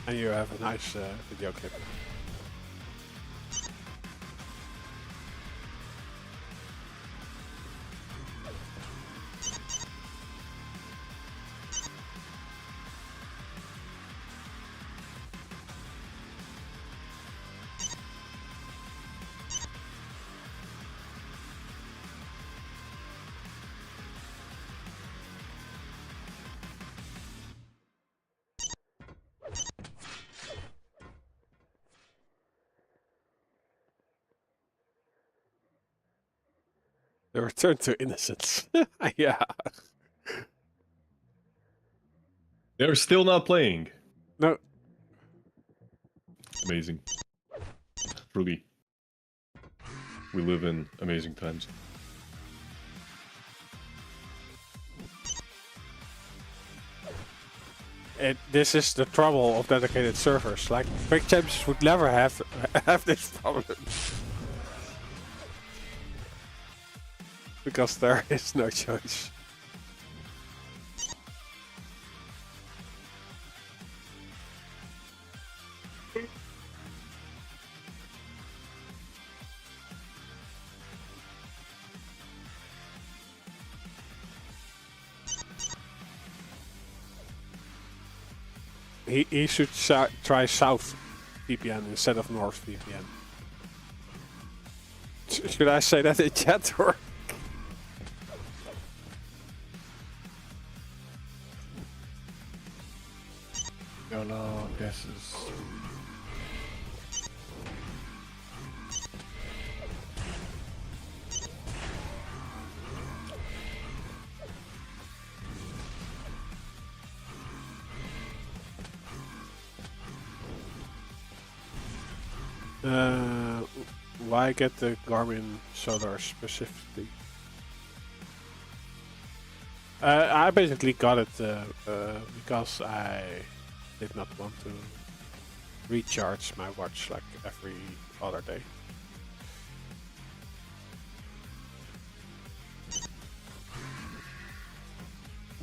And you have a nice video clip. The return to innocence. Yeah. They're still not playing. No. Amazing. Truly. We live in amazing times. This is the trouble of dedicated servers. Like, Quick Champs would never have this problem. Because there is no choice. He should try South VPN instead of North VPN. Should I say that in chat or? No, this is... Why get the Garmin Solar specifically? I basically got it because I did not want to recharge my watch like every other day.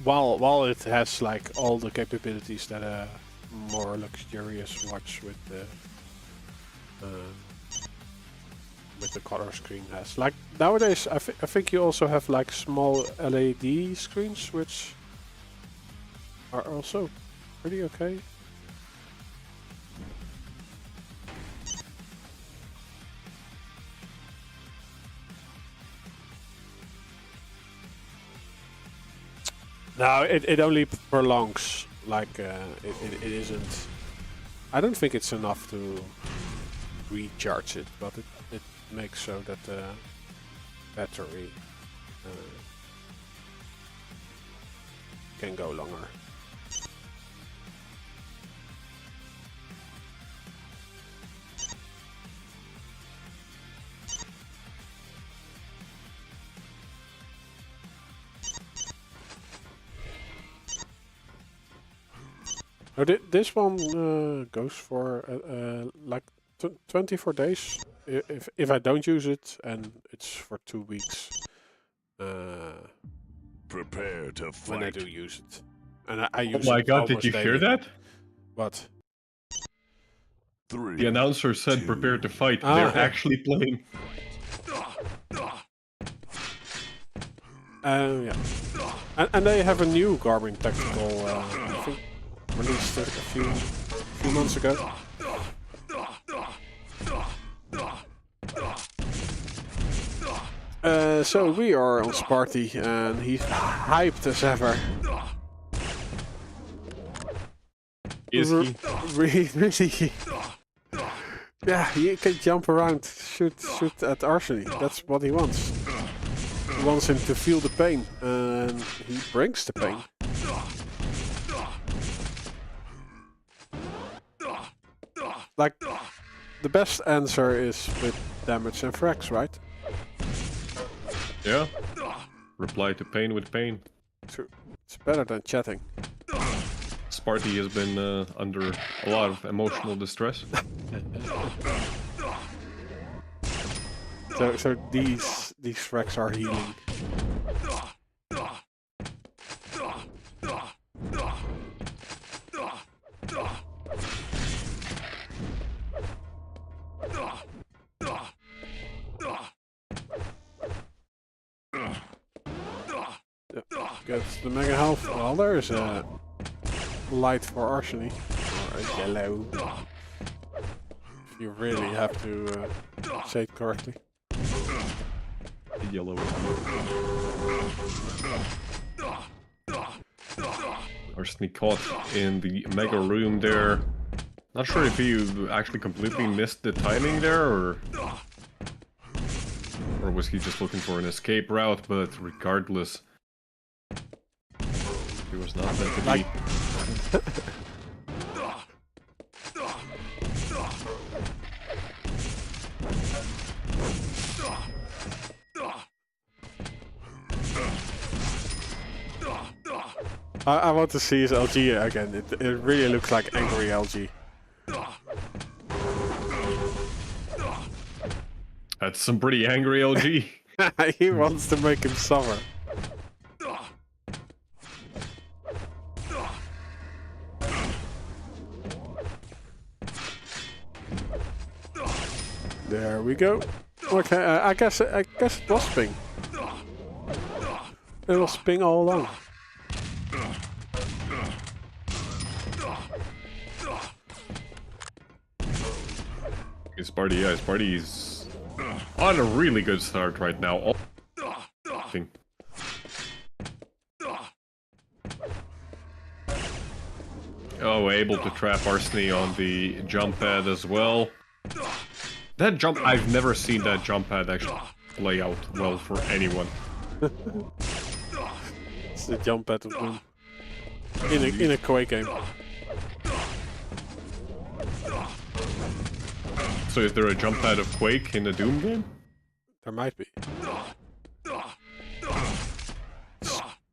While it has like all the capabilities that a more luxurious watch with the with the color screen has. Like nowadays, I think you also have like small LED screens, which are also pretty okay. No, it only prolongs. Like it isn't. I don't think it's enough to recharge it, but it makes so that the battery can go longer. Oh, this one goes for like 24 days if I don't use it, and it's for 2 weeks. Prepare to fight. When I do use it, and I use it. Oh my god! Did almost you hear daily. that? What? 3. The announcer said, two, "Prepare to fight." Ah, They're yeah. actually playing. Yeah, and they have a new Garmin Tactical. I think released it a few months ago. So we are on Sparty, and he's hyped as ever. Is he? Really? Yeah, he can jump around, shoot at Arsen. That's what he wants. He wants him to feel the pain, and he brings the pain. Like, the best answer is with damage and frags, right? Yeah. Reply to pain with pain. True. It's better than chatting. Sparty has been under a lot of emotional distress. So these frags are healing. Gets the mega health. Well, there's a light for Arsen, or a yellow. If you really have to say it correctly. The yellow. Arsen caught in the mega room there. Not sure if you actually completely missed the timing there, or was he just looking for an escape route, but regardless, he was not meant to be. Like I want to see his LG again. It really looks like angry LG. That's some pretty angry LG. He wants to make him suffer. There we go. Okay, I guess it was ping. It was ping all along. Sparty, yeah, Sparty's on a really good start right now. Oh, able to trap Arsen on the jump pad as well. That jump, I've never seen that jump pad actually play out well for anyone. It's the jump pad of Doom. In a Quake game. So is there a jump pad of Quake in the Doom game? There might be.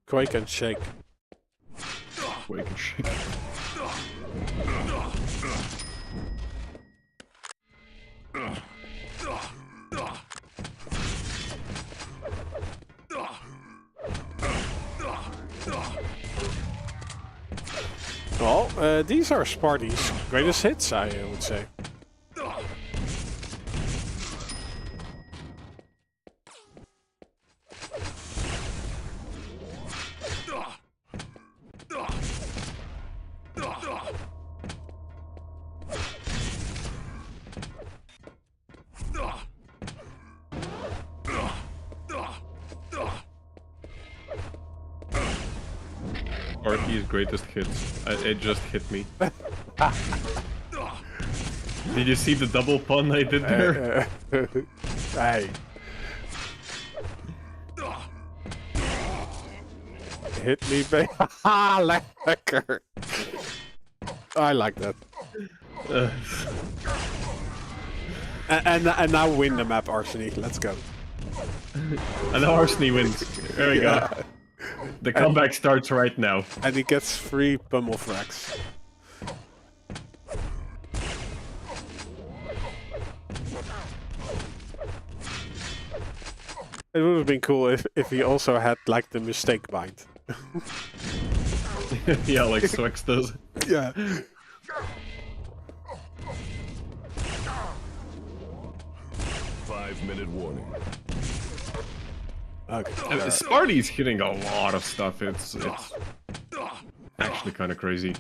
Quake and Shake. Quake and Shake. Well, these are Sparty's greatest hits, I would say. Sparty's greatest hits. It just hit me. Did you see the double pun I did there? Hey. Hit me, baby. Lekker. I like that. And now win the map, Arsen. Let's go. And now Arsen wins. There we go. The comeback starts right now. And he gets 3 pummel frags. It would have been cool if he also had like the mistake bind. Yeah, like Swax does. Yeah. Five-minute warning. Okay. Sparty's hitting a lot of stuff. It's actually kind of crazy.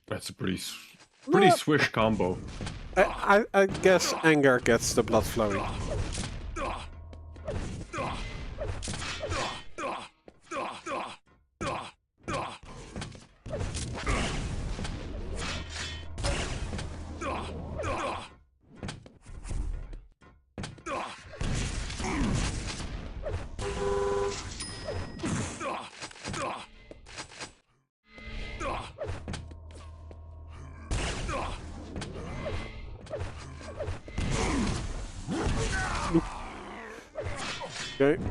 That's a pretty swish combo. I guess anger gets the blood flowing. Okay.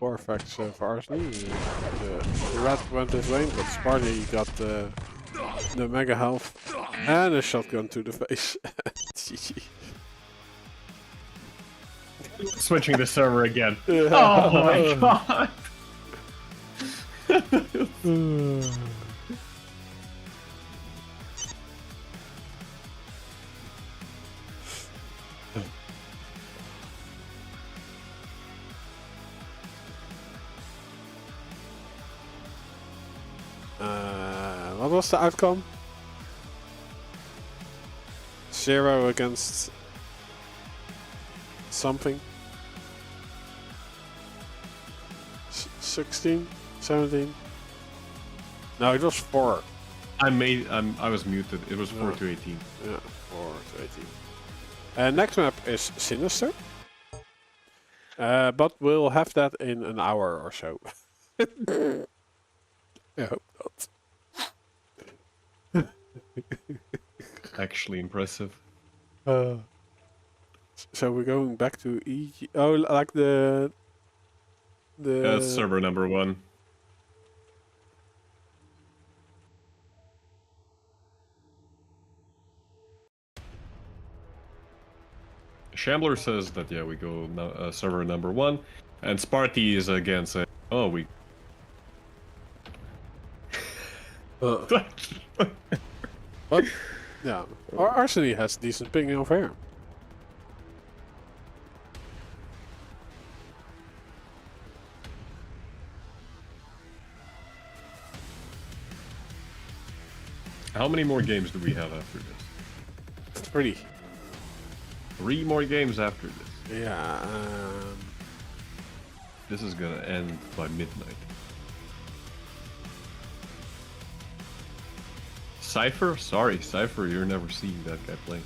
Four effects for Arsen. The rat went his way, but Sparty got the mega health and a shotgun to the face. GG. Switching the server again. Oh my god! What was the outcome? 0 against something. 16? 17? No, it was 4. I was muted. It was 4 to 18. Yeah, 4 to 18. Next map is Sinister. But we'll have that in an hour or so. I hope not. Actually impressive. So we're going back to EG. Oh, like the Server number 1. Shambler says that yeah, we go server number 1, and Sparty is again saying, "Oh, we." But yeah, Arsen has decent ping over here. How many more games do we have after this? 3. 3 more games after this. Yeah. This is gonna end by midnight. Cipher? Sorry, Cipher, you're never seeing that guy play.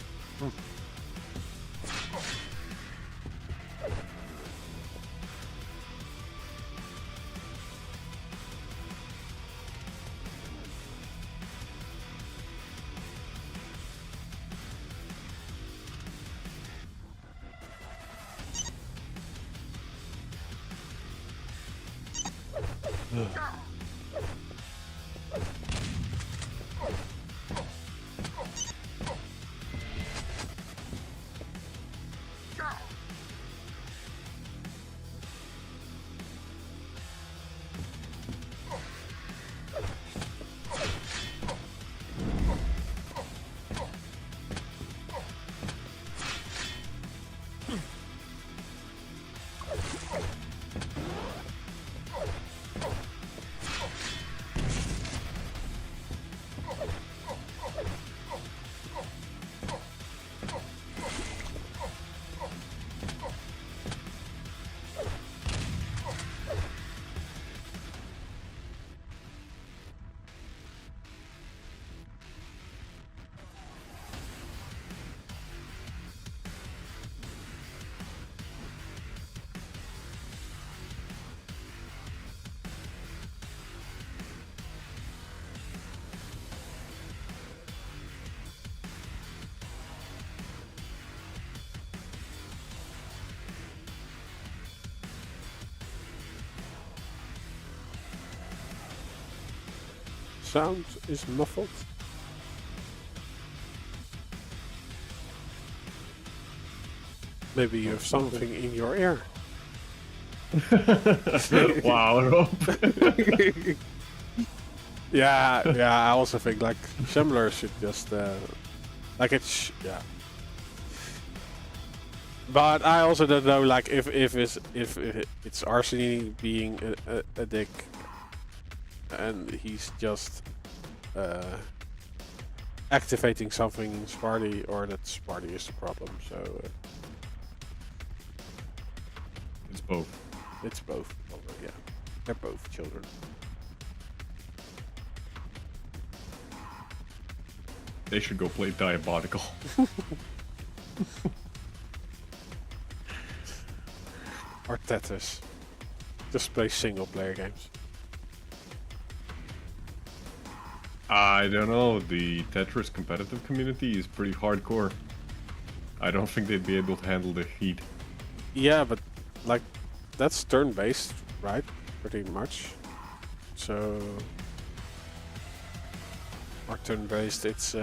Sound is muffled. Maybe you have something in your ear. Wow, Rob. Yeah, I also think like Shambler should just like yeah. But I also don't know like if it's Arsen being a dick, and he's just activating something in Sparty, or that Sparty is the problem. So It's both. it's both. Yeah, they're both children. They should go play Diabolical. Or Tetris. Just play single player games. I don't know, the Tetris competitive community is pretty hardcore. I don't think they'd be able to handle the heat. Yeah, but like that's turn-based, right? Pretty much. So, or turn-based, it's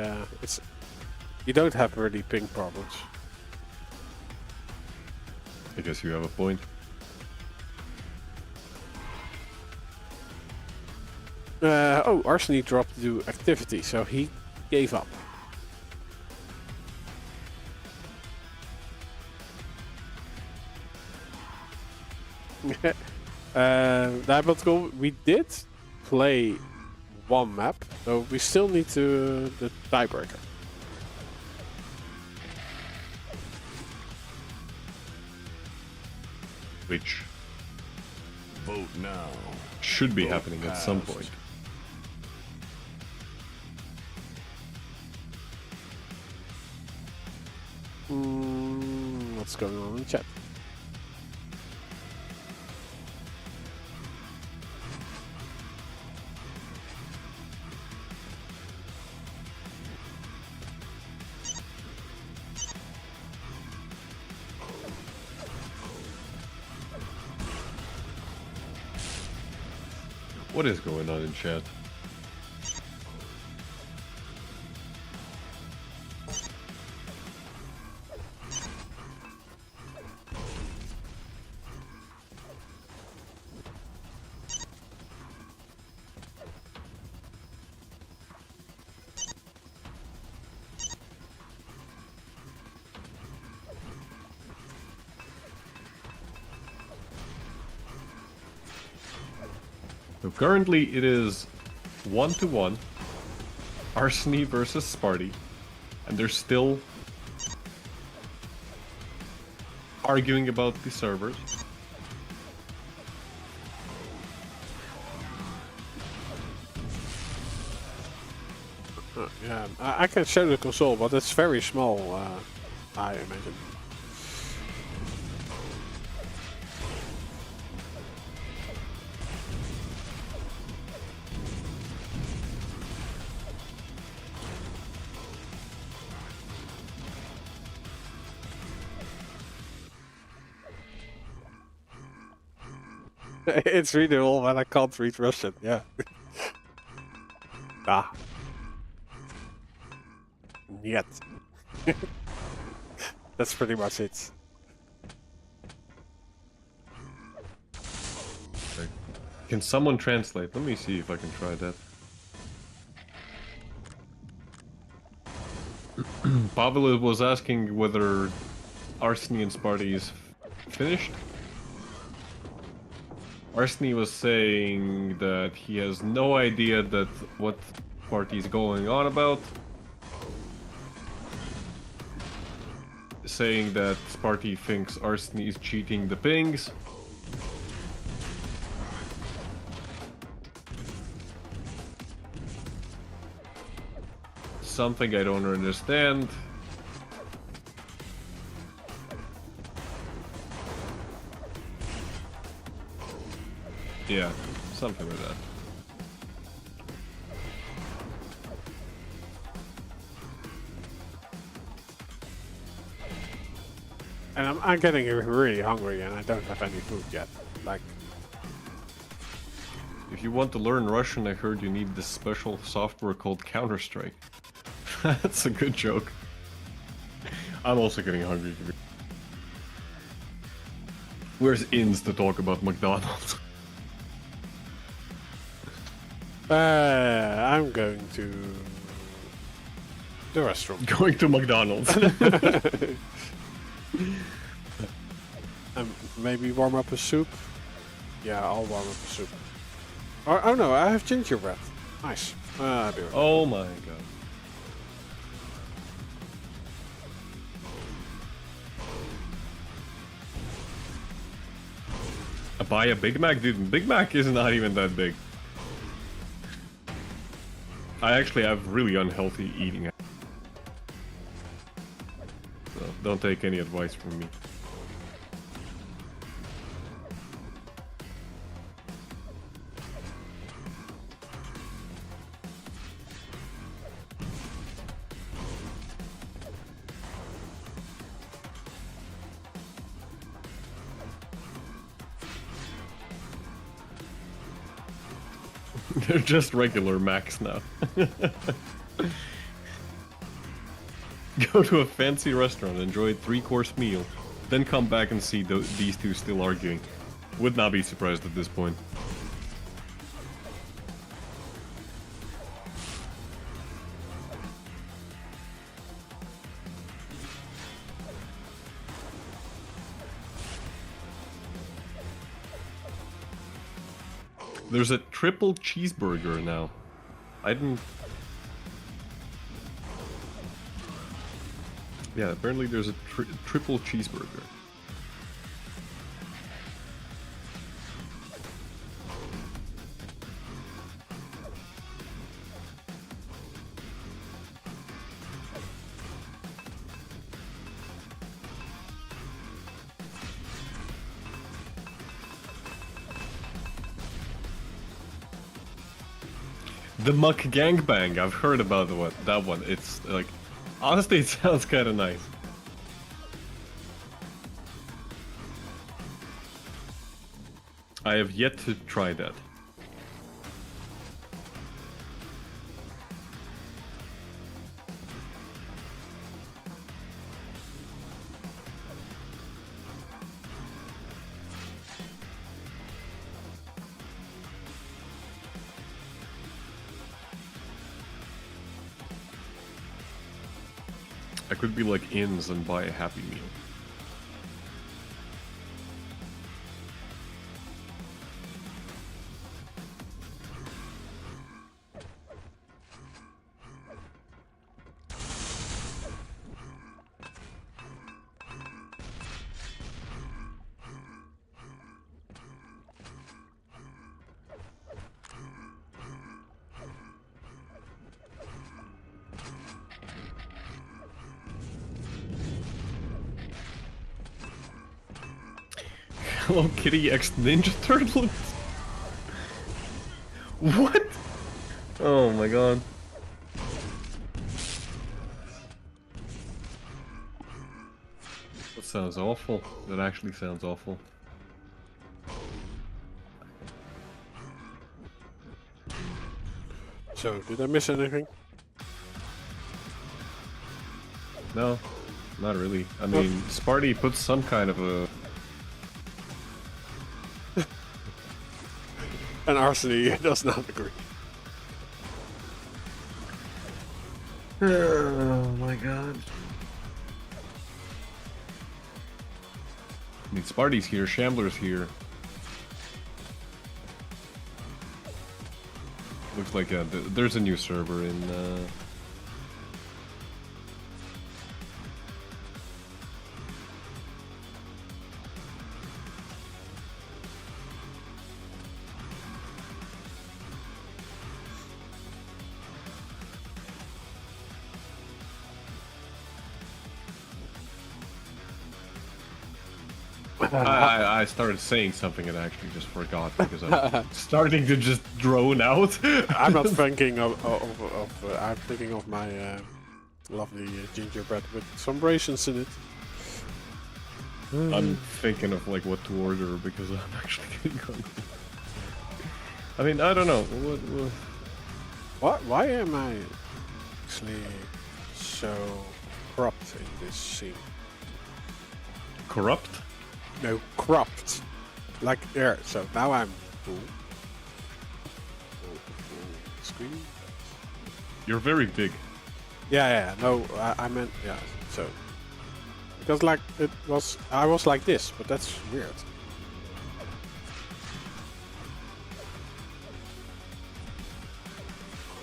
you don't have really ping problems. I guess you have a point. Oh, Arsen dropped to do activity, so he gave up. Diabolical, we did play one map, so we still need to the tiebreaker. Which Vote now. should be Vote happening at some passed. point. What's going on in the chat? What is going on in chat? So currently it is 1-1, Arsen versus Sparty, and they're still arguing about the servers. Yeah, I can show the console, but it's very small, I imagine. It's readable, but I can't read Russian. Yeah. Ah. Yet. That's pretty much it. Okay. Can someone translate? Let me see if I can try that. Pavle was asking whether Arsen and Sparty is finished. Arsen was saying that he has no idea that what party is going on about. Saying that Sparty thinks Arsen is cheating the pings. Something I don't understand. Yeah, something like that. And I'm getting really hungry and I don't have any food yet. Like, If you want to learn Russian, I heard you need this special software called Counter-Strike. That's a good joke. I'm also getting hungry. Where's Inns to talk about McDonald's? I'm going to the restroom. Going to McDonald's. Maybe warm up a soup. Yeah, I'll warm up a soup. Oh no, I have gingerbread. Nice. I'll be right back. Oh my god. Buy a Big Mac? Dude, Big Mac is not even that big. I actually have really unhealthy eating. So don't take any advice from me. They're just regular Macs now. Go to a fancy restaurant, enjoy a 3-course meal, then come back and see these two still arguing. Would not be surprised at this point. There's a triple cheeseburger now. I didn't... Yeah, apparently there's a triple cheeseburger. The Muck Gangbang, I've heard about that one. It's like, honestly, it sounds kind of nice. I have yet to try that. I could be like Inns and buy a Happy Meal. Hello Kitty X Ninja Turtles? What? Oh my god. That sounds awful. That actually sounds awful. So, did I miss anything? No, not really. I mean, Sparty puts some kind of a... And Arsen does not agree. Oh my god. I mean, Sparty's here, Shambler's here. Looks like there's a new server in... I started saying something and I actually just forgot because I'm starting to just drone out. I'm not thinking of I'm thinking of my lovely gingerbread with some raisins in it. I'm thinking of like what to order because I'm actually getting hungry. I mean, I don't know. What? Why am I actually so corrupt in this scene? Corrupt? No, corrupt. Like there. So now I'm cool. Screen. You're very big. Yeah. No, I meant yeah. So because like I was like this, but that's weird.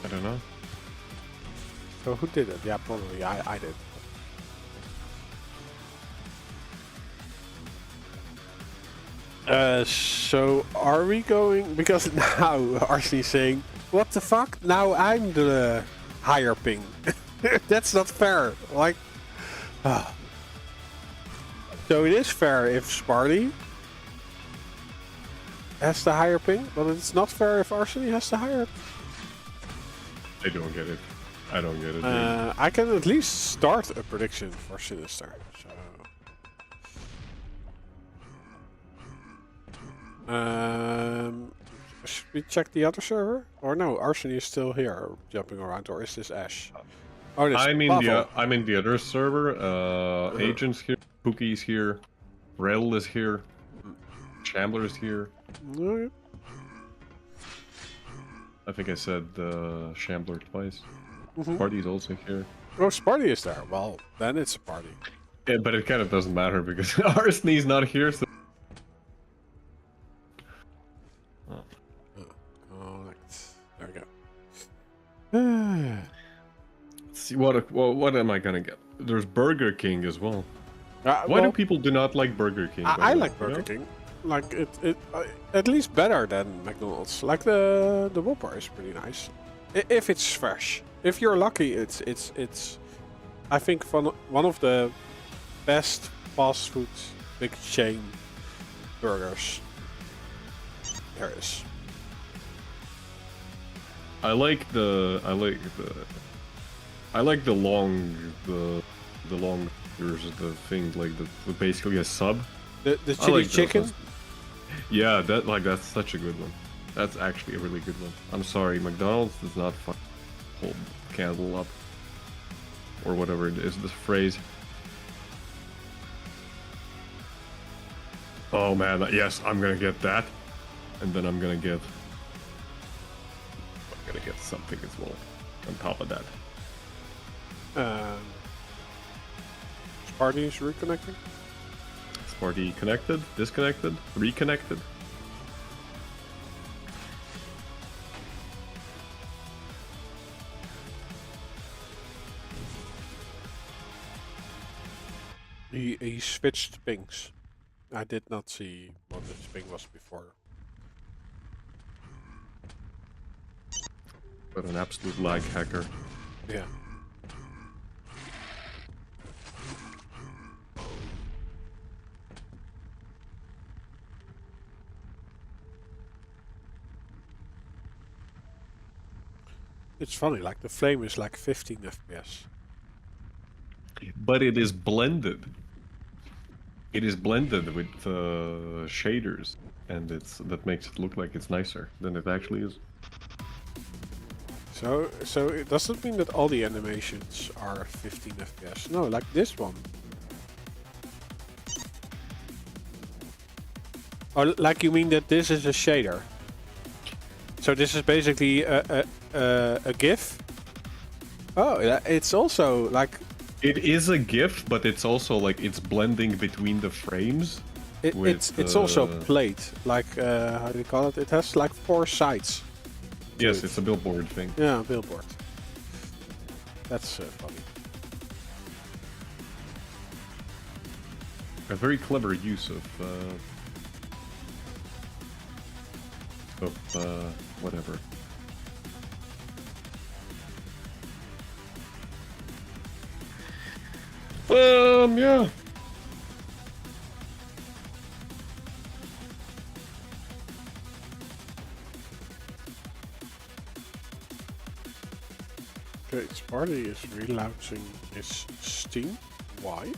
I don't know. So who did it? Yeah, probably I did. So are we going? Because now Arsen's saying, "What the fuck? Now I'm the higher ping." That's not fair. Like, so it is fair if Sparty has the higher ping, but it's not fair if Arsen has the higher. I don't get it. I don't get it. I can at least start a prediction for Sinister. So. Should we check the other server? Or no, Arsen is still here jumping around, or is this Ash? Oh, this I'm Pavle. in the other server. Agent's here, Pookie's here, Rel is here, Shambler's here. Okay. I think I said Shambler twice. Sparty's also here. Oh, Sparty is there. Well, then it's a party. Yeah, but it kind of doesn't matter because Arsen's not here, so... There we go. Let's see, what am I gonna get? There's Burger King as well. Why Well, do people do not like Burger King? by I the like way, Burger you know? King. Like it at least better than McDonald's. Like the Whopper is pretty nice, if it's fresh. If you're lucky, it's I think one of the best fast food big chain burgers there is. I like the long there's the thing like the basically a sub. The I chili like those chicken. ones. Yeah, that's such a good one. That's actually a really good one. I'm sorry, McDonald's does not hold candle up or whatever it is. This phrase. Oh man, yes, I'm gonna get that, and then I'm gonna get something as well on top of that. Sparty is reconnecting. Sparty connected, disconnected, reconnected. He switched pings. I did not see what his ping was before. But an absolute lag hacker. Yeah. It's funny, like the flame is like 15 FPS. But it is blended. It is blended with shaders, and that makes it look like it's nicer than it actually is. So So it doesn't mean that all the animations are 15 FPS. No, like this one. Or like you mean that this is a shader? So this is basically a GIF. Oh, it's also like It is a GIF, but it's also like it's blending between the frames. it's also plate. Like how do you call it? It has like 4 sides. Yes, it's a billboard thing. Yeah, billboard. That's funny. A very clever use of whatever. Yeah. Okay, Sparty is relaunching his Steam. Why?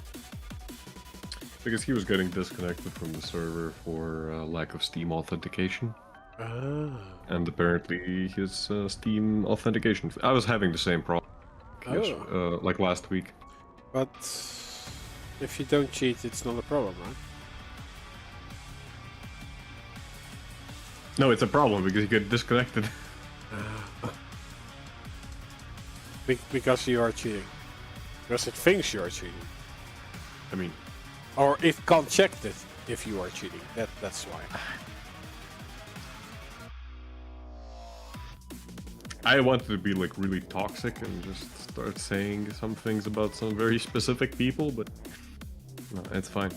Because he was getting disconnected from the server for lack of Steam authentication. Ah. And apparently his Steam authentication... I was having the same problem like last week. But if you don't cheat, it's not a problem, right? No, it's a problem because you get disconnected. Because you are cheating. Because it thinks you are cheating. I mean... Or it can't check it if you are cheating. That's why. I wanted to be like really toxic and just start saying some things about some very specific people, but no, it's fine.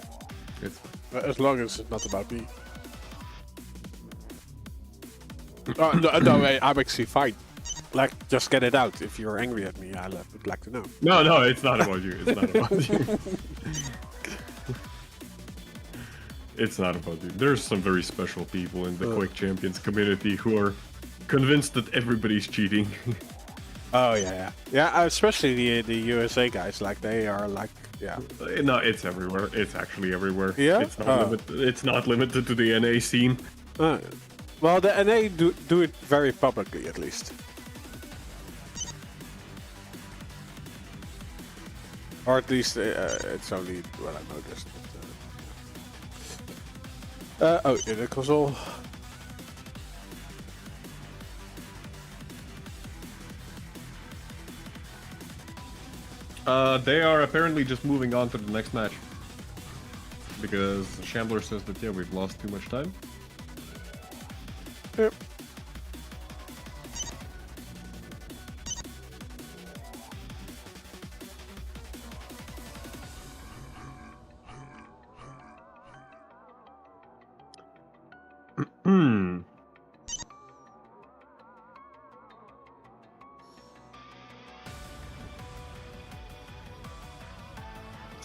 It's fine. As long as it's not about me. Oh, no, I'm actually fine. Like, just get it out. If you're angry at me, I would like to know. No, it's not about you. It's not about you. It's not about you. There's some very special people in the QUAKE Champions community who are convinced that everybody's cheating. Oh yeah, especially the USA guys. Like they are like, yeah. No, it's everywhere. It's actually everywhere. Yeah? It's not limited to the NA scene. Well, the NA do it very publicly, at least. Or at least it's only what I noticed. Oh, in the console. They are apparently just moving on to the next match. Because Shambler says that, yeah, we've lost too much time. Yep.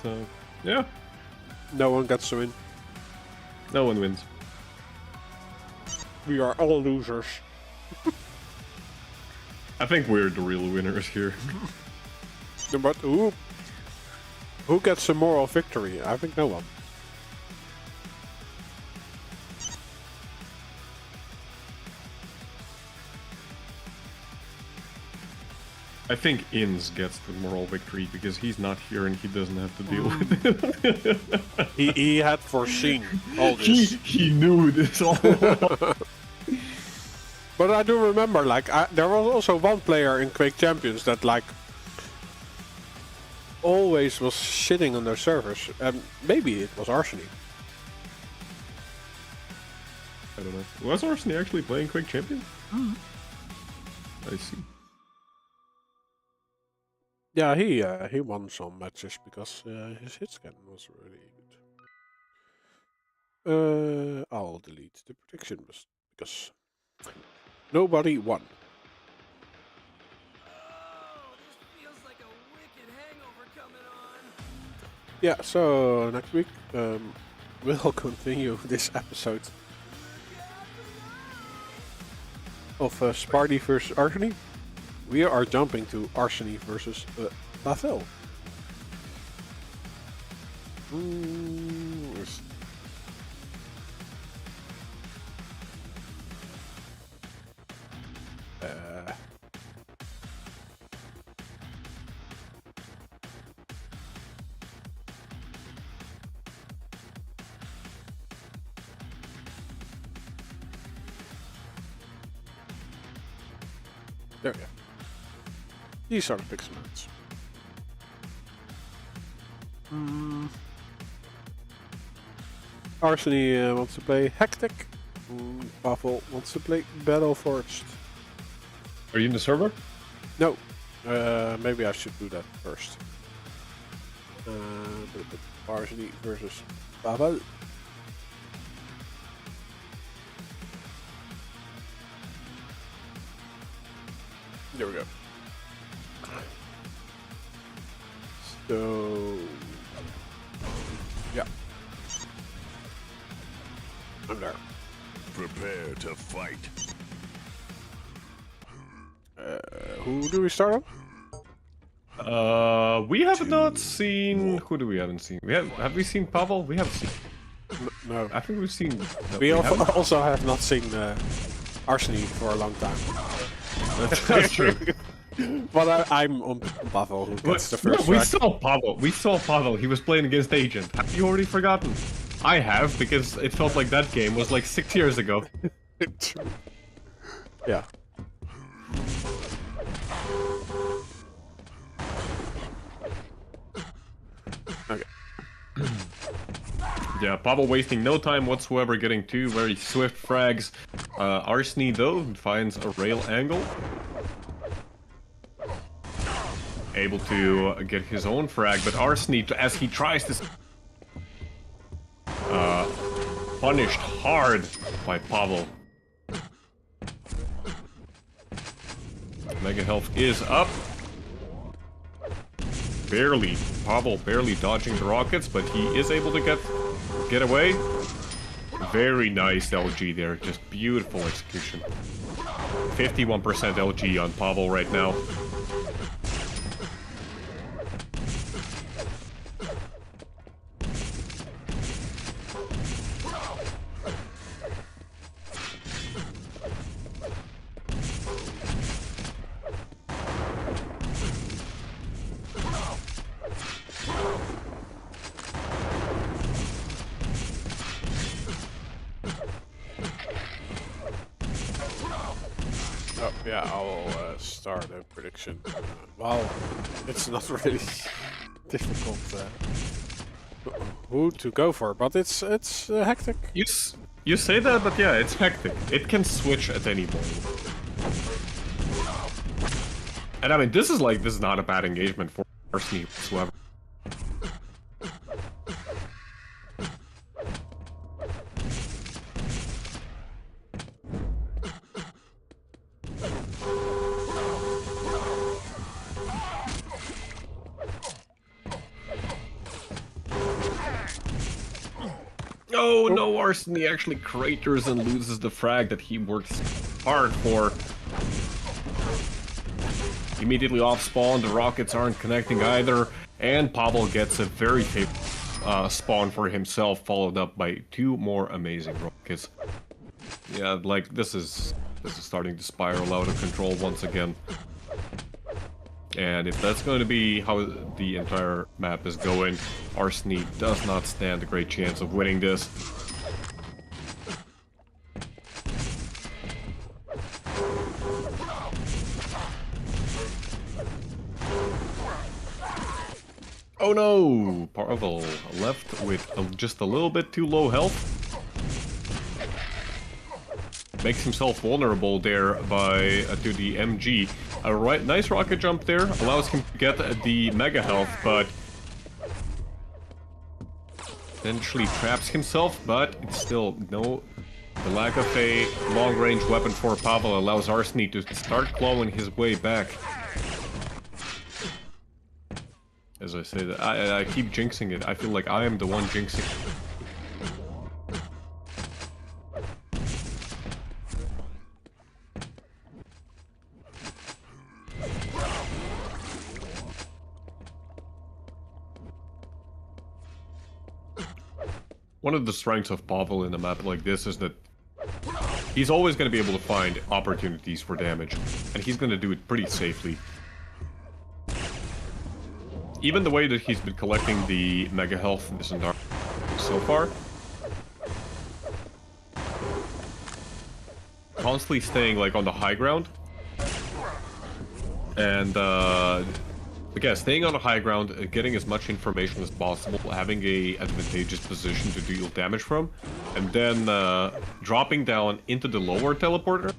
So, yeah. No one gets to win. No one wins. We are all losers. I think we're the real winners here. But who gets a moral victory? I think no one. I think Inns gets the moral victory because he's not here and he doesn't have to deal with it. he had foreseen all this. He knew this all along. But I do remember, like, there was also one player in QUAKE Champions that, like, always was shitting on their servers. Maybe it was Arsen. I don't know. Was Arsen actually playing QUAKE Champions? I see. Yeah, he won some matches because his hit scan was really good. I'll delete the prediction because nobody won. Yeah, so next week we'll continue this episode of Sparty versus Arsen. We are jumping to Arsen versus Pavle. There we go. These are the pixel modes. Arsen wants to play Hectic. Pavle wants to play Battle Forged. Are you in the server? No. Maybe I should do that first. Arsen versus Pavle. There we go. So, yeah, I'm there. Prepare to fight. Who do we start on? We have not seen. Who do we haven't seen? Have we seen Pavle? We haven't seen. No. I think we've seen. No, We also have not seen Arsen for a long time. That's true. But I'm on Pavle, who gets the first we track. saw Pavle. We saw Pavle. He was playing against Agent. Have you already forgotten? I have, because it felt like that game was like 6 years ago. Yeah. Okay. Yeah, Pavle wasting no time whatsoever, getting two very swift frags. Arsen, though, finds a rail angle. Able to get his own frag, but Arsen, as he tries to... punished hard by Pavle. Mega health is up. Barely. Pavle barely dodging the rockets, but he is able to get away. Very nice LG there. Just beautiful execution. 51% LG on Pavle right now. Oh, yeah, I'll start a prediction. Well, it's not really difficult who to go for, but it's Hectic. You say that, but yeah, it's Hectic. It can switch at any point. And I mean, this is not a bad engagement for Arsen whatsoever. Oh no, Arsen actually craters and loses the frag that he works hard for. Immediately off spawn, the rockets aren't connecting either, and Pavle gets a very favorable spawn for himself, followed up by two more amazing rockets. Yeah, like this is starting to spiral out of control once again. And if that's going to be how the entire map is going, Arsen does not stand a great chance of winning this. Oh no! Pavle left with just a little bit too low health. Makes himself vulnerable there to the MG. A nice rocket jump there allows him to get the mega health, but eventually traps himself. But it's still no. The lack of a long-range weapon for Pavle allows Arsen to start clawing his way back. As I say that, I keep jinxing it. I feel like I am the one jinxing. One of the strengths of Pavle in a map like this is that he's always going to be able to find opportunities for damage, and he's going to do it pretty safely. Even the way that he's been collecting the mega health in this entire so far, constantly staying like on the high ground, And again, staying on the high ground, getting as much information as possible, having a advantageous position to deal damage from, and then dropping down into the lower teleporter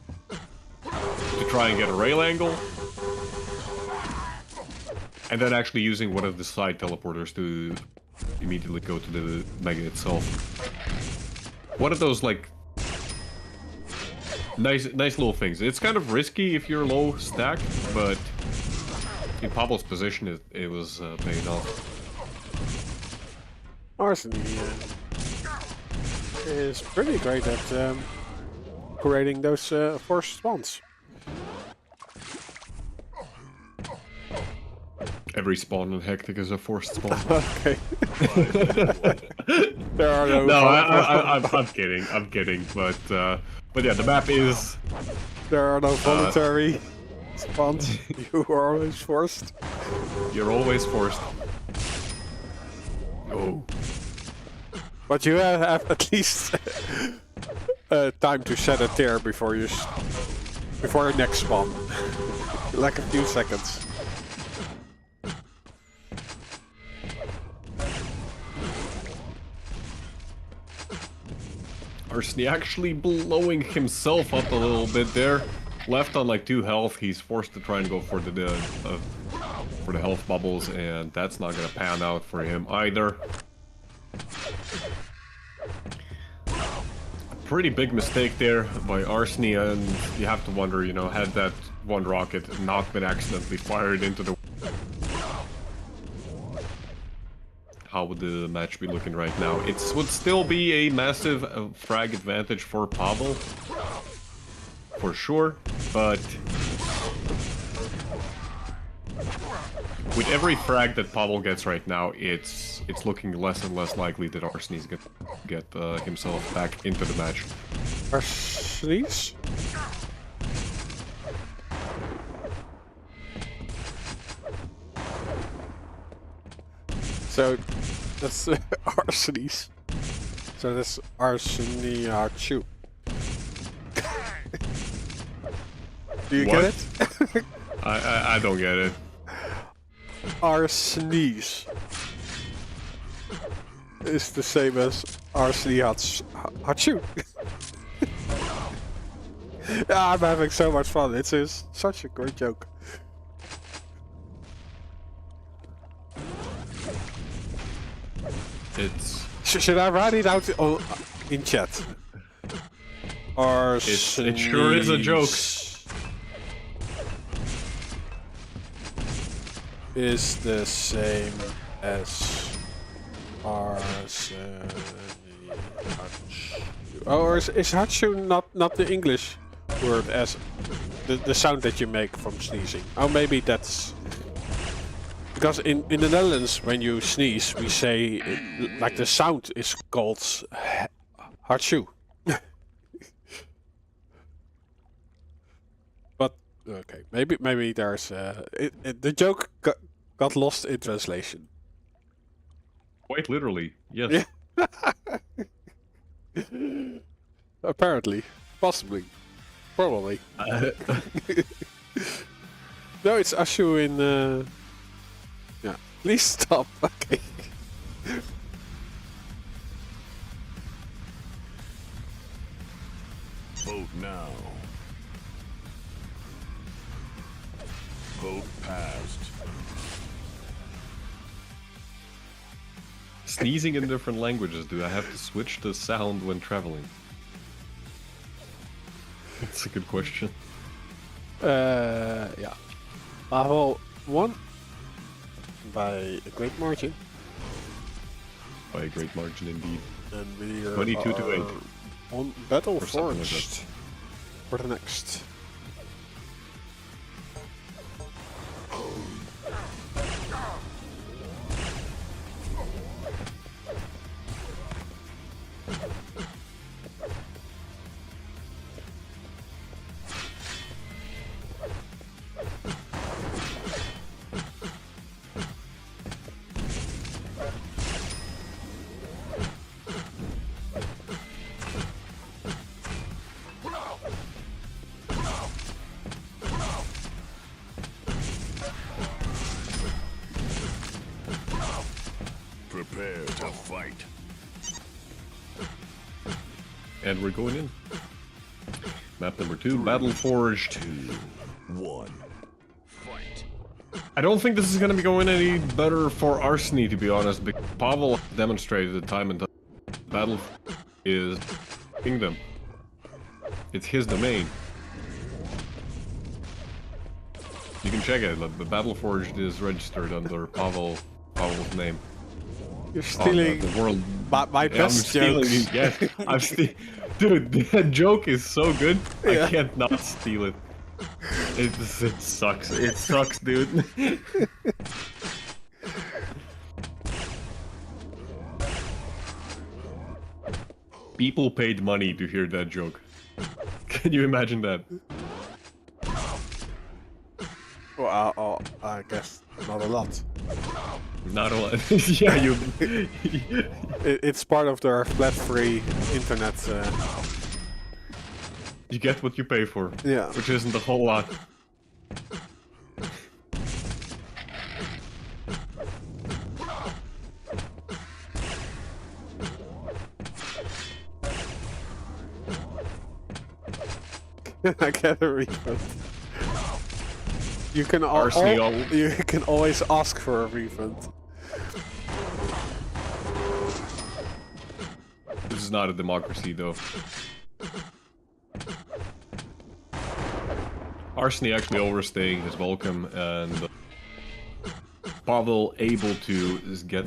to try and get a rail angle, and then actually using one of the side teleporters to immediately go to the Mega itself. One of those, like, nice little things. It's kind of risky if you're low stack, but in Pavle's position, it was paying off. Arsen is pretty great at creating those forced spawns. Every spawn in Hectic is a forced spawn. Okay. There are no. No, I'm kidding. I'm kidding. But yeah, the map is. There are no voluntary spawns. You are always forced. You're always forced. Oh. But you have at least time to set a tier before you before your next spawn. Like a few seconds. Arsen actually blowing himself up a little bit there. Left on like 2 health, he's forced to try and go for the health bubbles, and that's not gonna pan out for him either. Pretty big mistake there by Arsen, and you have to wonder, you know, had that one rocket not been accidentally fired into the... How would the match be looking right now? It would still be a massive frag advantage for Pavle, for sure, but with every frag that Pavle gets right now, it's looking less and less likely that Arsen is gonna get himself back into the match. Arsen? So that's Arsenis. So that's Arseniachu. Do you What? get it? I don't get it. Arsenis is the same as Arseniachu. Yeah, I'm having so much fun. It's such a great joke. It's... Should I write it out in chat? It sure is a joke. Is the same as Arsen. Or is Hachu not the English word as the sound that you make from sneezing? Oh, maybe that's... Because in the Netherlands, when you sneeze, we say, like the sound is called Hachu. But, okay, maybe there's... the joke got lost in translation. Quite literally, yes. Yeah. Apparently. Possibly. Probably. No, it's Ashu in... Yeah. Please stop. Okay. Vote now. Vote passed. Sneezing in different languages, do I have to switch the sound when traveling? That's a good question. Yeah. Pavle won by a great margin. By a great margin indeed. And we are 22 to 8. On Battle Or something like Forged for the next. And we're going in. Map number 2, Battle Forge 2. 1. Fight. I don't think this is gonna be going any better for Arsen, to be honest, because Pavle demonstrated the time and Battle is Kingdom. It's his domain. You can check it, the Battle Forged is registered under Pavle's name. You're stealing the world. my best jokes. Yeah, dude, that joke is so good. Yeah. I can't not steal it. It sucks. It sucks, dude. People paid money to hear that joke. Can you imagine that? Well, I guess not a lot. Not a lot. Yeah, you. It's part of their flat-free internet. You get what you pay for. Yeah. Which isn't a whole lot. I get a refund. You can you can always ask for a refund. This is not a democracy, though. Arsen actually overstaying his welcome, and Pavle able to get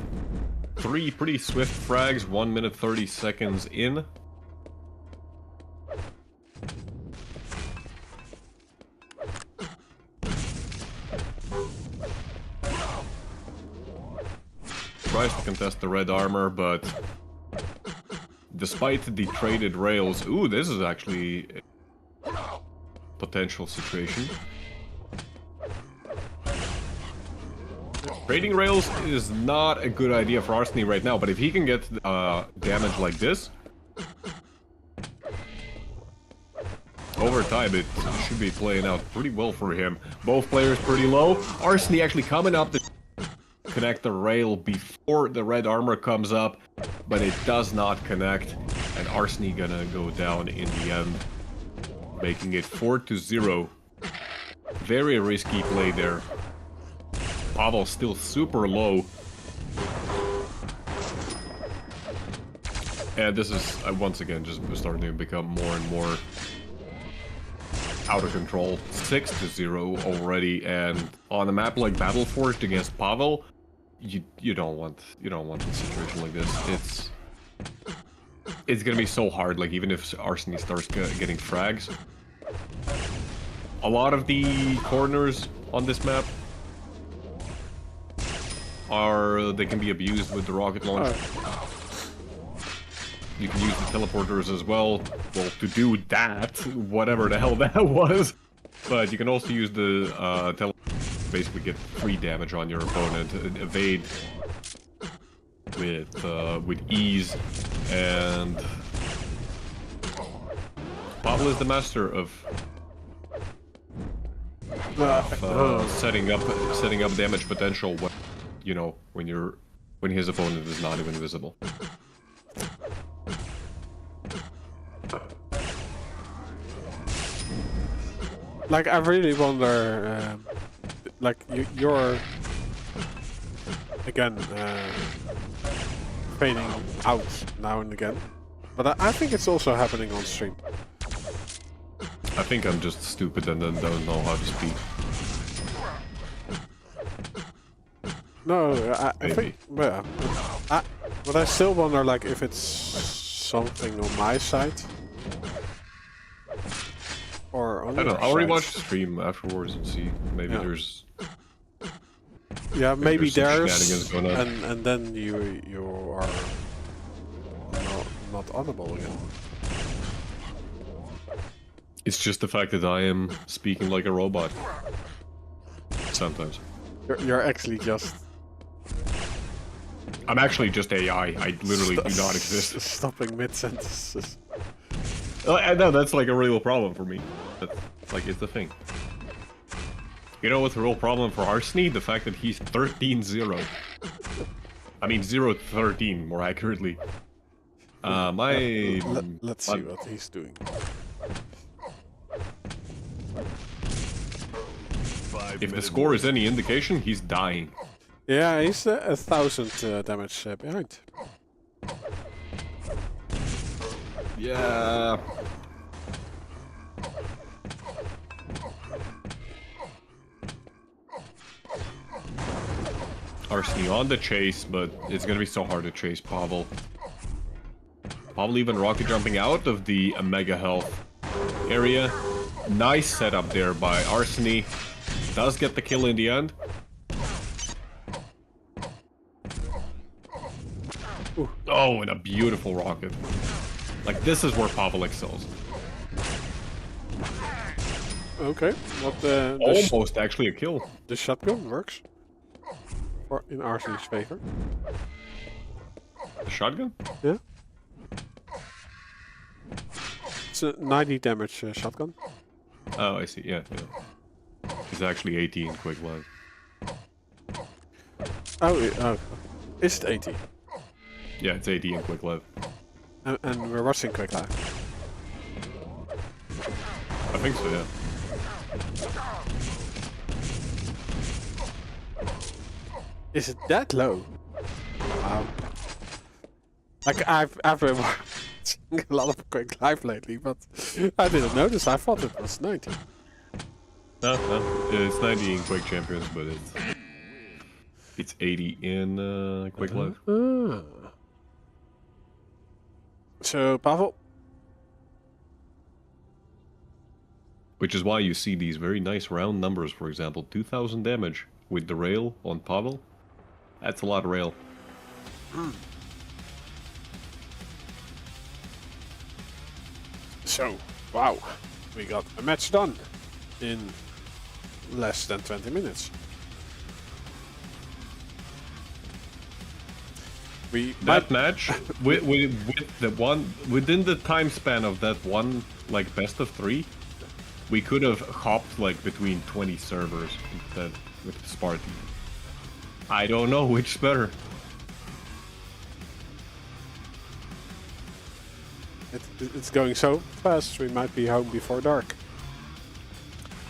3 pretty swift frags, 1 minute 30 seconds in. Tries to contest the red armor, but despite the traded rails, ooh, this is actually a potential situation. Trading rails is not a good idea for Arsen right now, but if he can get damage like this, over time it should be playing out pretty well for him. Both players pretty low. Arsen actually coming up to connect the rail before the red armor comes up, but it does not connect, and Arsen gonna go down in the end, making it 4-0. Very risky play there. Pavle still super low. And this is, once again, just starting to become more and more out of control. 6-0 already, and on a map like Battle Forged against Pavle, you don't want a situation like this. It's gonna be so hard. Like, even if Arsen starts getting frags, a lot of the corners on this map they can be abused with the rocket launch. You can use the teleporters as well. Well, to do that, whatever the hell that was. But you can also use the basically get free damage on your opponent, evade with ease, and Pavle is the master of setting up damage potential when, when his opponent is not even visible. Like, I really wonder, like, you're again fading out now and again, but I think it's also happening on stream. I think I'm just stupid and then don't know how to speak. No, I think, yeah. But I still wonder, like, if it's something on my side or on I don't know. your I'll side. rewatch the stream afterwards and see. Maybe there's. Yeah, maybe there's some shenanigans going on. and then you are not audible again. It's just the fact that I am speaking like a robot. Sometimes. You're actually just. I'm actually just AI. I literally do not exist. Stopping mid-sentences. I know, that's like a real problem for me. That's, like, it's a thing. You know what's a real problem for Arsen? The fact that he's 13-0. I mean, 0-13, more accurately. Let's see what he's doing. 5 If the score is any indication, he's dying. Yeah, he's 1,000 damage behind. Yeah. Arsen on the chase, but it's gonna be so hard to chase Pavle. Pavle even rocket jumping out of the mega health area. Nice setup there by Arsen. Does get the kill in the end. Ooh. Oh, and a beautiful rocket. Like, this is where Pavle excels. Okay, but Almost actually a kill. the shotgun works. Or in Arsen's favor. The shotgun? Yeah. It's a 90 damage shotgun. Oh, I see. Yeah, yeah. It's actually 80 in Quake Live. Oh, is it 80? Yeah, it's 80 in Quake Live. And we're watching QUAKE Live. I think so, yeah. Is it that low? Wow. Like I've been watching a lot of QUAKE Live lately, but I didn't notice. I thought it was 90. No, it's 90 in Quake Champions, but it's 80 in Quake Live. So Pavle. Which is why you see these very nice round numbers. For example, 2,000 damage with the rail on Pavle. That's a lot of rail. So, wow, we got a match done in less than 20 minutes. That match with the one within the time span of that one, like, best of 3, we could have hopped like between 20 servers instead with Sparty. I don't know which's better. It's going so fast, we might be home before dark.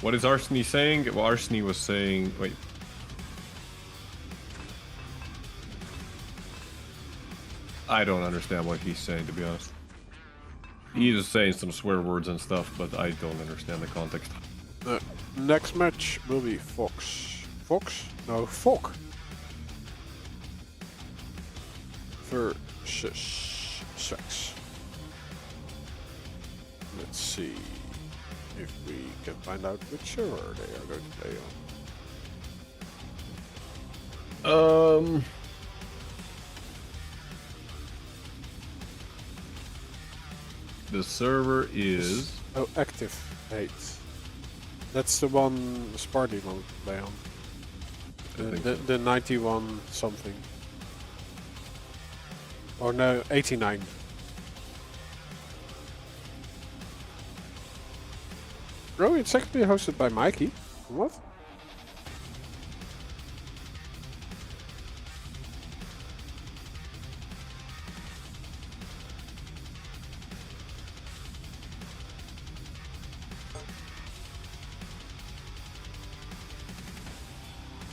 What is Arsen saying? Well, Arsen was saying... Wait. I don't understand what he's saying, to be honest. He's just saying some swear words and stuff, but I don't understand the context. The next match will be Fox. Fox? No, Fok. Versus Swax. Let's see if we can find out which server they are going to play on. The server is... Oh, active 8. That's the one Sparty will play on. The 91 something. Or no, 89. Oh, it's actually hosted by Mikey. What?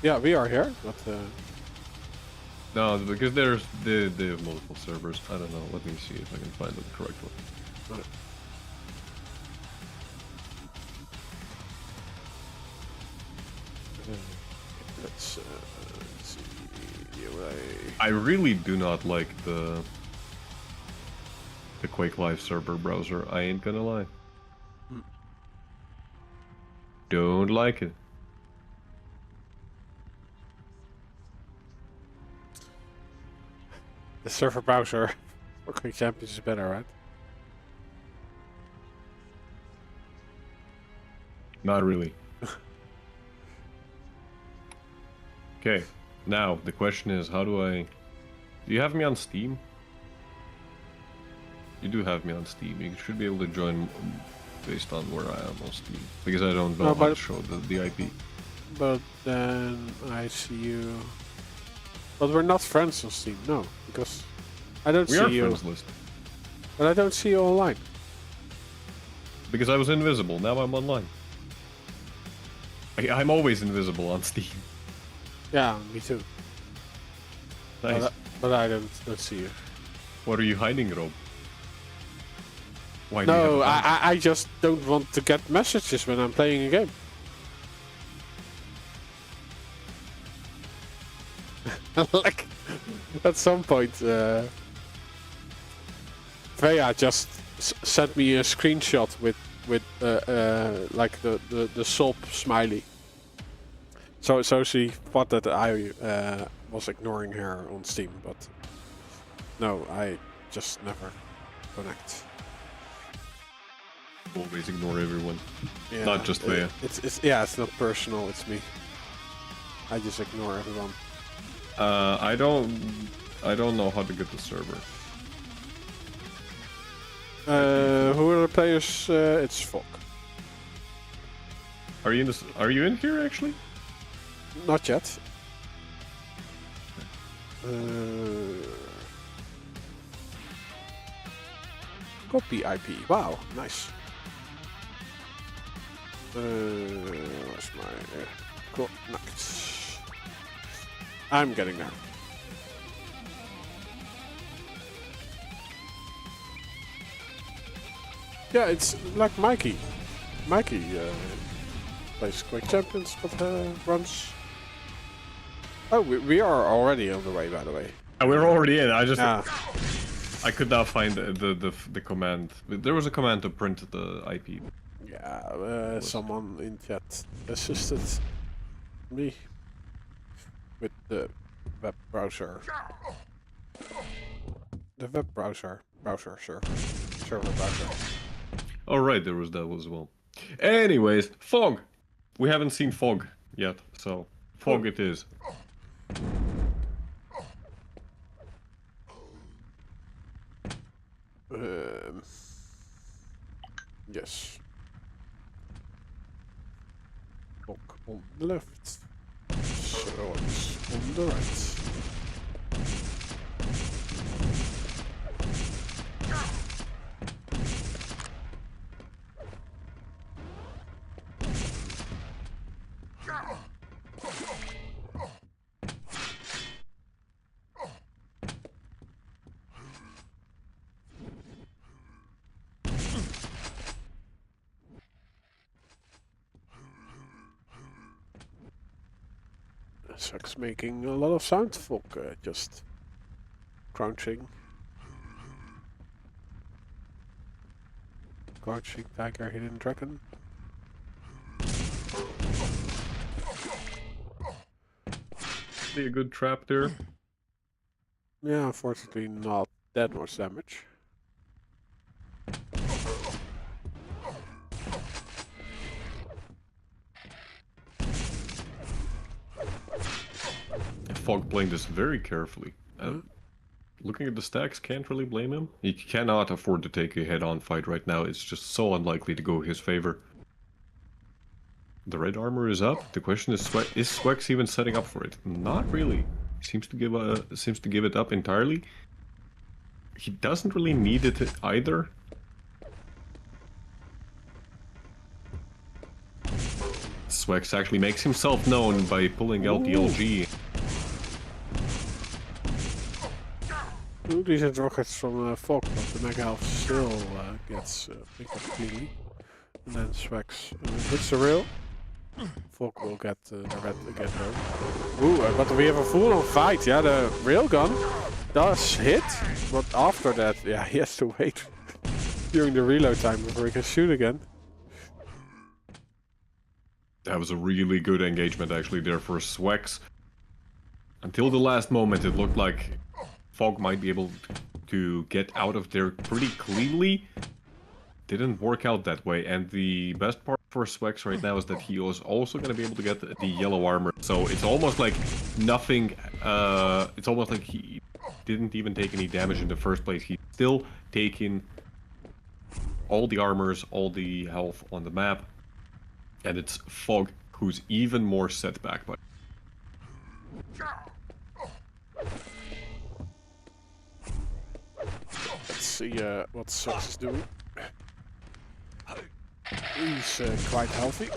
Yeah, we are here, but No, because they have multiple servers. I don't know. Let me see if I can find the correct one. Let's see. I really do not like the Quake Live server browser. I ain't gonna lie. Don't like it. The server browser for QUAKE Champions is better, right? Not really. Okay, now the question is, how do I... Do you have me on Steam? You do have me on Steam. You should be able to join based on where I am on Steam. Because I don't know how to show the IP. But then I see you... But we're not friends on Steam, no. Because I don't see you... We are friends list. But I don't see you online. Because I was invisible, now I'm online. I'm always invisible on Steam. Yeah, me too. Nice. But I don't see you. What are you hiding, Rob? Why do you No, have a I just don't want to get messages when I'm playing a game. Like, at some point, Freya just sent me a screenshot with like the sob smiley. So she thought that I was ignoring her on Steam, but no, I just never connect. Always ignore everyone. Yeah, Not just Freya. It's not personal. It's me. I just ignore everyone. I don't know how to get the server. Who are the players? It's Fog. Are you in this? Are you in here actually? Not yet. Copy IP. Wow, nice. Where's my connect? I'm getting there. Yeah, it's like Mikey. Mikey plays Quake Champions, but runs. Oh, we are already on the way, by the way. We're already in. I just Yeah. I could not find the command. There was a command to print the IP. Yeah, someone in chat assisted me with the web browser. The web browser, server browser. Oh right, there was that as well. Anyways, Fog. We haven't seen Fog yet, so Fog it is. Yes. Fog on the left. Swax on the right. Swax making a lot of sound, Fog just crouching. Crouching tiger, hidden dragon. Be a good trap there. Yeah, unfortunately not that much damage. Fog playing this very carefully. Looking at the stacks, can't really blame him. He cannot afford to take a head-on fight right now. It's just so unlikely to go his favor. The red armor is up. The question is Swax even setting up for it? Not really. Seems to give it up entirely. He doesn't really need it either. Swax actually makes himself known by pulling out the LG. Two decent rockets from Fog, but the Mega Elf still gets picked up cleanly. And then Swax hits the rail. Fog will get the red again though. Ooh, but we have a full-on fight. Yeah, the railgun does hit, but after that, yeah, he has to wait during the reload time before he can shoot again. That was a really good engagement actually there for Swax. Until the last moment it looked like Fog might be able to get out of there pretty cleanly. Didn't work out that way, and the best part for Swax right now is that he was also going to be able to get the yellow armor. So it's almost like nothing, it's almost like he didn't even take any damage in the first place. He's still taking all the armors, all the health on the map, and it's Fog who's even more set back by it. Let's see what Swax is doing. He's quite healthy.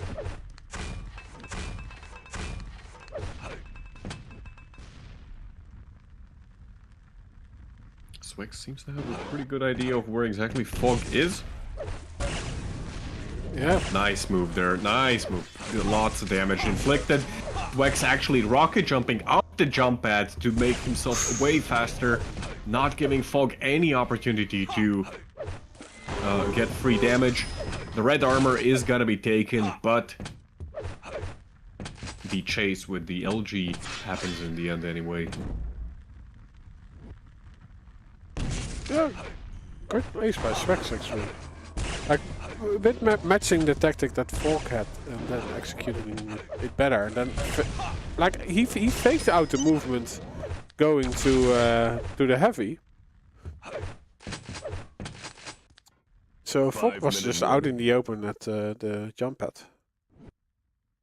Swax seems to have a pretty good idea of where exactly Fog is. Yeah. Nice move there, nice move. Lots of damage inflicted. Swax actually rocket jumping up the jump pad to make himself way faster, not giving Fog any opportunity to get free damage. The red armor is gonna be taken, but the chase with the LG happens in the end anyway. Yeah, good place by Swax actually. Like, a bit matching the tactic that Fog had, and then executing it better. And then, like, he faked out the movement going to the heavy. So Fog was just out in the open at the jump pad,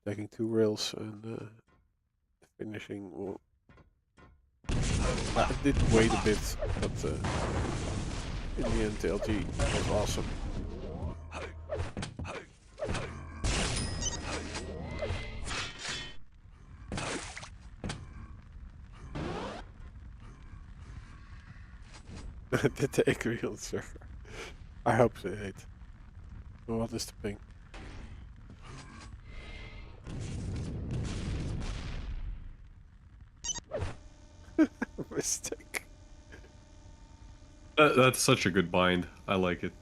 taking 2 rails and finishing. Well, it did wait a bit, but in the end, the LG was awesome. Did they agree on the server? I hope they did. Well, what is the ping? Mistake. That's such a good bind. I like it.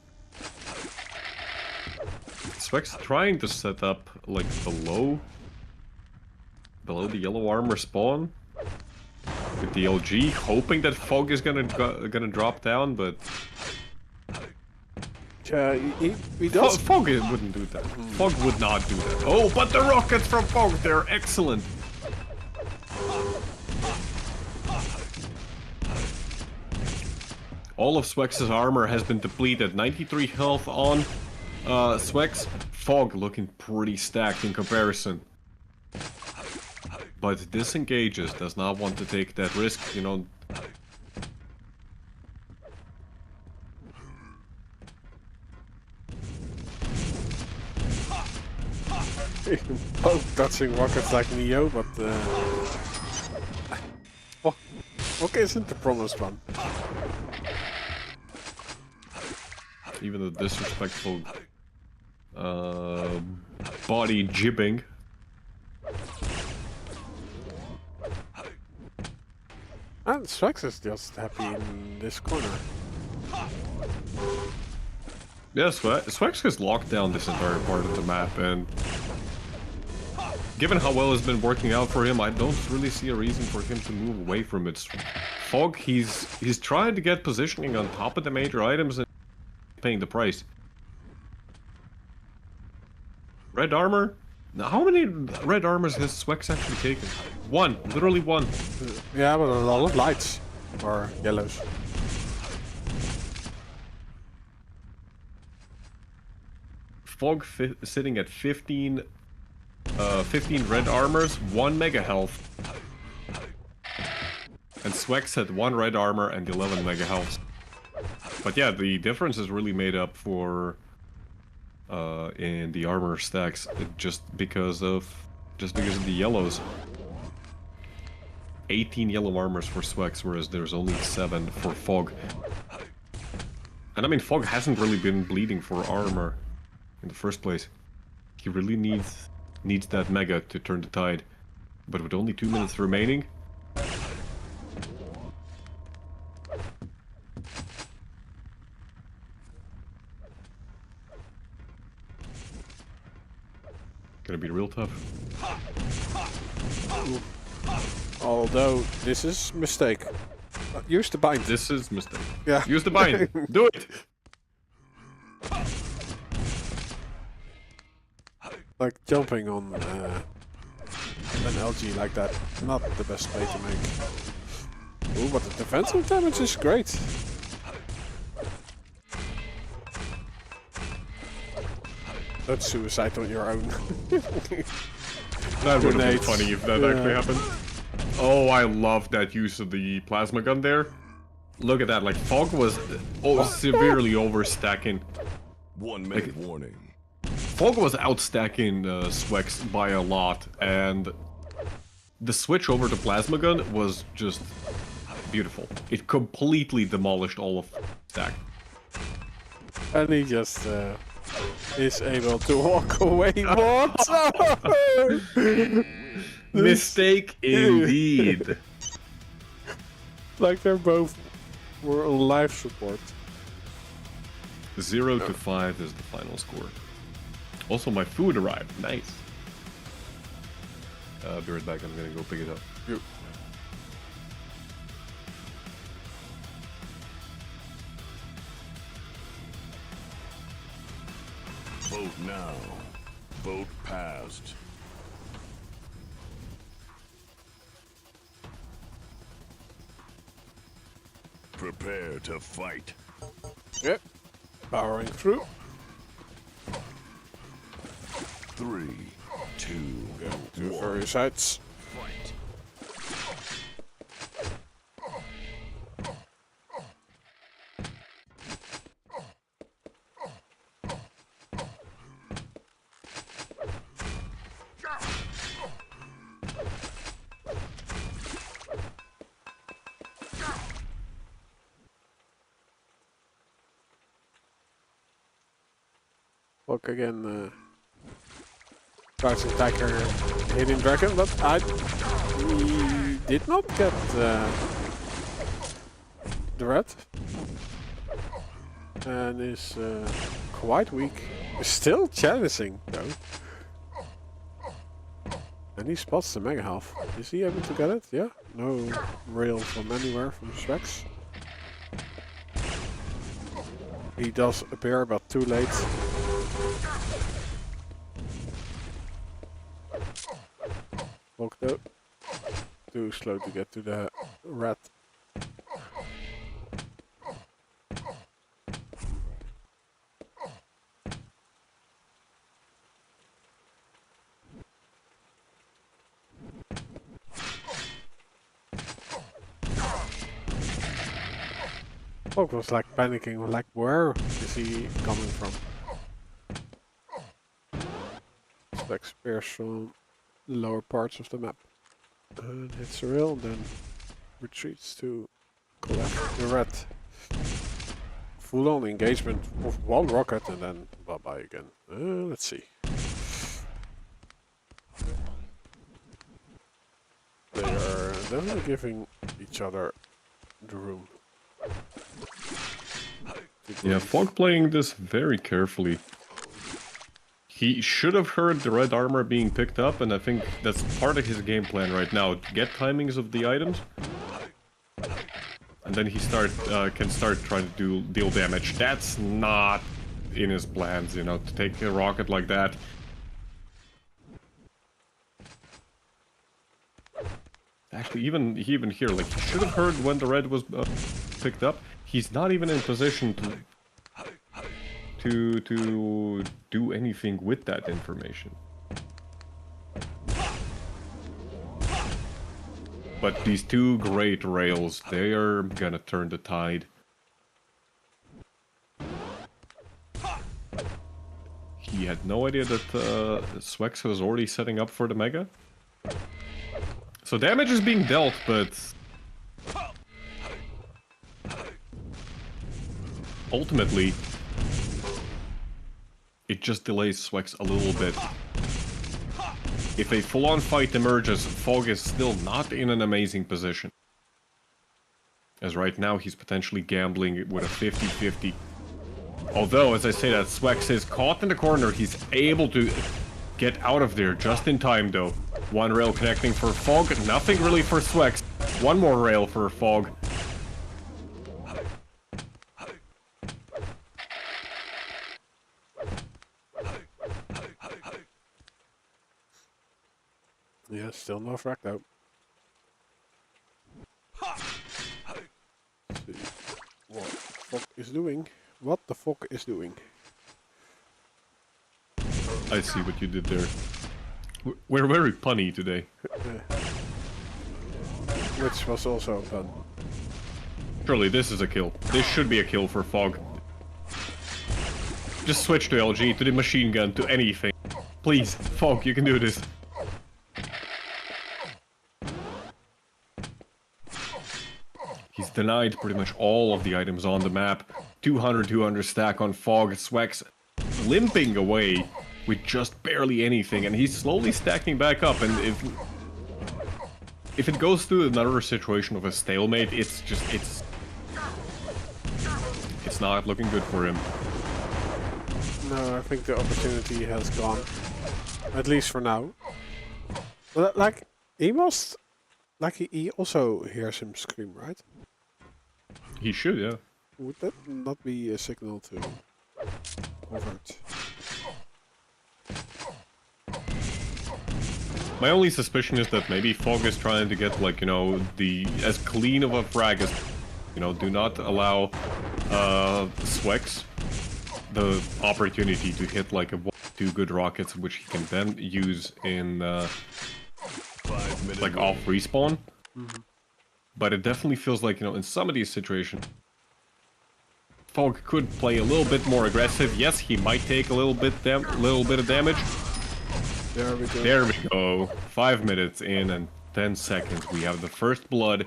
Swax trying to set up like below the yellow armor spawn with the LG, hoping that Fog is gonna drop down, but he does. Fog wouldn't do that. Fog would not do that. Oh, but the rockets from Fog, they're excellent. All of Swax's armor has been depleted. 93 health on Swax. Fog looking pretty stacked in comparison. But disengages, does not want to take that risk, you know. Both dodging rockets like Neo, but Fog isn't the promised one. Even the disrespectful body jibbing. And Swax is just happy in this corner. Yeah, Swax has locked down this entire part of the map, and given how well it's been working out for him, I don't really see a reason for him to move away from it. Fog, he's trying to get positioning on top of the major items and paying the price. Red armor? Now, how many red armors has Swax actually taken? 1, literally 1. Yeah, but a lot of lights or yellows. Fog sitting at 15 red armors, 1 mega health. And Swax had 1 red armor and 11 mega health. But yeah, the difference is really made up for in the armor stacks just because of the yellows. 18 yellow armors for Swax, whereas there's only 7 for Fog. And I mean, Fog hasn't really been bleeding for armor in the first place. He really needs that mega to turn the tide. But with only 2 minutes remaining, gonna be real tough. Although this is mistake. Use the bind. This is mistake. Yeah. Use the bind. Do it. Like jumping on an LG like that, not the best play to make. Ooh, but the defensive damage is great. That's suicide on your own. That would have been funny if that actually happened. Oh, I love that use of the plasma gun there. look at that. Like Fog was severely overstacking. 1 minute warning. Fog was outstacking Swax by a lot, and the switch over to Plasma Gun was just beautiful. It completely demolished all of stack. And he just is able to walk away. What? Mistake indeed. Like they're both were on life support. 0 to 5 is the final score. Also, my food arrived. Nice. Be right back. I'm gonna go pick it up. Yep. Vote now. Vote passed. Prepare to fight. Yep. Powering through. 3, 2, To 1. various sides. Fight. Look again. Starts attacker hitting dragon, but he did not get the red. And is quite weak. Still challenging though. And he spots the mega half. Is he able to get it? Yeah. No rail from anywhere from Swax. He does appear, but too late. Walked out. Too slow to get to the rat. Fog was like panicking, like where is he coming from? Like spears from lower parts of the map. And hits a rail, then retreats to collect the rat. Full on engagement of one rocket and then bye bye again. Let's see. They are definitely giving each other the room. Yeah, Fog playing this very carefully. He should have heard the red armor being picked up, and I think that's part of his game plan right now. To get timings of the items, and then he can start trying to deal damage. That's not in his plans, you know, to take a rocket like that. Actually, even here, like, he should have heard when the red was picked up. He's not even in position to do anything with that information. But these two great rails, they are gonna turn the tide. He had no idea that Swax was already setting up for the Mega. So damage is being dealt, but ultimately it just delays Swax a little bit. If a full-on fight emerges, Fog is still not in an amazing position. As right now he's potentially gambling with a 50-50. Although, as I say that, Swax is caught in the corner, he's able to get out of there just in time though. One rail connecting for Fog, nothing really for Swax. One more rail for Fog. Yeah, still no fracked out. See what the fuck is doing. What the fuck is doing? I see what you did there. We're very punny today. Which was also a pun. Surely this is a kill. This should be a kill for Fog. Just switch to LG, to the machine gun, to anything. Please, Fog, you can do this. He's denied pretty much all of the items on the map. 200 stack on Fog. Swax limping away with just barely anything, and he's slowly stacking back up. And if it goes through another situation of a stalemate, it's not looking good for him. No, I think the opportunity has gone. At least for now. But like, he must... Like, he also hears him scream, right? He should, yeah. Would that not be a signal to convert? My only suspicion is that maybe Fog is trying to get, like, you know, as clean of a frag as... You know, do not allow Swax the opportunity to hit, like, two good rockets, which he can then use in, like, off respawn. But it definitely feels like, you know, in some of these situations, Fog could play a little bit more aggressive. Yes, he might take a little bit of damage. There we go. There we go. 5 minutes in and 10 seconds. We have the first blood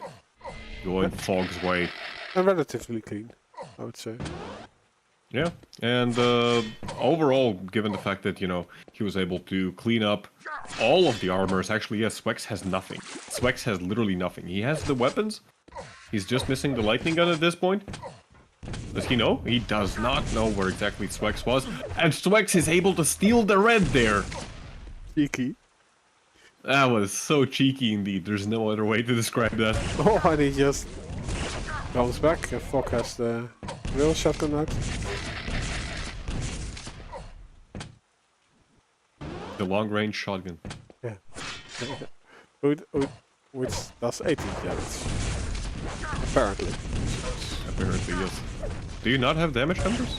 going Fog's way. And relatively clean, I would say. Yeah, and overall, given the fact that, you know, he was able to clean up all of the armors, actually, yes, Swax has nothing. Swax has literally nothing. He has the weapons. He's just missing the lightning gun at this point. Does he know? He does not know where exactly Swax was. And Swax is able to steal the red there. Cheeky. That was so cheeky indeed. There's no other way to describe that. Oh, and he just comes back. And Fog has the real shotgun out. The long-range shotgun. Yeah. Which does 18 damage. Apparently. Apparently, yes. Do you not have damage numbers?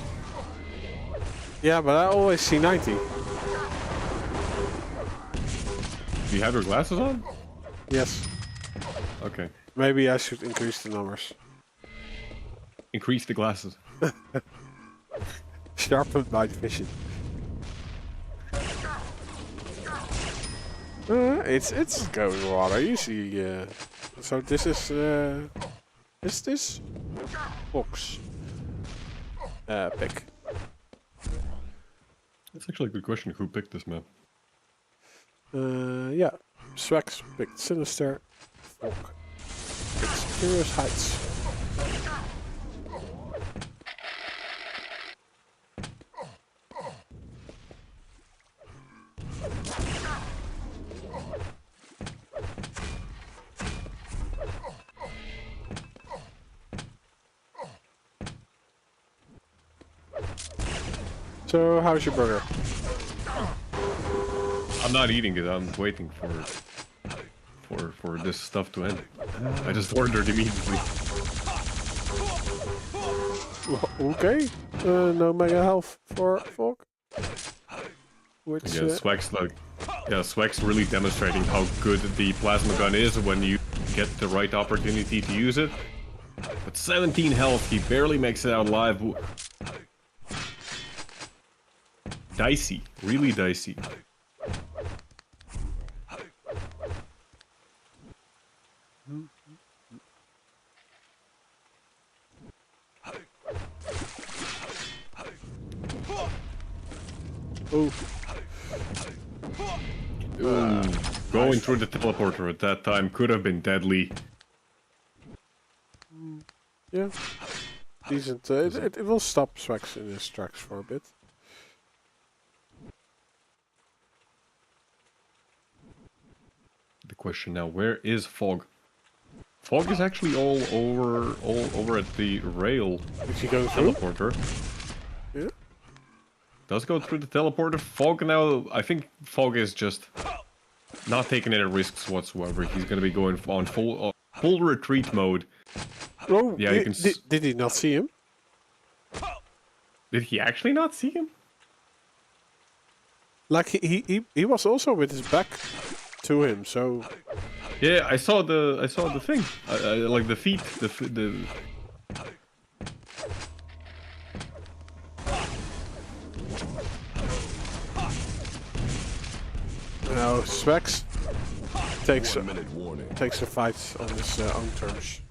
Yeah, but I always see 90. Do you have your glasses on? Yes. Okay. Maybe I should increase the numbers. Increase the glasses. Sharpen my vision. It's going rather easy. So this is this box pick? That's actually a good question. Who picked this map? Yeah, Swax picked Sinister. Fog picked Curious Heights. So, how's your burger? I'm not eating it. I'm waiting for this stuff to end. I just ordered immediately. Okay. No mega health for Fog. Which Swax really demonstrating how good the plasma gun is when you get the right opportunity to use it. But 17 health, he barely makes it out alive. Dicey, really dicey. Oh. Going through the teleporter at that time could have been deadly. Yeah. Decent. It will stop Swax in his tracks for a bit. The question now, where is Fog? Fog is actually all over at the rail. Is he going through? Teleporter. Yeah. Does go through the teleporter. Fog now, I think Fog is just not taking any risks whatsoever. He's gonna be going on full retreat mode. Oh, yeah, you can. Did he not see him? Did he actually not see him? Like he was also with his back to him, so. Yeah, I saw the thing. I like the feet. Now Swax takes 1 minute warning. takes the fight on his own terms.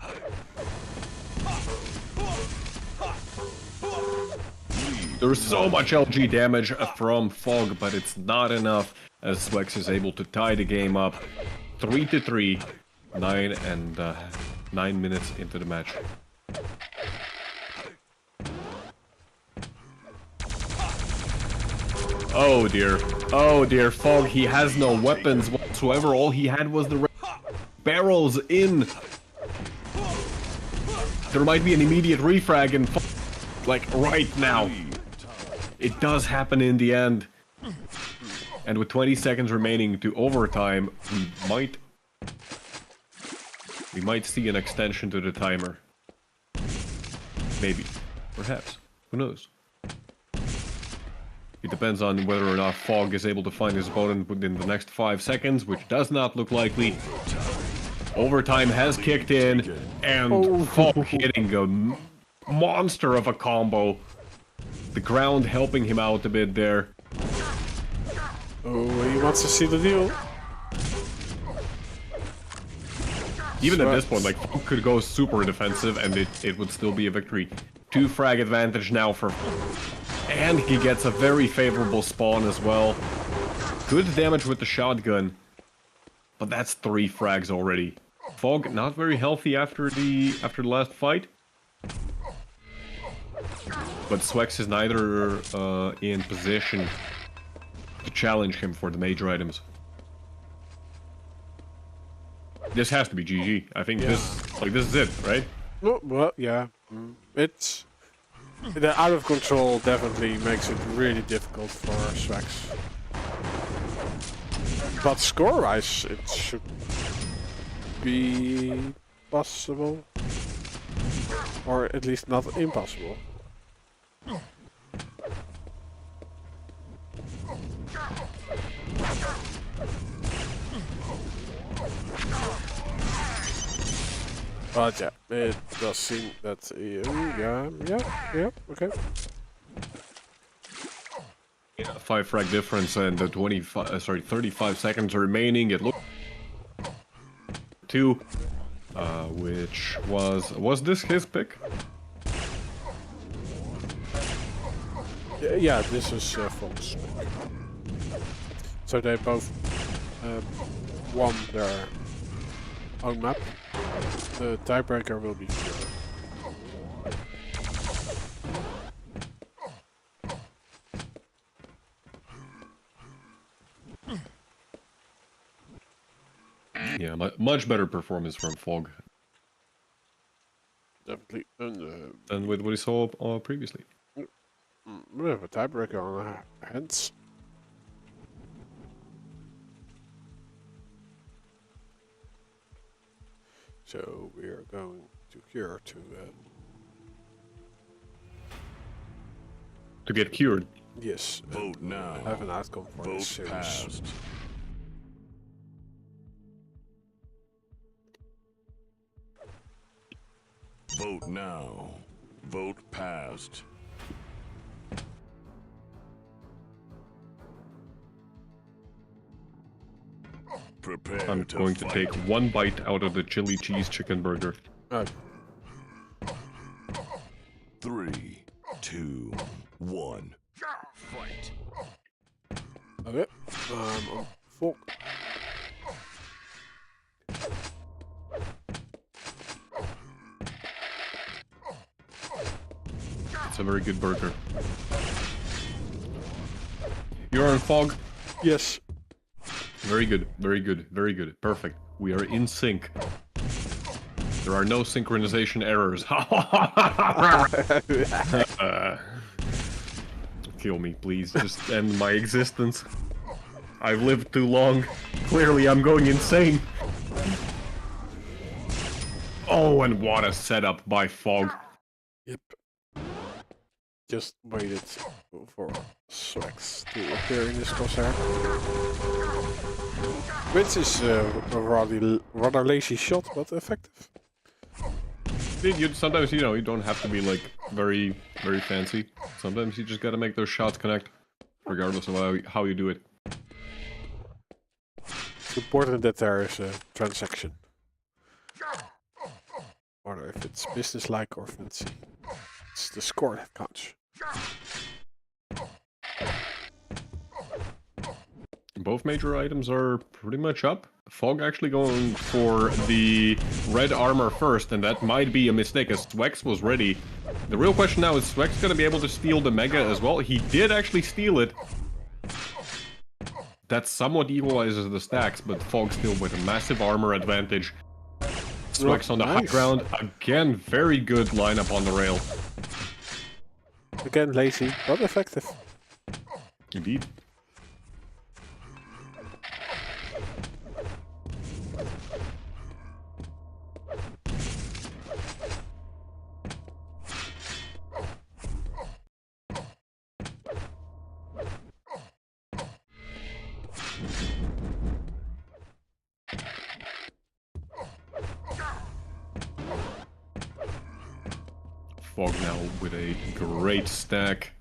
There's so much LG damage from Fog, but it's not enough as Swax is able to tie the game up 3-3, 9 minutes into the match. Oh dear, Fog, he has no weapons whatsoever, all he had was the barrels in. There might be an immediate refrag and like right now. It does happen in the end. And with 20 seconds remaining to overtime, we might see an extension to the timer. Maybe. Perhaps. Who knows? It depends on whether or not Fog is able to find his opponent within the next 5 seconds, which does not look likely. Overtime has kicked in, and Fog hitting a monster of a combo. The ground helping him out a bit there. Oh, he wants to see the deal. Even at this point, like, Fog could go super defensive and it would still be a victory. 2 frag advantage now for... And he gets a very favorable spawn as well. Good damage with the shotgun. But that's 3 frags already. Fog not very healthy after the last fight. But Swax is neither in position to challenge him for the major items. This has to be GG. I think this is it, right? No, well, yeah. It's... The out of control definitely makes it really difficult for Swax. But score-wise, it should be possible. Or at least not impossible. But yeah, it does seem that yeah, okay. 5 frag difference and the 35 seconds remaining. It looked 2, which was this his pick? Yeah, this is Fog's pick. So they both won their own map. The tiebreaker will be pure. Yeah, much better performance from Fog Definitely. than with what we saw previously. We have a tiebreaker on our hands. So we are going to here To get cured. yes, Vote now. have an outcome for this Vote series. passed. Vote now. Vote passed. Prepare I'm to going to fight. take 1 bite out of the chili cheese chicken burger. Right. 3, 2, 1. Fight. Okay. On Fog. It's a very good burger. You're on Fog? Yes. Very good, very good, very good. Perfect. We are in sync. There are no synchronization errors. Kill me, please. Just end my existence. I've lived too long. Clearly, I'm going insane. Oh, and what a setup by Fog. Yep. Just waited for Swax to appear in this crosshair. Which is a rather lazy shot, but effective. Sometimes, you know, you don't have to be, like, very fancy. Sometimes you just gotta make those shots connect, regardless of how you do it. important that there is a transaction. Or if it's business-like or fancy. It's the score that counts. Both major items are pretty much up. Fog actually going for the red armor first, and that might be a mistake as Swax was ready. The real question now is Swax gonna be able to steal the Mega as well? He did actually steal it. That somewhat equalizes the stacks, but Fog still with a massive armor advantage. Swax on the high ground. Again, very good lineup on the rail. Again, lazy, but effective. Indeed. Fog now with a great stack.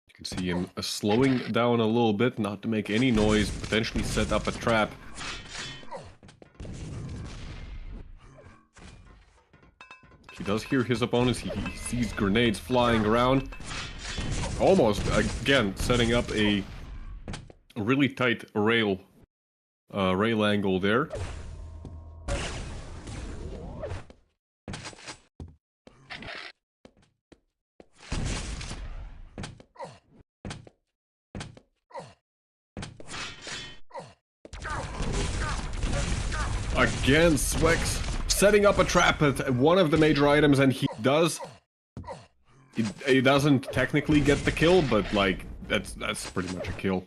You can see him slowing down a little bit, not to make any noise, potentially set up a trap. He does hear his opponents, he sees grenades flying around. Almost, again, setting up a really tight rail angle there. Again, Swax setting up a trap at one of the major items, and he does. He doesn't technically get the kill, but like that's pretty much a kill.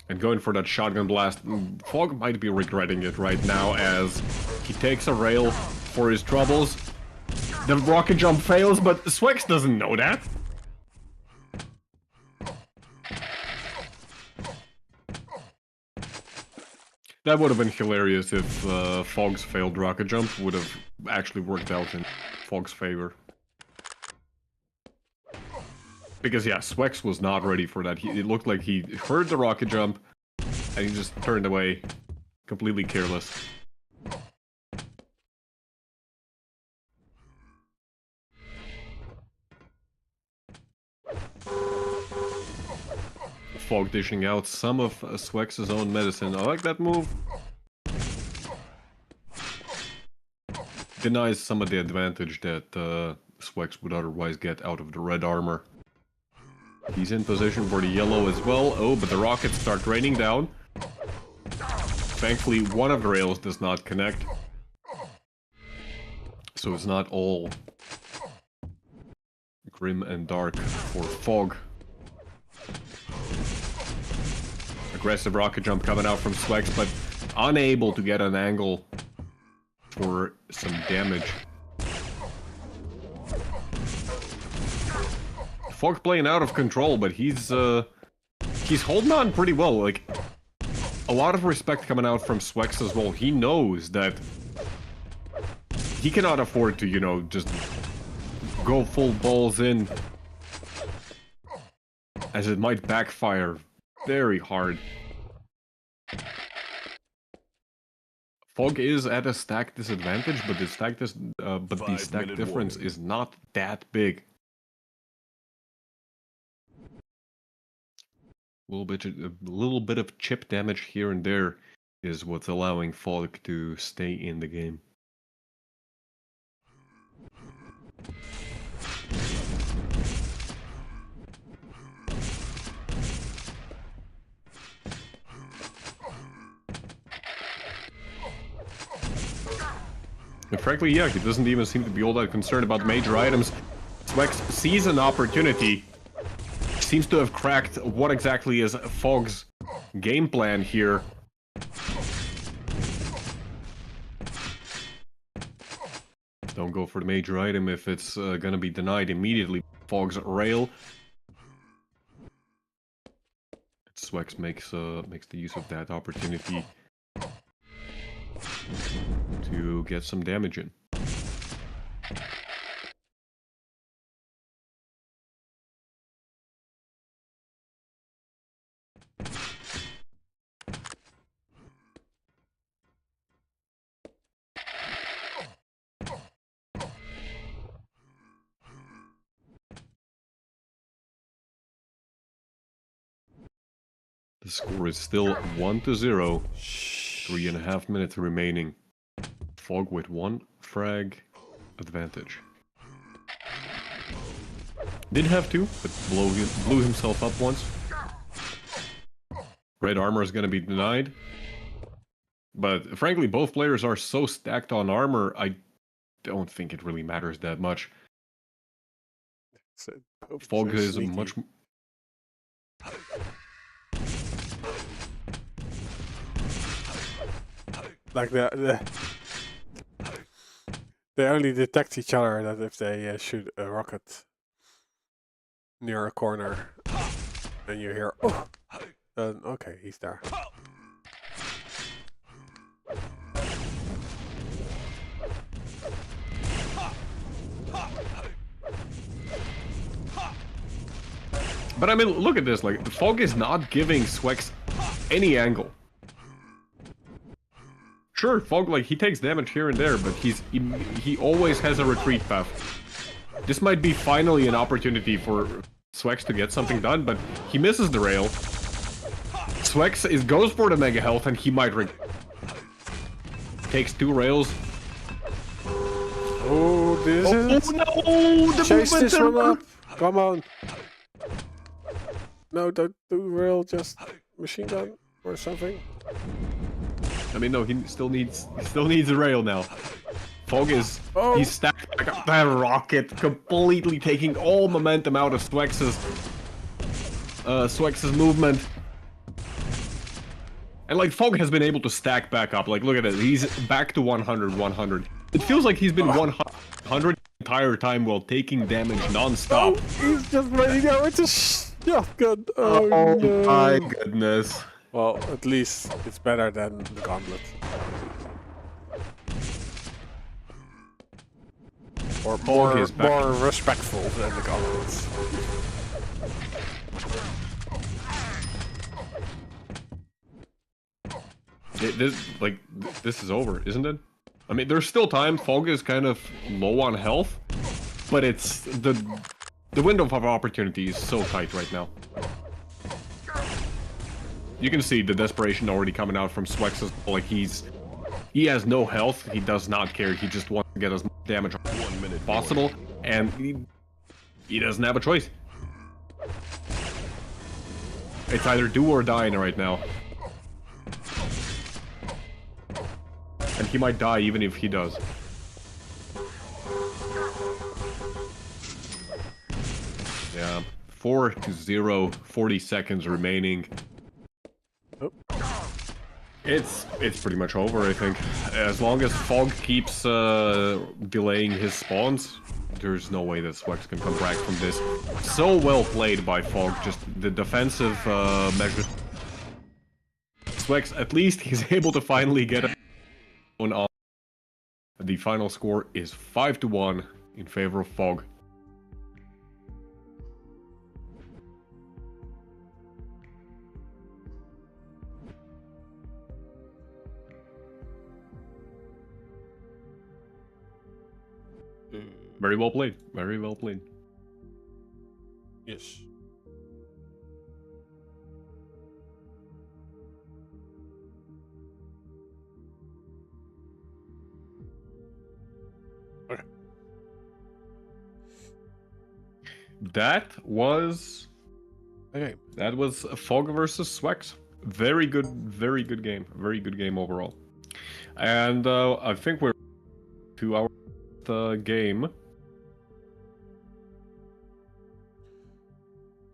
And going for that shotgun blast, Fog might be regretting it right now as he takes a rail for his troubles. The rocket jump fails, but Swax doesn't know that. That would have been hilarious if Fog's failed rocket jump would have actually worked out in Fog's favor. Because yeah, Swax was not ready for that. It looked like he heard the rocket jump and he just turned away, completely careless. Fog dishing out some of Swax's own medicine. I like that move. Denies some of the advantage that Swax would otherwise get out of the red armor. He's in position for the yellow as well. Oh, but the rockets start raining down. Thankfully, one of the rails does not connect. So it's not all grim and dark for Fog. Aggressive rocket jump coming out from Swax, but unable to get an angle for some damage. Fog playing out of control, but he's holding on pretty well. Like, a lot of respect coming out from Swax as well. He knows that he cannot afford to, you know, just go full balls in, as it might backfire very hard. Fog is at a stack disadvantage, but the stack difference is not that big. A little bit of chip damage here and there is what's allowing Fog to stay in the game. And frankly, yeah, he doesn't even seem to be all that concerned about major items. Swax sees an opportunity. Seems to have cracked what exactly is Fog's game plan here. Don't go for the major item if it's gonna be denied immediately. Fog's rail. Swax makes the use of that opportunity to get some damage in. The score is still 1-0. 3.5 minutes remaining. Fog with 1 frag advantage. Didn't have to, but blew himself up once. Red armor is going to be denied. But frankly, both players are so stacked on armor, I don't think it really matters that much. Fog is a much... Like they only detect each other that if they shoot a rocket near a corner and you hear, oh, then okay, he's there. But I mean, look at this, like, the Fog is not giving Swax any angle. Sure, Fog, like, he takes damage here and there, but he always has a retreat path. This might be finally an opportunity for Swax to get something done, but he misses the rail. Swax goes for the mega health, and he might takes 2 rails. Oh, this is it. No! The Chase this one movement up. Come on. No, don't do rail, just machine gun or something. I mean, no, he still needs a rail now. Fog is he's stacked back up that rocket, completely taking all momentum out of Swax's movement. And like Fog has been able to stack back up. Like, look at it, he's back to 100. It feels like he's been 100 the entire time while taking damage non-stop. Oh, he's just ready to go into shotgun. Oh, no. My goodness. Well, at least it's better than the gauntlet. Or more respectful than the gauntlets. This is over, isn't it? I mean, there's still time. Fog is kind of low on health, but it's the window of opportunity is so tight right now. You can see the desperation already coming out from Swax. Like he has no health. He does not care. He just wants to get as much damage on 1 minute as possible, and he doesn't have a choice. It's either do or die right now. And he might die even if he does. Yeah, 4-0, 40 seconds remaining. Oh. It's pretty much over, I think. As long as Fog keeps delaying his spawns, there's no way that Swax can come back from this. So well played by Fog, just the defensive measures. Swax, at least he's able to finally get one on. The final score is 5-1 in favor of Fog. Very well played. Very well played. Yes. Okay. That was Okay. That was Fog versus Swax. Very good game. Very good game overall. And I think we're 2 hours game.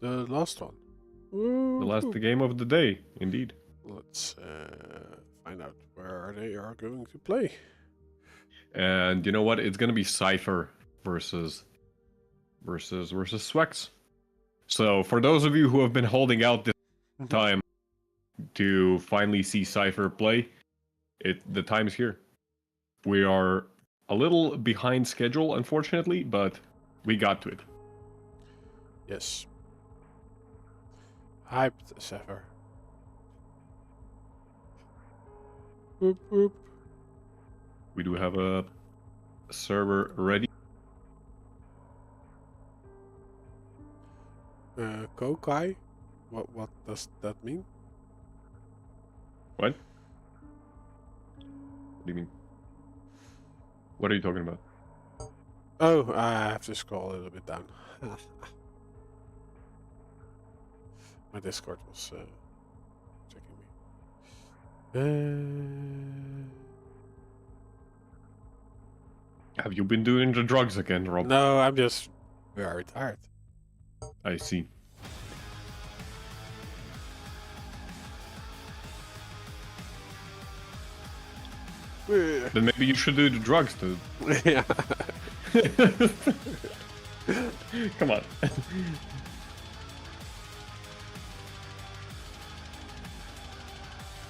The last one. The last game of the day, indeed. Let's find out where they are going to play. And you know what? It's gonna be Cipher versus Swax. So for those of you who have been holding out this time to finally see Cipher play, the time's here. We are a little behind schedule, unfortunately, but we got to it. Yes. Hyped, Cipher. Boop, boop. We do have a server ready. Kokai? What does that mean? What? What do you mean? What are you talking about? Oh, I have to scroll a little bit down. My Discord was checking me. Have you been doing the drugs again, Rob? No, I'm just very tired. I see. Then maybe you should do the drugs, dude. Yeah. Come on.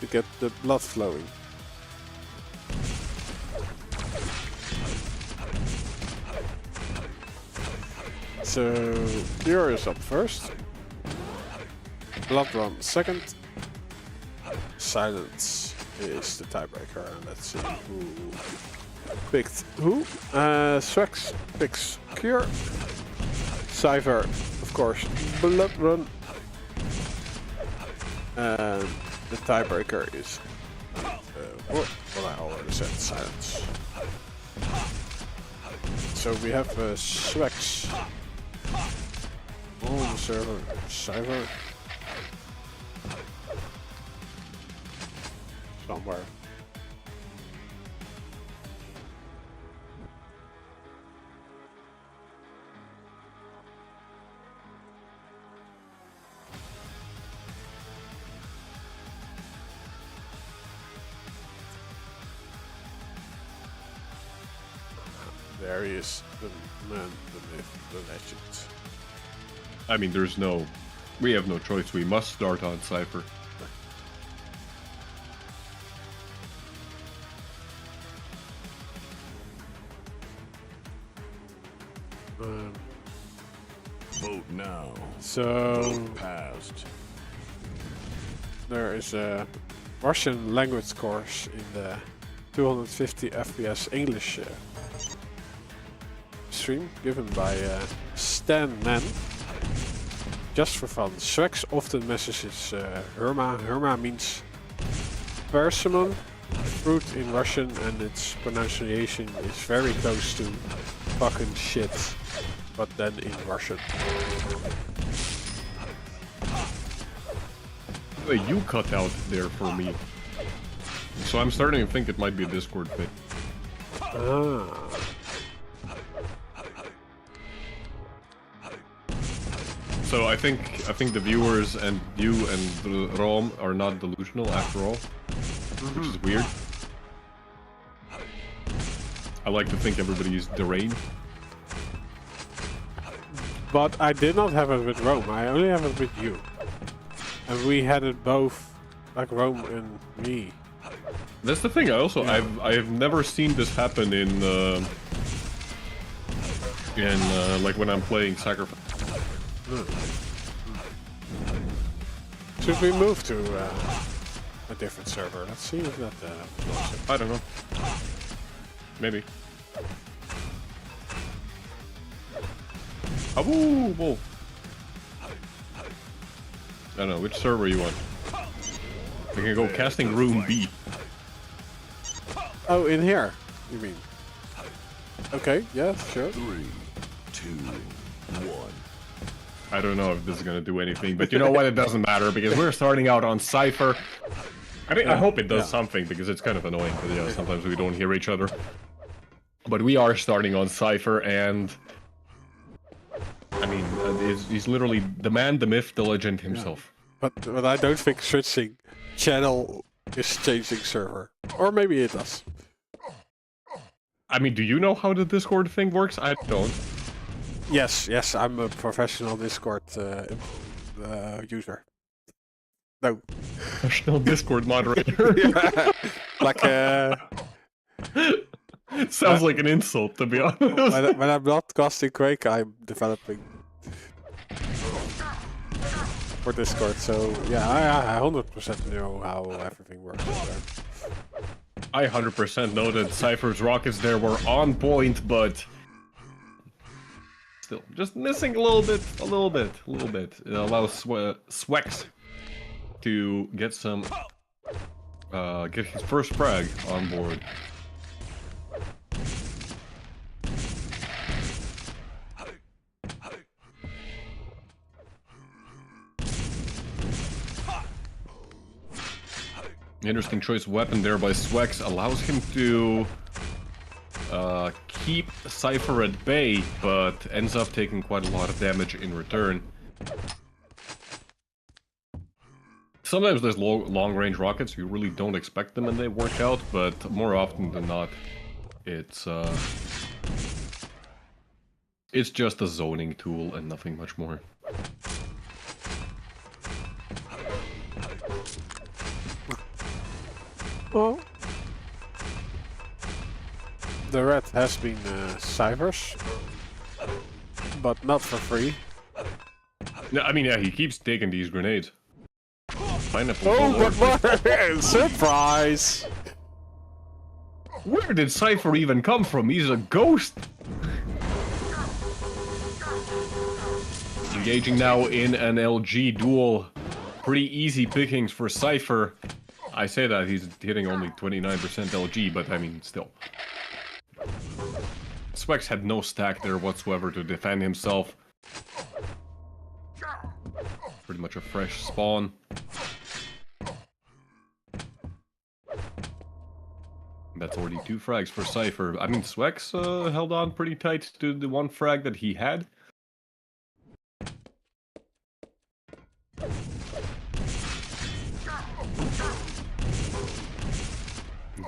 To get the blood flowing. So, Pure is up first. Blood Run second. Silence is the tiebreaker, and let's see who picked who. Swax picks Cure. Cipher, of course, Blood Run. And the tiebreaker is what I already said, Silence. So we have Swax on the server, Cipher somewhere. There he is, the man, the myth, the legend. I mean, we have no choice. We must start on Cipher. Vote now. So Vote passed. there is a Russian language course in the 250 FPS English stream given by Stan Man. Just for fun. Swax often messages Herma. Herma means persimmon fruit in Russian, and its pronunciation is very close to fucking shit, but then in Russian. You cut out there for me. So I'm starting to think it might be a Discord thing. Ah. So I think the viewers and you and the Rom are not delusional after all, which is weird. I like to think everybody is deranged. But I did not have it with Rome, I only have it with you. And we had it both, like Rome and me. That's the thing. I have never seen this happen in like when I'm playing Sacrifice. Should we move to a different server? Let's see if that I don't know. Maybe. Oh, whoa. I don't know, which server you want? We can go casting room B. Oh, in here, you mean? Okay, yeah, sure. 3, 2, 1. I don't know if this is gonna do anything, but you know what? It doesn't matter because we're starting out on Cipher. I mean, I hope it does something because it's kind of annoying. But yeah, sometimes we don't hear each other. But we are starting on Cipher, and I mean, he's literally the man, the myth, the legend himself. But I don't think switching channel is changing server, or maybe it does. I mean, do you know how the Discord thing works? I don't. Yes, I'm a professional Discord user. No. Professional Discord moderator. Yeah. Like, sounds like an insult, to be honest. when I'm not casting Quake, I'm developing for Discord. So yeah, I 100% know how everything works. I 100% know that Cypher's rockets there were on point, but still, just missing a little bit. It allows Swax to get some get his first frag on board. Interesting choice of weapon there by Swax. Allows him to keep Cipher at bay, but ends up taking quite a lot of damage in return. Sometimes there's long-range rockets, you really don't expect them and they work out, but more often than not, it's just a zoning tool and nothing much more. Well, the red has been Cypher's, but not for free. No, I mean, yeah, he keeps taking these grenades. Pineapple. Oh, what more? Surprise! Where did Cipher even come from? He's a ghost! Engaging now in an LG duel. Pretty easy pickings for Cipher. I say that he's hitting only 29% LG, but I mean, still. Swax had no stack there whatsoever to defend himself. Pretty much a fresh spawn. That's already 2 frags for Cipher. I mean, Swax held on pretty tight to the 1 frag that he had.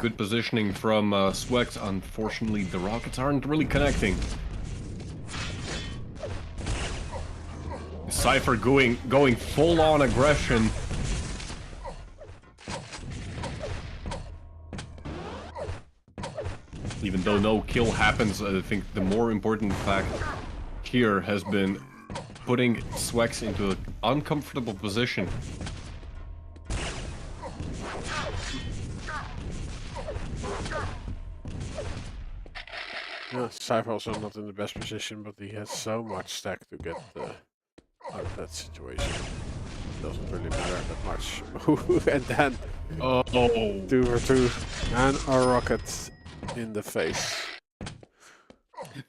Good positioning from Swax. Unfortunately, the rockets aren't really connecting. Cipher going full-on aggression. Even though no kill happens, I think the more important fact here has been putting Swax into an uncomfortable position. Yeah, Cipher also not in the best position, but he has so much stack to get out of that situation. Doesn't really matter that much. And then 2 for 2 and a rocket in the face.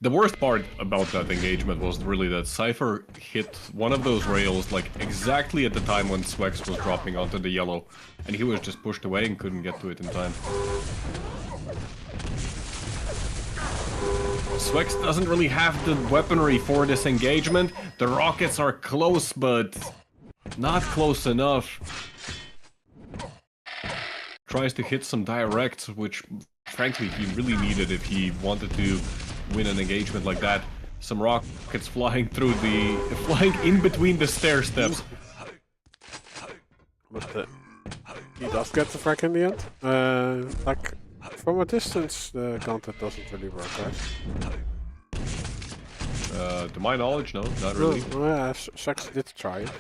The worst part about that engagement was really that Cipher hit one of those rails like exactly at the time when Swax was dropping onto the yellow, and he was just pushed away and couldn't get to it in time. Swax doesn't really have the weaponry for this engagement. The rockets are close, but not close enough. Tries to hit some directs, which frankly he really needed if he wanted to win an engagement like that. Some rockets flying in between the stair steps. But he does get the frag in the end. Like, from a distance, the counter doesn't really work, right? To my knowledge, no, not really. No, yeah, Swax did try it.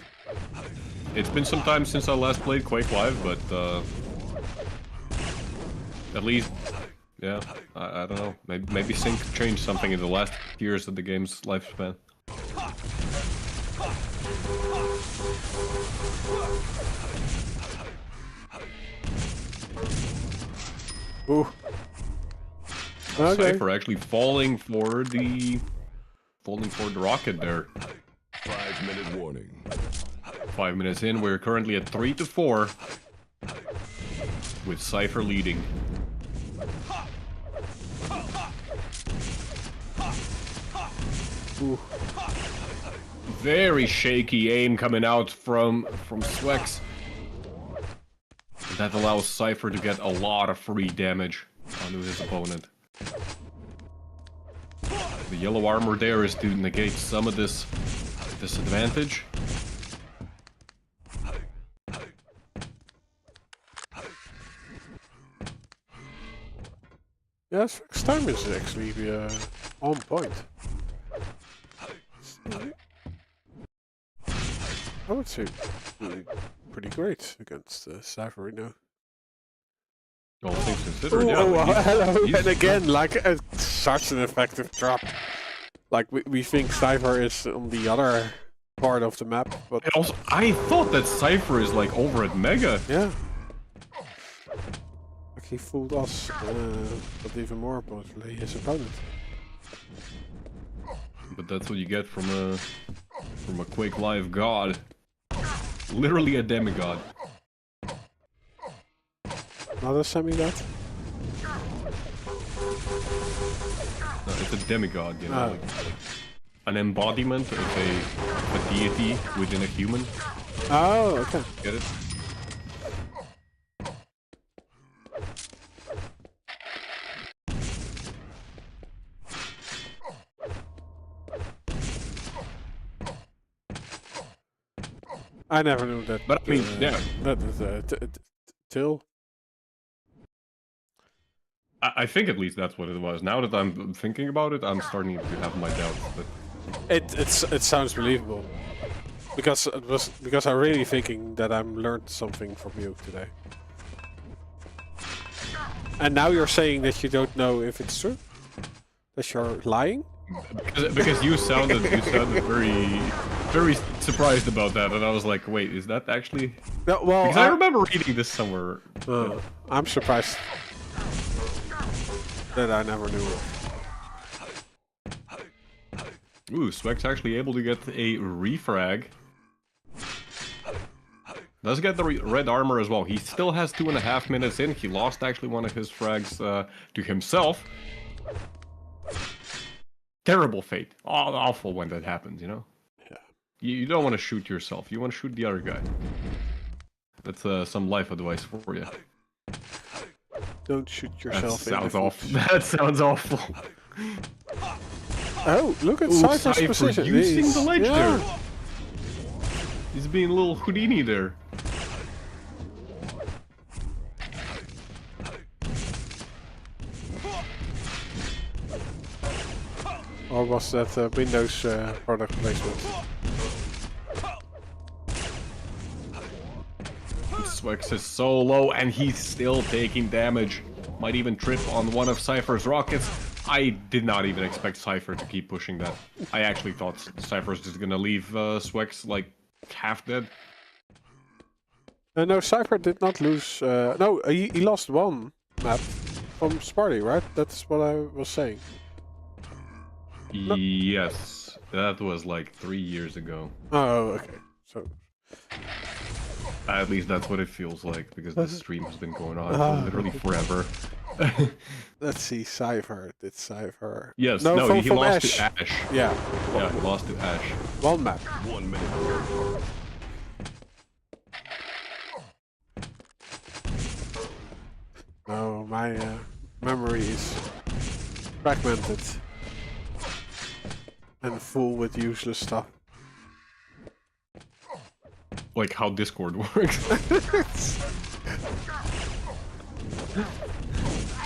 It's been some time since I last played Quake Live, but at least, yeah, I don't know. Maybe Sync changed something in the last years of the game's lifespan. Ooh. Okay. Cipher actually falling for the rocket there. 5-minute warning. 5 minutes in, we're currently at 3-4, with Cipher leading. Ooh. Very shaky aim coming out from Swax. That allows Cipher to get a lot of free damage onto his opponent. The yellow armor there is to negate some of this disadvantage. Yeah, Swax time is actually on point. I would say pretty great against Cipher right now. All things considered, yeah. Oh, hello. he's- And again, like, such an effective drop. Like, we think Cipher is on the other part of the map, but And also, I thought that Cipher is like over at Mega. yeah. he fooled us, but even more importantly, his opponent. But that's what you get from a Quake Live god. Literally a demigod. Another semi-god? No, it's a demigod, you know, Oh. like an embodiment of a deity within a human. Oh, okay. Get it? I never knew that. But I mean, yeah. That is Till. I think at least that's what it was. Now that I'm thinking about it, I'm starting to have my doubts. But It sounds believable. Because I'm really thinking that I learned something from you today. And now you're saying that you don't know if it's true? That you're lying? because you sounded very surprised about that, and I was like, wait, is that actually? No, well, Because I remember reading this somewhere. I'm surprised that I never knew it. Ooh, Swax actually able to get a refrag. Does get the red armor as well. He still has 2.5 minutes in. He lost actually one of his frags to himself. Terrible fate. Awful when that happens, you know? Yeah. You don't want to shoot yourself. You want to shoot the other guy. That's some life advice for you. Don't shoot yourself That in the sounds awful. foot. That sounds awful. Oh, look at Ooh, Cypher's Cipher position. using He's- the ledge yeah. there. He's being a little Houdini there. Or was that Windows product placement? Swax is so low and he's still taking damage. Might even trip on one of Cypher's rockets. I did not even expect Cipher to keep pushing that. I actually thought Cypher's just gonna leave Swax like half dead. No, Cypher did not lose. No, he lost one map from Sparty, right? That's what I was saying. No. Yes, that was like 3 years ago. Oh, okay. So. At least that's what it feels like, because the stream has been going on for literally forever. Let's see, Cypher. Did Cypher? Yes, no, he from lost Ash. to Ash. Yeah. Yeah, he lost to Ash. One map. 1 minute. Oh, my memory is fragmented and full with useless stuff. Like how Discord works.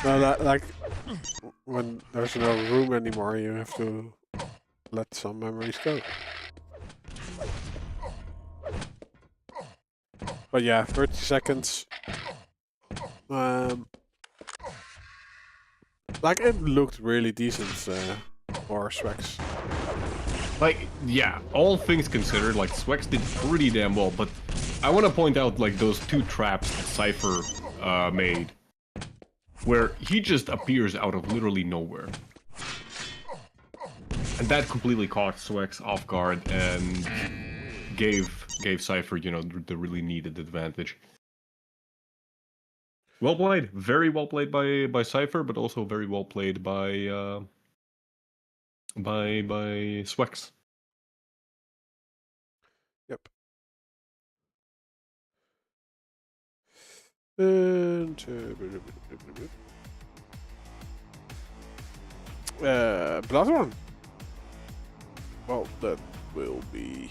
No, like when there's no room anymore, you have to let some memories go. But yeah, 30 seconds. Like it looked really decent for Swax. Like, yeah, all things considered, like, Swax did pretty damn well, but I want to point out, like, those 2 traps that Cipher made, where he just appears out of literally nowhere. And that completely caught Swax off guard and gave Cipher, you know, the really needed advantage. Well played. Very well played by Cipher, but also very well played by Swax. Yep. And Blood one. Well, that will be.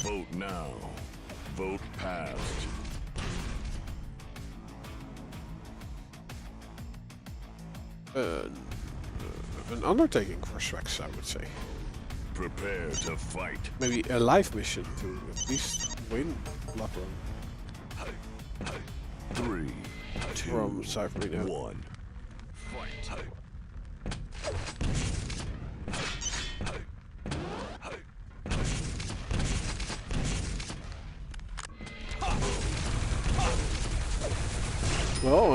Vote now. Vote passed. An undertaking for Swax, I would say. Prepare to fight. Maybe a live mission to at least win Blood Run 3, 2, from Cipher. 1. Fight. Well,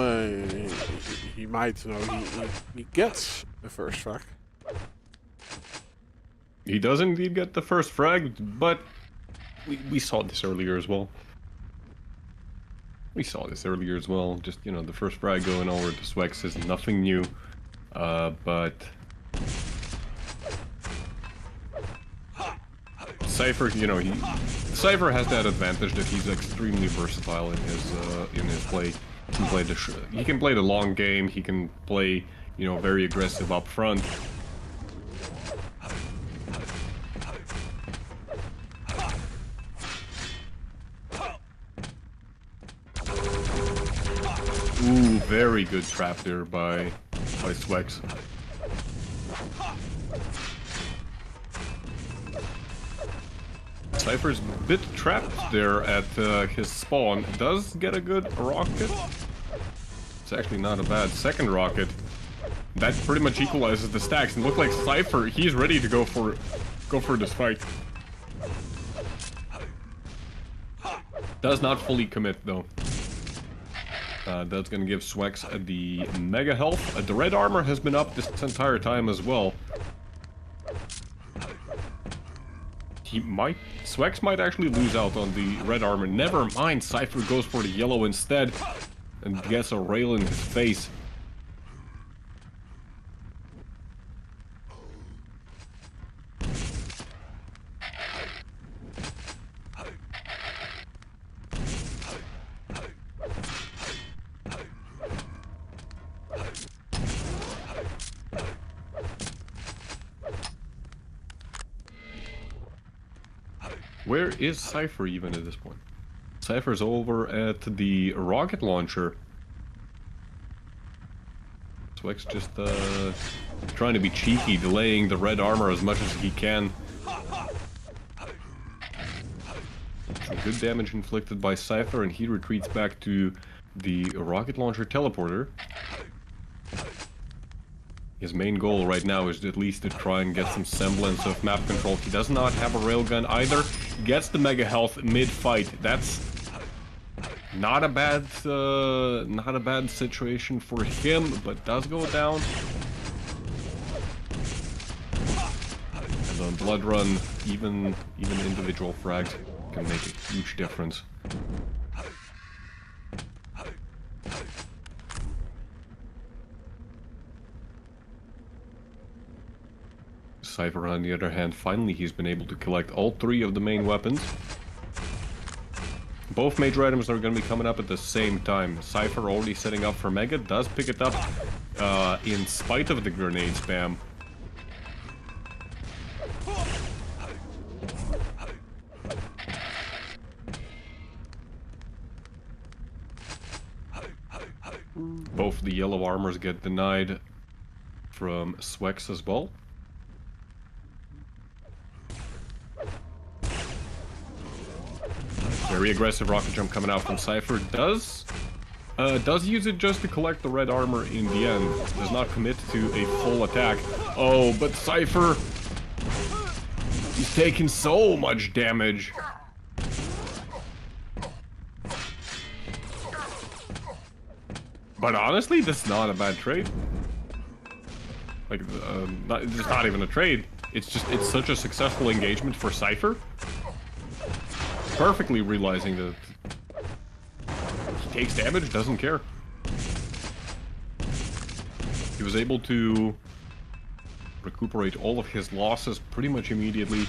he might, he gets the first frag. He does indeed get the first frag, but we saw this earlier as well. We saw this earlier as well. Just, you know, the first frag going over to Swax is nothing new. But Cipher, you know, Cipher has that advantage that he's extremely versatile in his play. He can play the long game. He can play, you know, very aggressive up front. Ooh, very good trap there by Swax. Cipher's a bit trapped there at his spawn. Does get a good rocket. It's actually not a bad second rocket. That pretty much equalizes the stacks. And look like Cipher, he's ready to go for this fight. Does not fully commit though. That's gonna give Swax the mega health. The red armor has been up this entire time as well. Swax might actually lose out on the red armor. Never mind, Cipher goes for the yellow instead and gets a rail in his face. Where is Cipher even at this point? Cipher's over at the rocket launcher. Swax just trying to be cheeky, delaying the red armor as much as he can. Some good damage inflicted by Cipher, and he retreats back to the rocket launcher teleporter. His main goal right now is at least to try and get some semblance of map control. He does not have a railgun either. Gets the mega health mid-fight. That's not a bad situation for him, but does go down. And on Blood Run, even individual frags can make a huge difference. Cipher, on the other hand, finally he's been able to collect all three of the main weapons. Both major items are going to be coming up at the same time. Cipher already setting up for Mega, does pick it up in spite of the grenade spam. Both the yellow armors get denied from Swax as well. Very aggressive rocket jump coming out from Cipher. Does use it just to collect the red armor in the end. Does not commit to a full attack. Oh, but Cipher, he's taking so much damage. But honestly, this is not a bad trade. Like, it's not even a trade. It's such a successful engagement for Cipher. Perfectly realizing that he takes damage, doesn't care. He was able to recuperate all of his losses pretty much immediately.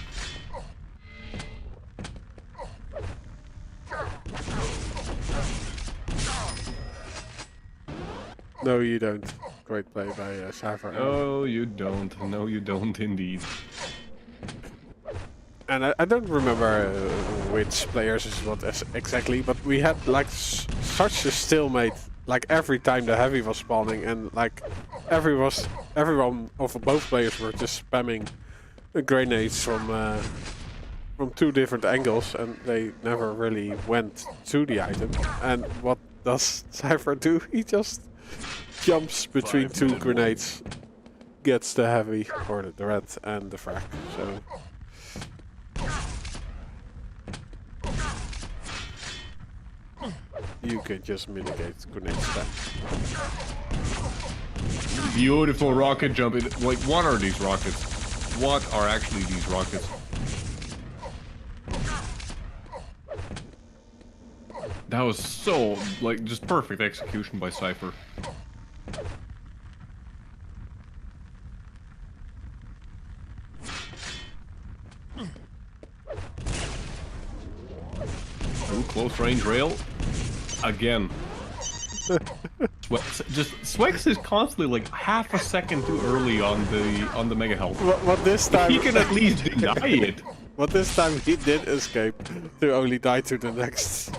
No, you don't. Great play by Cipher. No, you don't. No, you don't indeed. And I don't remember which players is what exactly, but we had like such a stalemate like every time the heavy was spawning, and like everyone of both players were just spamming grenades from two different angles, and they never really went to the item. And what does Cipher do? He just jumps between two grenades, gets the heavy or the red and the frag. So. you can just mitigate grenade spam. Beautiful rocket jump. Like, what are these rockets? What are actually these rockets? That was so, like, just perfect execution by Cipher. Ooh, close range rail. Again. Swax is constantly like half a second too early on the mega health. What this time? He can at least deny it. But this time he did escape to only die to the next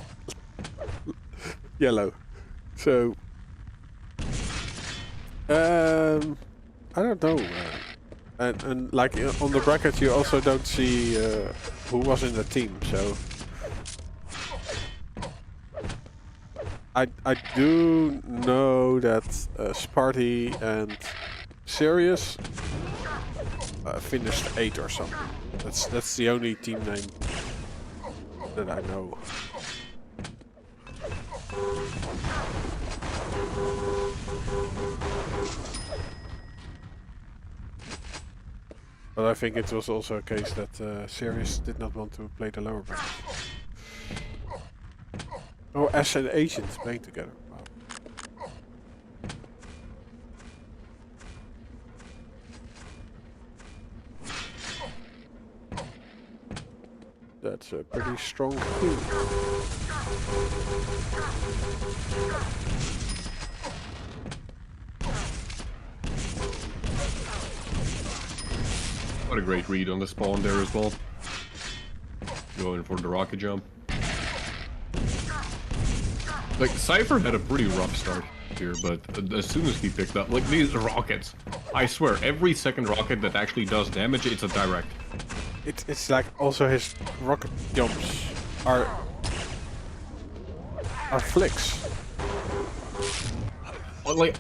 yellow. So I don't know. And like on the bracket you also don't see who was in the team. So I do know that Sparty and Sirius finished 8th or something. That's the only team name that I know. But I think it was also a case that Sirius did not want to play the lower bracket. Oh, S and Agents playing together. Wow. That's a pretty strong team. What a great read on the spawn there as well. Going for the rocket jump. Like, Cipher had a pretty rough start here, but as soon as he picked up, like, these rockets, I swear, every second rocket that actually does damage, it's a direct. It's like also his rocket jumps are flicks. Like,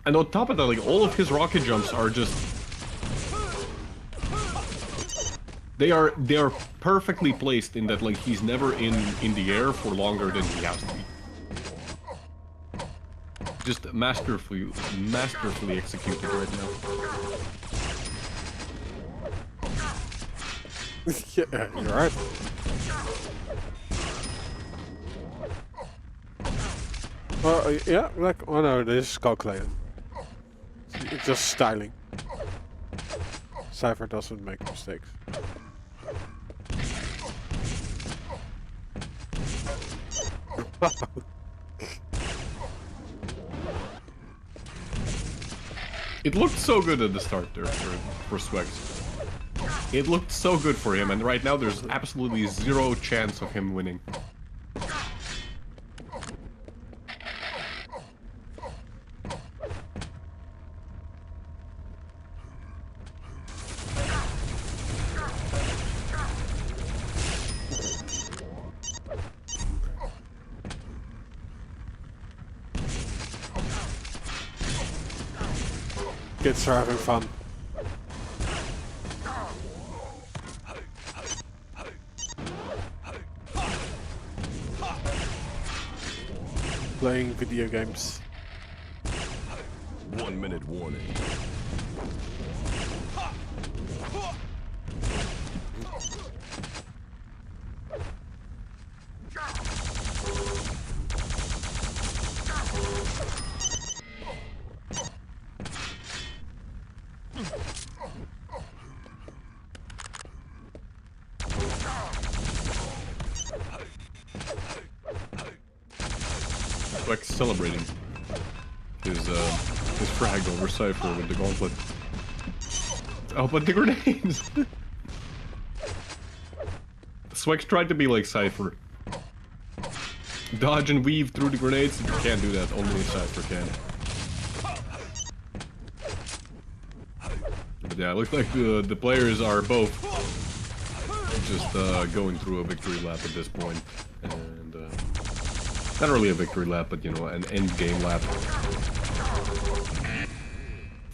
and on top of that, like, all of his rocket jumps are just... They are perfectly placed in that, like, he's never in the air for longer than he has to be. Just masterfully executed right now. Yeah, you're right. Well, yeah, like, oh no, this is calculated. It's just styling. Cipher doesn't make mistakes. It looked so good at the start there for Swax. It looked so good for him, and right now there's absolutely zero chance of him winning. Kids are having fun. Playing video games. 1 minute warning. Swax celebrating his frag over Cipher with the gauntlet. Oh, but the grenades! Swax tried to be like Cipher. Dodge and weave through the grenades. You can't do that, only Cipher can. But yeah, it looks like the players are both just going through a victory lap at this point. And not really a victory lap, but you know, an end game lap.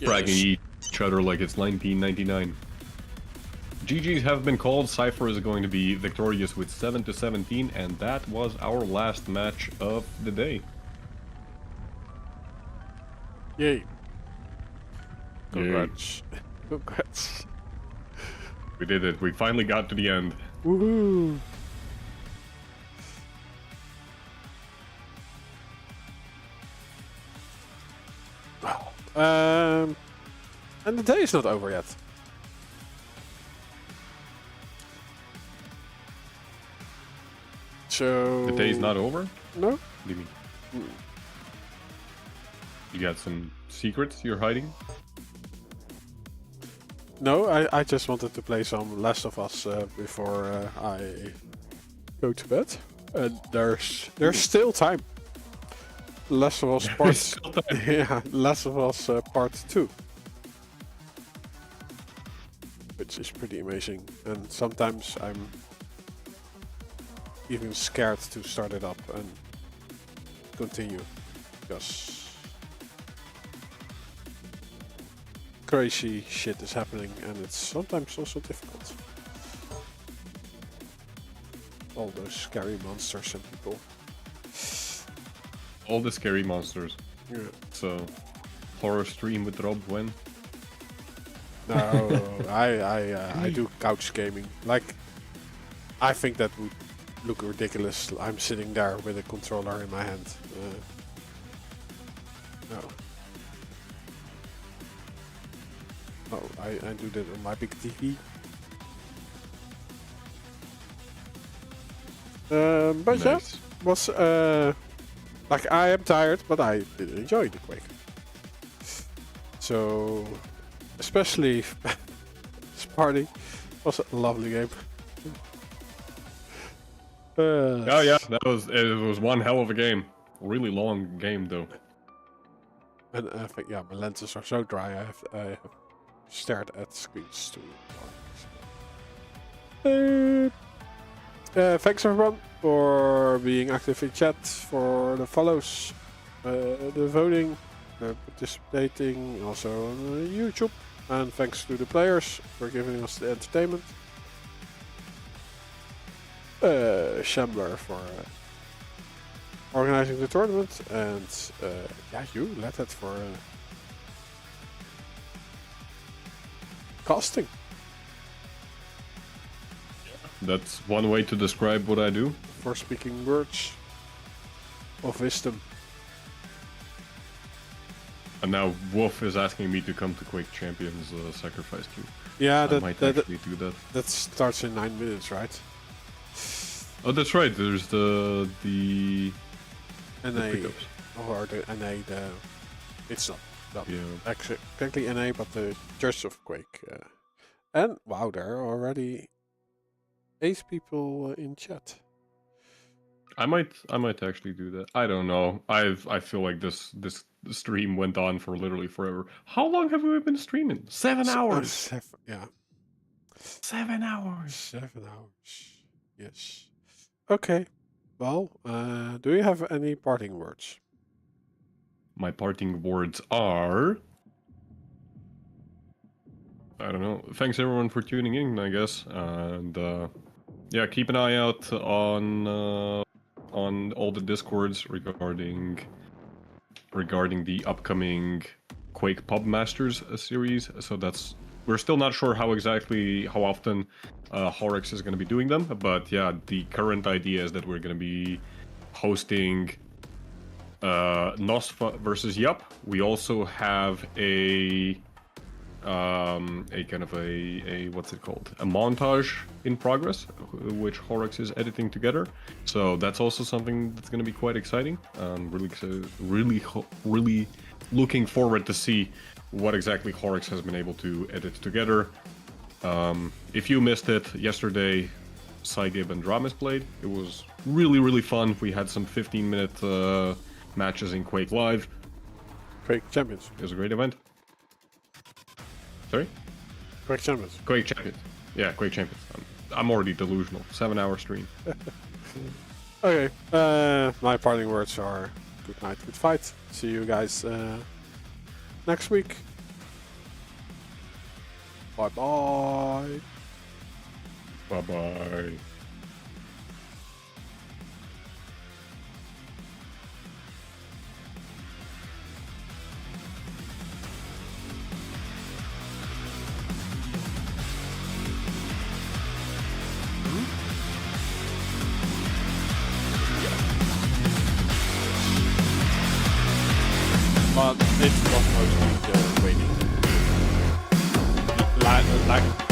Fragging each other like it's 1999. GGs have been called. Cipher is going to be victorious with 7-17, and that was our last match of the day. Yay. Congrats. Congrats. We did it. We finally got to the end. Woohoo. And the day is not over yet. So The day's not over? No. What do you mean? You got some secrets you're hiding? No, I just wanted to play some Last of Us before I go to bed, and there's still time. Last of Us Part yeah, Last of Us Part 2, which is pretty amazing, and sometimes I'm even scared to start it up and continue because crazy shit is happening, and it's sometimes also difficult. All those scary monsters and people. All the scary monsters. Yeah. So, horror stream with Rob when? No, I do couch gaming. Like, I think that would look ridiculous. I'm sitting there with a controller in my hand. No. Oh, I do that on my big TV. But Nice. yeah, was like, I am tired, but I did enjoy the Quake. So, especially Sparty was a lovely game. Oh yeah, it was one hell of a game. Really long game though. And I think, yeah, my lenses are so dry. I have stared at screens too long. Thanks everyone for being active in chat, for the follows, the voting, participating also on YouTube, and thanks to the players for giving us the entertainment. Shambler for organizing the tournament, and yeah, you led it for casting. That's one way to describe what I do. For speaking words of wisdom. And now Wolf is asking me to come to Quake Champions Sacrifice queue. Yeah, I might actually do that. that starts in 9 minutes, right? Oh, that's right. There's the NA, pickups. or the NA, it's not Yeah. exactly NA, but the Church of Quake. And wow, there are already 8 people in chat. I might actually do that. I don't know. I feel like this stream went on for literally forever. How long have we been streaming? 7 hours. Yeah. 7 hours. 7 hours. Yes. Okay. Well, do you have any parting words? My parting words are, I don't know. Thanks everyone for tuning in, I guess, and yeah, keep an eye out on all the discords regarding the upcoming Quake Pub Masters series. So we're still not sure how often Horrocks is going to be doing them, but yeah, the current idea is that we're going to be hosting Nosfa versus Yup. We also have a kind of a what's it called? A montage in progress, which Horrocks is editing together. So that's also something that's going to be quite exciting. I'm really looking forward to see what exactly Horrocks has been able to edit together. If you missed it yesterday, Cygib and Dramas played. It was really fun. We had some 15-minute matches in Quake Live. Quake Champions. It was a great event. Sorry? Quake Champions. Quake Champions. Yeah, Quake Champions. I'm already delusional. 7-hour stream. Okay. My parting words are good night, good fight. See you guys next week. Bye bye. Bye bye. But it was mostly the waiting. Like